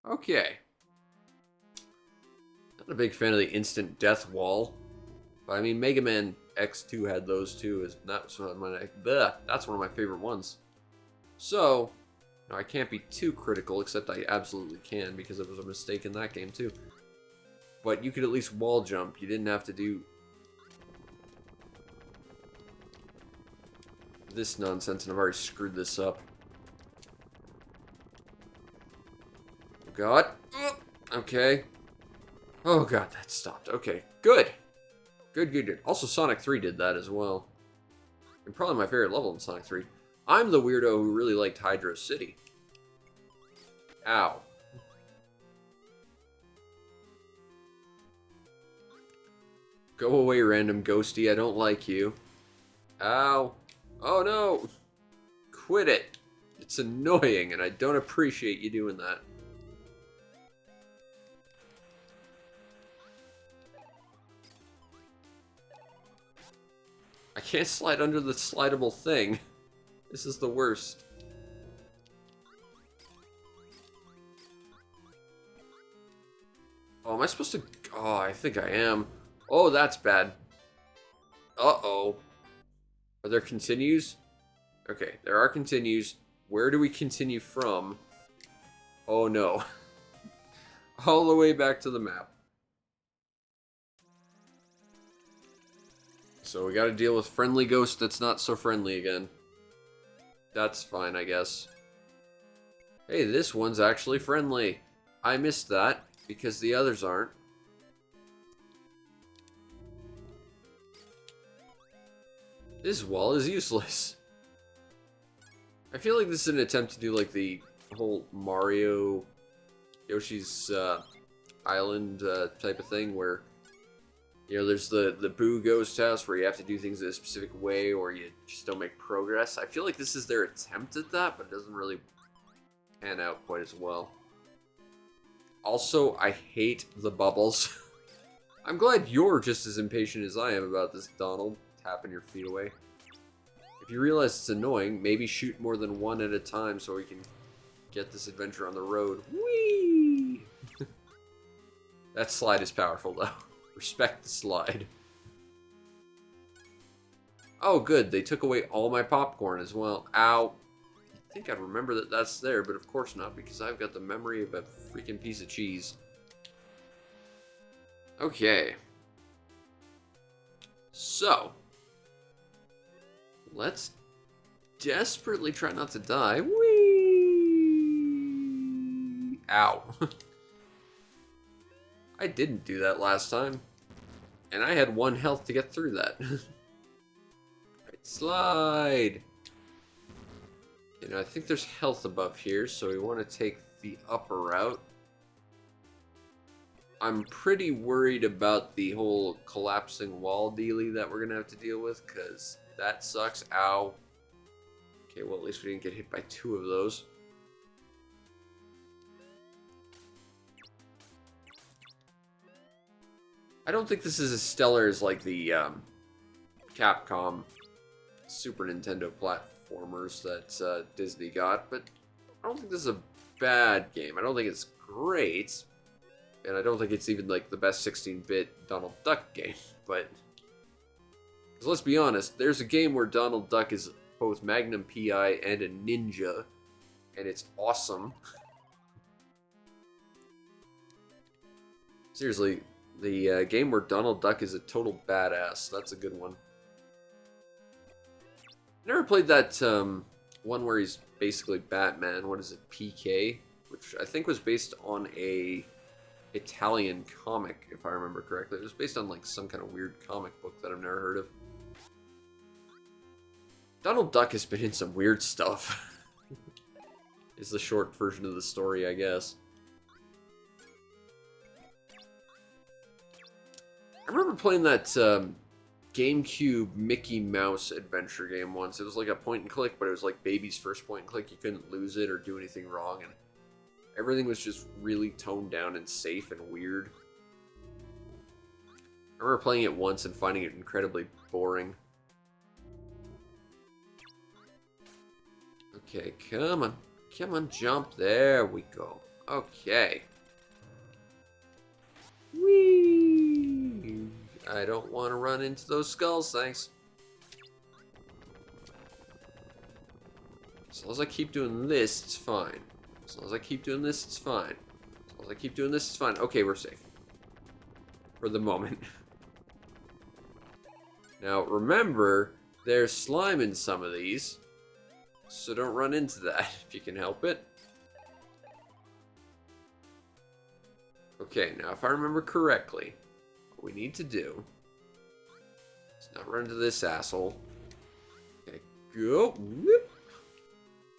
Okay. Not a big fan of the instant death wall. But I mean, Mega Man X2 had those too. That's one of my favorite ones. So, no, I can't be too critical, except I absolutely can, because it was a mistake in that game too. But you could at least wall jump. You didn't have to do this nonsense, and I've already screwed this up. Oh god. Okay. Oh god, that stopped. Okay, good. Good. Also, Sonic 3 did that as well. And probably my favorite level in Sonic 3. I'm the weirdo who really liked Hydro City. Ow. Go away, random ghosty. I don't like you. Ow. Oh no. Quit it. It's annoying, and I don't appreciate you doing that. I can't slide under the slidable thing. This is the worst. Oh, am I supposed to... Oh, I think I am. Oh, that's bad. Uh-oh. Are there continues? Okay, there are continues. Where do we continue from? Oh, no. All the way back to the map. So we gotta deal with friendly ghost that's not so friendly again. That's fine, I guess. Hey, this one's actually friendly. I missed that, because the others aren't. This wall is useless. I feel like this is an attempt to do like the whole Mario Yoshi's Island type of thing where, you know, there's the Boo Ghost House where you have to do things in a specific way or you just don't make progress. I feel like this is their attempt at that, but it doesn't really pan out quite as well. Also, I hate the bubbles. I'm glad you're just as impatient as I am about this, Donald. Tapping your feet away. If you realize it's annoying, maybe shoot more than one at a time so we can get this adventure on the road. Whee! That slide is powerful, though. Respect the slide. Oh, good. They took away all my popcorn as well. Ow. I think I'd remember that that's there, but of course not, because I've got the memory of a freaking piece of cheese. Okay. So. Let's desperately try not to die. Whee! Ow. I didn't do that last time. And I had 1 health to get through that. Right, slide. You know, I think there's health above here, so we want to take the upper route. I'm pretty worried about the whole collapsing wall dealie that we're going to have to deal with, because that sucks. Ow. Okay, well, at least we didn't get hit by 2 of those. I don't think this is as stellar as, like, the Capcom Super Nintendo platformers that Disney got, but I don't think this is a bad game. I don't think it's great, and I don't think it's even, like, the best 16-bit Donald Duck game, but... Because let's be honest, there's a game where Donald Duck is both Magnum P.I. and a ninja, and it's awesome. Seriously, the game where Donald Duck is a total badass, that's a good one. I never played that one where he's basically Batman, what is it, PK? Which I think was based on a Italian comic, if I remember correctly. It was based on like some kind of weird comic book that I've never heard of. Donald Duck has been in some weird stuff. Is the short version of the story, I guess. I remember playing that GameCube Mickey Mouse adventure game once. It was like a point and click, but it was like baby's first point and click. You couldn't lose it or do anything wrong, and everything was just really toned down and safe and weird. I remember playing it once and finding it incredibly boring. Okay, come on. Come on, jump. There we go. Okay. Whee! I don't want to run into those skulls, thanks. As long as I keep doing this, it's fine. As long as I keep doing this, it's fine. As long as I keep doing this, it's fine. Okay, we're safe. For the moment. Now, remember, there's slime in some of these. So don't run into that if you can help it. Okay, now if I remember correctly, what we need to do is not run into this asshole. Okay, go. Whoop.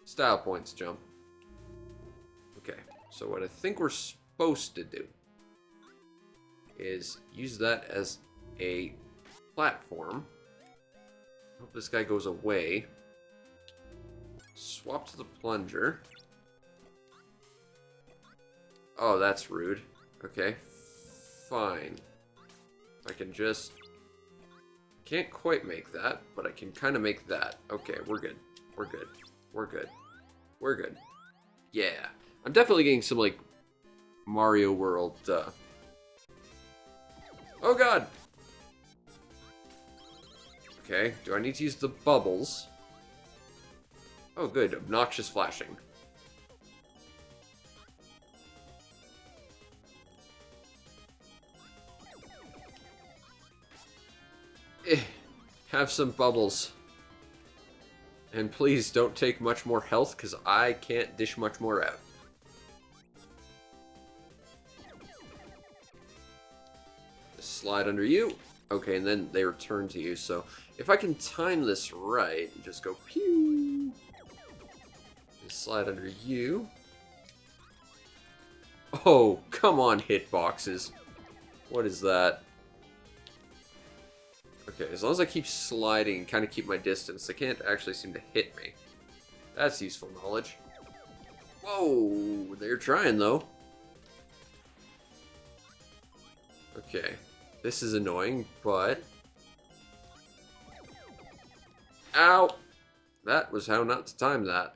Style points, jump. Okay, so what I think we're supposed to do is use that as a platform. Hope this guy goes away. Swap to the plunger. Oh, that's rude. Okay, fine. I can just... Can't quite make that, but I can kind of make that. Okay, we're good. We're good. We're good. We're good. Yeah. I'm definitely getting some, like, Mario World, Oh, God! Okay, do I need to use the bubbles? Oh, good. Obnoxious flashing. Have some bubbles. And please don't take much more health, because I can't dish much more out. Just slide under you. Okay, and then they return to you. So if I can time this right, just go pew. And slide under you. Oh, come on, hitboxes. What is that? Okay, as long as I keep sliding and kind of keep my distance, they can't actually seem to hit me. That's useful knowledge. Whoa, they're trying though. Okay, this is annoying, but... Ow! That was how not to time that.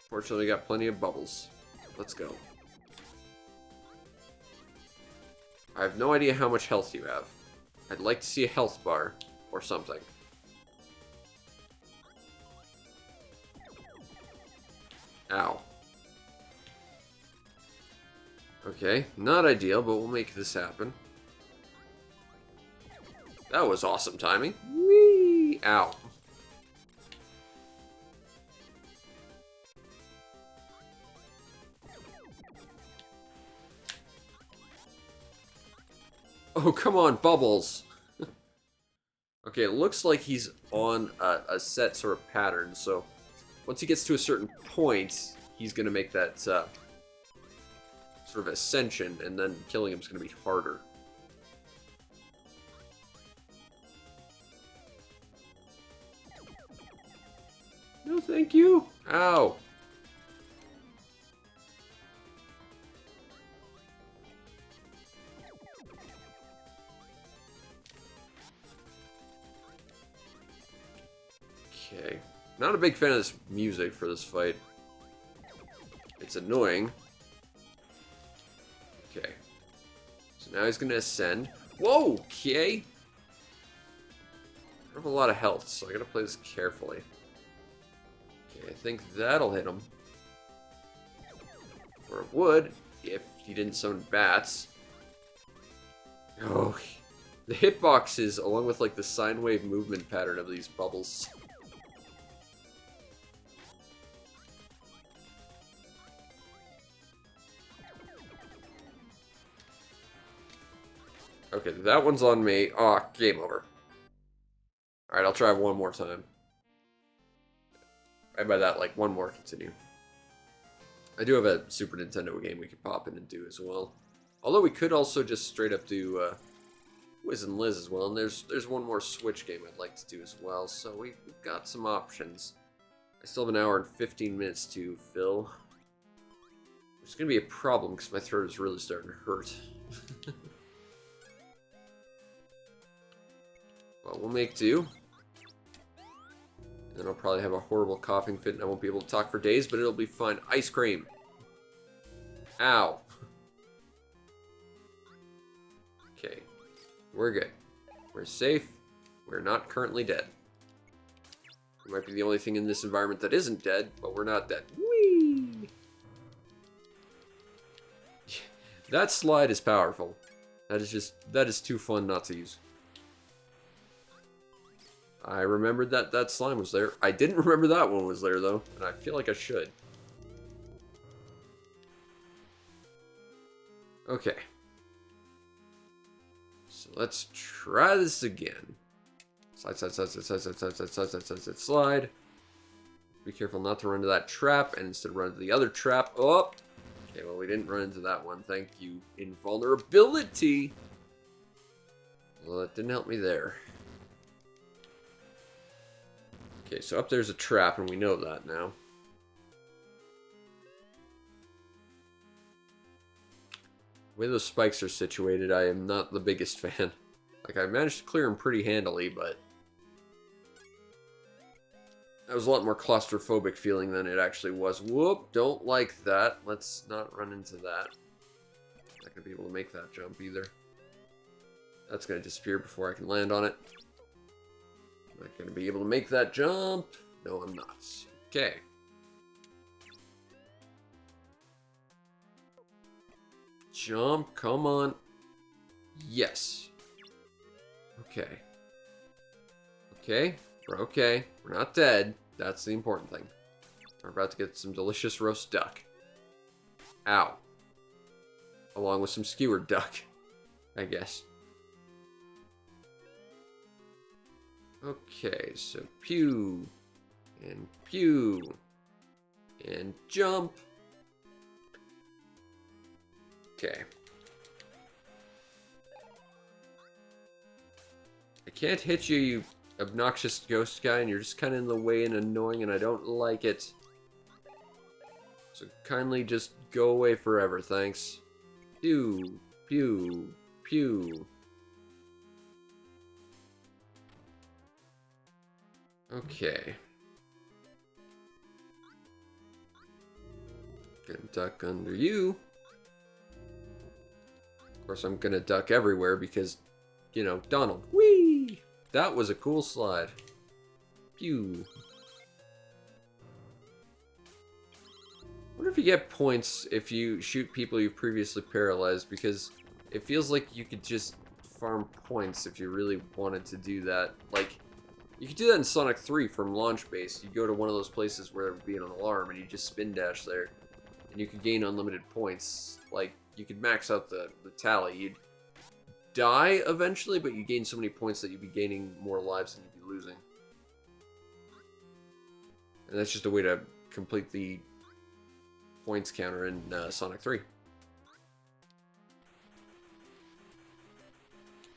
Fortunately, we got plenty of bubbles. Let's go. I have no idea how much health you have. I'd like to see a health bar or something. Ow. Okay, not ideal, but we'll make this happen. That was awesome timing. Whee! Ow. Oh, come on, Bubbles! Okay, it looks like he's on a set sort of pattern, so once he gets to a certain point, he's going to make that sort of ascension, and then killing him is going to be harder. No, thank you! Ow! Okay. Not a big fan of this music for this fight. It's annoying. Okay. So now he's going to ascend. Whoa! Okay! I have a lot of health, so I gotta play this carefully. Okay, I think that'll hit him. Or it would, if he didn't summon bats. Oh, the hitboxes, along with like the sine wave movement pattern of these bubbles. Okay, that one's on me. Oh, game over. Alright, I'll try one more time. And by that, like, one more continue. I do have a Super Nintendo game we could pop in and do as well. Although we could also just straight up do Wiz and Liz as well. And there's one more Switch game I'd like to do as well. So we've got some options. I still have an hour and 15 minutes to fill. Which is going to be a problem because my throat is really starting to hurt. But we'll make do. And then I'll probably have a horrible coughing fit and I won't be able to talk for days, but it'll be fine. Ice cream. Ow. Okay. We're good. We're safe. We're not currently dead. We might be the only thing in this environment that isn't dead, but we're not dead. Whee! That slide is powerful. That is too fun not to use. I remembered that slime was there. I didn't remember that one was there, though, and I feel like I should. Okay. So let's try this again. Slide, slide, slide, slide, slide, slide, slide, slide, slide, slide, slide, slide, slide. Be careful not to run into that trap, and instead run into the other trap. Oh! Okay, well, we didn't run into that one. Thank you, invulnerability. Well, that didn't help me there. Okay, so up there's a trap, and we know that now. The way those spikes are situated, I am not the biggest fan. Like, I managed to clear them pretty handily, but... that was a lot more claustrophobic feeling than it actually was. Whoop, don't like that. Let's not run into that. Not gonna be able to make that jump either. That's gonna disappear before I can land on it. Not gonna be able to make that jump. No, I'm not. Okay. Jump, come on. Yes. Okay. Okay, we're okay. We're not dead. That's the important thing. We're about to get some delicious roast duck. Ow. Along with some skewered duck, I guess. Okay, so pew. And pew. And jump. Okay. I can't hit you, you obnoxious ghost guy, and you're just kind of in the way and annoying, and I don't like it. So kindly just go away forever, thanks. Pew, pew, pew. Okay. Gonna duck under you. Of course, I'm gonna duck everywhere because, you know, Donald. Whee! That was a cool slide. Pew. I wonder if you get points if you shoot people you've previously paralyzed, because it feels like you could just farm points if you really wanted to do that. Like, you could do that in Sonic 3 from Launch Base. You go to one of those places where there would be an alarm and you just spin dash there. And you could gain unlimited points. Like, you could max out the tally. You'd die eventually, but you gain so many points that you'd be gaining more lives than you'd be losing. And that's just a way to complete the points counter in Sonic 3.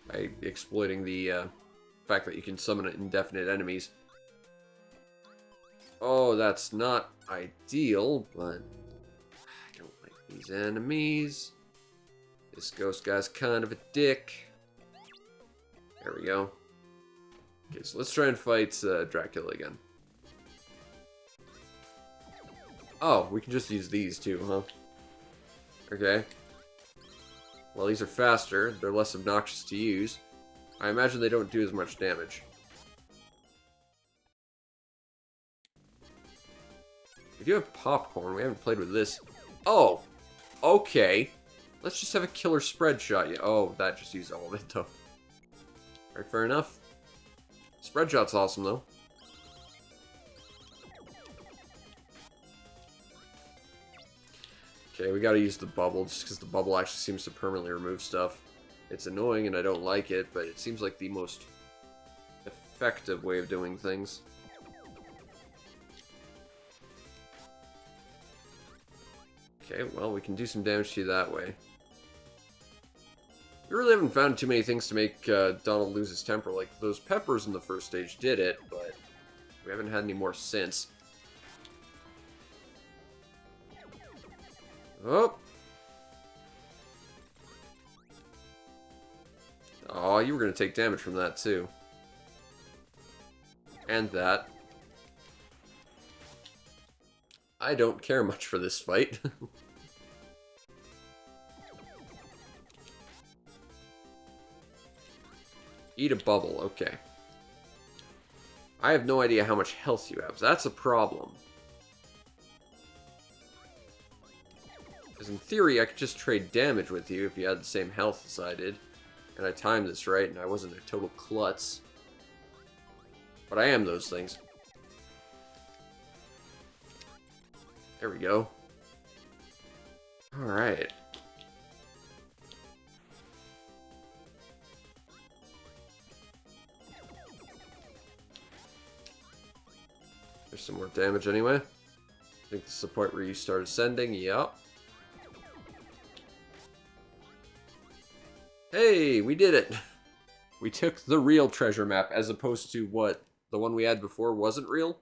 By exploiting the fact that you can summon indefinite enemies. Oh, that's not ideal, but I don't like these enemies. This ghost guy's kind of a dick. There we go. Okay, so let's try and fight Dracula again. Oh, we can just use these too, huh? Okay. Well, these are faster. They're less obnoxious to use. I imagine they don't do as much damage. We do have popcorn. We haven't played with this. Oh! Okay. Let's just have a killer spread shot. Yeah. Oh, that just used all of it, though. Alright, fair enough. Spread shot's awesome, though. Okay, we gotta use the bubble, just because the bubble actually seems to permanently remove stuff. It's annoying and I don't like it, but it seems like the most effective way of doing things. Okay, well, we can do some damage to you that way. We really haven't found too many things to make Donald lose his temper. Like, those peppers in the first stage did it, but we haven't had any more since. Oh! Oh, you were going to take damage from that, too. And that. I don't care much for this fight. Eat a bubble, okay. I have no idea how much health you have. That's a problem. Because in theory, I could just trade damage with you if you had the same health as I did. And I timed this right, and I wasn't a total klutz. But I am those things. There we go. Alright. There's some more damage anyway. I think this is the point where you start ascending. Yup. Hey, we did it! We took the real treasure map as opposed to what the one we had before wasn't real.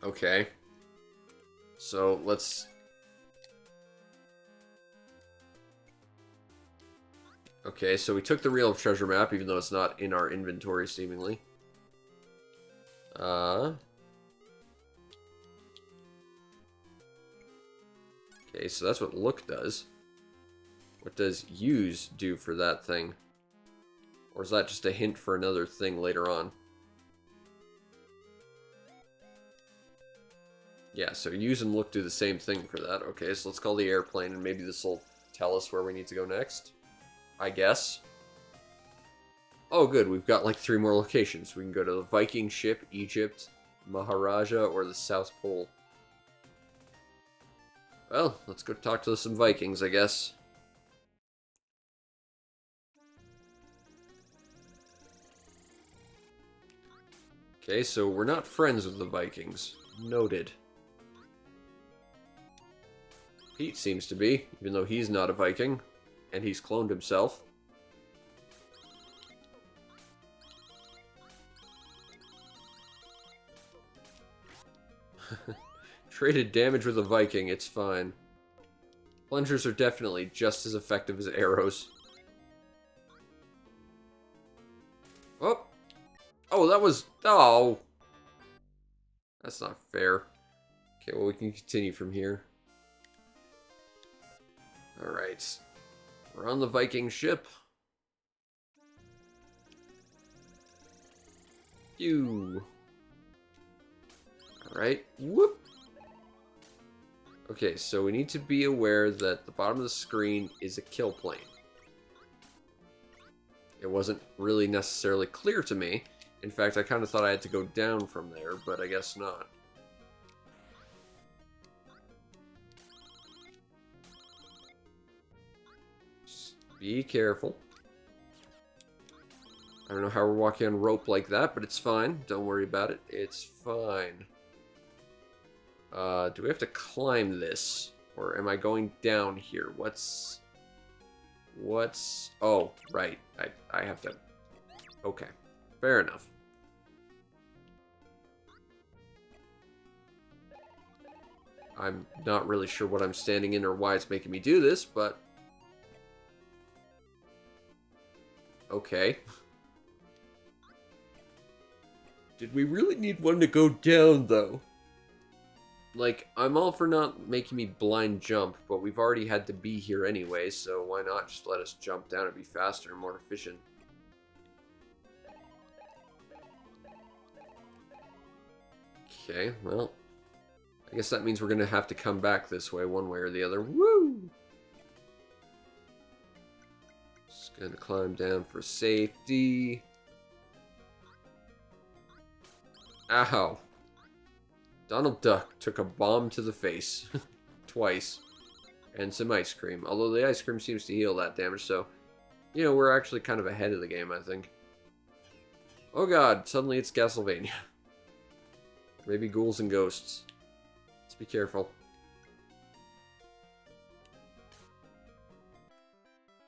Okay. So let's... Okay, so we took the real treasure map, even though it's not in our inventory, seemingly. Okay, so that's what look does. What does use do for that thing? Or is that just a hint for another thing later on? Yeah, so use and look do the same thing for that. Okay, so let's call the airplane, and maybe this will tell us where we need to go next. I guess. Oh, good, we've got like 3 more locations. We can go to the Viking ship, Egypt, Maharaja, or the South Pole. Well, let's go talk to some Vikings, I guess. Okay, so we're not friends with the Vikings. Noted. Pete seems to be, even though he's not a Viking. And he's cloned himself. Traded damage with a Viking, it's fine. Plungers are definitely just as effective as arrows. Oh! Oh, that was... Oh! That's not fair. Okay, well, we can continue from here. Alright. We're on the Viking ship. You. Alright. Whoop! Okay, so we need to be aware that the bottom of the screen is a kill plane. It wasn't really necessarily clear to me. In fact, I kind of thought I had to go down from there, but I guess not. Just be careful. I don't know how we're walking on rope like that, but it's fine. Don't worry about it. It's fine. Do we have to climb this? Or am I going down here? What's... Oh, right. I have to... Okay. Fair enough. I'm not really sure what I'm standing in or why it's making me do this, but... Okay. Did we really need one to go down, though? Like, I'm all for not making me blind jump, but we've already had to be here anyway, so why not just let us jump down and be faster and more efficient? Okay, well, I guess that means we're going to have to come back this way one way or the other. Woo! Just going to climb down for safety. Ow. Donald Duck took a bomb to the face. Twice. And some ice cream. Although the ice cream seems to heal that damage, so... You know, we're actually kind of ahead of the game, I think. Oh god, suddenly it's Castlevania. Maybe ghouls and ghosts. Let's be careful.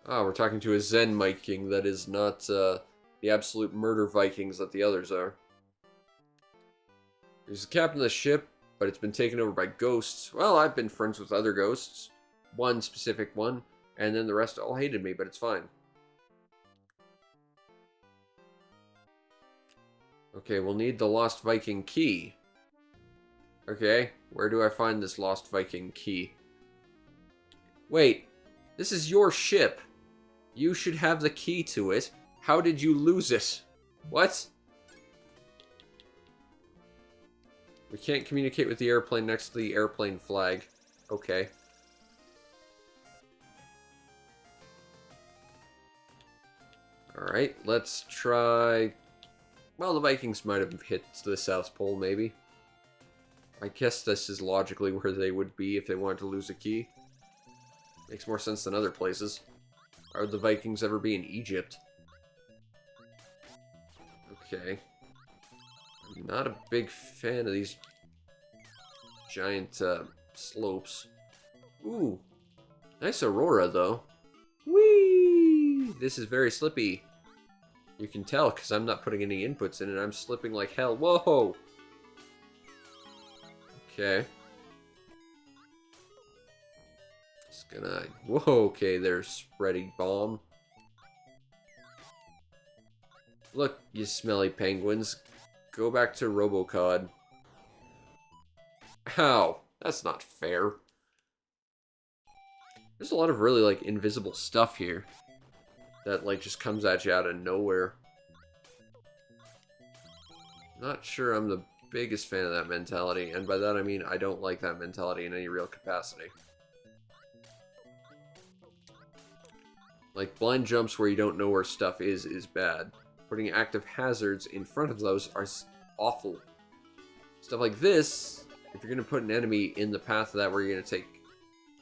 Ah, we're talking to a Zen Viking that is not the absolute murder Vikings that the others are. There's the captain of the ship, but it's been taken over by ghosts. Well, I've been friends with other ghosts. One specific one. And then the rest all hated me, but it's fine. Okay, we'll need the Lost Viking key. Okay, where do I find this Lost Viking key? Wait, this is your ship. You should have the key to it. How did you lose it? What? We can't communicate with the airplane next to the airplane flag. Okay. Alright, let's try... Well, the Vikings might have hit the South Pole, maybe. I guess this is logically where they would be if they wanted to lose a key. Makes more sense than other places. Why would the Vikings ever be in Egypt? Okay. I'm not a big fan of these giant slopes. Ooh. Nice aurora, though. Whee! This is very slippy. You can tell, because I'm not putting any inputs in it. I'm slipping like hell. Whoa! Okay. Just gonna... Whoa, okay, there's spreading bomb. Look, you smelly penguins. Go back to Robocod. Ow. That's not fair. There's a lot of really, like, invisible stuff here. That, like, just comes at you out of nowhere. Not sure I'm the biggest fan of that mentality. And by that I mean I don't like that mentality in any real capacity. Like, blind jumps where you don't know where stuff is bad. Putting active hazards in front of those are awful. Stuff like this, if you're going to put an enemy in the path of that where you're going to take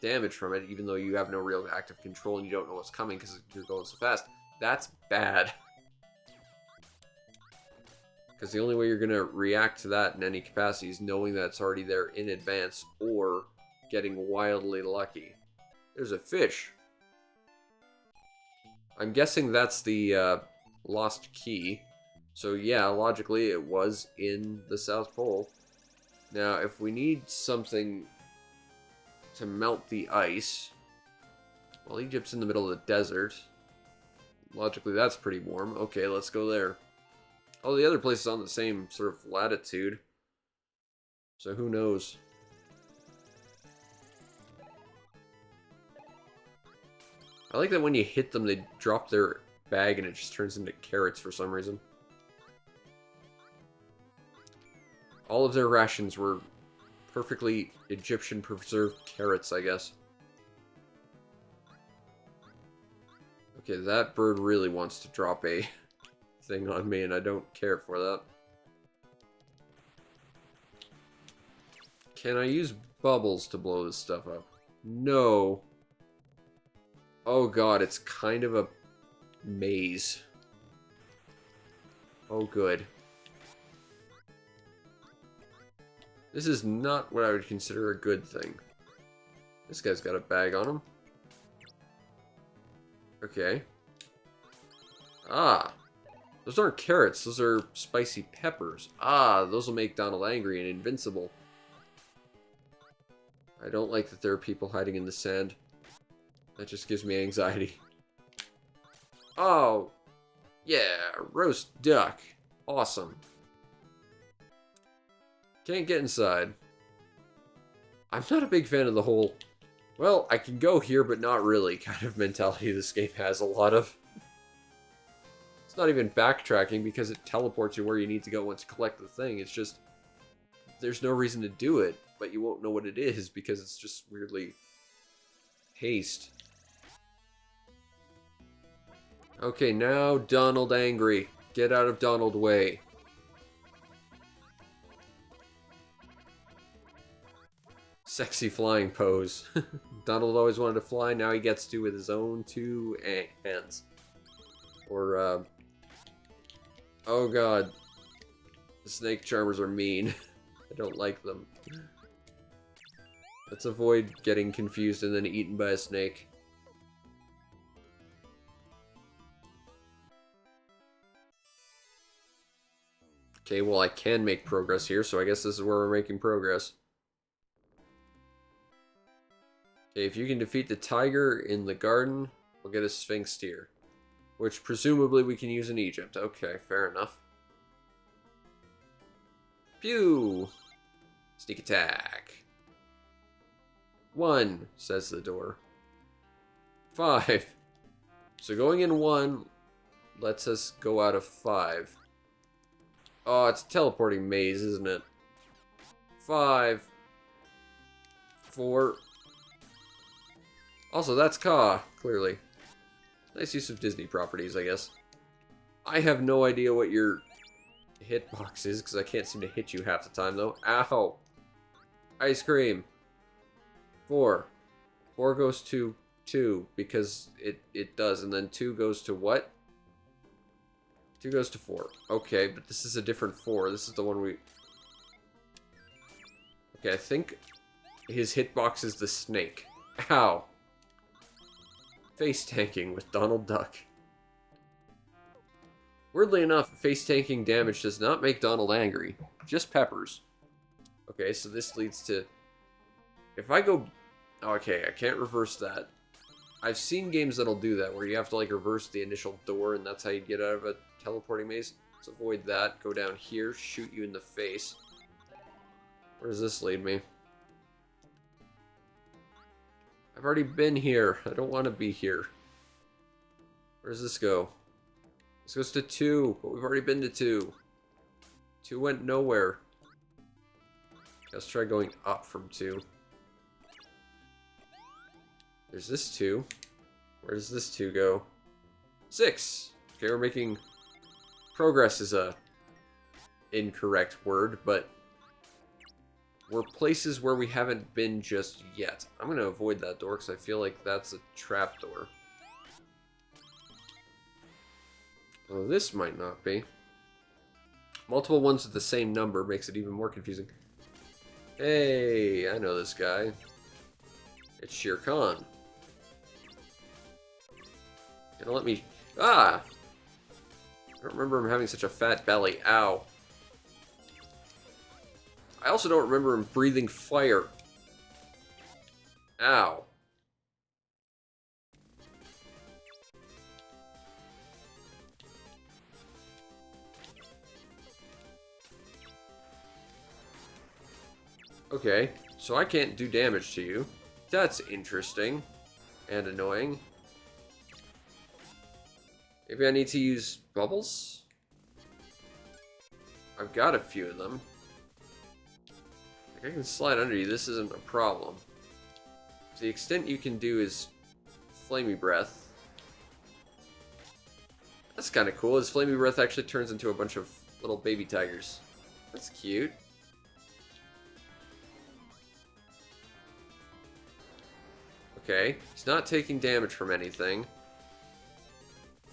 damage from it, even though you have no real active control and you don't know what's coming because you're going so fast, that's bad. Because the only way you're going to react to that in any capacity is knowing that it's already there in advance or getting wildly lucky. There's a fish. I'm guessing that's the lost key. So yeah, logically it was in the South Pole. Now, if we need something to melt the ice, well, Egypt's in the middle of the desert. Logically, that's pretty warm. Okay, let's go there. Oh, the other place is on the same sort of latitude. So who knows? I like that when you hit them, they drop their bag and it just turns into carrots for some reason. All of their rations were perfectly Egyptian preserved carrots, I guess. Okay, that bird really wants to drop a thing on me, and I don't care for that. Can I use bubbles to blow this stuff up? No. Oh god, it's kind of a maze. Oh good. This is not what I would consider a good thing. This guy's got a bag on him. Okay. Ah. Those aren't carrots, those are spicy peppers. Ah, those will make Donald angry and invincible. I don't like that there are people hiding in the sand. That just gives me anxiety. Oh, yeah, roast duck. Awesome. Can't get inside. I'm not a big fan of the whole, well, I can go here, but not really kind of mentality this game has a lot of. It's not even backtracking because it teleports you where you need to go once you collect the thing. It's just, there's no reason to do it, but you won't know what it is because it's just weirdly paced. Okay, now Donald angry. Get out of Donald way. Sexy flying pose. Donald always wanted to fly, now he gets to with his own two hands. Or, oh god. The snake charmers are mean. I don't like them. Let's avoid getting confused and then eaten by a snake. Okay, well I can make progress here, so I guess this is where we're making progress. Okay, if you can defeat the tiger in the garden, we'll get a sphinx tear. Which presumably we can use in Egypt. Okay, fair enough. Pew! Sneak attack. 1, says the door. 5. So going in 1 lets us go out of 5. Oh, it's a teleporting maze, isn't it? 5. 4. Also, that's Ka, clearly. Nice use of Disney properties, I guess. I have no idea what your hitbox is, because I can't seem to hit you half the time, though. Ow! Ice cream. 4. 4 goes to 2, because it does, and then 2 goes to what? 2 goes to 4. Okay, but this is a different 4. This is the one we... Okay, I think his hitbox is the snake. Ow! Face tanking with Donald Duck. Weirdly enough, face tanking damage does not make Donald angry. Just peppers. Okay, so this leads to... If I go... Okay, I can't reverse that. I've seen games that'll do that, where you have to like reverse the initial door, and that's how you get out of a teleporting maze. Let's avoid that. Go down here, shoot you in the face. Where does this lead me? I've already been here. I don't want to be here. Where does this go? This goes to 2, but we've already been to 2. 2 went nowhere. Let's try going up from 2. There's this 2. Where does this 2 go? 6. Okay, we're making... Progress is a incorrect word, but we're places where we haven't been just yet. I'm going to avoid that door because I feel like that's a trap door. Oh, this might not be. Multiple ones with the same number makes it even more confusing. Hey, I know this guy. It's Shere Khan. Gonna let me... Ah! I don't remember him having such a fat belly. Ow. I also don't remember him breathing fire. Ow. Okay, so I can't do damage to you. That's interesting. And annoying. Maybe I need to use bubbles? I've got a few of them. Like I can slide under you, this isn't a problem. To the extent you can do is Flamey Breath. That's kind of cool. His Flamey Breath actually turns into a bunch of little baby tigers. That's cute. Okay, he's not taking damage from anything.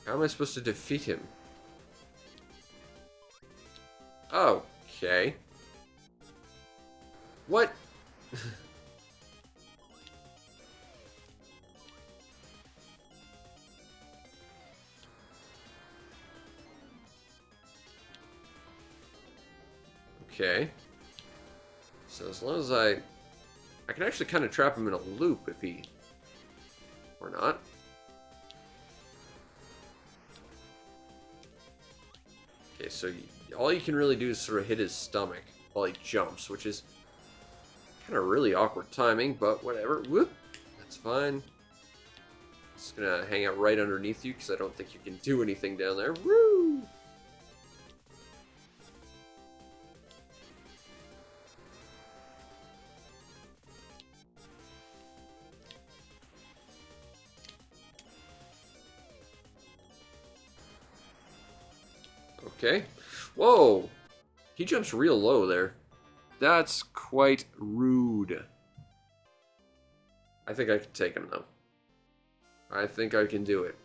How am I supposed to defeat him? Okay. What? Okay. So as long as I can actually kind of trap him in a loop if he... Or not. Okay, so all you can really do is sort of hit his stomach while he jumps, which is kind of really awkward timing, but whatever. Whoop! That's fine. Just gonna hang out right underneath you because I don't think you can do anything down there. Woo! Okay. Whoa! He jumps real low there. That's quite rude. I think I can take him, though. I think I can do it.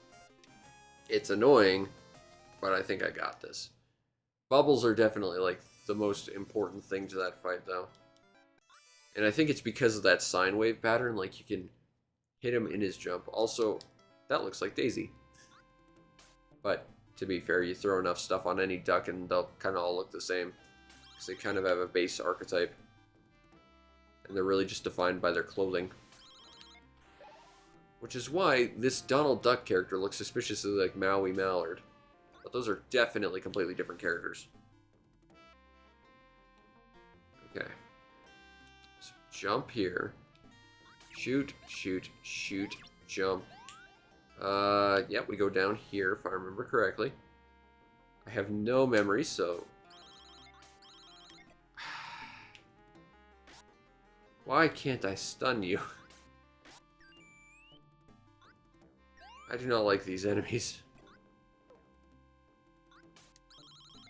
It's annoying, but I think I got this. Bubbles are definitely, like, the most important thing to that fight, though. And I think it's because of that sine wave pattern, like, you can hit him in his jump. Also, that looks like Daisy. But... to be fair, you throw enough stuff on any duck and they'll kind of all look the same. Because they kind of have a base archetype. And they're really just defined by their clothing. Which is why this Donald Duck character looks suspiciously like Maui Mallard. But those are definitely completely different characters. Okay. So jump here. Shoot, shoot, shoot, jump. Yeah, we go down here, if I remember correctly. I have no memory, so... Why can't I stun you? I do not like these enemies.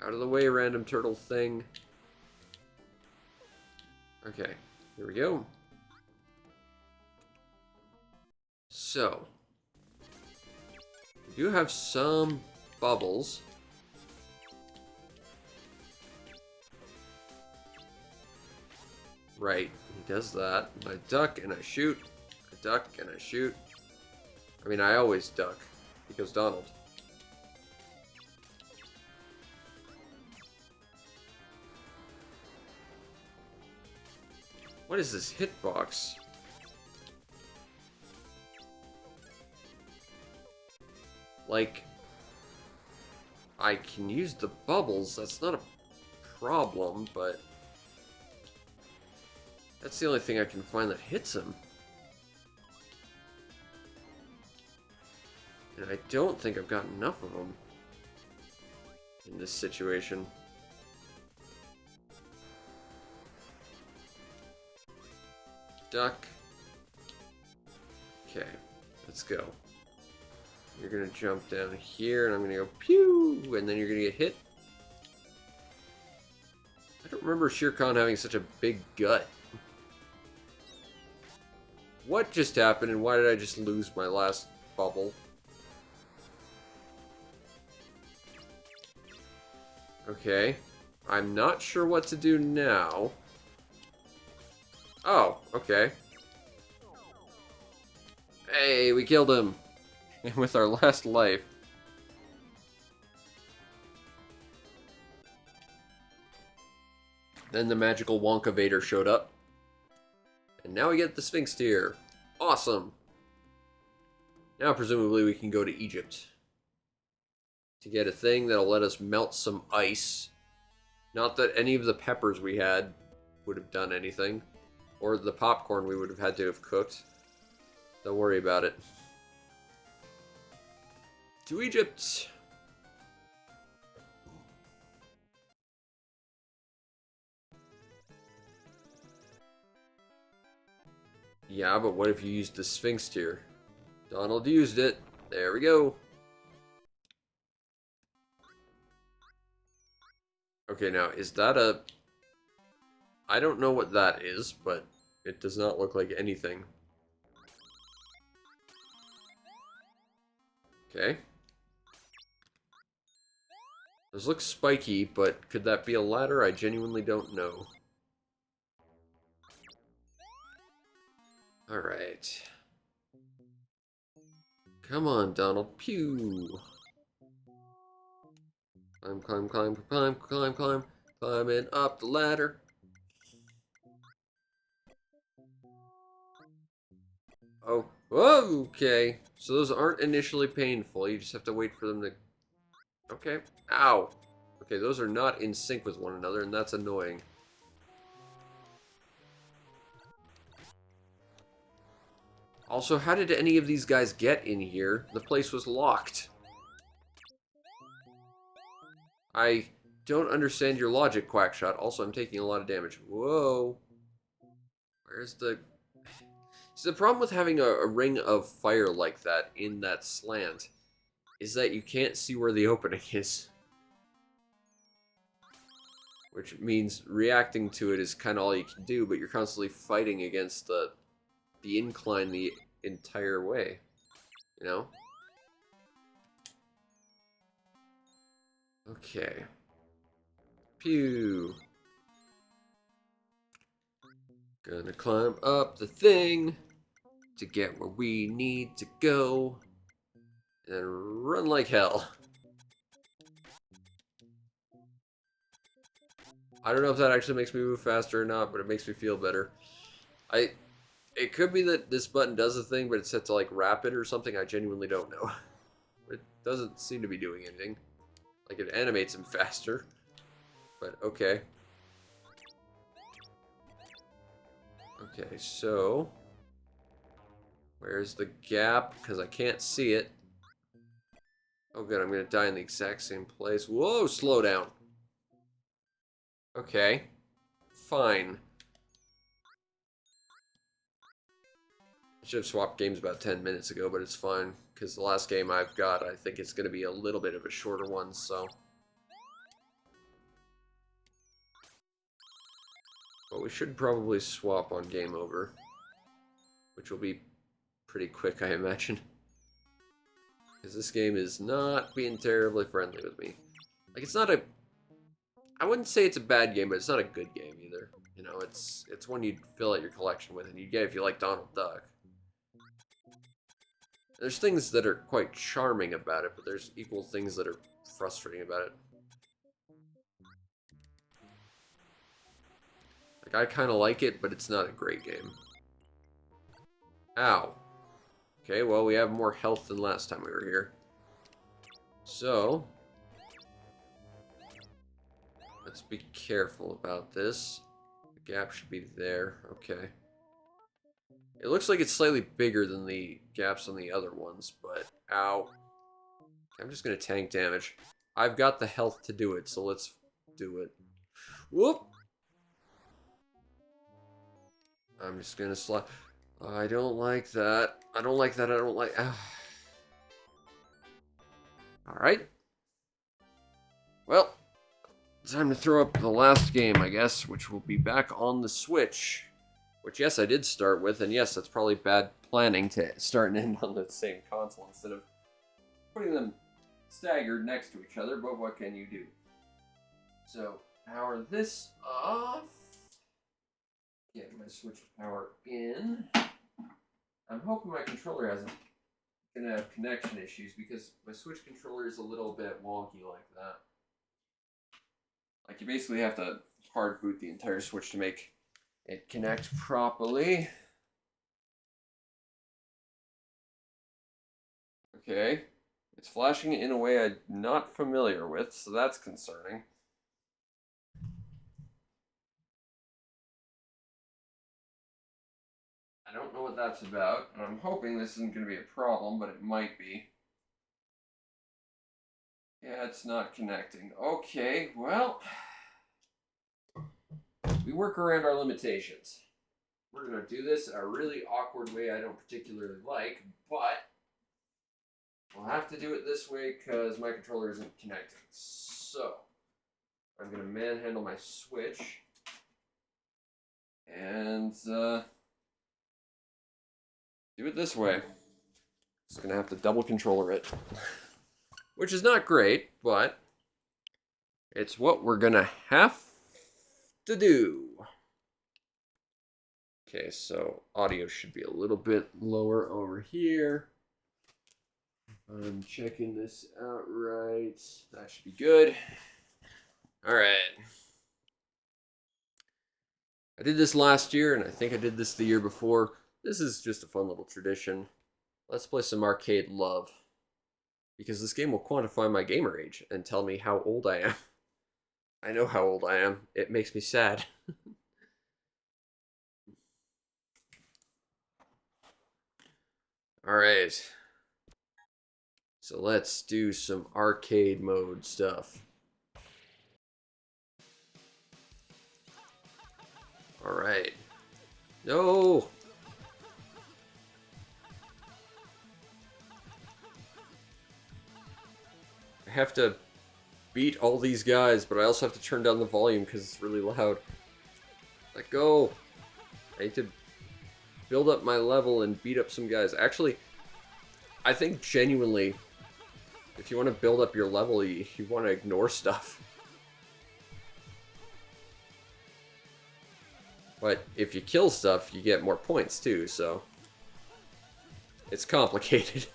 Out of the way, random turtle thing. Okay, here we go. So... we do have some bubbles. Right, he does that. I duck and I shoot. I duck and I shoot. I mean, I always duck because Donald. What is this hitbox? Like, I can use the bubbles, that's not a problem, but that's the only thing I can find that hits him. And I don't think I've got enough of them in this situation. Duck. Okay, let's go. You're gonna jump down here, and I'm gonna go pew, and then you're gonna get hit. I don't remember Shere Khan having such a big gut. What just happened, and why did I just lose my last bubble? Okay. I'm not sure what to do now. Oh, okay. Hey, we killed him. And with our last life. Then the magical Wonka Vader showed up. And now we get the Sphinx tier. Awesome. Now presumably we can go to Egypt. To get a thing that'll let us melt some ice. Not that any of the peppers we had would have done anything. Or the popcorn we would have had to have cooked. Don't worry about it. To Egypt! Yeah, but what if you used the Sphinx tier? Donald used it. There we go. Okay, now, is that a... I don't know what that is, but it does not look like anything. Okay. Those look spiky, but could that be a ladder? I genuinely don't know. Alright. Come on, Donald. Pew! Climb, climb, climb, climb, climb, climb. Climbing up the ladder. Oh, okay. So those aren't initially painful. You just have to wait for them to... Okay. Ow. Okay, those are not in sync with one another, and that's annoying. Also, how did any of these guys get in here? The place was locked. I don't understand your logic, Quackshot. Also, I'm taking a lot of damage. Whoa. Where's the... See, the problem with having a ring of fire like that in that slant is that you can't see where the opening is. Which means reacting to it is kind of all you can do, but you're constantly fighting against the incline the entire way. You know? Okay. Pew. Gonna climb up the thing to get where we need to go. And run like hell. I don't know if that actually makes me move faster or not, but it makes me feel better. It could be that this button does a thing, but it's set to like rapid or something. I genuinely don't know. It doesn't seem to be doing anything. Like it animates him faster. But okay. Okay, so... Where's the gap? Because I can't see it. Oh good, I'm going to die in the exact same place. Whoa, slow down. Okay. Fine. I should have swapped games about 10 minutes ago, but it's fine. Because the last game I've got, I think it's going to be a little bit of a shorter one, so... But we should probably swap on game over. Which will be pretty quick, I imagine. Because this game is not being terribly friendly with me. Like, it's not a... I wouldn't say it's a bad game, but it's not a good game either. You know, it's one you'd fill out your collection with, and you'd get if you like Donald Duck. There's things that are quite charming about it, but there's equal things that are frustrating about it. Like, I kind of like it, but it's not a great game. Ow. Okay, well, we have more health than last time we were here. So... let's be careful about this. The gap should be there. Okay. It looks like it's slightly bigger than the gaps on the other ones, but... Ow. I'm just going to tank damage. I've got the health to do it, so let's do it. Whoop! I'm just going to slide... I don't like that. I don't like that. I don't like... Alright. Well, time to throw up the last game, I guess, which will be back on the Switch. Which, yes, I did start with, and yes, that's probably bad planning to start and end on the same console instead of putting them staggered next to each other, but what can you do? So, power this off. Get my Switch power in. I'm hoping my controller hasn't gonna have connection issues because my Switch controller is a little bit wonky like that. Like you basically have to hard boot the entire Switch to make it connect properly. Okay. It's flashing in a way I'm not familiar with, so that's concerning. I don't know what that's about, and I'm hoping this isn't going to be a problem, but it might be. Yeah, it's not connecting. Okay, well, we work around our limitations. We're going to do this a really awkward way I don't particularly like, but we'll have to do it this way because my controller isn't connecting. So, I'm going to manhandle my Switch, and do it this way. Just gonna have to double controller it. Which is not great, but it's what we're gonna have to do. Okay, so audio should be a little bit lower over here. I'm checking this out right. That should be good. Alright. I did this last year, and I think I did this the year before. This is just a fun little tradition. Let's play some Arcade Love. Because this game will quantify my gamer age and tell me how old I am. I know how old I am. It makes me sad. Alright. So let's do some arcade mode stuff. Alright. No! I have to beat all these guys, but I also have to turn down the volume because it's really loud. Let go! I need to build up my level and beat up some guys. Actually, I think genuinely, if you want to build up your level, you want to ignore stuff. But if you kill stuff, you get more points too, so it's complicated.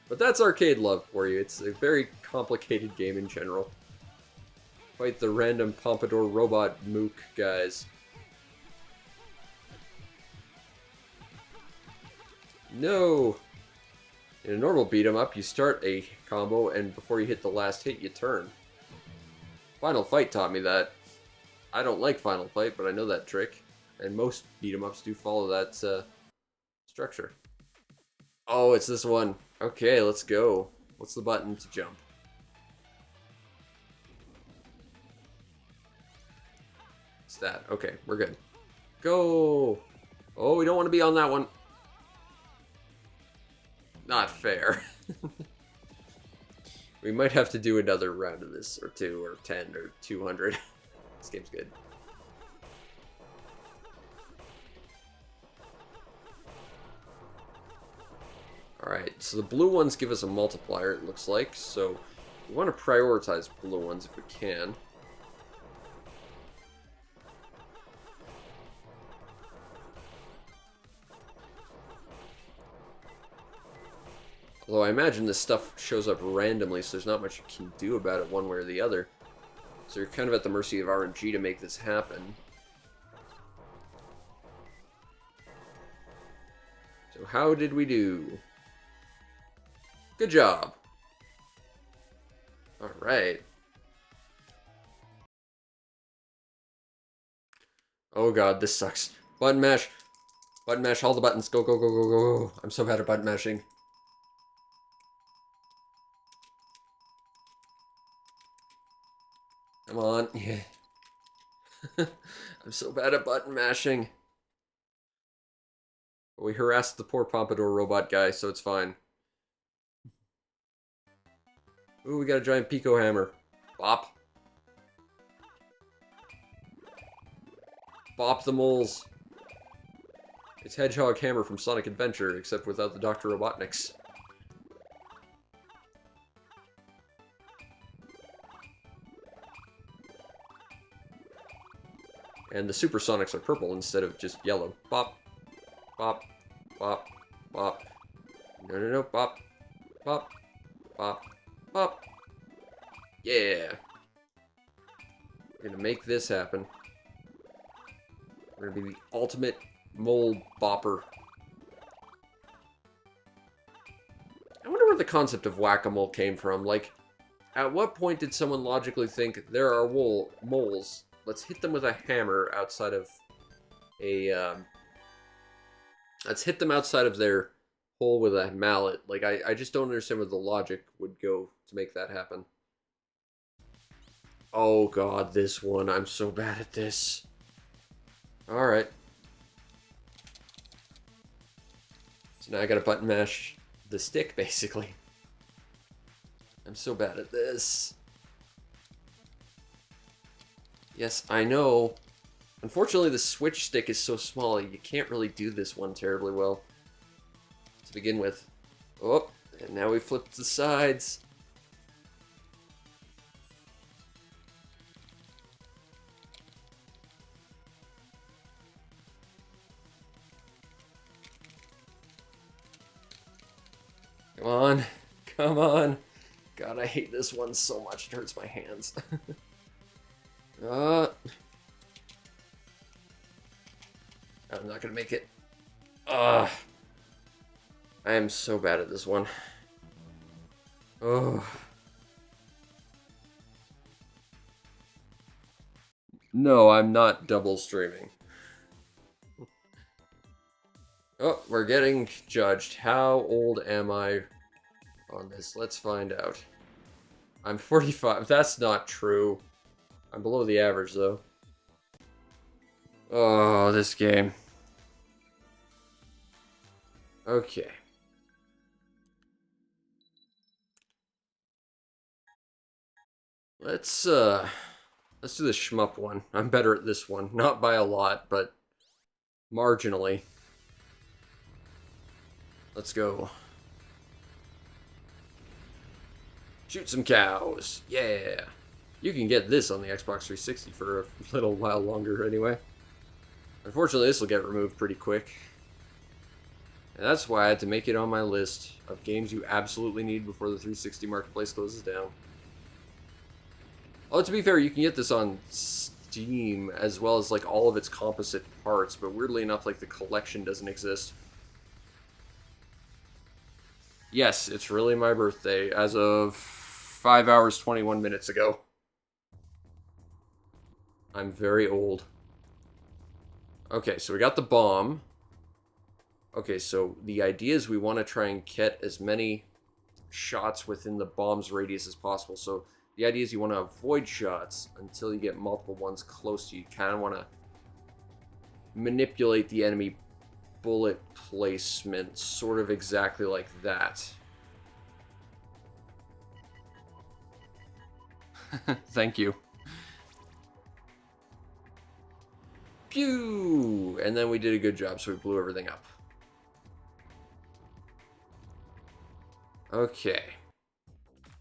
But that's Arcade Love for you. It's a very complicated game in general. Fight the random Pompadour robot mook guys. No! In a normal beat 'em up, you start a combo, and before you hit the last hit, you turn. Final Fight taught me that. I don't like Final Fight, but I know that trick. And most beat 'em ups do follow that structure. Oh, it's this one. Okay, let's go. What's the button to jump? It's that. Okay, we're good. Go! Oh, we don't want to be on that one. Not fair. We might have to do another round of this, or 2, or 10, or 200. This game's good. Alright, so the blue ones give us a multiplier, it looks like, so we want to prioritize blue ones if we can. Although I imagine this stuff shows up randomly, so there's not much you can do about it one way or the other. So you're kind of at the mercy of RNG to make this happen. So how did we do? Good job. Alright. Oh god, this sucks. Button mash. Button mash all the buttons. Go, go, go, go, go, go. I'm so bad at button mashing. Come on. Yeah. I'm so bad at button mashing. But we harassed the poor Pompadour robot guy, so it's fine. Ooh, we got a giant Pico hammer. Bop. Bop the moles. It's Hedgehog Hammer from Sonic Adventure, except without the Dr. Robotniks. And the supersonics are purple instead of just yellow. Bop, bop, bop, bop. No, no, no, bop, bop, bop, bop. Yeah. We're gonna make this happen. We're gonna be the ultimate mole bopper. I wonder where the concept of whack-a-mole came from. Like, at what point did someone logically think, there are moles, let's hit them with a hammer outside of a, let's hit them outside of their hole with a mallet. Like, I just don't understand where the logic would go to make that happen. Oh god, this one. I'm so bad at this. Alright. So now I gotta button mash the stick, basically. I'm so bad at this. Yes, I know. Unfortunately, the switch stick is so small, you can't really do this one terribly well. To begin with. Oh, and now we flip the sides. Come on. Come on. God, I hate this one so much. It hurts my hands. I'm not gonna make it. I am so bad at this one. Oh. No, I'm not double streaming. Oh, we're getting judged. How old am I on this? Let's find out. I'm 45. That's not true. I'm below the average, though. Oh, this game. Okay. Let's do the shmup one. I'm better at this one. Not by a lot, but marginally. Let's go. Shoot some cows. Yeah. You can get this on the Xbox 360 for a little while longer anyway. Unfortunately, this will get removed pretty quick. And that's why I had to make it on my list of games you absolutely need before the 360 marketplace closes down. Oh, to be fair, you can get this on Steam as well as like all of its composite parts, but weirdly enough, like the collection doesn't exist. Yes, it's really my birthday as of 5 hours, 21 minutes ago. I'm very old. Okay, so we got the bomb. Okay, so the idea is we want to try and get as many shots within the bomb's radius as possible. So the idea is you want to avoid shots until you get multiple ones close to you. You kind of want to manipulate the enemy bullet placement sort of exactly like that. Thank you. Pew! And then we did a good job, so we blew everything up. Okay.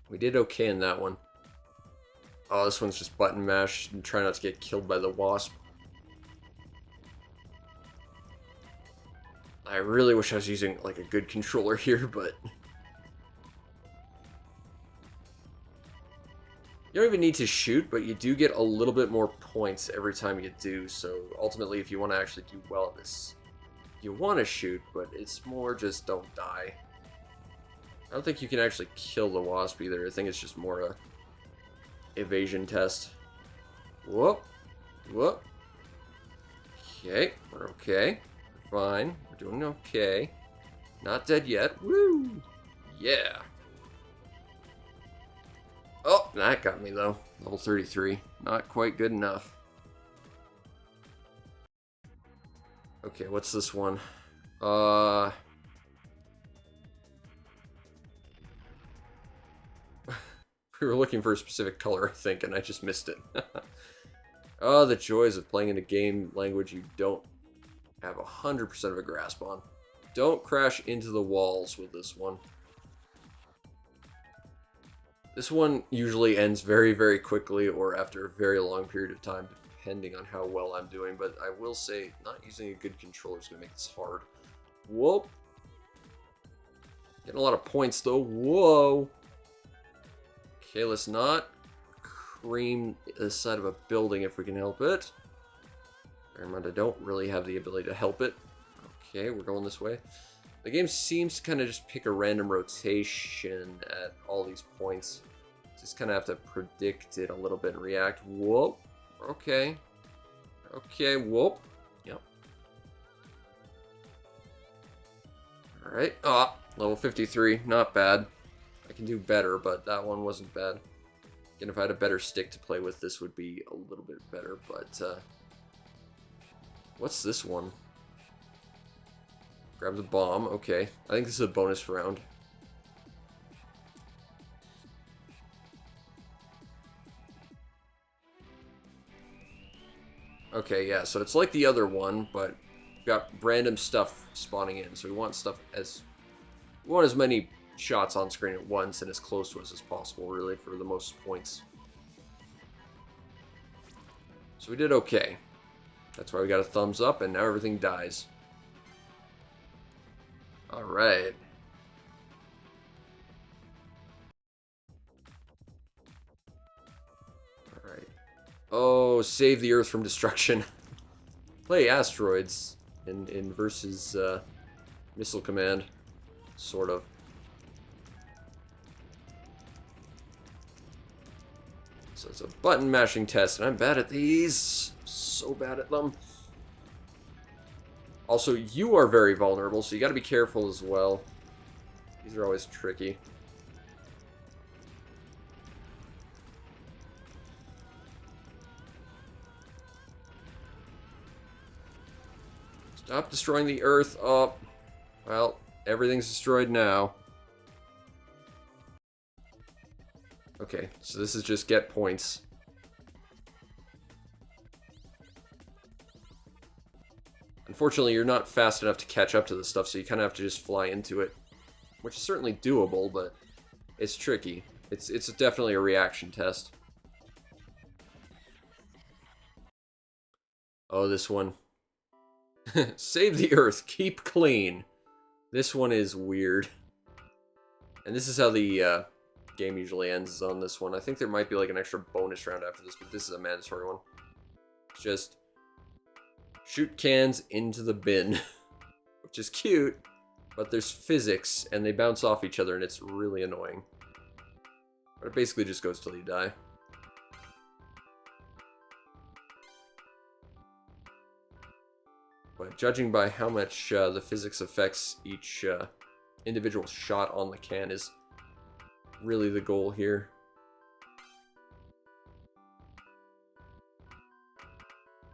We did okay in that one. Oh, this one's just button mash and try not to get killed by the wasp. I really wish I was using, like, a good controller here, but... You don't even need to shoot, but you do get a little bit more points every time you do, so ultimately if you want to actually do well at this, you want to shoot, but it's more just don't die. I don't think you can actually kill the wasp either. I think it's just more a evasion test. Whoop. Whoop. Okay, we're okay. We're fine. We're doing okay. Not dead yet. Woo! Yeah. Oh, that got me though. Level 33. Not quite good enough. Okay, what's this one? We were looking for a specific color, I think, and I just missed it. Oh, the joys of playing in a game language you don't have 100% of a grasp on. Don't crash into the walls with this one. This one usually ends very, very quickly or after a very long period of time, depending on how well I'm doing, but I will say not using a good controller is going to make this hard. Whoa. Getting a lot of points, though. Whoa. Okay, let's not cream the side of a building if we can help it. Bear in mind, I don't really have the ability to help it. Okay, we're going this way. The game seems to kind of just pick a random rotation at all these points. Just kind of have to predict it a little bit and react. Whoa. Okay. Okay, whoa. Yep. Alright. Ah, level 53. Not bad. I can do better, but that one wasn't bad. Again, if I had a better stick to play with, this would be a little bit better, but, what's this one? Grab the bomb. Okay. I think this is a bonus round. Okay, yeah, so it's like the other one, but we've got random stuff spawning in, so we want as many shots on screen at once and as close to us as possible, really, for the most points. So we did okay. That's why we got a thumbs up, and now everything dies. Alright. Alright. Oh, save the Earth from destruction. Play asteroids in versus Missile Command. Sort of. So it's a button mashing test, and I'm bad at these. So bad at them. Also, you are very vulnerable, so you gotta be careful as well. These are always tricky. Stop destroying the Earth. Oh, well, everything's destroyed now. Okay, so this is just get points. Unfortunately, you're not fast enough to catch up to this stuff, so you kind of have to just fly into it. Which is certainly doable, but it's tricky. It's definitely a reaction test. Oh, this one. Save the Earth, keep clean. This one is weird. And this is how the game usually ends, is on this one. I think there might be like an extra bonus round after this, but this is a mandatory one. Just shoot cans into the bin, which is cute, but there's physics, and they bounce off each other, and it's really annoying. But it basically just goes till you die. But judging by how much the physics affects each individual shot on the can is really the goal here.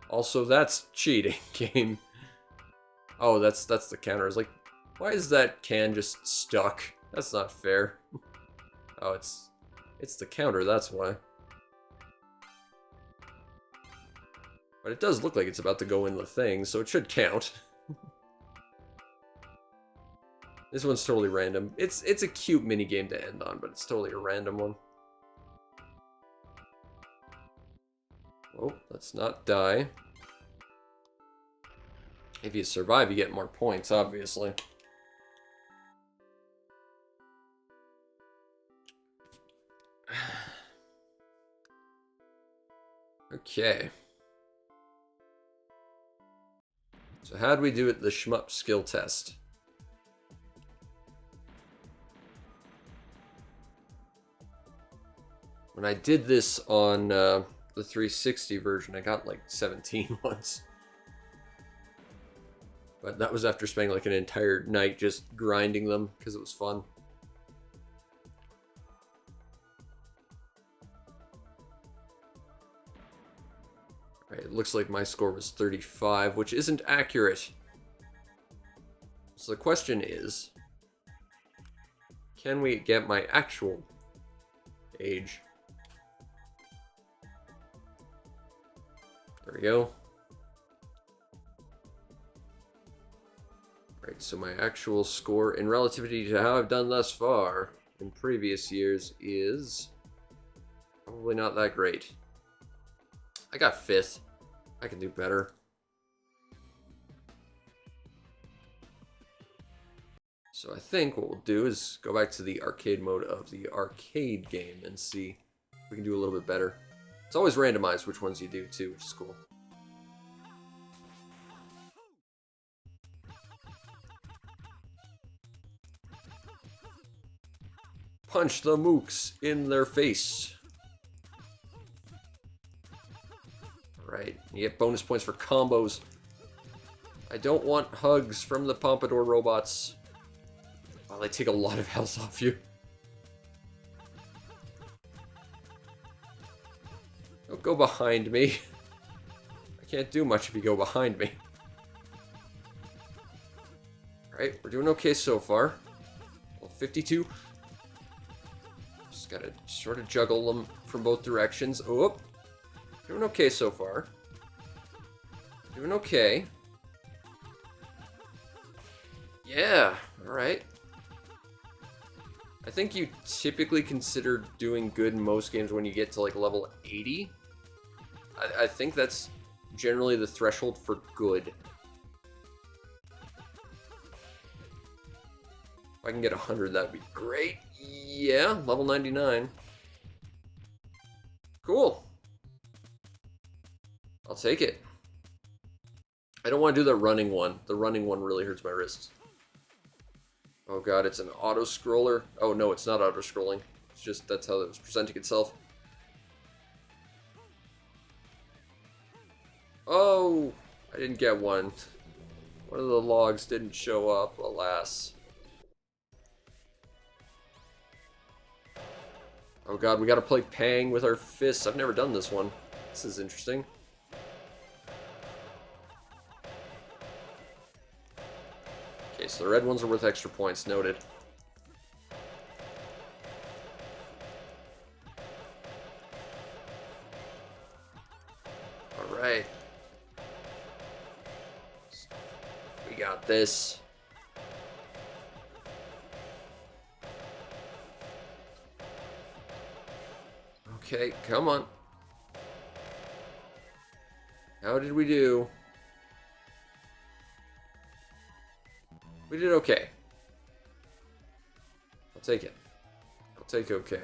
Also, that's cheating, game. Oh, that's the counter. It's like, why is that can just stuck? That's not fair. Oh, it's the counter, that's why. But it does look like it's about to go in the thing, so it should count. This one's totally random. It's a cute minigame to end on, but it's totally a random one. Oh, let's not die. If you survive, you get more points, obviously. Okay. So how'd we do at the shmup skill test? When I did this on the 360 version, I got like 17 once. But that was after spending like an entire night just grinding them because it was fun. Alright, it looks like my score was 35, which isn't accurate. So the question is, can we get my actual age? There we go. Right, so my actual score in relativity to how I've done thus far in previous years is probably not that great. I got 5th. I can do better. So I think what we'll do is go back to the arcade mode of the arcade game and see if we can do a little bit better. It's always randomized which ones you do too, which is cool. Punch the mooks in their face. Alright, you get bonus points for combos. I don't want hugs from the Pompadour robots. Well, they take a lot of health off you. Don't go behind me. I can't do much if you go behind me. Alright, we're doing okay so far. Well, 52. Just gotta sort of juggle them from both directions. Oh, doing okay so far. Doing okay. Yeah, alright. I think you typically consider doing good in most games when you get to like level 80. I think that's generally the threshold for good. If I can get 100, that'd be great. Yeah, level 99. Cool. I'll take it. I don't want to do the running one. The running one really hurts my wrists. Oh god, it's an auto-scroller. Oh no, it's not auto-scrolling. It's just, that's how it was presenting itself. Oh, I didn't get one. One of the logs didn't show up, alas. Oh god, we gotta play Pang with our fists. I've never done this one. This is interesting. Okay, so the red ones are worth extra points, noted. Alright. We got this. Okay, come on. How did we do? We did okay. I'll take it. I'll take okay.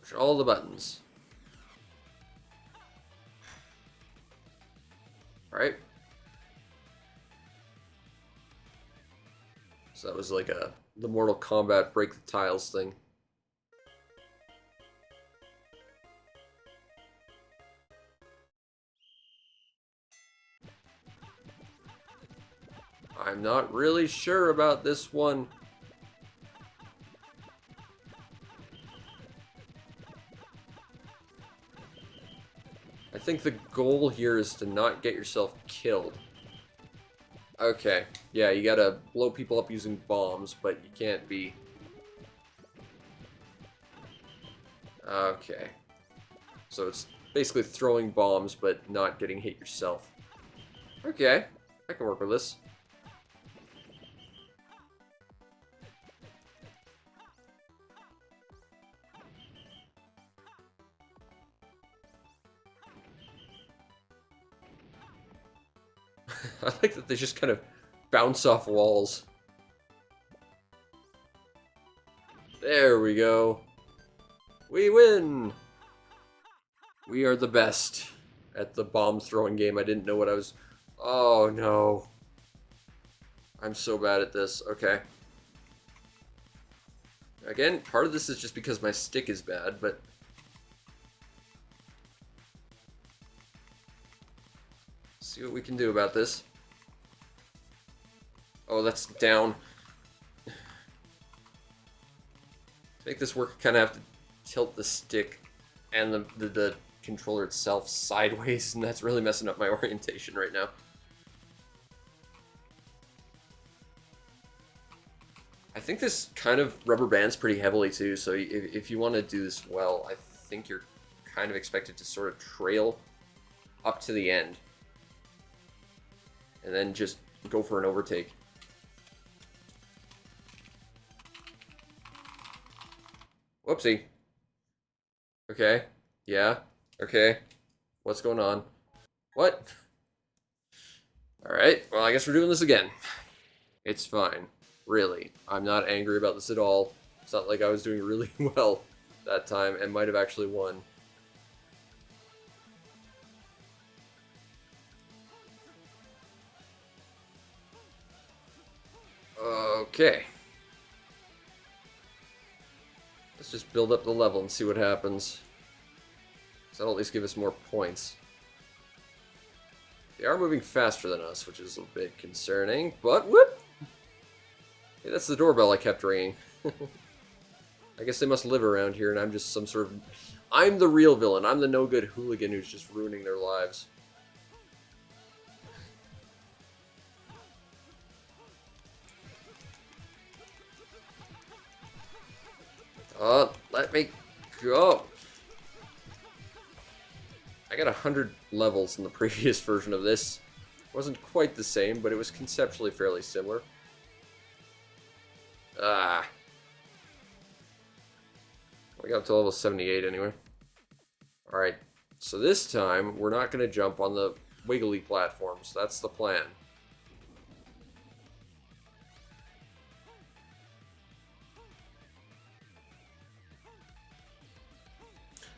Push all the buttons. Alright. So that was like the Mortal Kombat break the tiles thing. I'm not really sure about this one. I think the goal here is to not get yourself killed. Okay, yeah, you gotta blow people up using bombs, but you can't be... Okay. So it's basically throwing bombs, but not getting hit yourself. Okay, I can work with this. I like that they just kind of bounce off walls. There we go. We win! We are the best at the bomb throwing game. I didn't know what I was... Oh no. I'm so bad at this. Okay. Again, part of this is just because my stick is bad, but... See what we can do about this. Oh, that's down. To make this work, I kind of have to tilt the stick and the controller itself sideways, and that's really messing up my orientation right now. I think this kind of rubber bands pretty heavily too, so if you want to do this well, I think you're kind of expected to sort of trail up to the end. And then just go for an overtake. Whoopsie. Okay. Yeah? Okay. What's going on? What? Alright, well, I guess we're doing this again. It's fine. Really. I'm not angry about this at all. It's not like I was doing really well that time and might have actually won. Okay. Let's just build up the level and see what happens. So that'll at least give us more points. They are moving faster than us, which is a bit concerning, but whoop! Hey, that's the doorbell I kept ringing. I guess they must live around here, and I'm just some sort of... I'm the real villain. I'm the no-good hooligan who's just ruining their lives. Let me go. I got 100 levels in the previous version of this. It wasn't quite the same, but it was conceptually fairly similar. Ah. We got up to level 78 anyway. Alright, so this time, we're not going to jump on the wiggly platforms. That's the plan.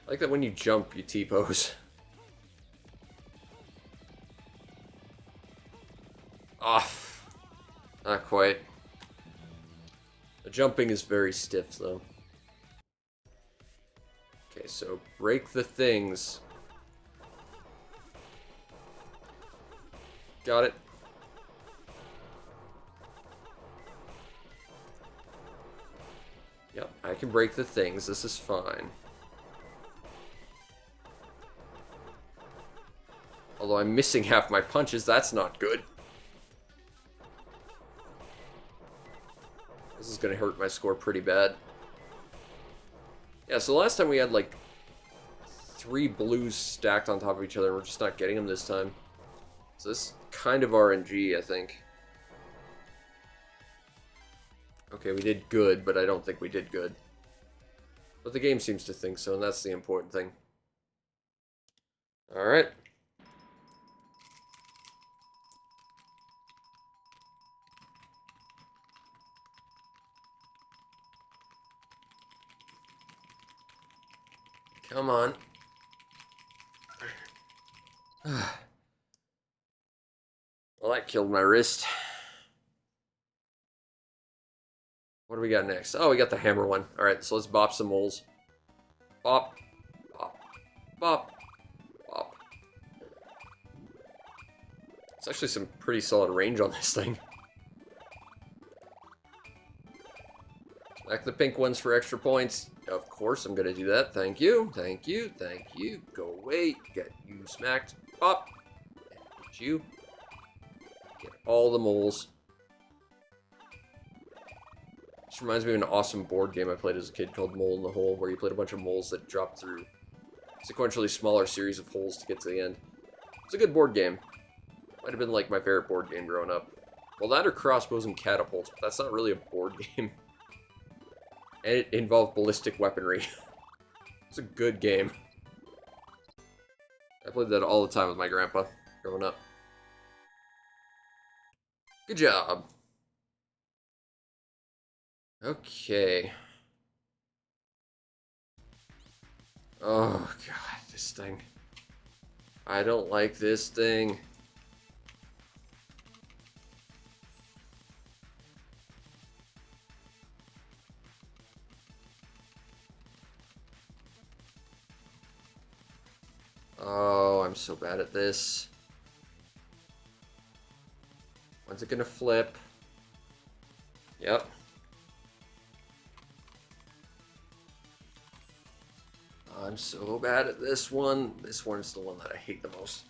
I like that when you jump, you T-pose. Off. Not quite. The jumping is very stiff, though. Okay, so break the things. Got it. Yep, I can break the things. This is fine. Although I'm missing half my punches, that's not good. This is going to hurt my score pretty bad. Yeah, so last time we had like 3 blues stacked on top of each other. We're just not getting them this time. So this is kind of RNG, I think. Okay, we did good, but I don't think we did good. But the game seems to think so, and that's the important thing. Alright. Come on. Well, that killed my wrist. What do we got next? Oh, we got the hammer one. Alright, so let's bop some moles. Bop. Bop. Bop. Bop. It's actually some pretty solid range on this thing. Select the pink ones for extra points. Of course, I'm going to do that. Thank you. Thank you. Thank you. Go away. Get you smacked. Pop. Get you. Get all the moles. This reminds me of an awesome board game I played as a kid called Mole in the Hole, where you played a bunch of moles that dropped through sequentially smaller series of holes to get to the end. It's a good board game. Might have been like my favorite board game growing up. Well, that or Crossbows and Catapults, but that's not really a board game. And it involved ballistic weaponry. It's a good game. I played that all the time with my grandpa growing up. Good job. Okay. Oh, God, this thing. I don't like this thing. Oh, I'm so bad at this. When's it gonna flip? Yep. I'm so bad at this one. This one's the one that I hate the most.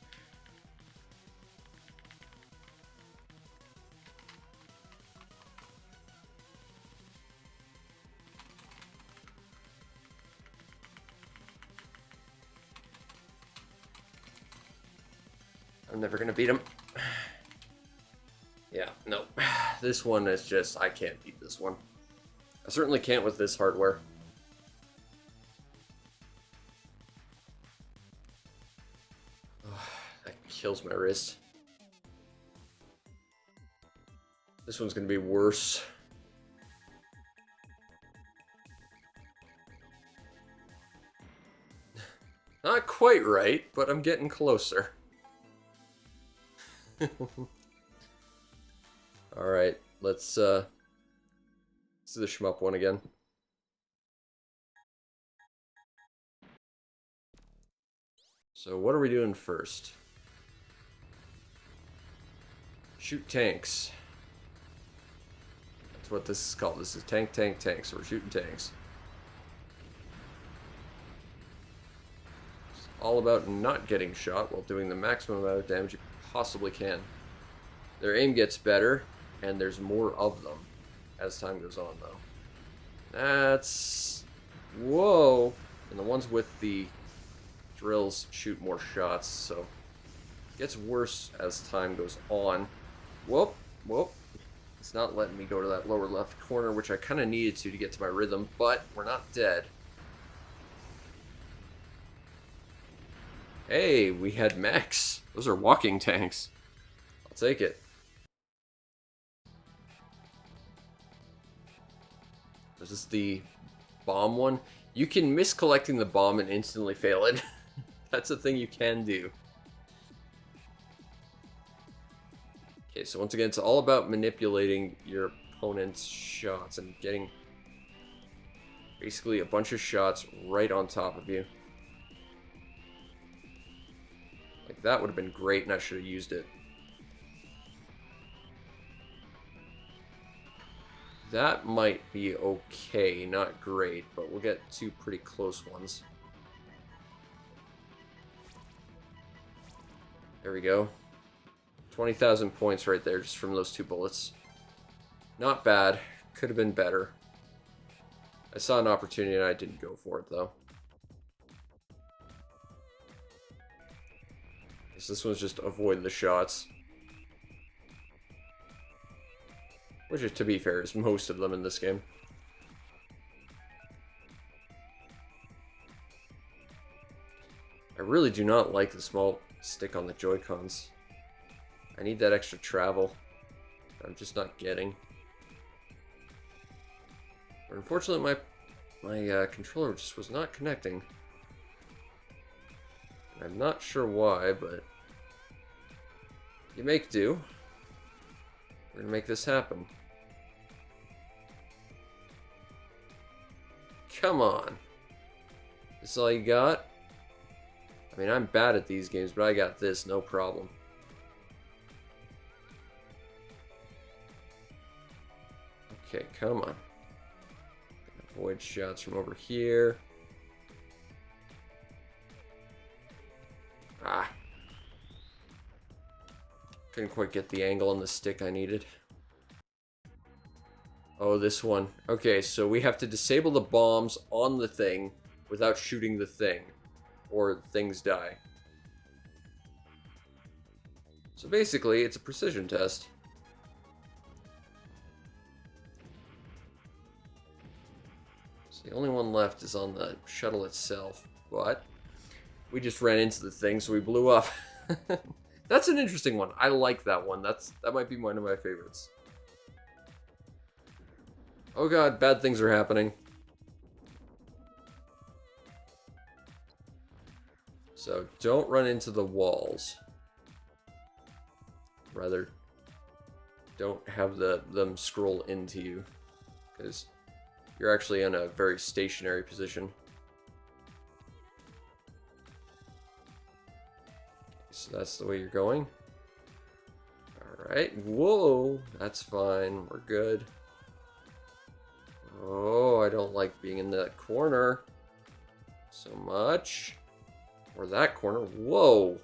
I'm never gonna beat him. Yeah, no. This one is just, I can't beat this one. I certainly can't with this hardware. kills my wrist. This one's gonna be worse. Not quite right, but I'm getting closer. Alright, let's do the shmup one again. So what are we doing first? Shoot tanks. That's what this is called. This is tank, tank, tank. So we're shooting tanks. It's all about not getting shot while doing the maximum amount of damage you possibly can. Their aim gets better, and there's more of them as time goes on, though. That's... Whoa! And the ones with the drills shoot more shots, so it gets worse as time goes on. Whoop, whoop. It's not letting me go to that lower left corner, which I kind of needed to get to my rhythm, but we're not dead. Hey, we had mechs. Those are walking tanks. I'll take it. Is this the bomb one? You can miss collecting the bomb and instantly fail it. That's a thing you can do. Okay, so once again, it's all about manipulating your opponent's shots and getting basically a bunch of shots right on top of you. Like, that would have been great, and I should have used it. That might be okay, not great, but we'll get two pretty close ones. There we go. 20,000 points right there just from those two bullets. Not bad. Could have been better. I saw an opportunity and I didn't go for it, though. Guess this one's just avoid the shots. Which, is, to be fair, is most of them in this game. I really do not like the small stick on the Joy-Cons. I need that extra travel. I'm just not getting. But unfortunately, my controller just was not connecting. I'm not sure why, but you make do. We're gonna make this happen. Come on. This is all you got? I mean, I'm bad at these games, but I got this, no problem. Okay, come on. Avoid shots from over here. Ah. Couldn't quite get the angle on the stick I needed. Oh, this one. Okay, so we have to disable the bombs on the thing without shooting the thing, or things die. So basically, it's a precision test. So the only one left is on the shuttle itself, but we just ran into the thing, so we blew up. That's an interesting one. I like that one. That might be one of my favorites. Oh god, bad things are happening. So don't run into the walls. Rather, don't have them scroll into you, because you're actually in a very stationary position. So that's the way you're going. Alright, whoa, that's fine, we're good. Oh, I don't like being in that corner so much. Or that corner, whoa.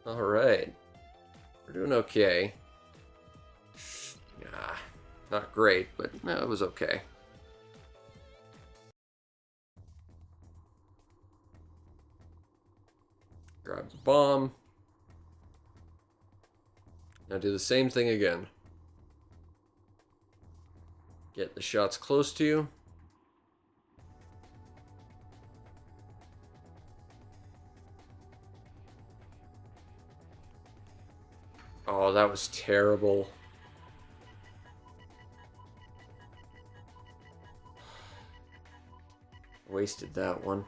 Alright, we're doing okay. Ah, not great, but no, it was okay. Grab the bomb. Now do the same thing again. Get the shots close to you. Oh, that was terrible. Wasted that one.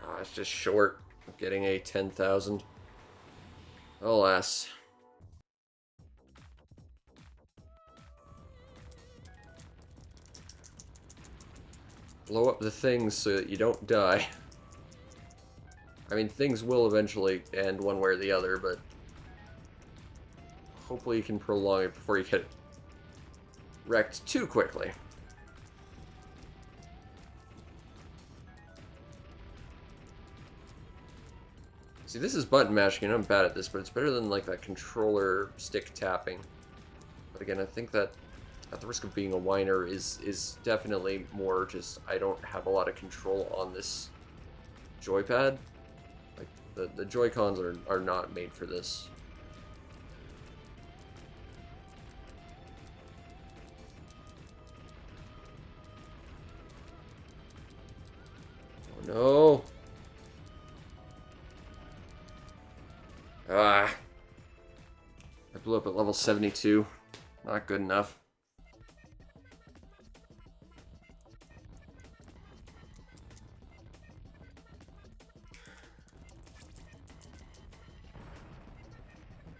Oh, it's just short of getting a 10,000. Alas. Blow up the things so that you don't die. I mean, things will eventually end one way or the other, but hopefully you can prolong it before you get wrecked too quickly. See, this is button mashing, and I'm bad at this, but it's better than, like, that controller stick tapping. But again, I think that, at the risk of being a whiner, is definitely more just, I don't have a lot of control on this joypad. Like, the Joy-Cons are not made for this. Oh, no. Ah. I blew up at level 72. Not good enough.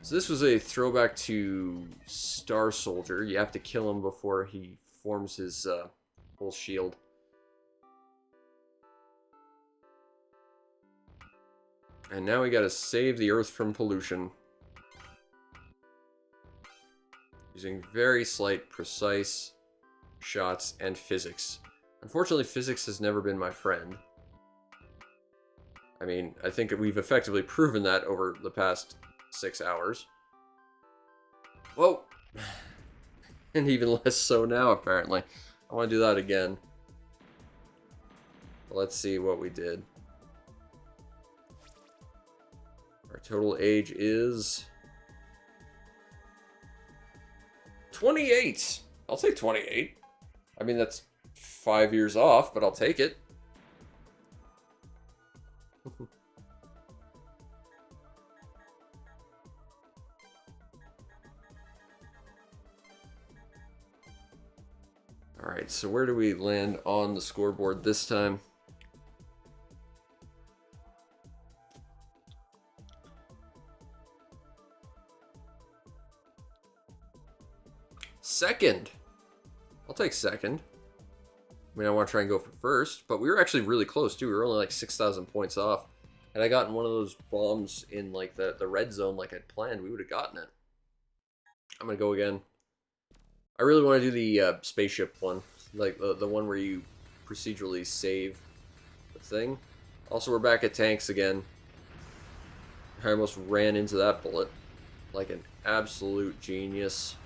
So this was a throwback to Star Soldier. You have to kill him before he forms his whole shield. And now we gotta save the Earth from pollution. Using very slight, precise shots and physics. Unfortunately, physics has never been my friend. I mean, I think we've effectively proven that over the past 6 hours. Whoa! And even less so now, apparently. I want to do that again. Let's see what we did. Our total age is 28. I'll take 28. I mean, that's 5 years off, but I'll take it. Alright, so where do we land on the scoreboard this time? Second. I'll take second. I mean, I want to try and go for first, but we were actually really close, too. We were only like 6,000 points off. Had I gotten one of those bombs in like the red zone like I'd planned, we would have gotten it. I'm going to go again. I really want to do the spaceship one. Like the one where you procedurally save the thing. Also, we're back at tanks again. I almost ran into that bullet. Like an absolute genius.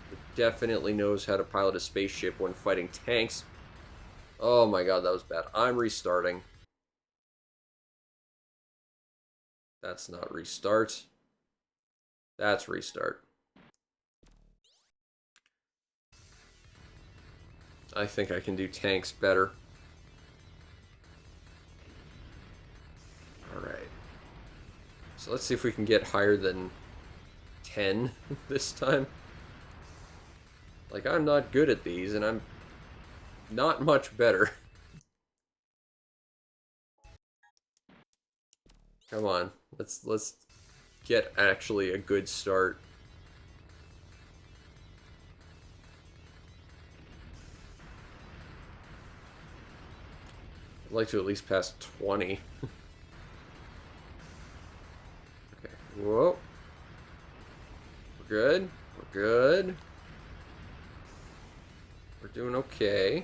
Who definitely knows how to pilot a spaceship when fighting tanks. Oh my god, that was bad. I'm restarting. That's not restart. That's restart. I think I can do tanks better. Alright. So let's see if we can get higher than 10 this time. Like, I'm not good at these, and I'm not much better. Come on. Let's get actually a good start. I'd like to at least pass 20. Okay. Whoa. We're good. We're good. We're doing okay.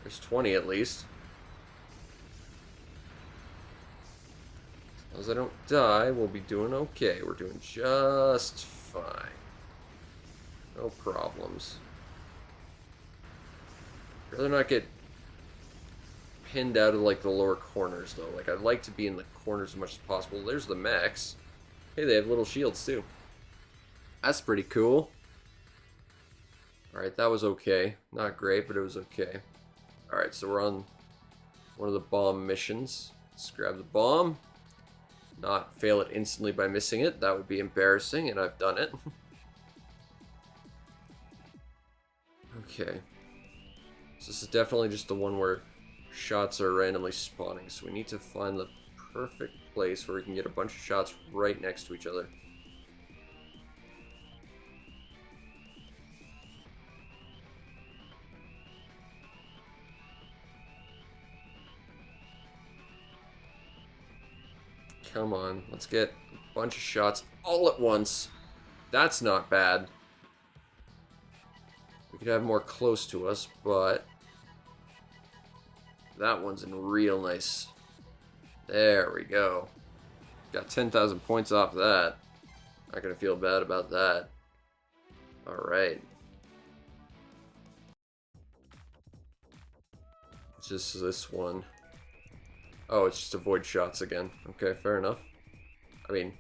There's 20 at least. As long as I don't die, we'll be doing okay. We're doing just fine. No problems. I'd rather not get pinned out of like the lower corners though. Like, I'd like to be in the corners as much as possible. There's the mechs. Hey, they have little shields too. That's pretty cool. Alright, that was okay. Not great, but it was okay. Alright, so we're on one of the bomb missions. Let's grab the bomb. Not fail it instantly by missing it. That would be embarrassing, and I've done it. Okay. So this is definitely just the one where shots are randomly spawning. So we need to find the perfect place where we can get a bunch of shots right next to each other. Come on, let's get a bunch of shots all at once. That's not bad. We could have more close to us, but that one's in real nice. There we go. Got 10,000 points off that. Not gonna feel bad about that. Alright. It's just this one. Oh, it's just avoid shots again. Okay, fair enough. I mean,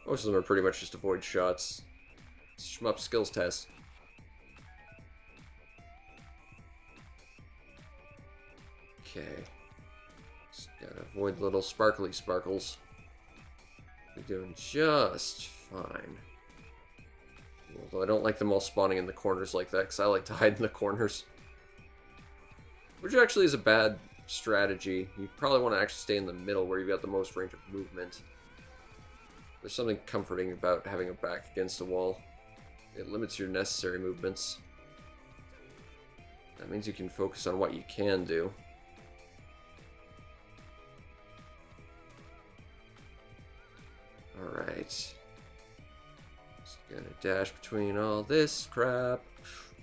most of them are pretty much just avoid shots. Shmup skills test. Okay. Just gotta avoid little sparkly sparkles. We're doing just fine. Although I don't like them all spawning in the corners like that, because I like to hide in the corners. Which actually is a bad strategy. You probably want to actually stay in the middle where you've got the most range of movement. There's something comforting about having a back against a wall. It limits your necessary movements. That means you can focus on what you can do. Alright. Just gonna dash between all this crap.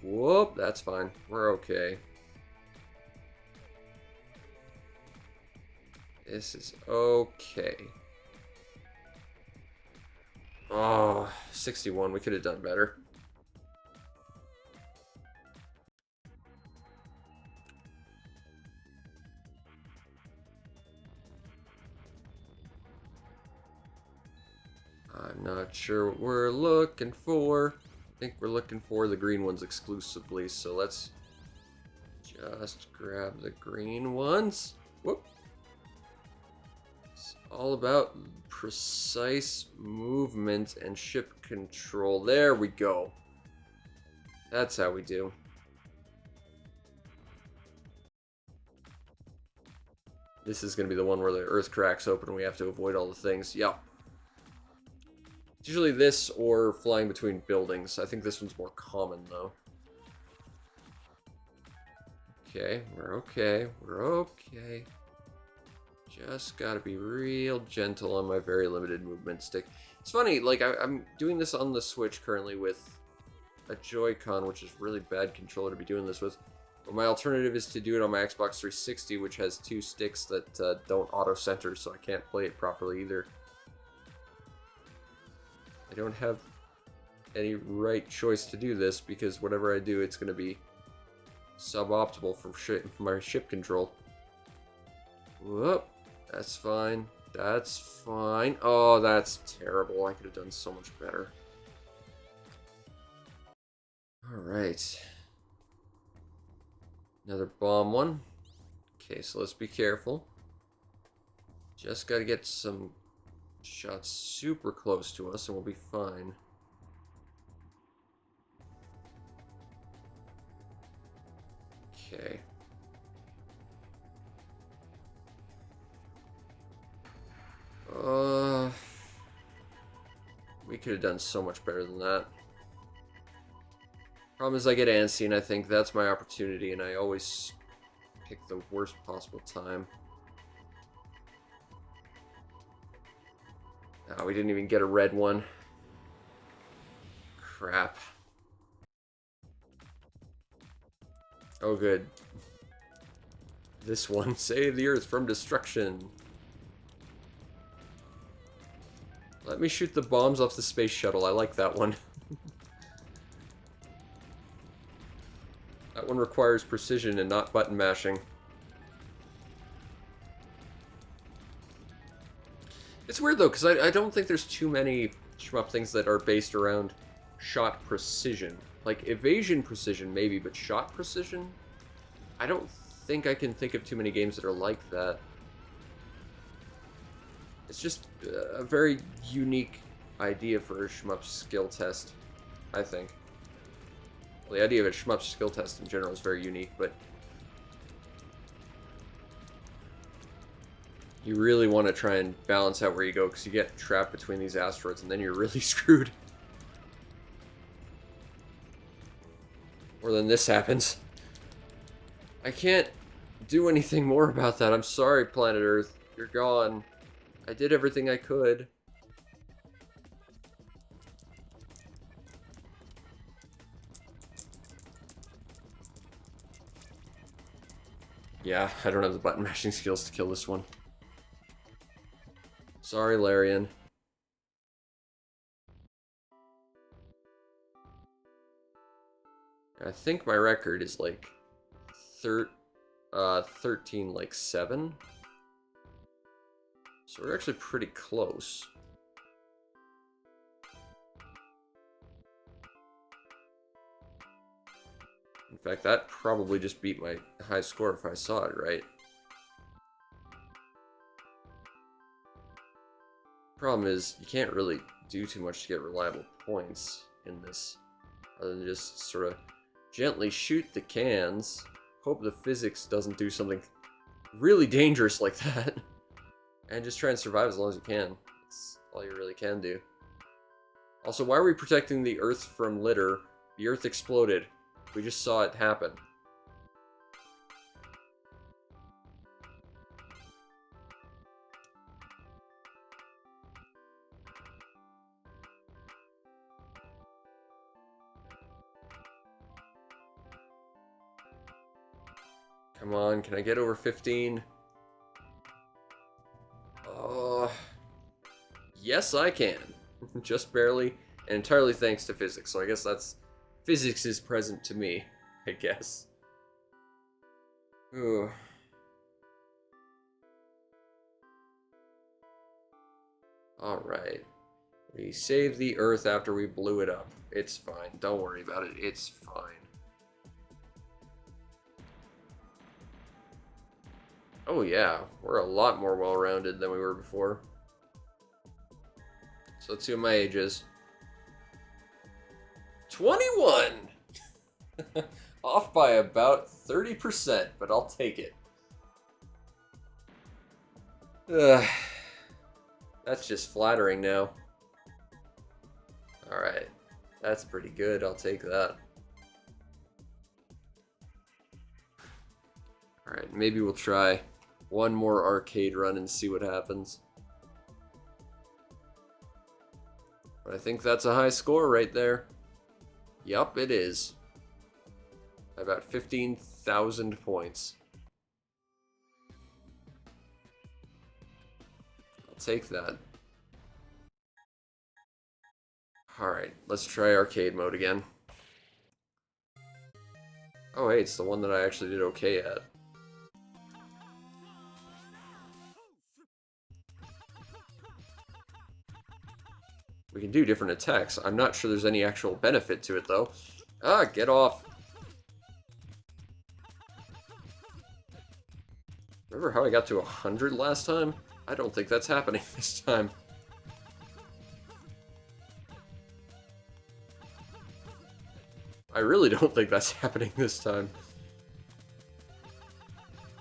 Whoop, that's fine. We're okay. This is okay. Oh, 61. We could have done better. I'm not sure what we're looking for. I think we're looking for the green ones exclusively, so let's just grab the green ones. Whoop. It's all about precise movement and ship control. There we go. That's how we do. This is going to be the one where the earth cracks open and we have to avoid all the things. Yep. It's usually this or flying between buildings. I think this one's more common, though. Okay, we're okay. We're okay. Just gotta be real gentle on my very limited movement stick. It's funny, like, I'm doing this on the Switch currently with a Joy-Con, which is really bad controller to be doing this with. But my alternative is to do it on my Xbox 360, which has two sticks that don't auto-center, so I can't play it properly either. I don't have any right choice to do this, because whatever I do, it's going to be suboptimal for my ship control. Whoop. That's fine. That's fine. Oh, that's terrible. I could have done so much better. Alright. Another bomb one. Okay, so let's be careful. Just gotta get some shots super close to us and we'll be fine. Okay. We could have done so much better than that. Problem is I get antsy and I think that's my opportunity and I always pick the worst possible time. Oh, we didn't even get a red one. Crap. Oh, good. This one. Save the Earth from destruction. Let me shoot the bombs off the space shuttle. I like that one. That one requires precision and not button mashing. It's weird though, because I don't think there's too many shmup things that are based around shot precision. Like evasion precision maybe, but shot precision? I don't think I can think of too many games that are like that. It's just a very unique idea for a shmup skill test, I think. Well, the idea of a shmup skill test in general is very unique, but you really want to try and balance out where you go, because you get trapped between these asteroids, and then you're really screwed. Or then this happens. I can't do anything more about that. I'm sorry, Planet Earth. You're gone. I did everything I could. Yeah, I don't have the button mashing skills to kill this one. Sorry, Larian. I think my record is like 13, like 7. So we're actually pretty close. In fact, that probably just beat my high score if I saw it right. Problem is, you can't really do too much to get reliable points in this, other than just sort of gently shoot the cans, hope the physics doesn't do something really dangerous like that, and just try and survive as long as you can. That's all you really can do. Also, why are we protecting the Earth from litter? The Earth exploded. We just saw it happen. Come on, can I get over 15? Yes, I can. Just barely, and entirely thanks to physics. So I guess that's... physics is present to me, I guess. Ooh. Alright. We saved the Earth after we blew it up. It's fine. Don't worry about it. It's fine. Oh yeah, we're a lot more well-rounded than we were before. So let's see what my age is. 21! Off by about 30%, but I'll take it. Ugh. That's just flattering now. Alright. That's pretty good. I'll take that. Alright, maybe we'll try one more arcade run and see what happens. But I think that's a high score right there. Yup, it is. About 15,000 points. I'll take that. Alright, let's try arcade mode again. Oh hey, it's the one that I actually did okay at. We can do different attacks. I'm not sure there's any actual benefit to it, though. Ah, get off. Remember how I got to 100 last time? I don't think that's happening this time. I really don't think that's happening this time.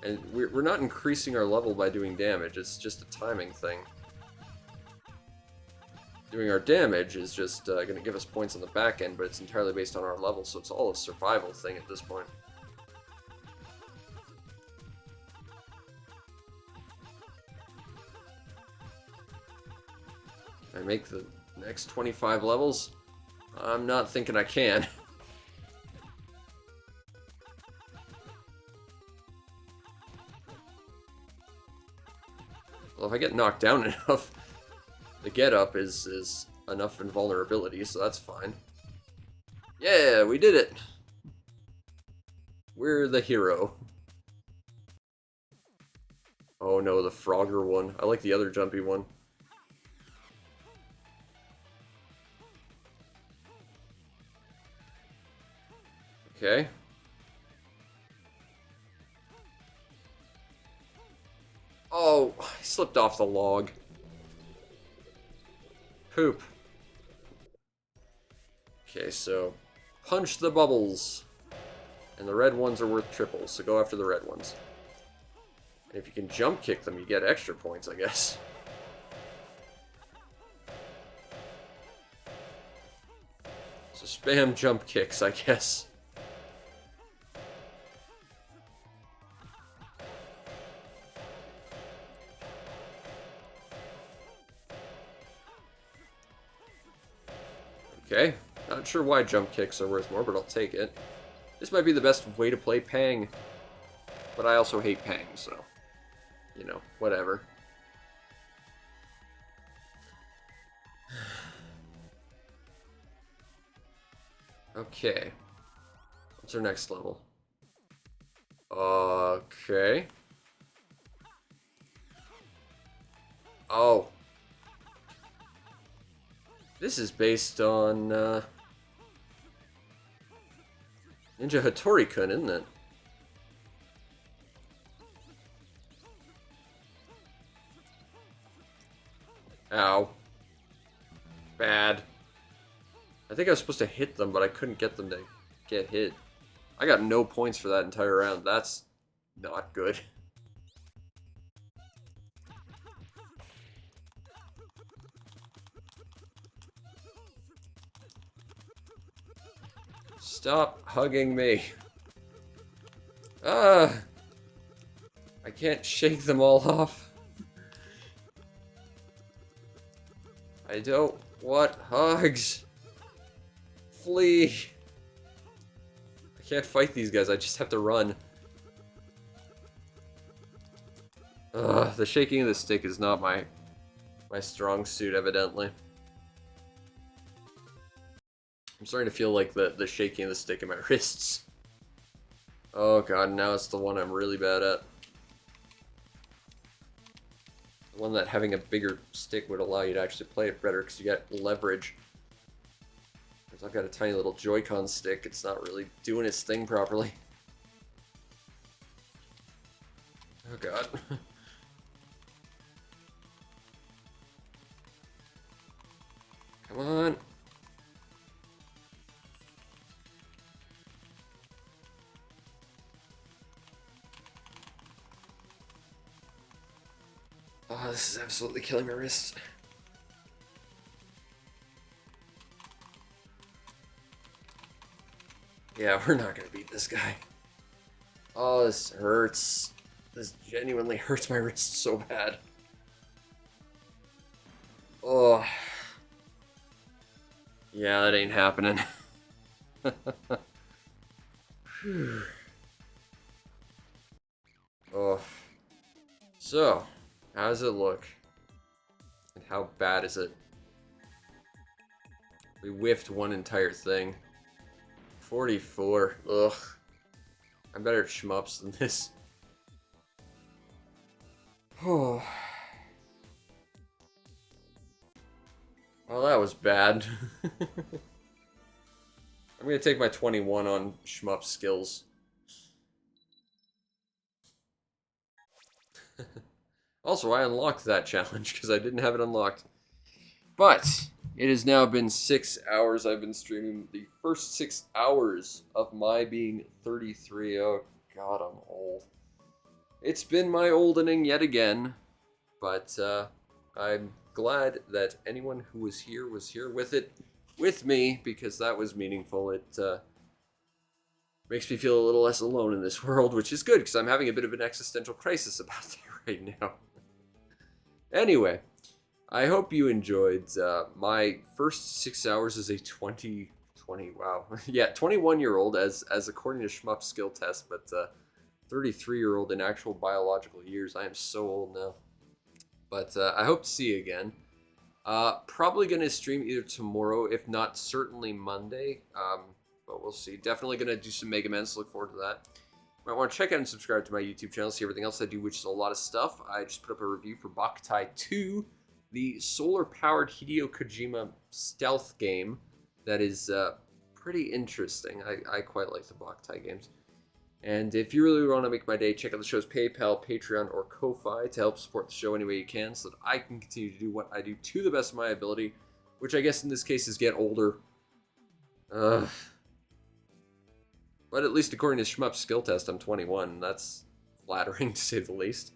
And we're not increasing our level by doing damage, it's just a timing thing. Doing our damage is just going to give us points on the back end, but it's entirely based on our level, so it's all a survival thing at this point. Can I make the next 25 levels? I'm not thinking I can. Well, if I get knocked down enough, the get-up is enough invulnerability, so that's fine. Yeah, we did it! We're the hero. Oh no, the Frogger one. I like the other jumpy one. Okay. Oh, I slipped off the log. Poop. Okay, so punch the bubbles. And the red ones are worth triples, so go after the red ones. And if you can jump kick them, you get extra points, I guess. So spam jump kicks, I guess. Okay, not sure why jump kicks are worth more, but I'll take it. This might be the best way to play Pang. But I also hate Pang, so, you know, whatever. Okay. What's our next level? Okay. Oh. This is based on, Ninja Hattori-kun, isn't it? Ow. Bad. I think I was supposed to hit them, but I couldn't get them to get hit. I got no points for that entire round. That's not good. Stop hugging me. Ah! I can't shake them all off. I don't want hugs. Flee. I can't fight these guys, I just have to run. Ugh, the shaking of the stick is not my strong suit, evidently. I'm starting to feel like the shaking of the stick in my wrists. Oh god, now it's the one I'm really bad at. The one that having a bigger stick would allow you to actually play it better because you get leverage. Because I've got a tiny little Joy-Con stick, it's not really doing its thing properly. Oh god. Come on. Oh, this is absolutely killing my wrists. Yeah, we're not gonna beat this guy. Oh, this hurts. This genuinely hurts my wrists so bad. Oh. Yeah, that ain't happening. Oh. So, how does it look? And how bad is it? We whiffed one entire thing. 44. Ugh. I'm better at shmups than this. Oh. Well, that was bad. I'm gonna take my 21 on shmup skills. Also, I unlocked that challenge because I didn't have it unlocked. But it has now been 6 hours I've been streaming. The first 6 hours of my being 33. Oh god, I'm old. It's been my oldening yet again. But I'm glad that anyone who was here with me, because that was meaningful. It makes me feel a little less alone in this world, which is good because I'm having a bit of an existential crisis about that right now. Anyway, I hope you enjoyed my first 6 hours as a 21-year-old as according to Shmup skill test, but 33-year-old in actual biological years. I am so old now. But I hope to see you again. Probably going to stream either tomorrow, if not certainly Monday. But we'll see. Definitely going to do some Mega Man, so look forward to that. Might want to check out and subscribe to my YouTube channel, see everything else I do, which is a lot of stuff. I just put up a review for Bakutai 2, the solar-powered Hideo Kojima stealth game that is pretty interesting. I quite like the Bakutai games. And if you really want to make my day, check out the show's PayPal, Patreon, or Ko-Fi to help support the show any way you can so that I can continue to do what I do to the best of my ability, which I guess in this case is get older. But at least according to Shmup's skill test, I'm 21. That's flattering to say the least.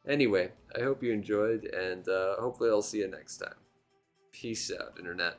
Anyway, I hope you enjoyed, and hopefully I'll see you next time. Peace out, Internet.